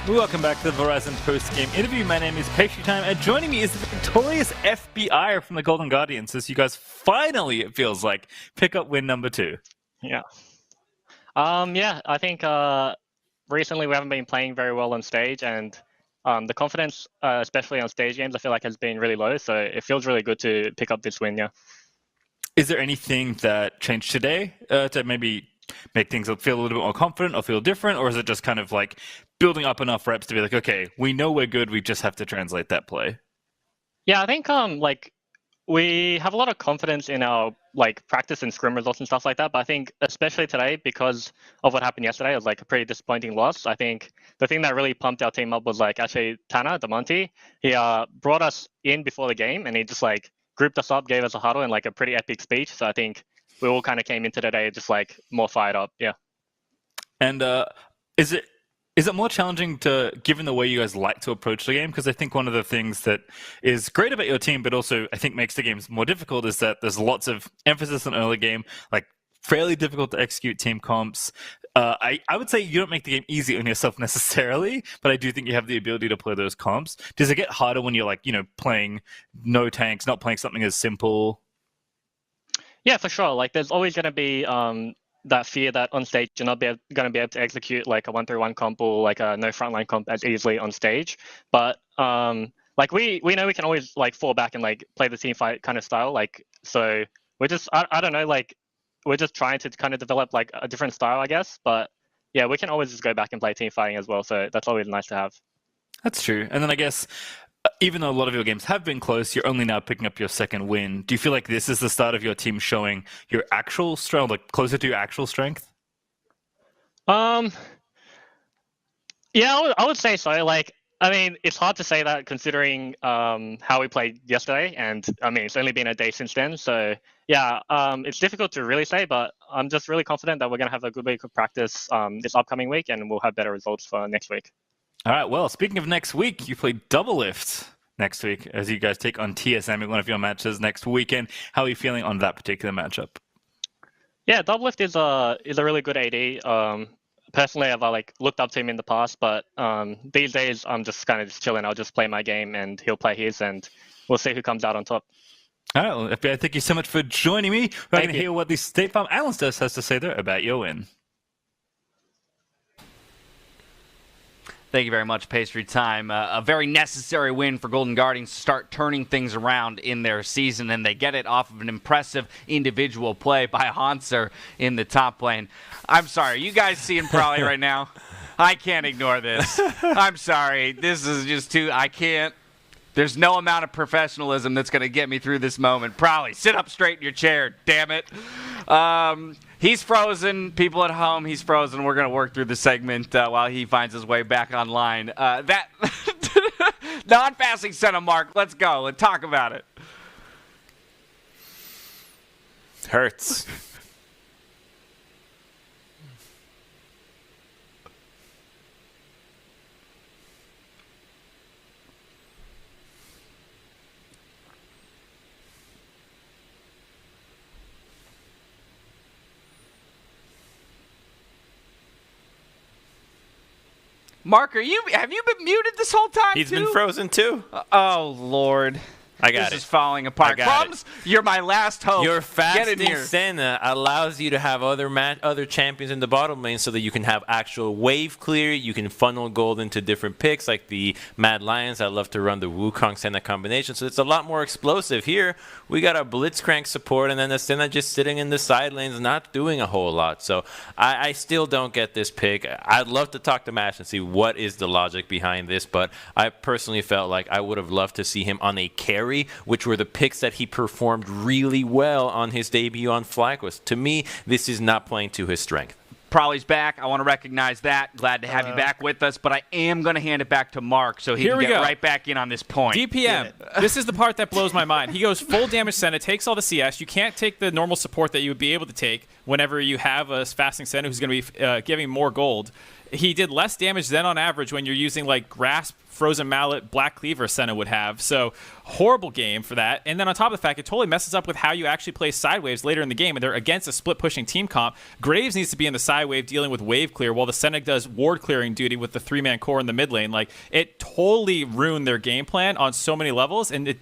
Welcome back to the Verizon post-game interview. My name is Pastry Time, and joining me is the victorious FBI from the Golden Guardians as you guys finally, it feels like, pick up win number 2. Yeah. I think recently we haven't been playing very well on stage, and the confidence, especially on stage games, I feel like has been really low, so it feels really good to pick up this win, yeah. Is there anything that changed today to maybe make things feel a little bit more confident or feel different, or is it just kind of like building up enough reps to be like, okay, we know we're good, we just have to translate that play? Yeah, I think we have a lot of confidence in our practice and scrim results and stuff like that, but I think especially today, because of what happened yesterday, it was a pretty disappointing loss. I think the thing that really pumped our team up was actually Tanner Damonte. He brought us in before the game, and he just grouped us up, gave us a huddle and a pretty epic speech. So I think we all kind of came into today just more fired up. Yeah. And is it more challenging given the way you guys like to approach the game? Because I think one of the things that is great about your team, but also I think makes the games more difficult, is that there's lots of emphasis on early game, fairly difficult to execute team comps. I would say you don't make the game easy on yourself necessarily, but I do think you have the ability to play those comps. Does it get harder when you're playing no tanks, not playing something as simple? Yeah, for sure. There's always going to be that fear that on stage you're not going to be able to execute a 1-3-1 comp or a no frontline comp as easily on stage. But we know we can always fall back and play the team fight kind of style. So we're just I don't know we're just trying to kind of develop a different style, I guess. But yeah, we can always just go back and play team fighting as well. So that's always nice to have. That's true. And then I guess even though a lot of your games have been close, you're only now picking up your second win. Do you feel like this is the start of your team showing your actual strength, closer to your actual strength? Yeah, I would say so. It's hard to say that considering how we played yesterday, and it's only been a day since then. So yeah, it's difficult to really say, but I'm just really confident that we're going to have a good week of practice this upcoming week, and we'll have better results for next week. All right, well, speaking of next week, you play Doublelift next week as you guys take on TSM in one of your matches next weekend. How are you feeling on that particular matchup? Yeah, Doublelift is a really good AD. Personally, I've looked up to him in the past, but these days I'm just kind of chilling. I'll just play my game and he'll play his, and we'll see who comes out on top. All right, well, FBI, thank you so much for joining me. We're going to hear what the State Farm analyst has to say there about your win. Thank you very much, Pastry Time. A very necessary win for Golden Guardians to start turning things around in their season, and they get it off of an impressive individual play by Hanser in the top lane. I'm sorry, are you guys seeing Prolly right now? I can't ignore this. I'm sorry. This is just I can't. There's no amount of professionalism that's going to get me through this moment. Prolly, sit up straight in your chair, damn it. He's frozen. People at home, he's frozen. We're going to work through the segment while he finds his way back online. That non-passing center mark. Let's go. Let's talk about it. Hurts. Mark, have you been muted this whole time, He's been frozen, too. Oh, Lord. I got it. This is falling apart. Crumbs, you're my last hope. Your Get in fasting here. Senna allows you to have other champions in the bottom lane so that you can have actual wave clear. You can funnel gold into different picks like the Mad Lions. I love to run the Wukong Senna combination. So it's a lot more explosive. Here, we got a Blitzcrank support and then the Senna just sitting in the side lanes not doing a whole lot. So I still don't get this pick. I'd love to talk to Mash and see what is the logic behind this, but I personally felt like I would have loved to see him on a carry, which were the picks that he performed really well on his debut on FlyQuest. To me, this is not playing to his strength. Prolly's back. I want to recognize that. Glad to have you back with us, but I am going to hand it back to Mark so he can get right back in on this point. DPM. This is the part that blows my mind. He goes full damage Senna, takes all the CS. You can't take the normal support that you would be able to take whenever you have a fasting Senna who's going to be giving more gold. He did less damage than on average when you're using Grasp Frozen Mallet, Black Cleaver Senna would have. So horrible game for that. And then on top of the fact, it totally messes up with how you actually play side waves later in the game, and they're against a split pushing team comp. Graves needs to be in the side wave dealing with wave clear while the Senna does ward clearing duty with the 3-man core in the mid lane. Like, it totally ruined their game plan on so many levels, and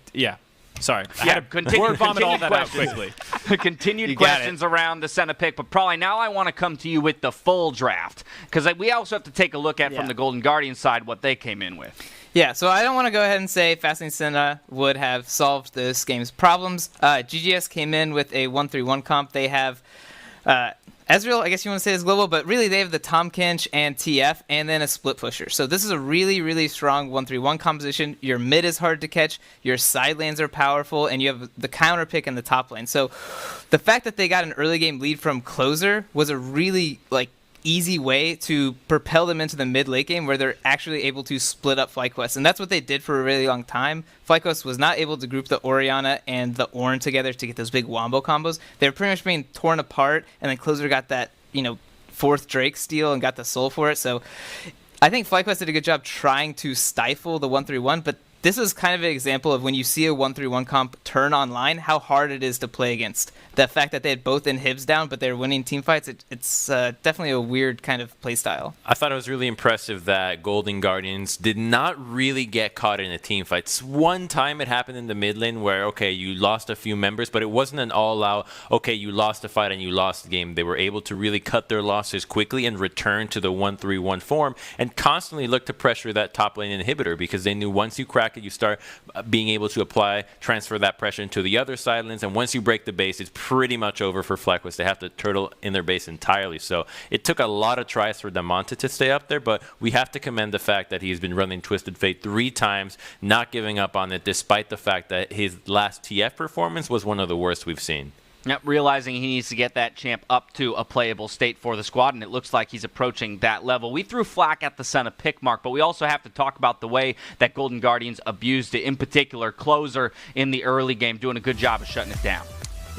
sorry. I had to word vomit all that out quickly. Continued questions around the Senna pick, but probably now I want to come to you with the full draft, because we also have to take a look at from the Golden Guardian side what they came in with. Yeah, so I don't want to go ahead and say Fastlane Senna would have solved this game's problems. GGS came in with a 1-3-1 comp. They have Ezreal, I guess you want to say, is global, but really they have the Tahm Kench and TF and then a split pusher. So this is a really, really strong 1-3-1 composition. Your mid is hard to catch, your side lanes are powerful, and you have the counter pick in the top lane. So the fact that they got an early game lead from Closer was a really easy way to propel them into the mid-late game where they're actually able to split up FlyQuest. And that's what they did for a really long time. FlyQuest was not able to group the Orianna and the Ornn together to get those big wombo combos. They were pretty much being torn apart, and then Closer got that, fourth Drake steal and got the soul for it. So I think FlyQuest did a good job trying to stifle the 1-3-1, but this is kind of an example of when you see a 1-3-1 comp turn online, how hard it is to play against. The fact that they had both inhibs down, but they're winning team fights, it's definitely a weird kind of play style. I thought it was really impressive that Golden Guardians did not really get caught in a team fight. One time it happened in the mid lane where, you lost a few members, but it wasn't an all-out, you lost a fight and you lost the game. They were able to really cut their losses quickly and return to the 1-3-1 form and constantly look to pressure that top lane inhibitor, because they knew once you crack it, you start being able to transfer that pressure into the other side lanes, and once you break the base, it's pretty much over for FlyQuest. They have to turtle in their base entirely. So it took a lot of tries for Damonte to stay up there, but we have to commend the fact that he's been running Twisted Fate 3 times, not giving up on it, despite the fact that his last TF performance was one of the worst we've seen. Yep, realizing he needs to get that champ up to a playable state for the squad, and it looks like he's approaching that level. We threw flack at the Senna pick mark, but we also have to talk about the way that Golden Guardians abused it, in particular Closer in the early game, doing a good job of shutting it down.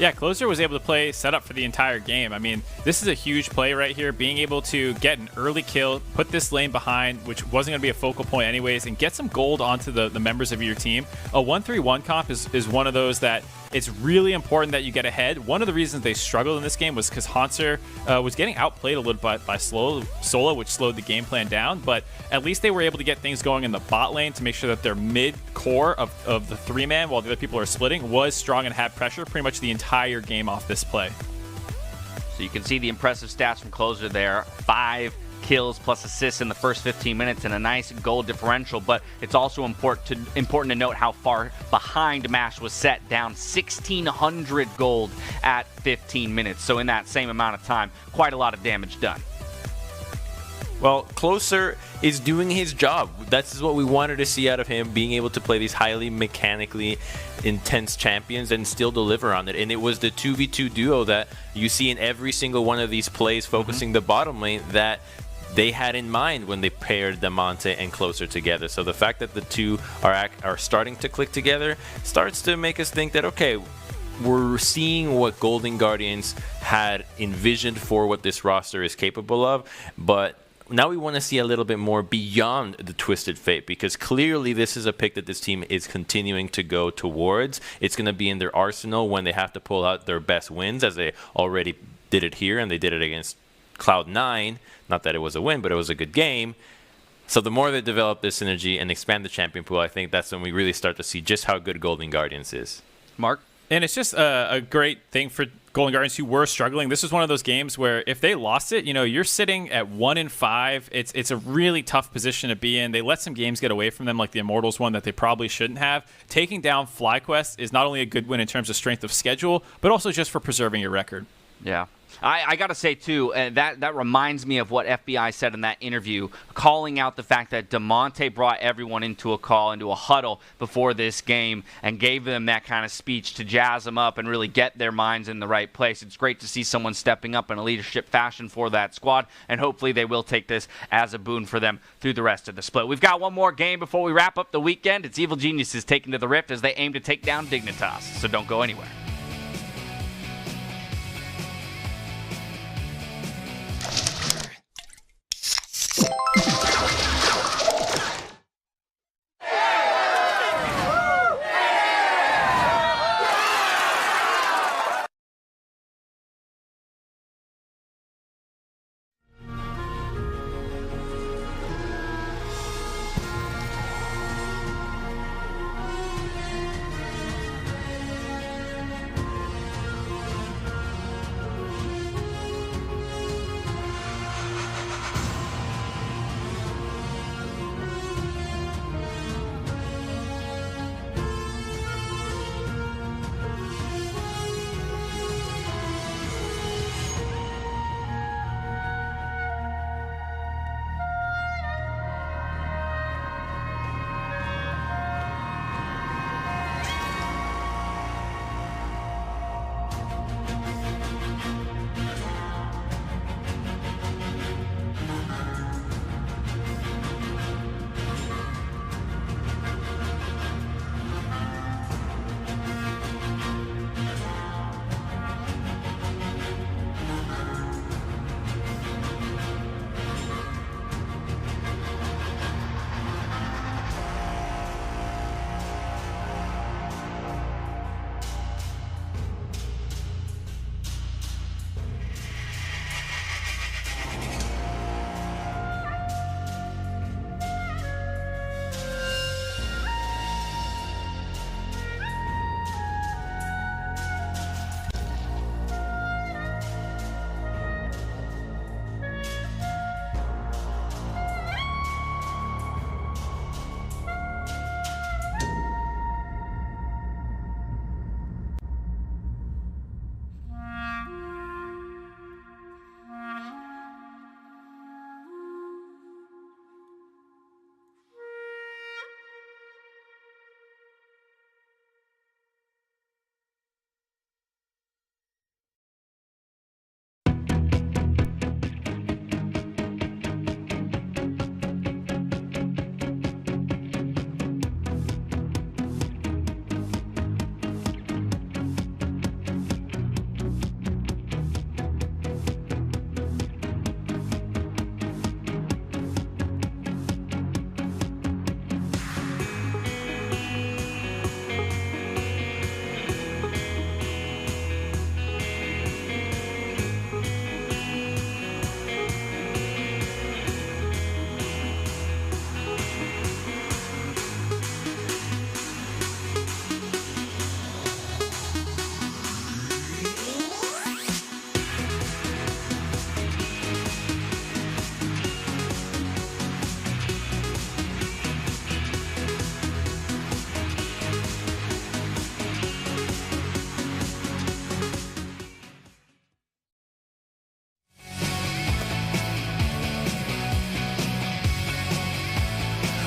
Yeah, Closer was able to play setup for the entire game. I mean, this is a huge play right here, being able to get an early kill, put this lane behind, which wasn't going to be a focal point anyways, and get some gold onto the members of your team. A 1-3-1 comp is one of those that it's really important that you get ahead. One of the reasons they struggled in this game was because Hauntzer was getting outplayed a little bit by Solo, which slowed the game plan down, but at least they were able to get things going in the bot lane to make sure that their mid core of the 3-man, while the other people are splitting, was strong and had pressure pretty much the entire game off this play. So you can see the impressive stats from Closer there. 5 kills plus assists in the first 15 minutes and a nice goal differential, but it's also important to note how far behind MASH was set, down 1,600 gold at 15 minutes. So in that same amount of time, quite a lot of damage done. Well, Closer is doing his job. That's what we wanted to see out of him, being able to play these highly mechanically intense champions and still deliver on it. And it was the 2v2 duo that you see in every single one of these plays focusing the bottom lane that they had in mind when they paired Damonte and Closer together. So the fact that the two are starting to click together starts to make us think that, okay, we're seeing what Golden Guardians had envisioned for what this roster is capable of, but now we want to see a little bit more beyond the Twisted Fate, because clearly this is a pick that this team is continuing to go towards. It's going to be in their arsenal when they have to pull out their best wins, as they already did it here, and they did it against Cloud9. Not that it was a win, but it was a good game. So the more they develop this synergy and expand the champion pool, I think that's when we really start to see just how good Golden Guardians is. Mark? And it's just a great thing for Golden Guardians who were struggling. This is one of those games where if they lost it, you're sitting at 1-5. It's a really tough position to be in. They let some games get away from them, like the Immortals one that they probably shouldn't have. Taking down FlyQuest is not only a good win in terms of strength of schedule, but also just for preserving your record. Yeah. I got to say, too, that reminds me of what FBI said in that interview, calling out the fact that Damonte brought everyone into a call, into a huddle before this game, and gave them that kind of speech to jazz them up and really get their minds in the right place. It's great to see someone stepping up in a leadership fashion for that squad, and hopefully they will take this as a boon for them through the rest of the split. We've got one more game before we wrap up the weekend. It's Evil Geniuses taking to the Rift as they aim to take down Dignitas, so don't go anywhere.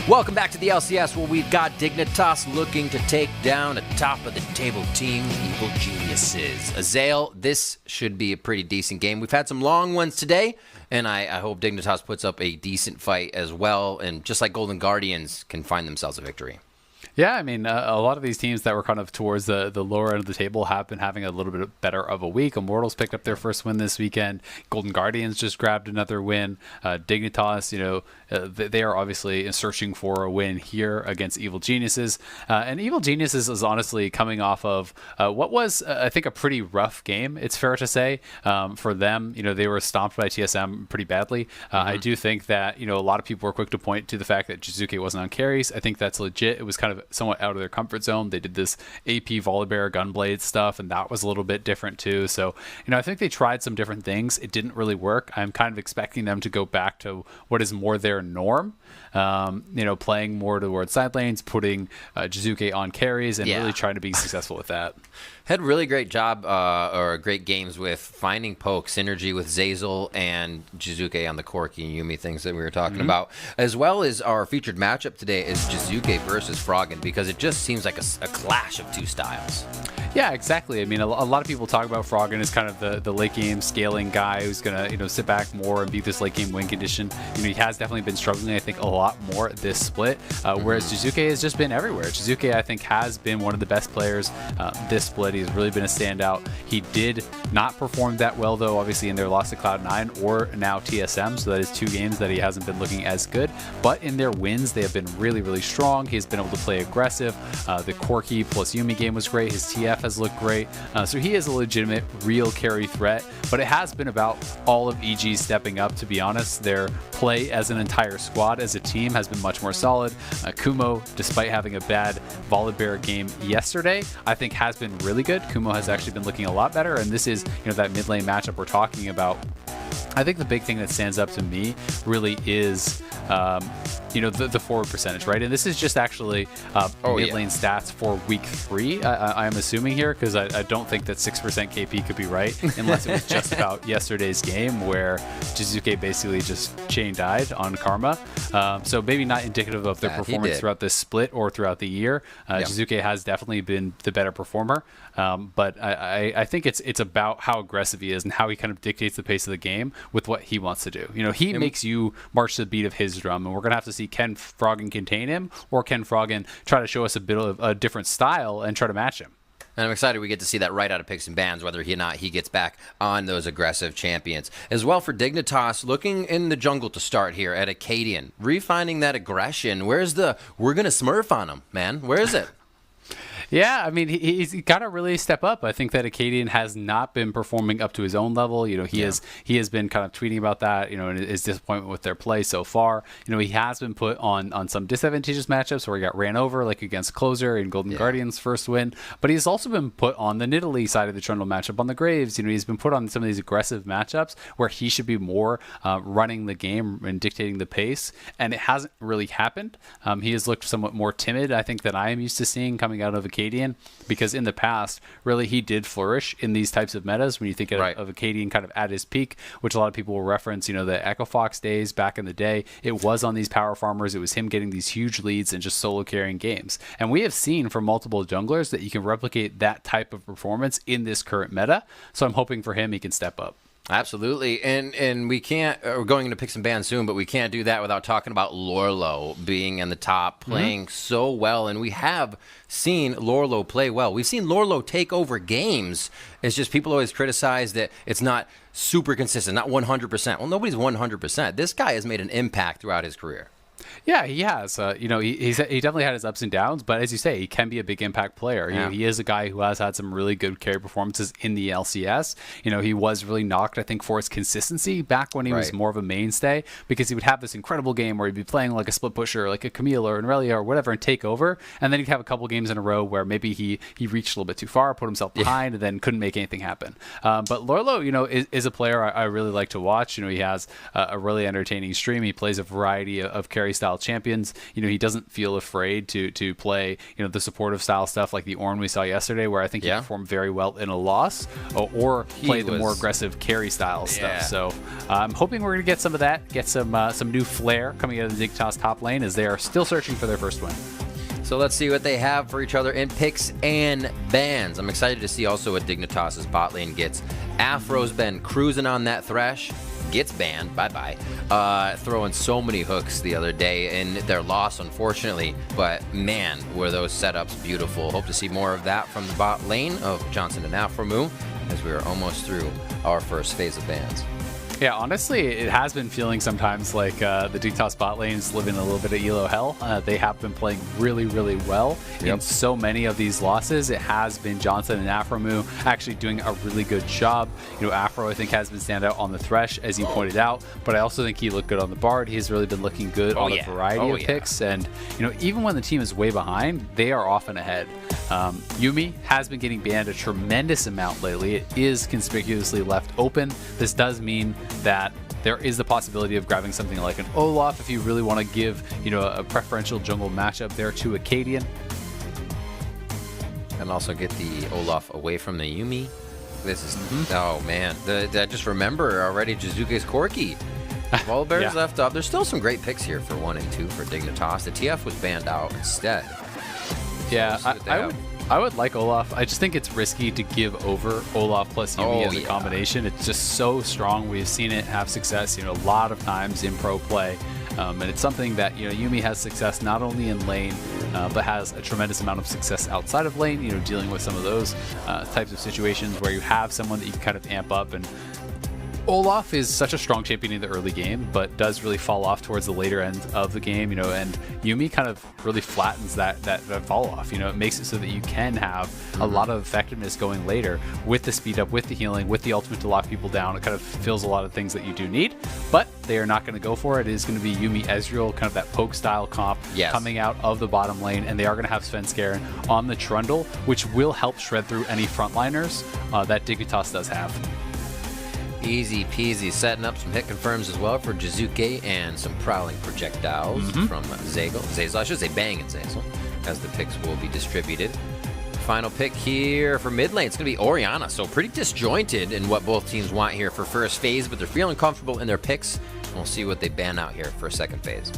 Welcome back to the LCS, where we've got Dignitas looking to take down a top-of-the-table team, Evil Geniuses. Azael, this should be a pretty decent game. We've had some long ones today, and I hope Dignitas puts up a decent fight as well, and just like Golden Guardians, can find themselves a victory. Yeah, I mean, a lot of these teams that were kind of towards the lower end of the table have been having a little bit better of a week. Immortals picked up their first win this weekend. Golden Guardians just grabbed another win. Dignitas, they are obviously searching for a win here against Evil Geniuses. And Evil Geniuses is honestly coming off of what was, I think, a pretty rough game, it's fair to say, for them. They were stomped by TSM pretty badly. I do think that, a lot of people were quick to point to the fact that Jizuke wasn't on carries. I think that's legit. It was kind of somewhat out of their comfort zone. They did this AP Volibear Gunblade stuff, and that was a little bit different too. So, I think they tried some different things. It didn't really work. I'm kind of expecting them to go back to what is more their norm. Playing more towards side lanes, putting Jizuke on carries, and really trying to be successful with that. Had really great job or great games with finding poke synergy with Zeyzal and Jizuke on the Corki and Yuumi things that we were talking about, as well as our featured matchup today is Jizuke versus Froggen, because it just seems like a clash of two styles. Yeah, exactly. I mean, a lot of people talk about Froggen as kind of the late game scaling guy who's gonna sit back more and be this late game win condition. He has definitely been struggling, I think, a lot more this split, whereas Jizuke has just been everywhere. Jizuke, I think, has been one of the best players this split. He's really been a standout. He did not perform that well, though, obviously, in their loss to Cloud9 or now TSM, so that is 2 games that he hasn't been looking as good. But in their wins, they have been really, really strong. He's been able to play aggressive. The Corki plus Yuumi game was great. His TF has looked great. So he is a legitimate, real carry threat, but it has been about all of EG stepping up, to be honest. Their play as an entire squad, as a team, has been much more solid. Kumo, despite having a bad Volibear game yesterday, I think has been really good. Kumo has actually been looking a lot better, and this is that mid lane matchup we're talking about. I think the big thing that stands up to me really is the forward percentage, right? And this is just actually mid lane stats for week 3, I'm assuming here, because I don't think that 6% KP could be right, unless it was just about yesterday's game where Jizuke basically just chain died on Karma. So maybe not indicative of their performance throughout this split or throughout the year. Jizuke has definitely been the better performer, but I think it's about how aggressive he is and how he kind of dictates the pace of the game with what he wants to do. He makes you march to the beat of his drum, and we're going to have to see, can Froggen contain him, or can Froggen try to show us a bit of a different style and try to match him? And I'm excited we get to see that right out of Picks and Bans, whether or not he gets back on those aggressive champions. As well for Dignitas, looking in the jungle to start here at Acadian, refining that aggression. Where's the, we're going to smurf on him, man? Where is it? Yeah, I mean, he's got to really step up. I think that Acadian has not been performing up to his own level. He has been kind of tweeting about that, and his disappointment with their play so far. He has been put on some disadvantageous matchups where he got ran over, like against Closer in Golden Guardians' first win. But he's also been put on the Nidalee side of the Trundle matchup on the Graves. He's been put on some of these aggressive matchups where he should be more running the game and dictating the pace, and it hasn't really happened. He has looked somewhat more timid, I think, than I am used to seeing coming out of Acadian, because in the past, really, he did flourish in these types of metas. When you think of Acadian kind of at his peak, which a lot of people will reference, the Echo Fox days back in the day, it was on these power farmers. It was him getting these huge leads and just solo carrying games. And we have seen from multiple junglers that you can replicate that type of performance in this current meta. So I'm hoping for him he can step up. Absolutely, and we can't, we're going into Picks and Bans soon, but we can't do that without talking about Lorlo being in the top, playing so well, and we have seen Lorlo play well. We've seen Lorlo take over games. It's just people always criticize that it's not super consistent, not 100%. Well, nobody's 100%. This guy has made an impact throughout his career. Yeah, he has. He definitely had his ups and downs, but as you say, he can be a big impact player. Yeah. He is a guy who has had some really good carry performances in the LCS. He was really knocked, I think, for his consistency back when he was more of a mainstay, because he would have this incredible game where he'd be playing like a split pusher, like a Camille or an Aurelia or whatever, and take over, and then he'd have a couple games in a row where maybe he reached a little bit too far, put himself behind, and then couldn't make anything happen. But Lorlo, is a player I really like to watch. He has a really entertaining stream. He plays a variety of carry style champions. He doesn't feel afraid to play, the supportive style stuff like the Ornn we saw yesterday, where I think he performed very well in a loss, or play the more aggressive carry style stuff. So I'm hoping we're going to get some of that, get some new flair coming out of the Dignitas top lane as they are still searching for their first win. So let's see what they have for each other in picks and bans. I'm excited to see also what Dignitas' bot lane gets. Afro's been cruising on that Thresh. Gets banned. Bye-bye. Throwing so many hooks the other day in their loss, unfortunately. But, man, were those setups beautiful. Hope to see more of that from the bot lane of Johnsun and Aphromoo as we are almost through our first phase of bans. Yeah, honestly, it has been feeling sometimes like the Dignitas bot lanes live in a little bit of elo hell. They have been playing really, really well in so many of these losses. It has been Johnsun and Aphromoo actually doing a really good job. Afro, I think, has been standout on the Thresh, as you pointed out, but I also think he looked good on the Bard. He's really been looking good on a variety of picks, and even when the team is way behind, they are often ahead. Yuumi has been getting banned a tremendous amount lately. It is conspicuously left open. This does mean that there is the possibility of grabbing something like an Olaf if you really want to give, a preferential jungle matchup there to Akaadian. And also get the Olaf away from the Yuumi. This is, oh man, I just remember already Jizuke's Corki. Volibear's left up. There's still some great picks here for 1 and 2 for Dignitas. The TF was banned out instead. Yeah, I would like Olaf. I just think it's risky to give over Olaf plus Yuumi as a combination. It's just so strong. We've seen it have success, a lot of times in pro play. And it's something that, Yuumi has success not only in lane, but has a tremendous amount of success outside of lane, dealing with some of those types of situations where you have someone that you can kind of amp up. And Olaf is such a strong champion in the early game, but does really fall off towards the later end of the game, and Yuumi kind of really flattens that fall off. It makes it so that you can have a lot of effectiveness going later with the speed up, with the healing, with the ultimate to lock people down. It kind of fills a lot of things that you do need, but they are not going to go for it. It is going to be Yuumi Ezreal, kind of that poke style comp coming out of the bottom lane, and they are going to have Svenskeren on the Trundle, which will help shred through any frontliners that Dignitas does have. Easy peasy, setting up some hit confirms as well for Jizuke and some prowling projectiles from Zeyzal. I should say Bang and Zeyzal, as the picks will be distributed. Final pick here for mid lane, it's going to be Orianna, so pretty disjointed in what both teams want here for first phase, but they're feeling comfortable in their picks. We'll see what they ban out here for second phase.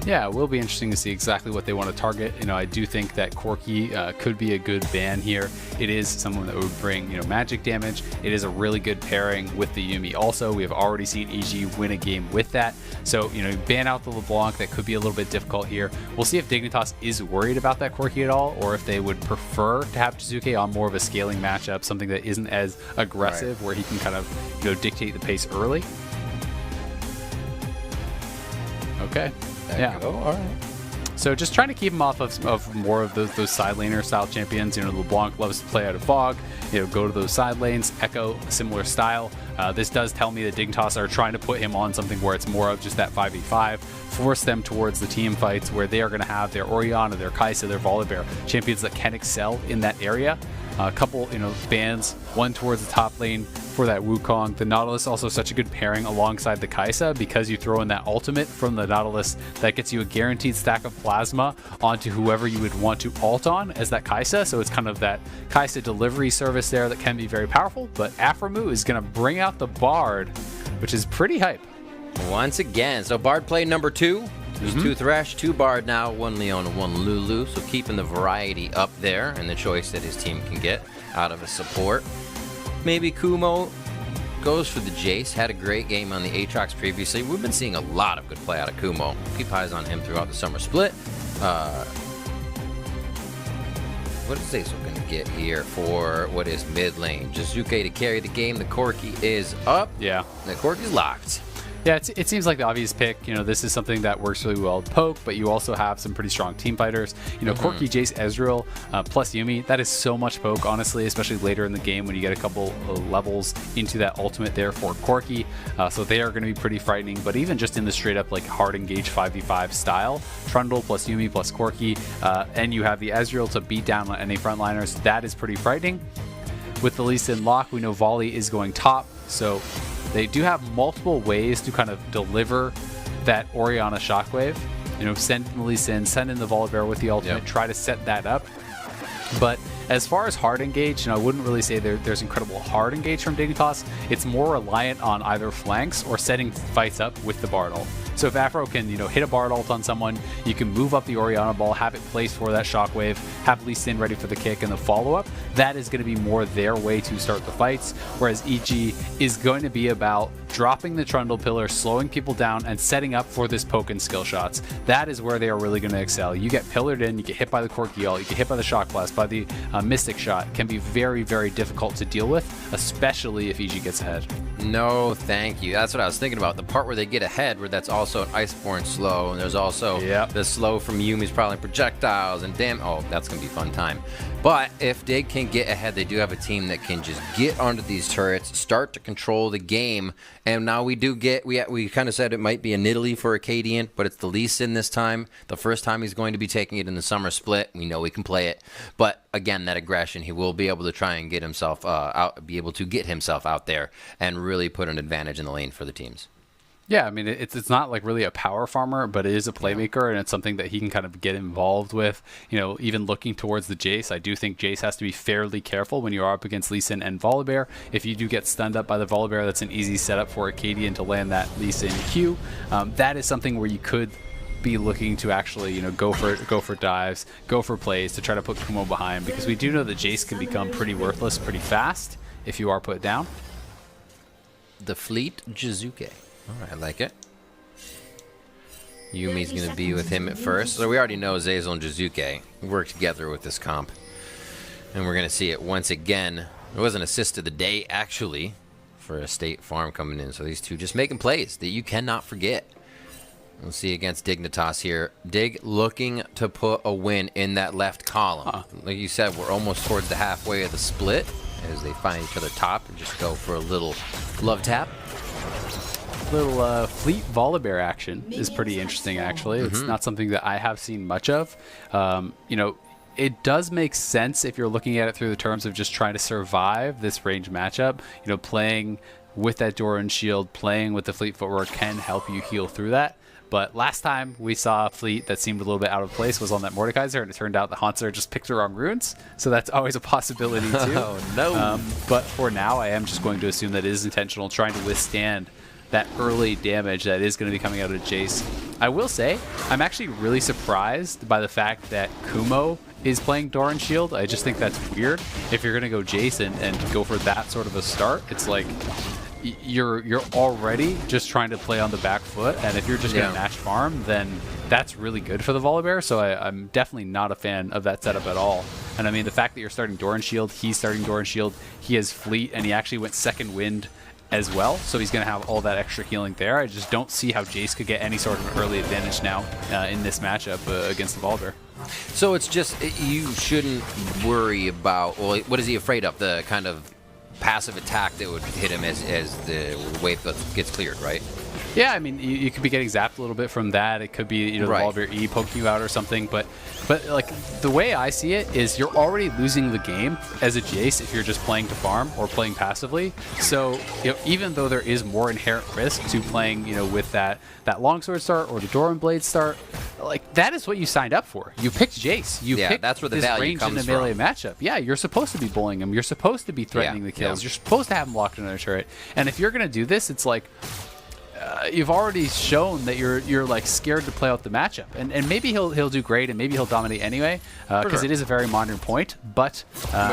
Yeah, it will be interesting to see exactly what they want to target. I do think that Corki could be a good ban here. It is someone that would bring, magic damage. It is a really good pairing with the Yuumi. Also, we have already seen EG win a game with that. So, ban out the LeBlanc. That could be a little bit difficult here. We'll see if Dignitas is worried about that Corki at all, or if they would prefer to have Jizuke on more of a scaling matchup, something that isn't as aggressive, where he can kind of, dictate the pace early. Okay. There you go. All right. So just trying to keep him off of more of those side laner style champions. LeBlanc loves to play out of fog. Go to those side lanes. Echo, similar style. This does tell me that Dignitas are trying to put him on something where it's more of just that 5v5. Force them towards the team fights where they are going to have their Orianna, their Kai'Sa, their Volibear, champions that can excel in that area. A couple, bans, one towards the top lane for that Wukong. The Nautilus also such a good pairing alongside the Kai'Sa because you throw in that ultimate from the Nautilus that gets you a guaranteed stack of plasma onto whoever you would want to ult on as that Kai'Sa. So it's kind of that Kai'Sa delivery service there that can be very powerful. But Aphromoo is going to bring out the Bard, which is pretty hype. Once again, so Bard play number 2. There's 2 Thresh, 2 Bard now, 1 Leona, 1 Lulu. So keeping the variety up there and the choice that his team can get out of a support. Maybe Kumo goes for the Jace. Had a great game on the Aatrox previously. We've been seeing a lot of good play out of Kumo. Keep eyes on him throughout the summer split. What is Zeyzal going to get here for what is mid lane? Jizuke to carry the game. The Corki is up. Yeah. The Corki's locked. Yeah, it seems like the obvious pick. This is something that works really well with poke, but you also have some pretty strong team fighters. Corki, Jace, Ezreal, plus Yuumi. That is so much poke, honestly, especially later in the game when you get a couple levels into that ultimate there for Corki. So they are going to be pretty frightening. But even just in the straight up hard engage 5v5 style, Trundle plus Yuumi plus Corki, and you have the Ezreal to beat down on any frontliners, that is pretty frightening. With the Lee Sin lock, we know Volley is going top, so they do have multiple ways to kind of deliver that Orianna Shockwave. Send in the Lee Sin, send in the Volibear with the ultimate, try to set that up. But as far as hard engage, I wouldn't really say there's incredible hard engage from Dignitas. It's more reliant on either flanks or setting fights up with the Bard ult. So if Afro can, hit a Bard ult on someone, you can move up the Orianna ball, have it placed for that Shockwave, have Lee Sin ready for the kick and the follow-up. That is going to be more their way to start the fights, whereas EG is going to be about dropping the Trundle Pillar, slowing people down, and setting up for this poke and skill shots. That is where they are really going to excel. You get pillared in, you get hit by the Corki ult, you get hit by the Shock Blast, by the Mystic Shot. It can be very, very difficult to deal with, especially if EG gets ahead. No, thank you. That's what I was thinking about. The part where they get ahead, where that's also an Iceborne slow, and there's also the slow from Yumi's probably projectiles, and that's going to be a fun time. But if they can get ahead, they do have a team that can just get onto these turrets, start to control the game. And now we do get, we kind of said it might be a Nidalee for Acadian, but it's the Lee Sin this time. The first time he's going to be taking it in the summer split. We know he can play it. But again, that aggression, he will be able to try and get himself be able to get himself out there and really put an advantage in the lane for the teams. Yeah, I mean, it's not like really a power farmer, but it is a playmaker, and it's something that he can kind of get involved with. Even looking towards the Jace, I do think Jace has to be fairly careful when you are up against Lee Sin and Volibear. If you do get stunned up by the Volibear, that's an easy setup for Acadian to land that Lee Sin Q. That is something where you could be looking to actually, go for dives, go for plays to try to put Kumo behind, because we do know that Jace can become pretty worthless pretty fast if you are put down. The Fleet Jizuke. All right, I like it. Yumi's going to be with him at first. So we already know Zeyzal and Jizuke work together with this comp. And we're going to see it once again. There was an assist of the day, actually, for a State Farm coming in. So these two just making plays that you cannot forget. We'll see against Dignitas here. Dig looking to put a win in that left column. Like you said, we're almost towards the halfway of the split as they find each other top and just go for a little love tap. Little Fleet Volibear action is pretty interesting, actually. It's not something that I have seen much of. It does make sense if you're looking at it through the terms of just trying to survive this range matchup. Playing with that Doran shield, playing with the Fleet footwork can help you heal through that. But last time we saw a Fleet that seemed a little bit out of place was on that Mordekaiser, and it turned out the Hauntzer just picked the wrong runes. So that's always a possibility, too. Oh, no. But for now, I am just going to assume that it is intentional, trying to withstand that early damage that is going to be coming out of Jace. I will say, I'm actually really surprised by the fact that Kumo is playing Doran Shield. I just think that's weird. If you're going to go Jace and go for that sort of a start, it's like you're already just trying to play on the back foot, and if you're just going to match farm, then that's really good for the Volibear. So I'm definitely not a fan of that setup at all. And I mean, the fact that you're starting Doran Shield, he's starting Doran Shield, he has Fleet, and he actually went second wind as well, so he's going to have all that extra healing there. I just don't see how Jace could get any sort of early advantage now in this matchup against the Volibear. So it's just, you shouldn't worry about, well, what is he afraid of? The kind of passive attack that would hit him as the wave gets cleared, right? Yeah, I mean, you could be getting zapped a little bit from that. It could be, the Volibear E poking you out or something. But like, the way I see it is you're already losing the game as a Jace if you're just playing to farm or playing passively. So, even though there is more inherent risk to playing, with that longsword start or the Doran Blade start, like, that is what you signed up for. You picked Jace. You picked that's where the this value range comes in the melee matchup. Yeah, you're supposed to be bullying him. You're supposed to be threatening the kills. You're supposed to have him locked in a turret. And if you're going to do this, it's like, you've already shown that you're like scared to play out the matchup, and maybe he'll do great, and maybe he'll dominate anyway, because it is a very modern point. But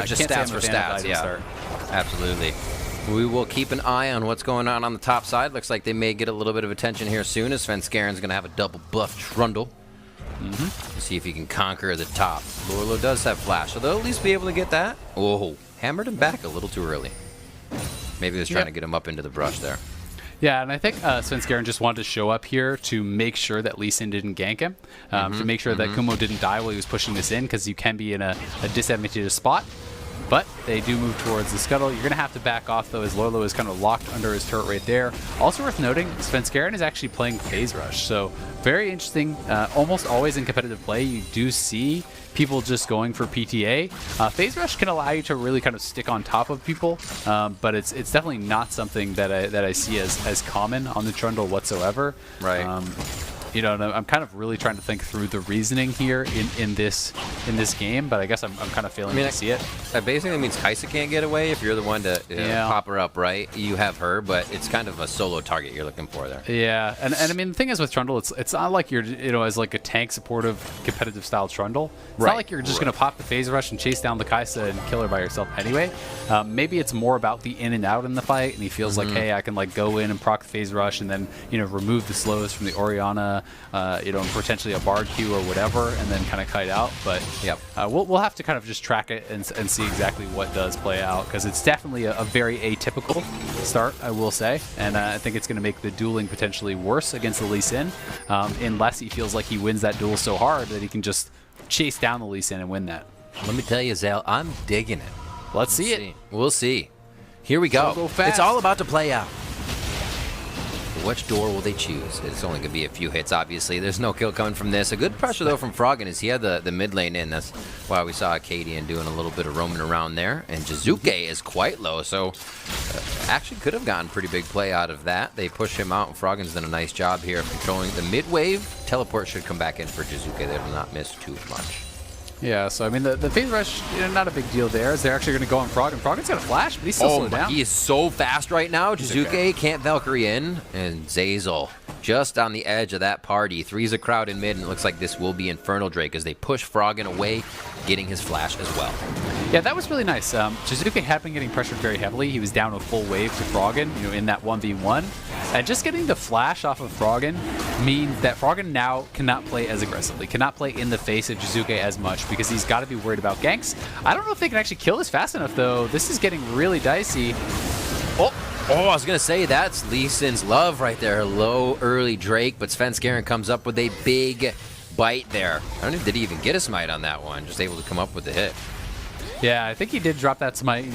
just stats for stats, yeah, absolutely. We will keep an eye on what's going on the top side. Looks like they may get a little bit of attention here soon, as Svenskaren's going to have a double buff Trundle. See if he can conquer the top. Lorlo does have flash, so they'll at least be able to get that. Oh, hammered him back a little too early. Maybe he was trying to get him up into the brush there. Yeah, and I think Svenskeren just wanted to show up here to make sure that Lee Sin didn't gank him, to make sure that Kumo didn't die while he was pushing this in, because you can be in a disadvantageous spot. but they do move towards the scuttle. You're going to have to back off, though, as Lolo is kind of locked under his turret right there. Also worth noting, Svenskeren is actually playing Phase Rush, so very interesting. Almost always in competitive play, you do see people just going for PTA. Phase Rush can allow you to really kind of stick on top of people, but it's definitely not something that I see as common on the Trundle whatsoever. Right. You know, and I'm kind of really trying to think through the reasoning here in this game, but I guess I'm kind of failing to see it. That basically means Kai'Sa can't get away if you're the one to pop her up, right? You have her, but it's kind of a solo target you're looking for there. Yeah, and I mean, the thing is with Trundle, it's not like you're, as like a tank supportive competitive style Trundle. It's not like you're just going to pop the Phase Rush and chase down the Kai'Sa and kill her by yourself anyway. Maybe it's more about the in and out in the fight, and he feels like, hey, I can like go in and proc the Phase Rush and then, remove the slows from the Orianna, and potentially a Bard Q or whatever, and then kind of kite out. But we'll have to kind of just track it and see exactly what does play out, because it's definitely a very atypical start, I will say, and I think it's going to make the dueling potentially worse against the Lee Sin, unless he feels like he wins that duel so hard that he can just chase down the Lee Sin and win that. Let me tell you, Zale, I'm digging it. Let's see it. We'll see. Here we go. Go fast. It's all about to play out. Which door will they choose? It's only going to be a few hits, obviously. There's no kill coming from this. A good pressure, though, from Froggen as he had the mid lane in. That's why we saw Acadian doing a little bit of roaming around there. And Jizuke is quite low, so actually could have gotten pretty big play out of that. They push him out, and Froggen's done a nice job here of controlling the mid wave. Teleport should come back in for Jizuke. They will not miss too much. Yeah, so I mean, the Phase Rush, not a big deal there, as they're actually going to go on Froggen. Froggen's got a flash, but he's still slowed down. He is so fast right now. Jizuke can't Valkyrie in, and Zeyzal just on the edge of that party. Three's a crowd in mid, and it looks like this will be Infernal Drake as they push Froggen away, getting his flash as well. Yeah, that was really nice. Jizuke had been getting pressured very heavily. He was down a full wave to Froggen, in that 1v1. And just getting the flash off of Froggen means that Froggen now cannot play as aggressively, cannot play in the face of Jizuke as much, because he's got to be worried about ganks. I don't know if they can actually kill this fast enough, though. This is getting really dicey. Oh, I was going to say, that's Lee Sin's love right there. Low early Drake, but Svenskeren comes up with a big bite there. I don't know, did he even get a smite on that one? Just able to come up with the hit. Yeah, I think he did drop that smite. Was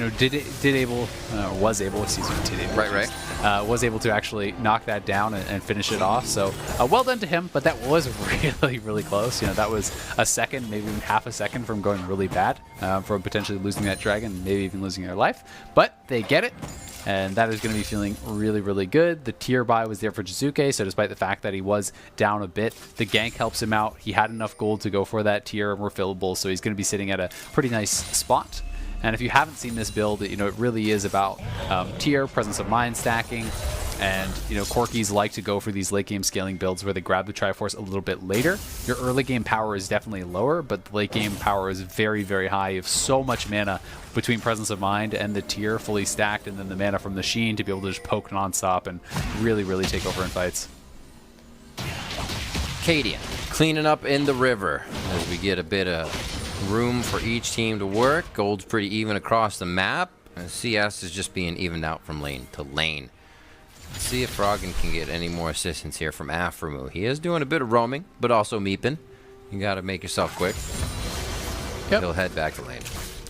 able to actually knock that down and finish it off. So well done to him. But that was really, really close. That was a second, maybe even half a second from going really bad, from potentially losing that dragon, maybe even losing their life. But they get it. And that is going to be feeling really, really good. The tier buy was there for Jizuke, so despite the fact that he was down a bit, the gank helps him out. He had enough gold to go for that tier refillable, so he's going to be sitting at a pretty nice spot. And if you haven't seen this build, it really is about tier, presence of mind stacking, and Corkis like to go for these late game scaling builds where they grab the Triforce a little bit later. Your early game power is definitely lower, but the late game power is very, very high. You have so much mana between presence of mind and the tier fully stacked, and then the mana from the Sheen to be able to just poke nonstop and really, really take over in fights. Cadian cleaning up in the river as we get a bit of room for each team to work. Gold's pretty even across the map. And CS is just being evened out from lane to lane. Let's see if Froggen can get any more assistance here from Aphromoo. He is doing a bit of roaming, but also meeping. You got to make yourself quick. Yep. He'll head back to lane.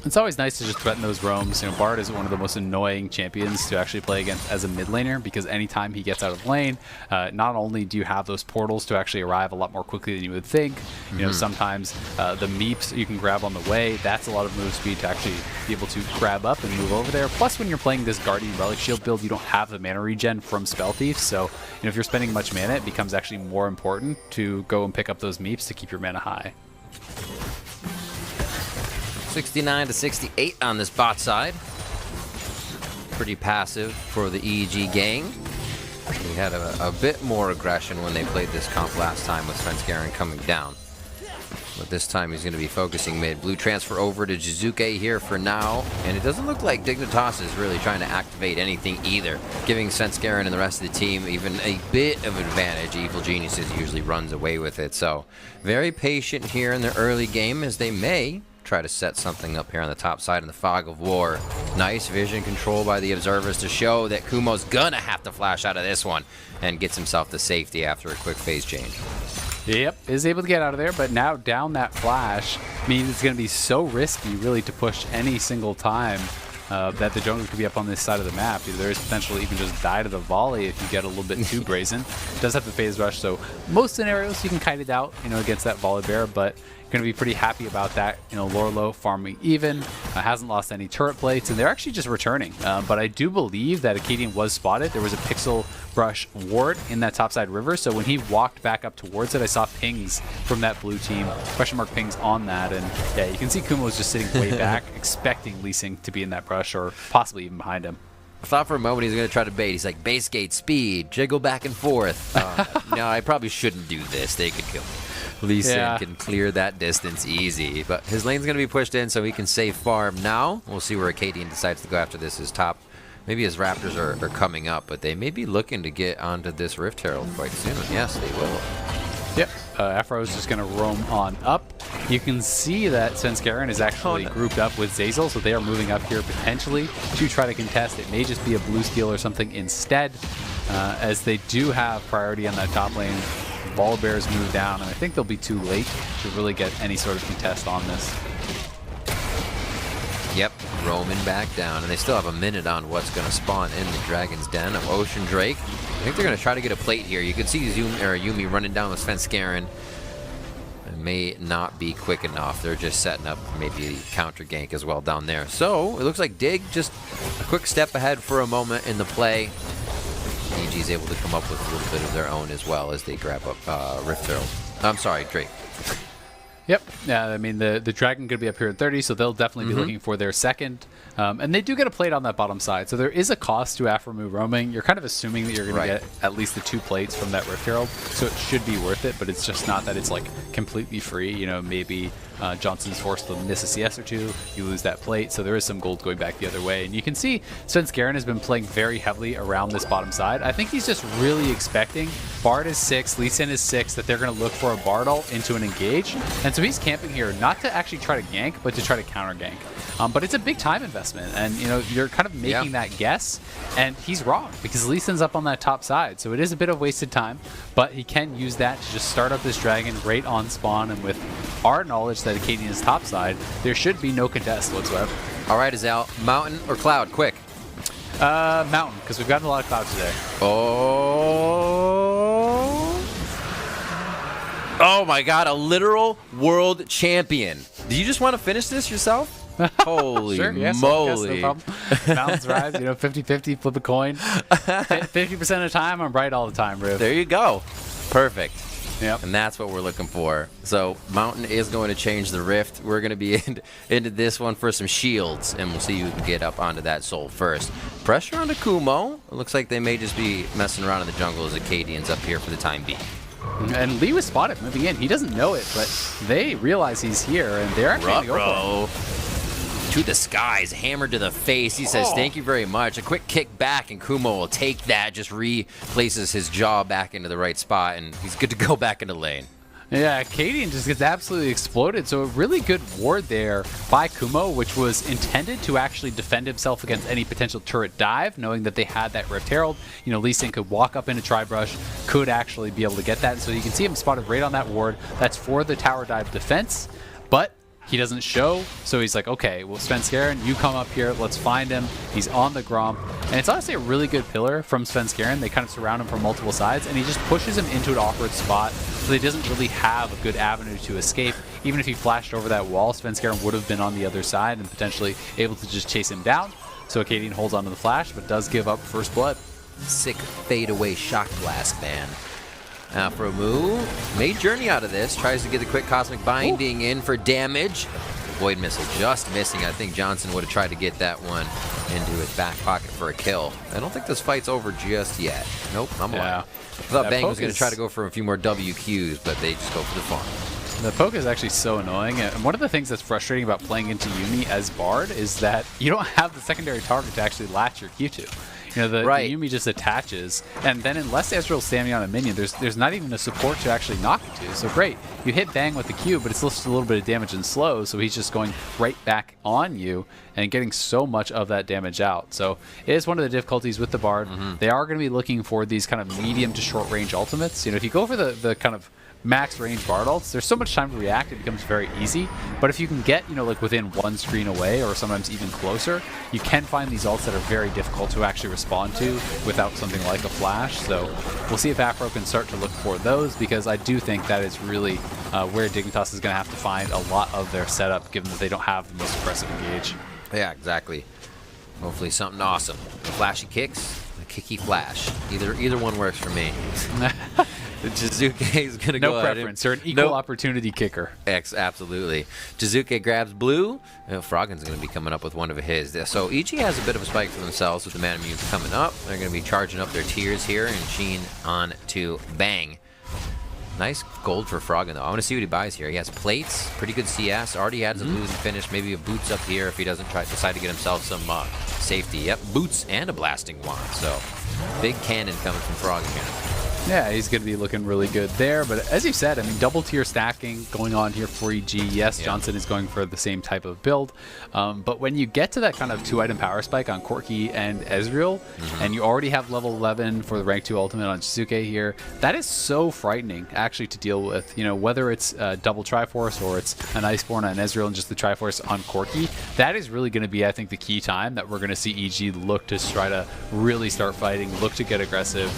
It's always nice to just threaten those roams. Bard is one of the most annoying champions to actually play against as a mid laner, because anytime he gets out of lane, not only do you have those portals to actually arrive a lot more quickly than you would think, sometimes the meeps you can grab on the way, that's a lot of move speed to actually be able to grab up and move over there. Plus, when you're playing this Guardian Relic Shield build, you don't have the mana regen from Spell Thief, so if you're spending much mana, it becomes actually more important to go and pick up those meeps to keep your mana high. 69 to 68 on this bot side. Pretty passive for the EG gang. We had a bit more aggression when they played this comp last time with Svenskeren coming down. But this time he's going to be focusing mid. Blue transfer over to Jizuke here for now. And it doesn't look like Dignitas is really trying to activate anything either, giving Svenskeren and the rest of the team even a bit of advantage. Evil Geniuses usually runs away with it. So very patient here in the early game, as they may try to set something up here on the top side in the Fog of War. Nice vision control by the observers to show that Kumo's gonna have to flash out of this one, and gets himself to safety after a quick phase change. Yep, is able to get out of there, but now down that flash mean, it's going to be so risky, really, to push any single time that the jungle could be up on this side of the map. There is potential to even just die to the volley if you get a little bit too brazen. It does have the phase rush, so most scenarios you can kite it out, against that volley bear, but going to be pretty happy about that. Lorlo farming even, hasn't lost any turret plates, and they're actually just returning. But I do believe that Akaadian was spotted. There was a pixel brush ward in that topside river, so when he walked back up towards it, I saw pings from that blue team, question mark pings on that, and yeah, you can see Kumo was just sitting way back, expecting Lee Sin to be in that brush, or possibly even behind him. I thought for a moment he was going to try to bait. He's like, base gate speed, jiggle back and forth. No, I probably shouldn't do this. They could kill me. Lee Sin can clear that distance easy, but his lane's going to be pushed in so he can save farm now. We'll see where Akaadian decides to go after this. His top, maybe his Raptors are coming up, but they may be looking to get onto this Rift Herald quite soon. Yes, they will. Yep, Afro is just going to roam on up. You can see that Svenskeren is actually grouped up with Zeyzal, so they are moving up here potentially to try to contest. It may just be a blue steal or something instead, as they do have priority on that top lane. Ball bears move down, and I think they'll be too late to really get any sort of contest on this. Yep, roaming back down, and they still have a minute on what's going to spawn in the Dragon's Den of Ocean Drake. I think they're going to try to get a plate here. You can see Yuumi running down with Svenskeren. It may not be quick enough. They're just setting up maybe counter gank as well down there. So it looks like Dig just a quick step ahead for a moment in the play. EG is able to come up with a little bit of their own as well as they grab up Rift Herald. I'm sorry, Drake. Yep. Yeah, I mean, the Dragon could be up here at 30, so they'll definitely be looking for their second. And they do get a plate on that bottom side, so there is a cost to Aphromoo roaming. You're kind of assuming that you're going to get at least the 2 plates from that Rift Herald, so it should be worth it, but it's just not that it's like completely free. Maybe Johnson's forced to miss a CS or 2, you lose that plate, so there is some gold going back the other way. And you can see Svenskeren has been playing very heavily around this bottom side. I think he's just really expecting Bard is 6, Lee Sin is 6, that they're going to look for a Bard ult into an engage. And so he's camping here not to actually try to gank, but to try to counter gank. But it's a big time investment, and you're kind of making that guess, and he's wrong because Lee Sin's up on that top side, so it is a bit of wasted time, but he can use that to just start up this Dragon right on spawn, and with our knowledge that Akaadian is top side, there should be no contest whatsoever. All right, Azal, Mountain or Cloud, quick. Mountain, because we've gotten a lot of Cloud today. Oh my God, a literal world champion. Do you just want to finish this yourself? Holy moly. No Mountains rise, 50-50, flip a coin. 50% of the time, I'm right all the time, Riv. There you go. Perfect. Yep. And that's what we're looking for. So Mountain is going to change the Rift. We're going to be into this one for some shields, and we'll see who can get up onto that soul first. Pressure onto Kumo. It looks like they may just be messing around in the jungle as Akaadian's up here for the time being. And Lee was spotted moving in. He doesn't know it, but they realize he's here, and they're actually going to go for him. To the skies, hammered to the face. He says, thank you very much. A quick kick back, and Kumo will take that, just replaces his jaw back into the right spot, and he's good to go back into lane. Yeah, Akaadian just gets absolutely exploded. So a really good ward there by Kumo, which was intended to actually defend himself against any potential turret dive, knowing that they had that Rift Herald. Lee Sin could walk up into Tribrush, could actually be able to get that. And so you can see him spotted right on that ward. That's for the tower dive defense, but he doesn't show, so he's like, okay, well, Svenskeren, you come up here, let's find him. He's on the Gromp, and it's honestly a really good pillar from Svenskeren. They kind of surround him from multiple sides, and he just pushes him into an awkward spot, so he doesn't really have a good avenue to escape. Even if he flashed over that wall, Svenskeren would have been on the other side and potentially able to just chase him down. So Akaadian holds onto the flash, but does give up first blood. Sick fadeaway shock blast ban. Aphromoo made Journey out of this, tries to get the quick Cosmic Binding in for damage. Void Missile just missing. I think Johnson would have tried to get that one into his back pocket for a kill. I don't think this fight's over just yet. Nope, I'm lying. I thought Bang was going to try to go for a few more WQs, but they just go for the farm. The poke is actually so annoying, and one of the things that's frustrating about playing into Yuumi as Bard is that you don't have the secondary target to actually latch your Q to. The Yuumi just attaches, and then unless Ezreal's standing on a minion, there's not even a support to actually knock it to. So great, you hit Bang with the Q, but it's just a little bit of damage and slow, so he's just going right back on you and getting so much of that damage out. So it is one of the difficulties with the Bard. They are going to be looking for these kind of medium to short range ultimates. If you go for the kind of max range Bardolphs, there's so much time to react, it becomes very easy. But if you can get, like within one screen away or sometimes even closer, you can find these ults that are very difficult to actually respond to without something like a flash. So we'll see if Afro can start to look for those, because I do think that is really where Dignitas is going to have to find a lot of their setup, given that they don't have the most aggressive engage. Yeah, exactly. Hopefully something awesome. The flashy kicks, the kicky flash. Either one works for me. Jizuke is going to go No preference. They're an equal opportunity kicker. Absolutely. Jizuke grabs blue. Froggen's going to be coming up with one of his. So EG has a bit of a spike for themselves with the Manamunes coming up. They're going to be charging up their tiers here, and Sheen on to Bang. Nice gold for Froggen, though. I want to see what he buys here. He has plates, pretty good CS, already had some losing finish, maybe a boots up here if he doesn't decide to get himself some safety. Yep, boots and a blasting wand. So big cannon coming from Froggen here. Yeah, he's going to be looking really good there. But as you said, I mean, double tier stacking going on here for EG. Yes, Johnson is going for the same type of build. But when you get to that kind of 2-item power spike on Corki and Ezreal, and you already have level 11 for the rank 2 ultimate on Jizuke here, that is so frightening actually to deal with. Whether it's double Triforce or it's an Iceborne on Ezreal and just the Triforce on Corki, that is really going to be, I think, the key time that we're going to see EG look to try to really start fighting, look to get aggressive,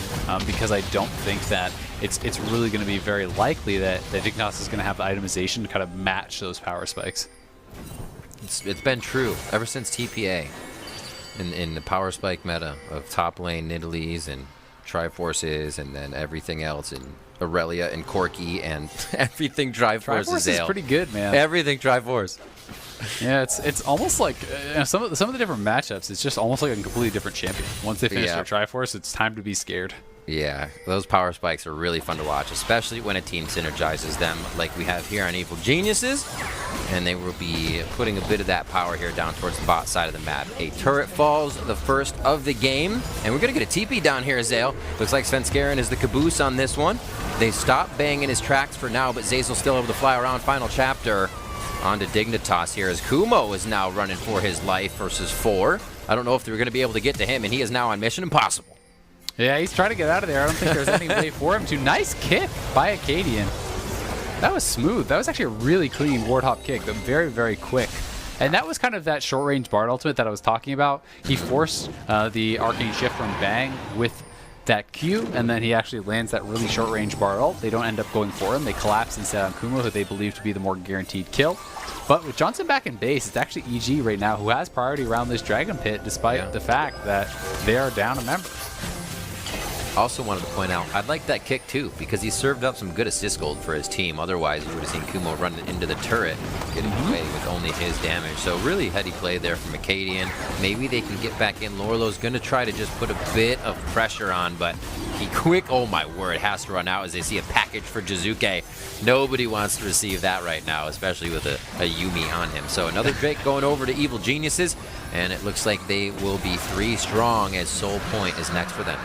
because I don't think that it's really going to be very likely that Dignitas is going to have the itemization to kind of match those power spikes. It's been true ever since TPA in the power spike meta of top lane Nidalees and Triforces and then everything else, and Aurelia and Corki and everything Triforce is pretty good, man. Everything Triforce. Yeah, it's almost like some of the different matchups. It's just almost like a completely different champion. Once they finish their Triforce, it's time to be scared. Yeah, those power spikes are really fun to watch, especially when a team synergizes them like we have here on Evil Geniuses. And they will be putting a bit of that power here down towards the bot side of the map. A turret falls, the first of the game. And we're going to get a TP down here, Zale. Looks like Svenskeren is the caboose on this one. They stop banging his tracks for now, but Zazel still able to fly around. Final chapter on to Dignitas here as Kumo is now running for his life versus 4. I don't know if they're going to be able to get to him, and he is now on Mission Impossible. Yeah, he's trying to get out of there. I don't think there's any way for him to. Nice kick by Acadian. That was smooth. That was actually a really clean ward hop kick, but very, very quick. And that was kind of that short-range Bard ultimate that I was talking about. He forced the Arcane Shift from Bang with that Q, and then he actually lands that really short-range Bard ult. They don't end up going for him. They collapse instead on Kumo, who they believe to be the more guaranteed kill. But with Johnson back in base, it's actually EG right now who has priority around this Dragon Pit, despite the fact that they are down a member. Also wanted to point out, I'd like that kick too, because he served up some good assist gold for his team. Otherwise, you would have seen Kumo run into the turret, getting away with only his damage. So really heady play there from Acadian. Maybe they can get back in. Lorlo's going to try to just put a bit of pressure on, but he oh my word, has to run out as they see a package for Jizuke. Nobody wants to receive that right now, especially with a Yuumi on him. So another Drake going over to Evil Geniuses, and it looks like they will be 3 strong as Soul Point is next for them.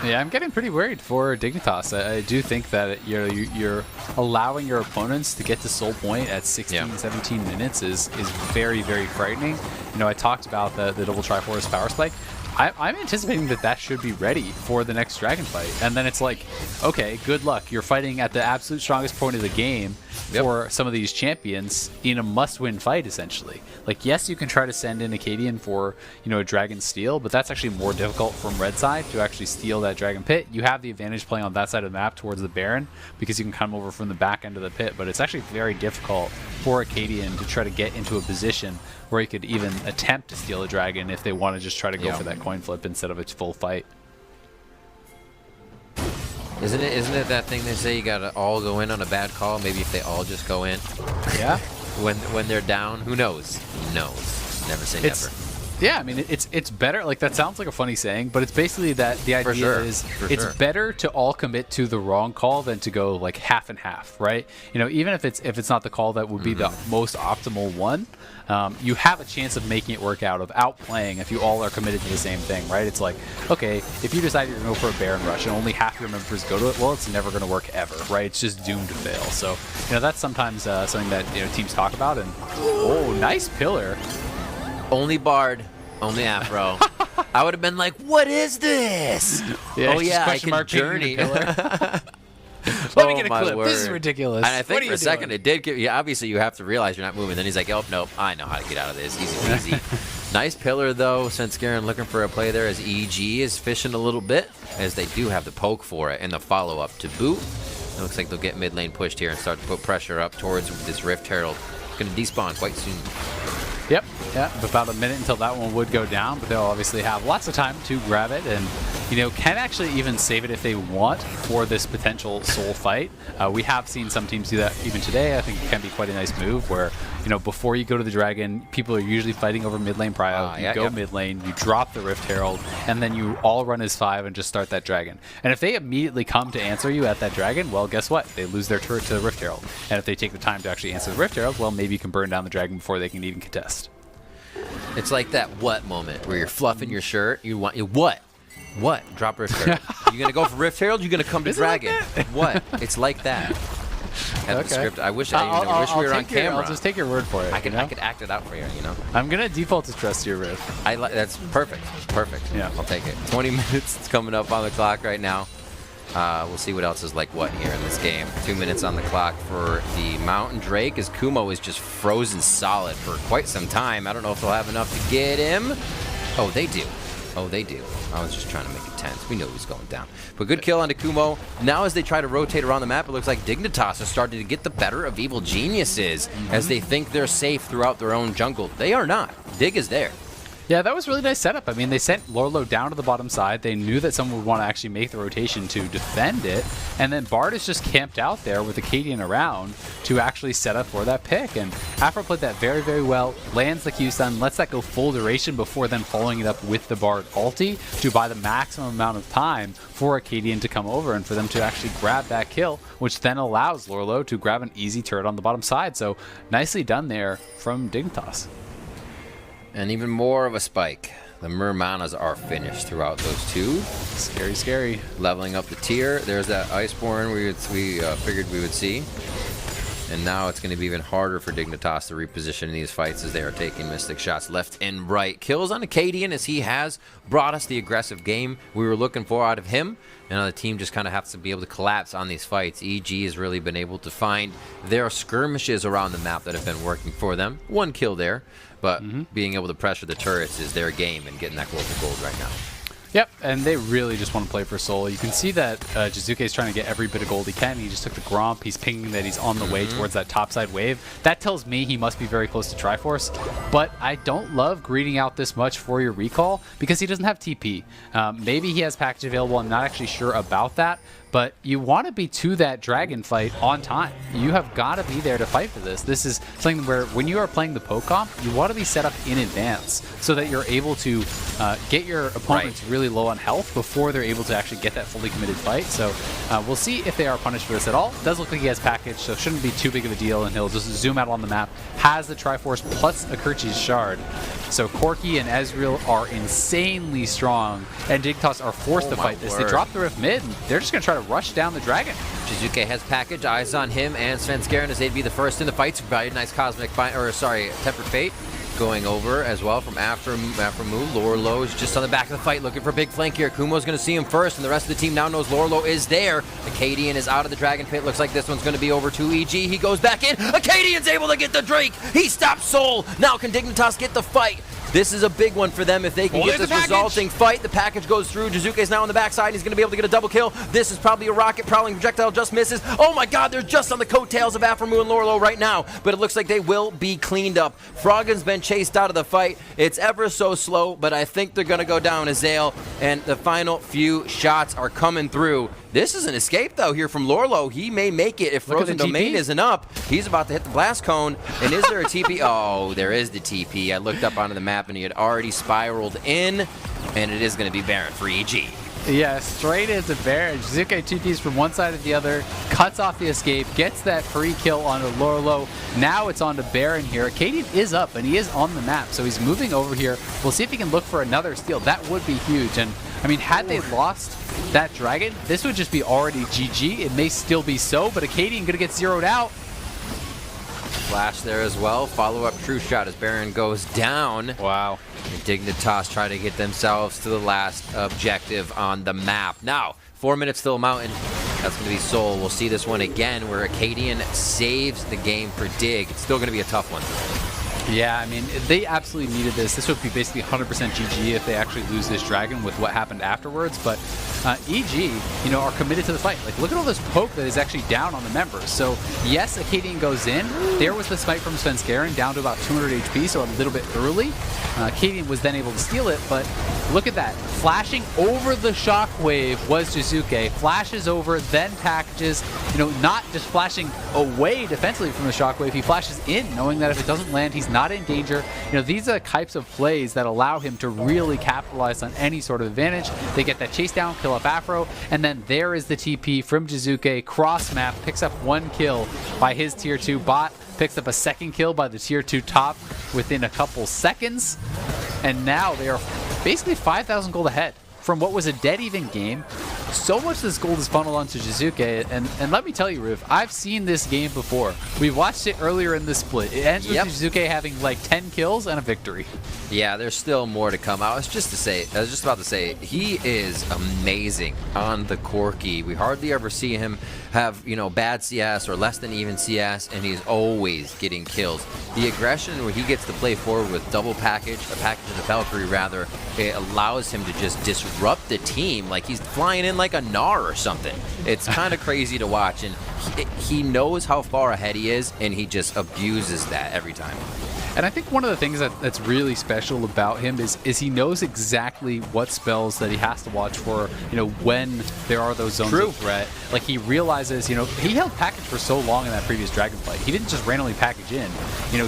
Yeah, I'm getting pretty worried for Dignitas. I do think that you're allowing your opponents to get to Soul Point at 16, 17 minutes is very, very frightening. I talked about the double Triforce power spike. I'm anticipating that should be ready for the next Dragon fight. And then it's like, okay, good luck. You're fighting at the absolute strongest point of the game for some of these champions in a must-win fight, essentially. Like, yes, you can try to send in Acadian for, a Dragon Steal, but that's actually more difficult from red side to actually steal that Dragon Pit. You have the advantage playing on that side of the map towards the Baron because you can come over from the back end of the pit, but it's actually very difficult for Acadian to try to get into a position where he could even attempt to steal a dragon if they want to just try to go for that coin flip instead of its full fight. Isn't it that thing they say you gotta all go in on a bad call? Maybe if they all just go in. Yeah. when they're down, who knows? Who knows? Never say never. Yeah, I mean, it's better. Like, that sounds like a funny saying, but it's basically that the idea is it's better to all commit to the wrong call than to go like half and half, right? Even if it's not the call that would be the most optimal one, you have a chance of making it work out, of outplaying if you all are committed to the same thing, right? It's like, okay, if you decide you're going to go for a Baron Rush and only half your members go to it, well, it's never going to work ever, right? It's just doomed to fail. So, that's sometimes something that teams talk about. And oh, nice pillar. Only Bard, only Afro. I would have been like, what is this? Yeah, I can journey. Let me get a my clip. word. This is ridiculous. And I think What are for you a second doing? it did give you, obviously you have to realize you're not moving. Then he's like, oh, nope, I know how to get out of this. Easy peasy. Nice pillar, though, Svenskeren looking for a play there as EG is fishing a little bit, as they do have the poke for it and the follow-up to boot. It looks like they'll get mid lane pushed here and start to put pressure up towards this Rift Herald. Going to despawn quite soon. Yep. Yeah, about a minute until that one would go down, but they'll obviously have lots of time to grab it and, can actually even save it if they want for this potential soul fight. We have seen some teams do that even today. I think it can be quite a nice move where, before you go to the Dragon, people are usually fighting over mid lane prio. You go mid lane, you drop the Rift Herald, and then you all run as 5 and just start that Dragon. And if they immediately come to answer you at that Dragon, well, guess what? They lose their turret to the Rift Herald. And if they take the time to actually answer the Rift Herald, well, maybe you can burn down the Dragon before they can even contest. It's like that what moment where you're fluffing your shirt. You want what? What? Drop Rift Herald. You gonna go for Rift Herald? You gonna come to Dragon? What? It's like that. Have the script. I wish we were on camera. I'll just take your word for it. I could act it out for you. I'm gonna default to trust your Rift. That's perfect. Perfect. Yeah, I'll take it. 20 minutes coming up on the clock right now. We'll see what else is like what here in this game. 2 minutes on the clock for the Mountain Drake as Kumo is just frozen solid for quite some time. I don't know if they'll have enough to get him. Oh, they do. Oh, they do. I was just trying to make it tense. We knew he was going down. But good kill onto Kumo. Now as they try to rotate around the map, it looks like Dignitas is starting to get the better of Evil Geniuses as they think they're safe throughout their own jungle. They are not. Dig is there. Yeah, that was a really nice setup. I mean, they sent Lorlo down to the bottom side. They knew that someone would want to actually make the rotation to defend it. And then Bard is just camped out there with Acadian around to actually set up for that pick. And Afro played that very, very well, lands the Q-stun, lets that go full duration before then following it up with the Bard ulti to buy the maximum amount of time for Acadian to come over and for them to actually grab that kill, which then allows Lorlo to grab an easy turret on the bottom side. So nicely done there from Dignitas. And even more of a spike. The Mermanas are finished throughout those two. Scary, scary. Leveling up the tier. There's that Iceborne we figured we would see. And now it's going to be even harder for Dignitas to reposition these fights as they are taking Mystic shots left and right. Kills on Acadian as he has brought us the aggressive game we were looking for out of him. And the team just kind of has to be able to collapse on these fights. EG has really been able to find their skirmishes around the map that have been working for them. One kill there, but being able to pressure the turrets is their game and getting that global gold right now. Yep, and they really just want to play for Soul. You can see that Jizuke is trying to get every bit of gold he can. He just took the Gromp. He's pinging that he's on the way towards that topside wave. That tells me he must be very close to Triforce. But I don't love greeting out this much for your recall because he doesn't have TP. Maybe he has package available. I'm not actually sure about that. But you want to be to that dragon fight on time. You have got to be there to fight for this. This is something where when you are playing the poke comp, you want to be set up in advance so that you're able to get your opponents really low on health before they're able to actually get that fully committed fight. So we'll see if they are punished for this at all. It does look like he has package, so it shouldn't be too big of a deal, and he'll just zoom out on the map. Has the Triforce plus a Kerchi's Shard. So Corki and Ezreal are insanely strong, and Dignitas are forced to fight this. They drop the Rift mid, and they're just going to try to rush down the Dragon. Jizuke has package, eyes on him, and Svenskeren as they'd be the first in the fight. Very nice Tempered Fate going over as well from after move. Lorlo is just on the back of the fight looking for big flank here. Kumo's going to see him first, and the rest of the team now knows Lorlo is there. Acadian is out of the Dragon Pit. Looks like this one's going to be over to EG. He goes back in. Acadian's able to get the Drake. He stops Soul. Now can Dignitas get the fight? This is a big one for them if they can get this resulting fight. The package goes through. Jizuke's now on the backside. He's going to be able to get a double kill. This is probably a rocket. Prowling projectile just misses. Oh my god, they're just on the coattails of Aphromoo and Lorlo right now. But it looks like they will be cleaned up. Froggen's been chased out of the fight. It's ever so slow, but I think they're going to go down Azael. And the final few shots are coming through. This is an escape, though, here from Lorlo. He may make it if Frozen Domain isn't up. He's about to hit the blast cone. And is there a TP? Oh, there is the TP. I looked up onto the map, and he had already spiraled in. And it is going to be Baron for EG. Yeah, straight into Baron. Jizuke TPs from one side to the other, cuts off the escape, gets that free kill onto Lorlo. Now it's on to Baron here. Acadian is up, and he is on the map, so he's moving over here. We'll see if he can look for another steal. That would be huge. And, I mean, had they lost that Dragon, this would just be already GG. It may still be so, but Acadian going to get zeroed out. Flash there as well. Follow-up true shot as Baron goes down. Wow. And Dignitas try to get themselves to the last objective on the map. Now, 4 minutes till Mountain. That's going to be Soul. We'll see this one again where Acadian saves the game for Dig. It's still going to be a tough one. Yeah, I mean, they absolutely needed this. This would be basically 100% GG if they actually lose this dragon with what happened afterwards. But EG, are committed to the fight. Like, look at all this poke that is actually down on the members. So, yes, Acadian goes in. There was the smite from Svenskeren down to about 200 HP, so a little bit early. Acadian was then able to steal it, but look at that. Flashing over the shockwave was Jizuke. Flashes over, then packages. Not just flashing away defensively from the shockwave. He flashes in, knowing that if it doesn't land, he's not in danger. These are the types of plays that allow him to really capitalize on any sort of advantage. They get that chase down, kill off Afro, and then there is the TP from Jizuke. Cross map, picks up 1 kill by his tier 2 bot. Picks up a 2nd kill by the tier 2 top within a couple seconds. And now they are basically 5,000 gold ahead from what was a dead even game. So much of this gold is funneled onto Jizuke, and let me tell you, Riv, I've seen this game before. We watched it earlier in the split. It ends with Jizuke having like 10 kills and a victory. Yeah, there's still more to come. I was just about to say, he is amazing on the Corki. We hardly ever see him have, bad CS or less than even CS, and he's always getting kills. The aggression where he gets to play forward with double package, a package of the Valkyrie rather, it allows him to just disrupt the team like he's flying in like a Gnar or something. It's kind of crazy to watch, and he knows how far ahead he is, and he just abuses that every time. And I think one of the things that's really special about him is he knows exactly what spells that he has to watch for, when there are those zones of threat. Like, he realizes, he held package for so long in that previous dragon fight. He didn't just randomly package in.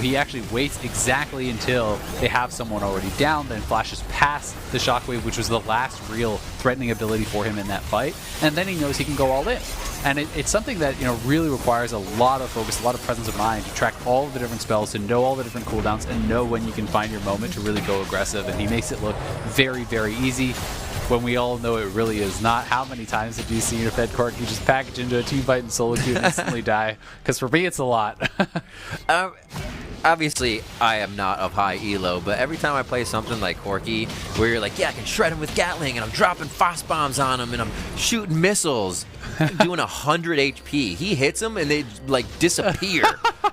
He actually waits exactly until they have someone already down, then flashes past the shockwave, which was the last real threatening ability for him in that fight. And then he knows he can go all in. And it's something that, really requires a lot of focus, a lot of presence of mind to track all of the different spells, to know all the different cooldowns, and know when you can find your moment to really go aggressive. And he makes it look very, very easy when we all know it really is not. How many times have you seen your Fed Corki just package into a team fight and solo queue and instantly die? Because for me, it's a lot. Obviously, I am not of high elo, but every time I play something like Corki, where you're like, yeah, I can shred him with Gatling, and I'm dropping Foss bombs on him, and I'm shooting missiles, doing 100 HP. He hits them, and they, disappear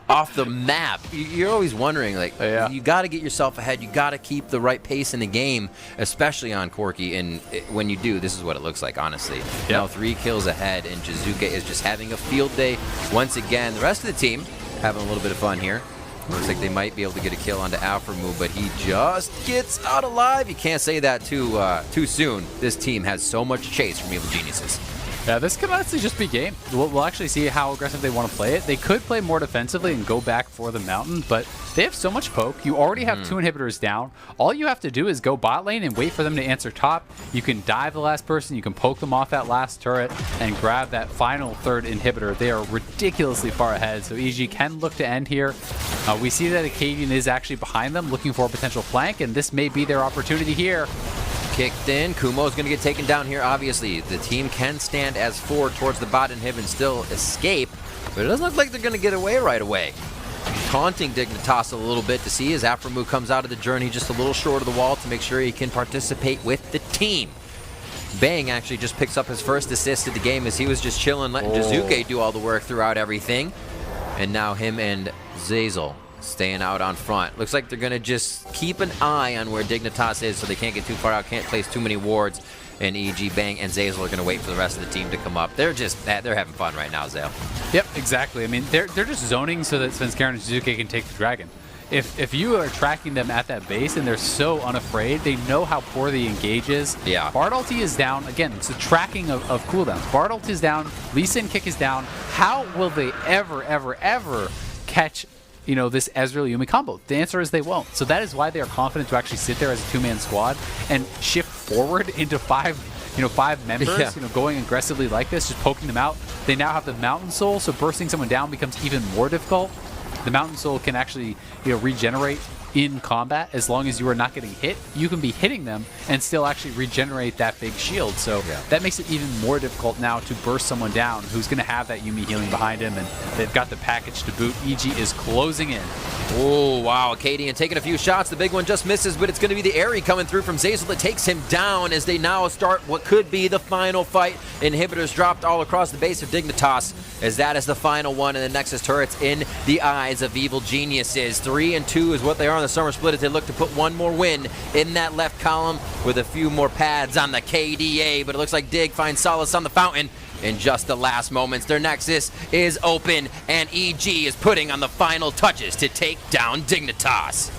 off the map. You're always wondering, you got to get yourself ahead. You got to keep the right pace in the game, especially on Corki, and when you do, this is what it looks like, honestly. Now 3 kills ahead, and Jizuke is just having a field day once again. The rest of the team having a little bit of fun here. Looks like they might be able to get a kill onto Alphamu, but he just gets out alive. You can't say that too soon. This team has so much chase from Evil Geniuses. Yeah, this could honestly just be game. We'll actually see how aggressive they want to play it. They could play more defensively and go back for the mountain, but they have so much poke. You already have 2 inhibitors down. All you have to do is go bot lane and wait for them to answer top. You can dive the last person. You can poke them off that last turret and grab that final 3rd inhibitor. They are ridiculously far ahead, so EG can look to end here. We see that Acadian is actually behind them, looking for a potential flank, and this may be their opportunity here. Kicked in. Kumo is going to get taken down here, obviously. The team can stand as 4 towards the bot inhib and still escape, but it doesn't look like they're going to get away right away. Taunting Dignitas a little bit to see as Aframu comes out of the journey just a little short of the wall to make sure he can participate with the team. Bang actually just picks up his first assist of the game as he was just chilling, letting Jizuke do all the work throughout everything. And now him and Zeyzal staying out on front. Looks like they're going to just keep an eye on where Dignitas is so they can't get too far out, can't place too many wards. And EG, Bang, and Zeyzal are going to wait for the rest of the team to come up. They're having fun right now, Zale. Yep, exactly. I mean, they're just zoning so that Svenskeren and Jizuke can take the dragon. If you are tracking them at that base and they're so unafraid, they know how poor the engage is. Yeah. Bard ulti is down. Again, it's the tracking of cooldowns. Bard ulti is down. Lee Sin kick is down. How will they ever catch this Ezreal Yumi combo? The answer is they won't. So that is why they are confident to actually sit there as a 2-man squad and shift forward into 5 members, going aggressively like this, just poking them out. They now have the Mountain Soul, so bursting someone down becomes even more difficult. The Mountain Soul can actually, regenerate in combat. As long as you are not getting hit, you can be hitting them and still actually regenerate that big shield. So that makes it even more difficult now to burst someone down who's going to have that Yuumi healing behind him, and they've got the package to boot. EG is closing in. Oh, wow. Acadian taking a few shots. The big one just misses, but it's going to be the Aerie coming through from Zeyzal that takes him down as they now start what could be the final fight. Inhibitors dropped all across the base of Dignitas as that is the final one, and the Nexus turrets in the eyes of Evil Geniuses. 3-2 is what they are on the summer split as they look to put one more win in that left column with a few more pads on the KDA, but it looks like Dig finds solace on the Fountain. In just the last moments, their Nexus is open, and EG is putting on the final touches to take down Dignitas.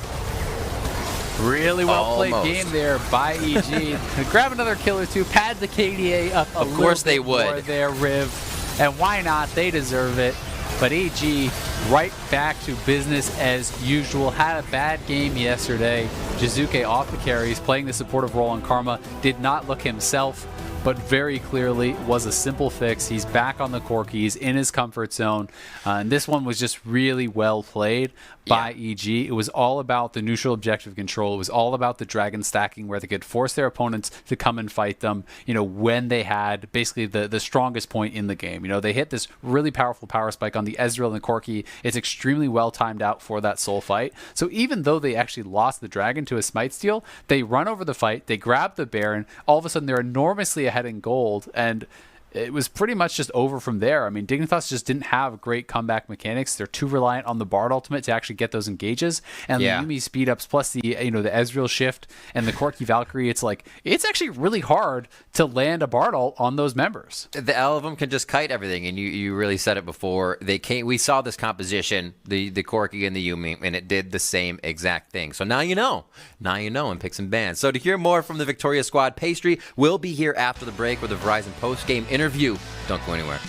Really well played game there by EG. Grab another kill or two, pad the KDA up a Of course they little bit more would. there, Riv. And why not? They deserve it. But EG right back to business as usual. Had a bad game yesterday. Jizuke off the carries, playing the supportive role on Karma. Did not look himself, but very clearly was a simple fix. He's back on the Corki. He's in his comfort zone. And this one was just really well played by EG. It was all about the neutral objective control. It was all about the dragon stacking where they could force their opponents to come and fight them, when they had basically the strongest point in the game. They hit this really powerful power spike on the Ezreal and the Corki. It's extremely well timed out for that soul fight. So even though they actually lost the dragon to a smite steal, they run over the fight, they grab the Baron, all of a sudden they're enormously ahead in gold, and it was pretty much just over from there. I mean, Dignitas just didn't have great comeback mechanics. They're too reliant on the Bard ultimate to actually get those engages. And the Yuumi speed ups plus the the Ezreal shift and the Corki Valkyrie, it's actually really hard to land a Bard ult on those members. All of them can just kite everything, and you really said it before. We saw this composition, the Corki and the Yuumi, and it did the same exact thing. So now you know. Now you know, and pick some bands. So to hear more from the Victoria Squad, Pastry will be here after the break with a Verizon post-game interview. Don't go anywhere.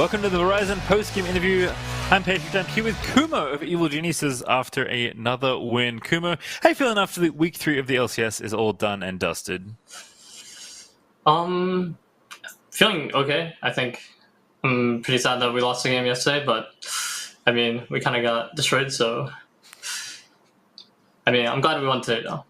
Welcome to the Verizon post-game interview. I'm Patrick. I'm here with Kumo of Evil Geniuses after another win. Kumo, how you feeling after the week 3 of the LCS is all done and dusted? Feeling okay. I think I'm pretty sad that we lost the game yesterday, but I mean, we kind of got destroyed, so I mean, I'm glad we won today, though.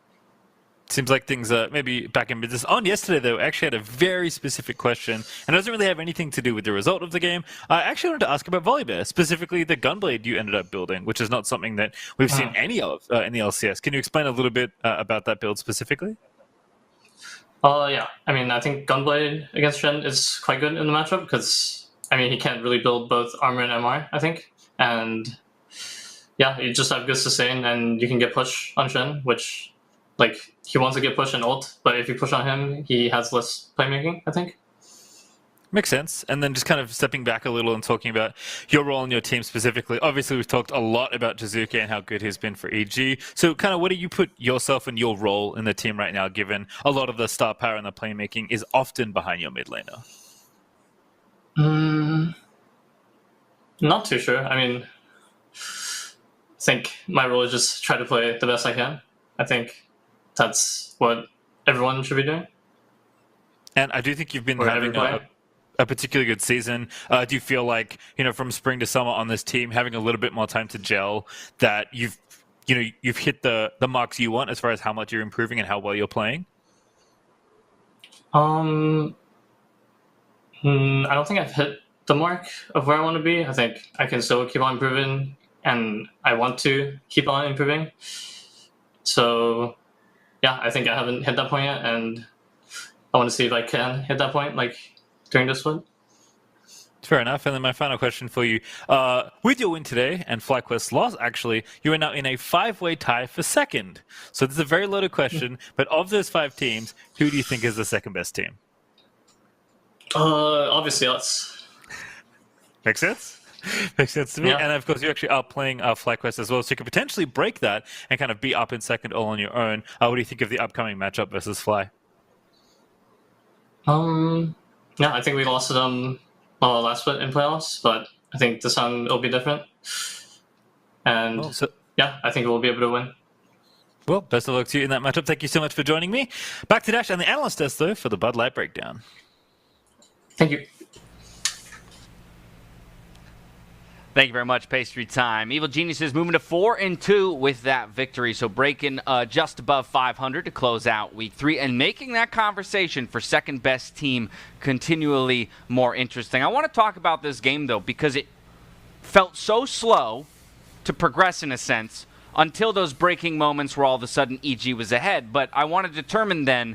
Seems like things are maybe back in business. On yesterday, though, I actually had a very specific question, and it doesn't really have anything to do with the result of the game. I actually wanted to ask about Volibear, specifically the Gunblade you ended up building, which is not something that we've seen any of in the LCS. Can you explain a little bit about that build specifically? Yeah. I mean, I think Gunblade against Shen is quite good in the matchup because, I mean, he can't really build both armor and MR, I think. And yeah, you just have good sustain, and you can get push on Shen, which, like, he wants to get push and ult, but if you push on him, he has less playmaking, I think. Makes sense. And then just kind of stepping back a little and talking about your role in your team specifically. Obviously, we've talked a lot about Jizuke and how good he's been for EG. So kind of what do you put yourself and your role in the team right now, given a lot of the star power and the playmaking is often behind your mid laner? Not too sure. I mean, I think my role is just try to play the best I can. I think that's what everyone should be doing. And I do think you've been having a particularly good season. Do you feel like, from spring to summer on this team, having a little bit more time to gel, that you've hit the marks you want as far as how much you're improving and how well you're playing? I don't think I've hit the mark of where I want to be. I think I can still keep on improving, and I want to keep on improving. So yeah, I think I haven't hit that point yet, and I want to see if I can hit that point, like, during this one. Fair enough. And then my final question for you. With your win today and FlyQuest loss, actually, you are now in a 5-way tie for second. So this is a very loaded question, but of those 5 teams, who do you think is the second best team? Obviously us. Makes sense? Makes sense to me. Yeah. And of course, you actually are playing FlyQuest as well, so you could potentially break that and kind of be up in second all on your own. What do you think of the upcoming matchup versus Fly? Yeah, I think we lost to them last split in playoffs, but I think this time it'll be different. And yeah, I think we'll be able to win. Well, best of luck to you in that matchup. Thank you so much for joining me. Back to Dash and the analyst desk, though, for the Bud Light breakdown. Thank you. Thank you very much, Pastry Time. Evil Geniuses moving to 4-2 with that victory, so breaking just above 500 to close out Week 3 and making that conversation for second best team continually more interesting. I want to talk about this game, though, because it felt so slow to progress in a sense until those breaking moments where all of a sudden EG was ahead. But I want to determine then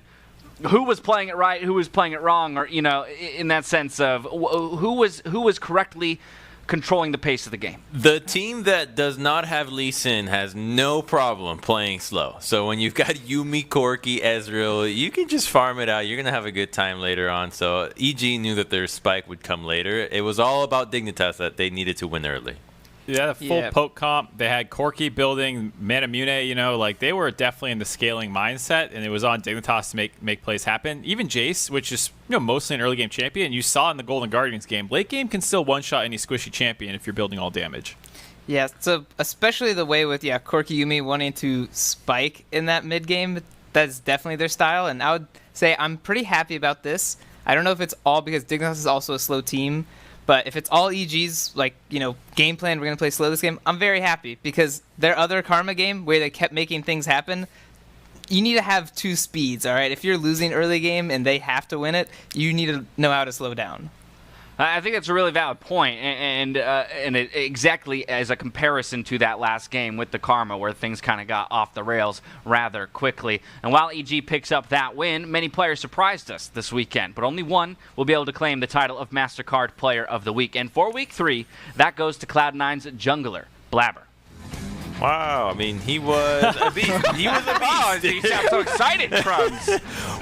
who was playing it right, who was playing it wrong, or, in that sense of who was correctly controlling the pace of the game. The team that does not have Lee Sin has no problem playing slow. So when you've got Yuumi, Corki, Ezreal, you can just farm it out. You're going to have a good time later on. So EG knew that their spike would come later. It was all about Dignitas that they needed to win early. Yeah, the full poke comp. They had Corki building, Manamune, they were definitely in the scaling mindset, and it was on Dignitas to make plays happen. Even Jace, which is mostly an early game champion, you saw in the Golden Guardians game, late game can still one-shot any squishy champion if you're building all damage. Yeah, so especially the way with Corki Yuumi wanting to spike in that mid game, that's definitely their style, and I would say I'm pretty happy about this. I don't know if it's all because Dignitas is also a slow team, but if it's all EG's, game plan, we're going to play slow this game, I'm very happy because their other Karma game where they kept making things happen, you need to have 2 speeds, all right? If you're losing early game and they have to win it, you need to know how to slow down. I think that's a really valid point, and exactly as a comparison to that last game with the Karma, where things kind of got off the rails rather quickly. And while EG picks up that win, many players surprised us this weekend, but only one will be able to claim the title of MasterCard Player of the Week. And for Week 3, that goes to Cloud9's jungler, Blabber. Wow, I mean, he was a beast. He was a beast. Oh, you sound so excited, Crumbs.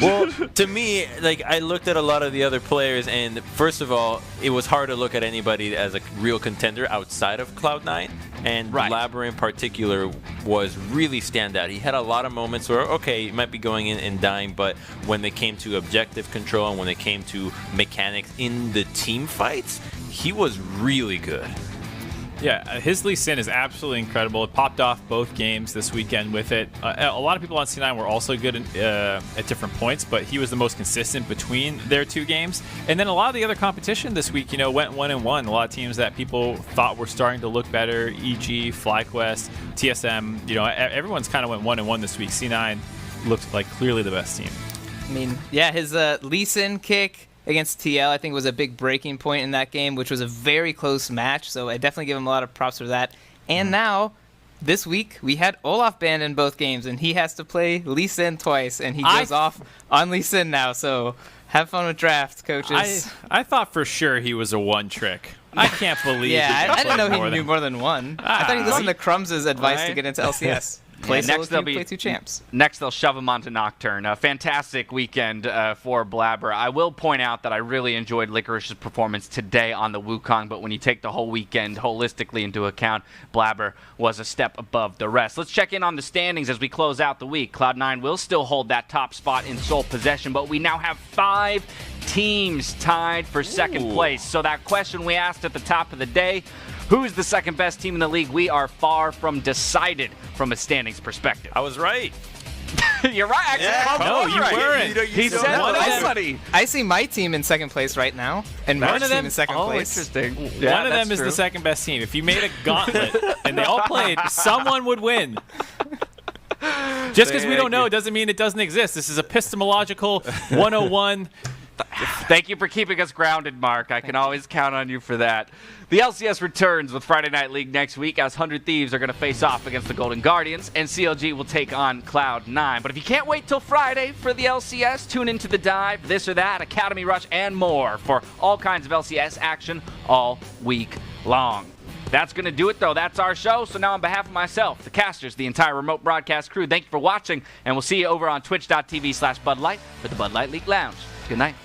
Well, to me, I looked at a lot of the other players, and first of all, it was hard to look at anybody as a real contender outside of Cloud9. And Blabber in particular was really standout. He had a lot of moments where, okay, he might be going in and dying, but when they came to objective control and when it came to mechanics in the team fights, he was really good. Yeah, his Lee Sin is absolutely incredible. It popped off both games this weekend with it. A lot of people on C9 were also good at different points, but he was the most consistent between their two games. And then a lot of the other competition this week, went 1-1. A lot of teams that people thought were starting to look better, EG, FlyQuest, TSM, everyone's kind of went 1-1 this week. C9 looked like clearly the best team. I mean, yeah, his Lee Sin kick against TL, I think, was a big breaking point in that game, which was a very close match. So I definitely give him a lot of props for that. And now, this week, we had Olaf banned in both games, and he has to play Lee Sin twice, and he goes off on Lee Sin now. So have fun with draft, coaches. I thought for sure he was a one trick. I can't believe. Yeah, I didn't know he knew more than one. I thought he listened to Crumbs' advice to get into LCS. Play two champs. Next, they'll shove him onto Nocturne. A fantastic weekend for Blabber. I will point out that I really enjoyed Licorice's performance today on the Wukong, but when you take the whole weekend holistically into account, Blabber was a step above the rest. Let's check in on the standings as we close out the week. Cloud9 will still hold that top spot in sole possession, but we now have 5 teams tied for second place. So that question we asked at the top of the day, who's the second best team in the league? We are far from decided from a standings perspective. I was right. You're right. No, you weren't. He said nobody. I see my team in second place right now, and Mark's team in second place. Interesting. One of them is the second best team. If you made a gauntlet and they all played, someone would win. Just because we don't know doesn't mean it doesn't exist. This is epistemological 101. Thank you for keeping us grounded, Mark. I can always count on you for that. The LCS returns with Friday Night League next week as 100 Thieves are going to face off against the Golden Guardians, and CLG will take on Cloud9. But if you can't wait till Friday for the LCS, tune into The Dive, This or That, Academy Rush, and more for all kinds of LCS action all week long. That's going to do it, though. That's our show. So now on behalf of myself, the casters, the entire remote broadcast crew, thank you for watching, and we'll see you over on twitch.tv/Bud Light for the Bud Light League Lounge. Good night.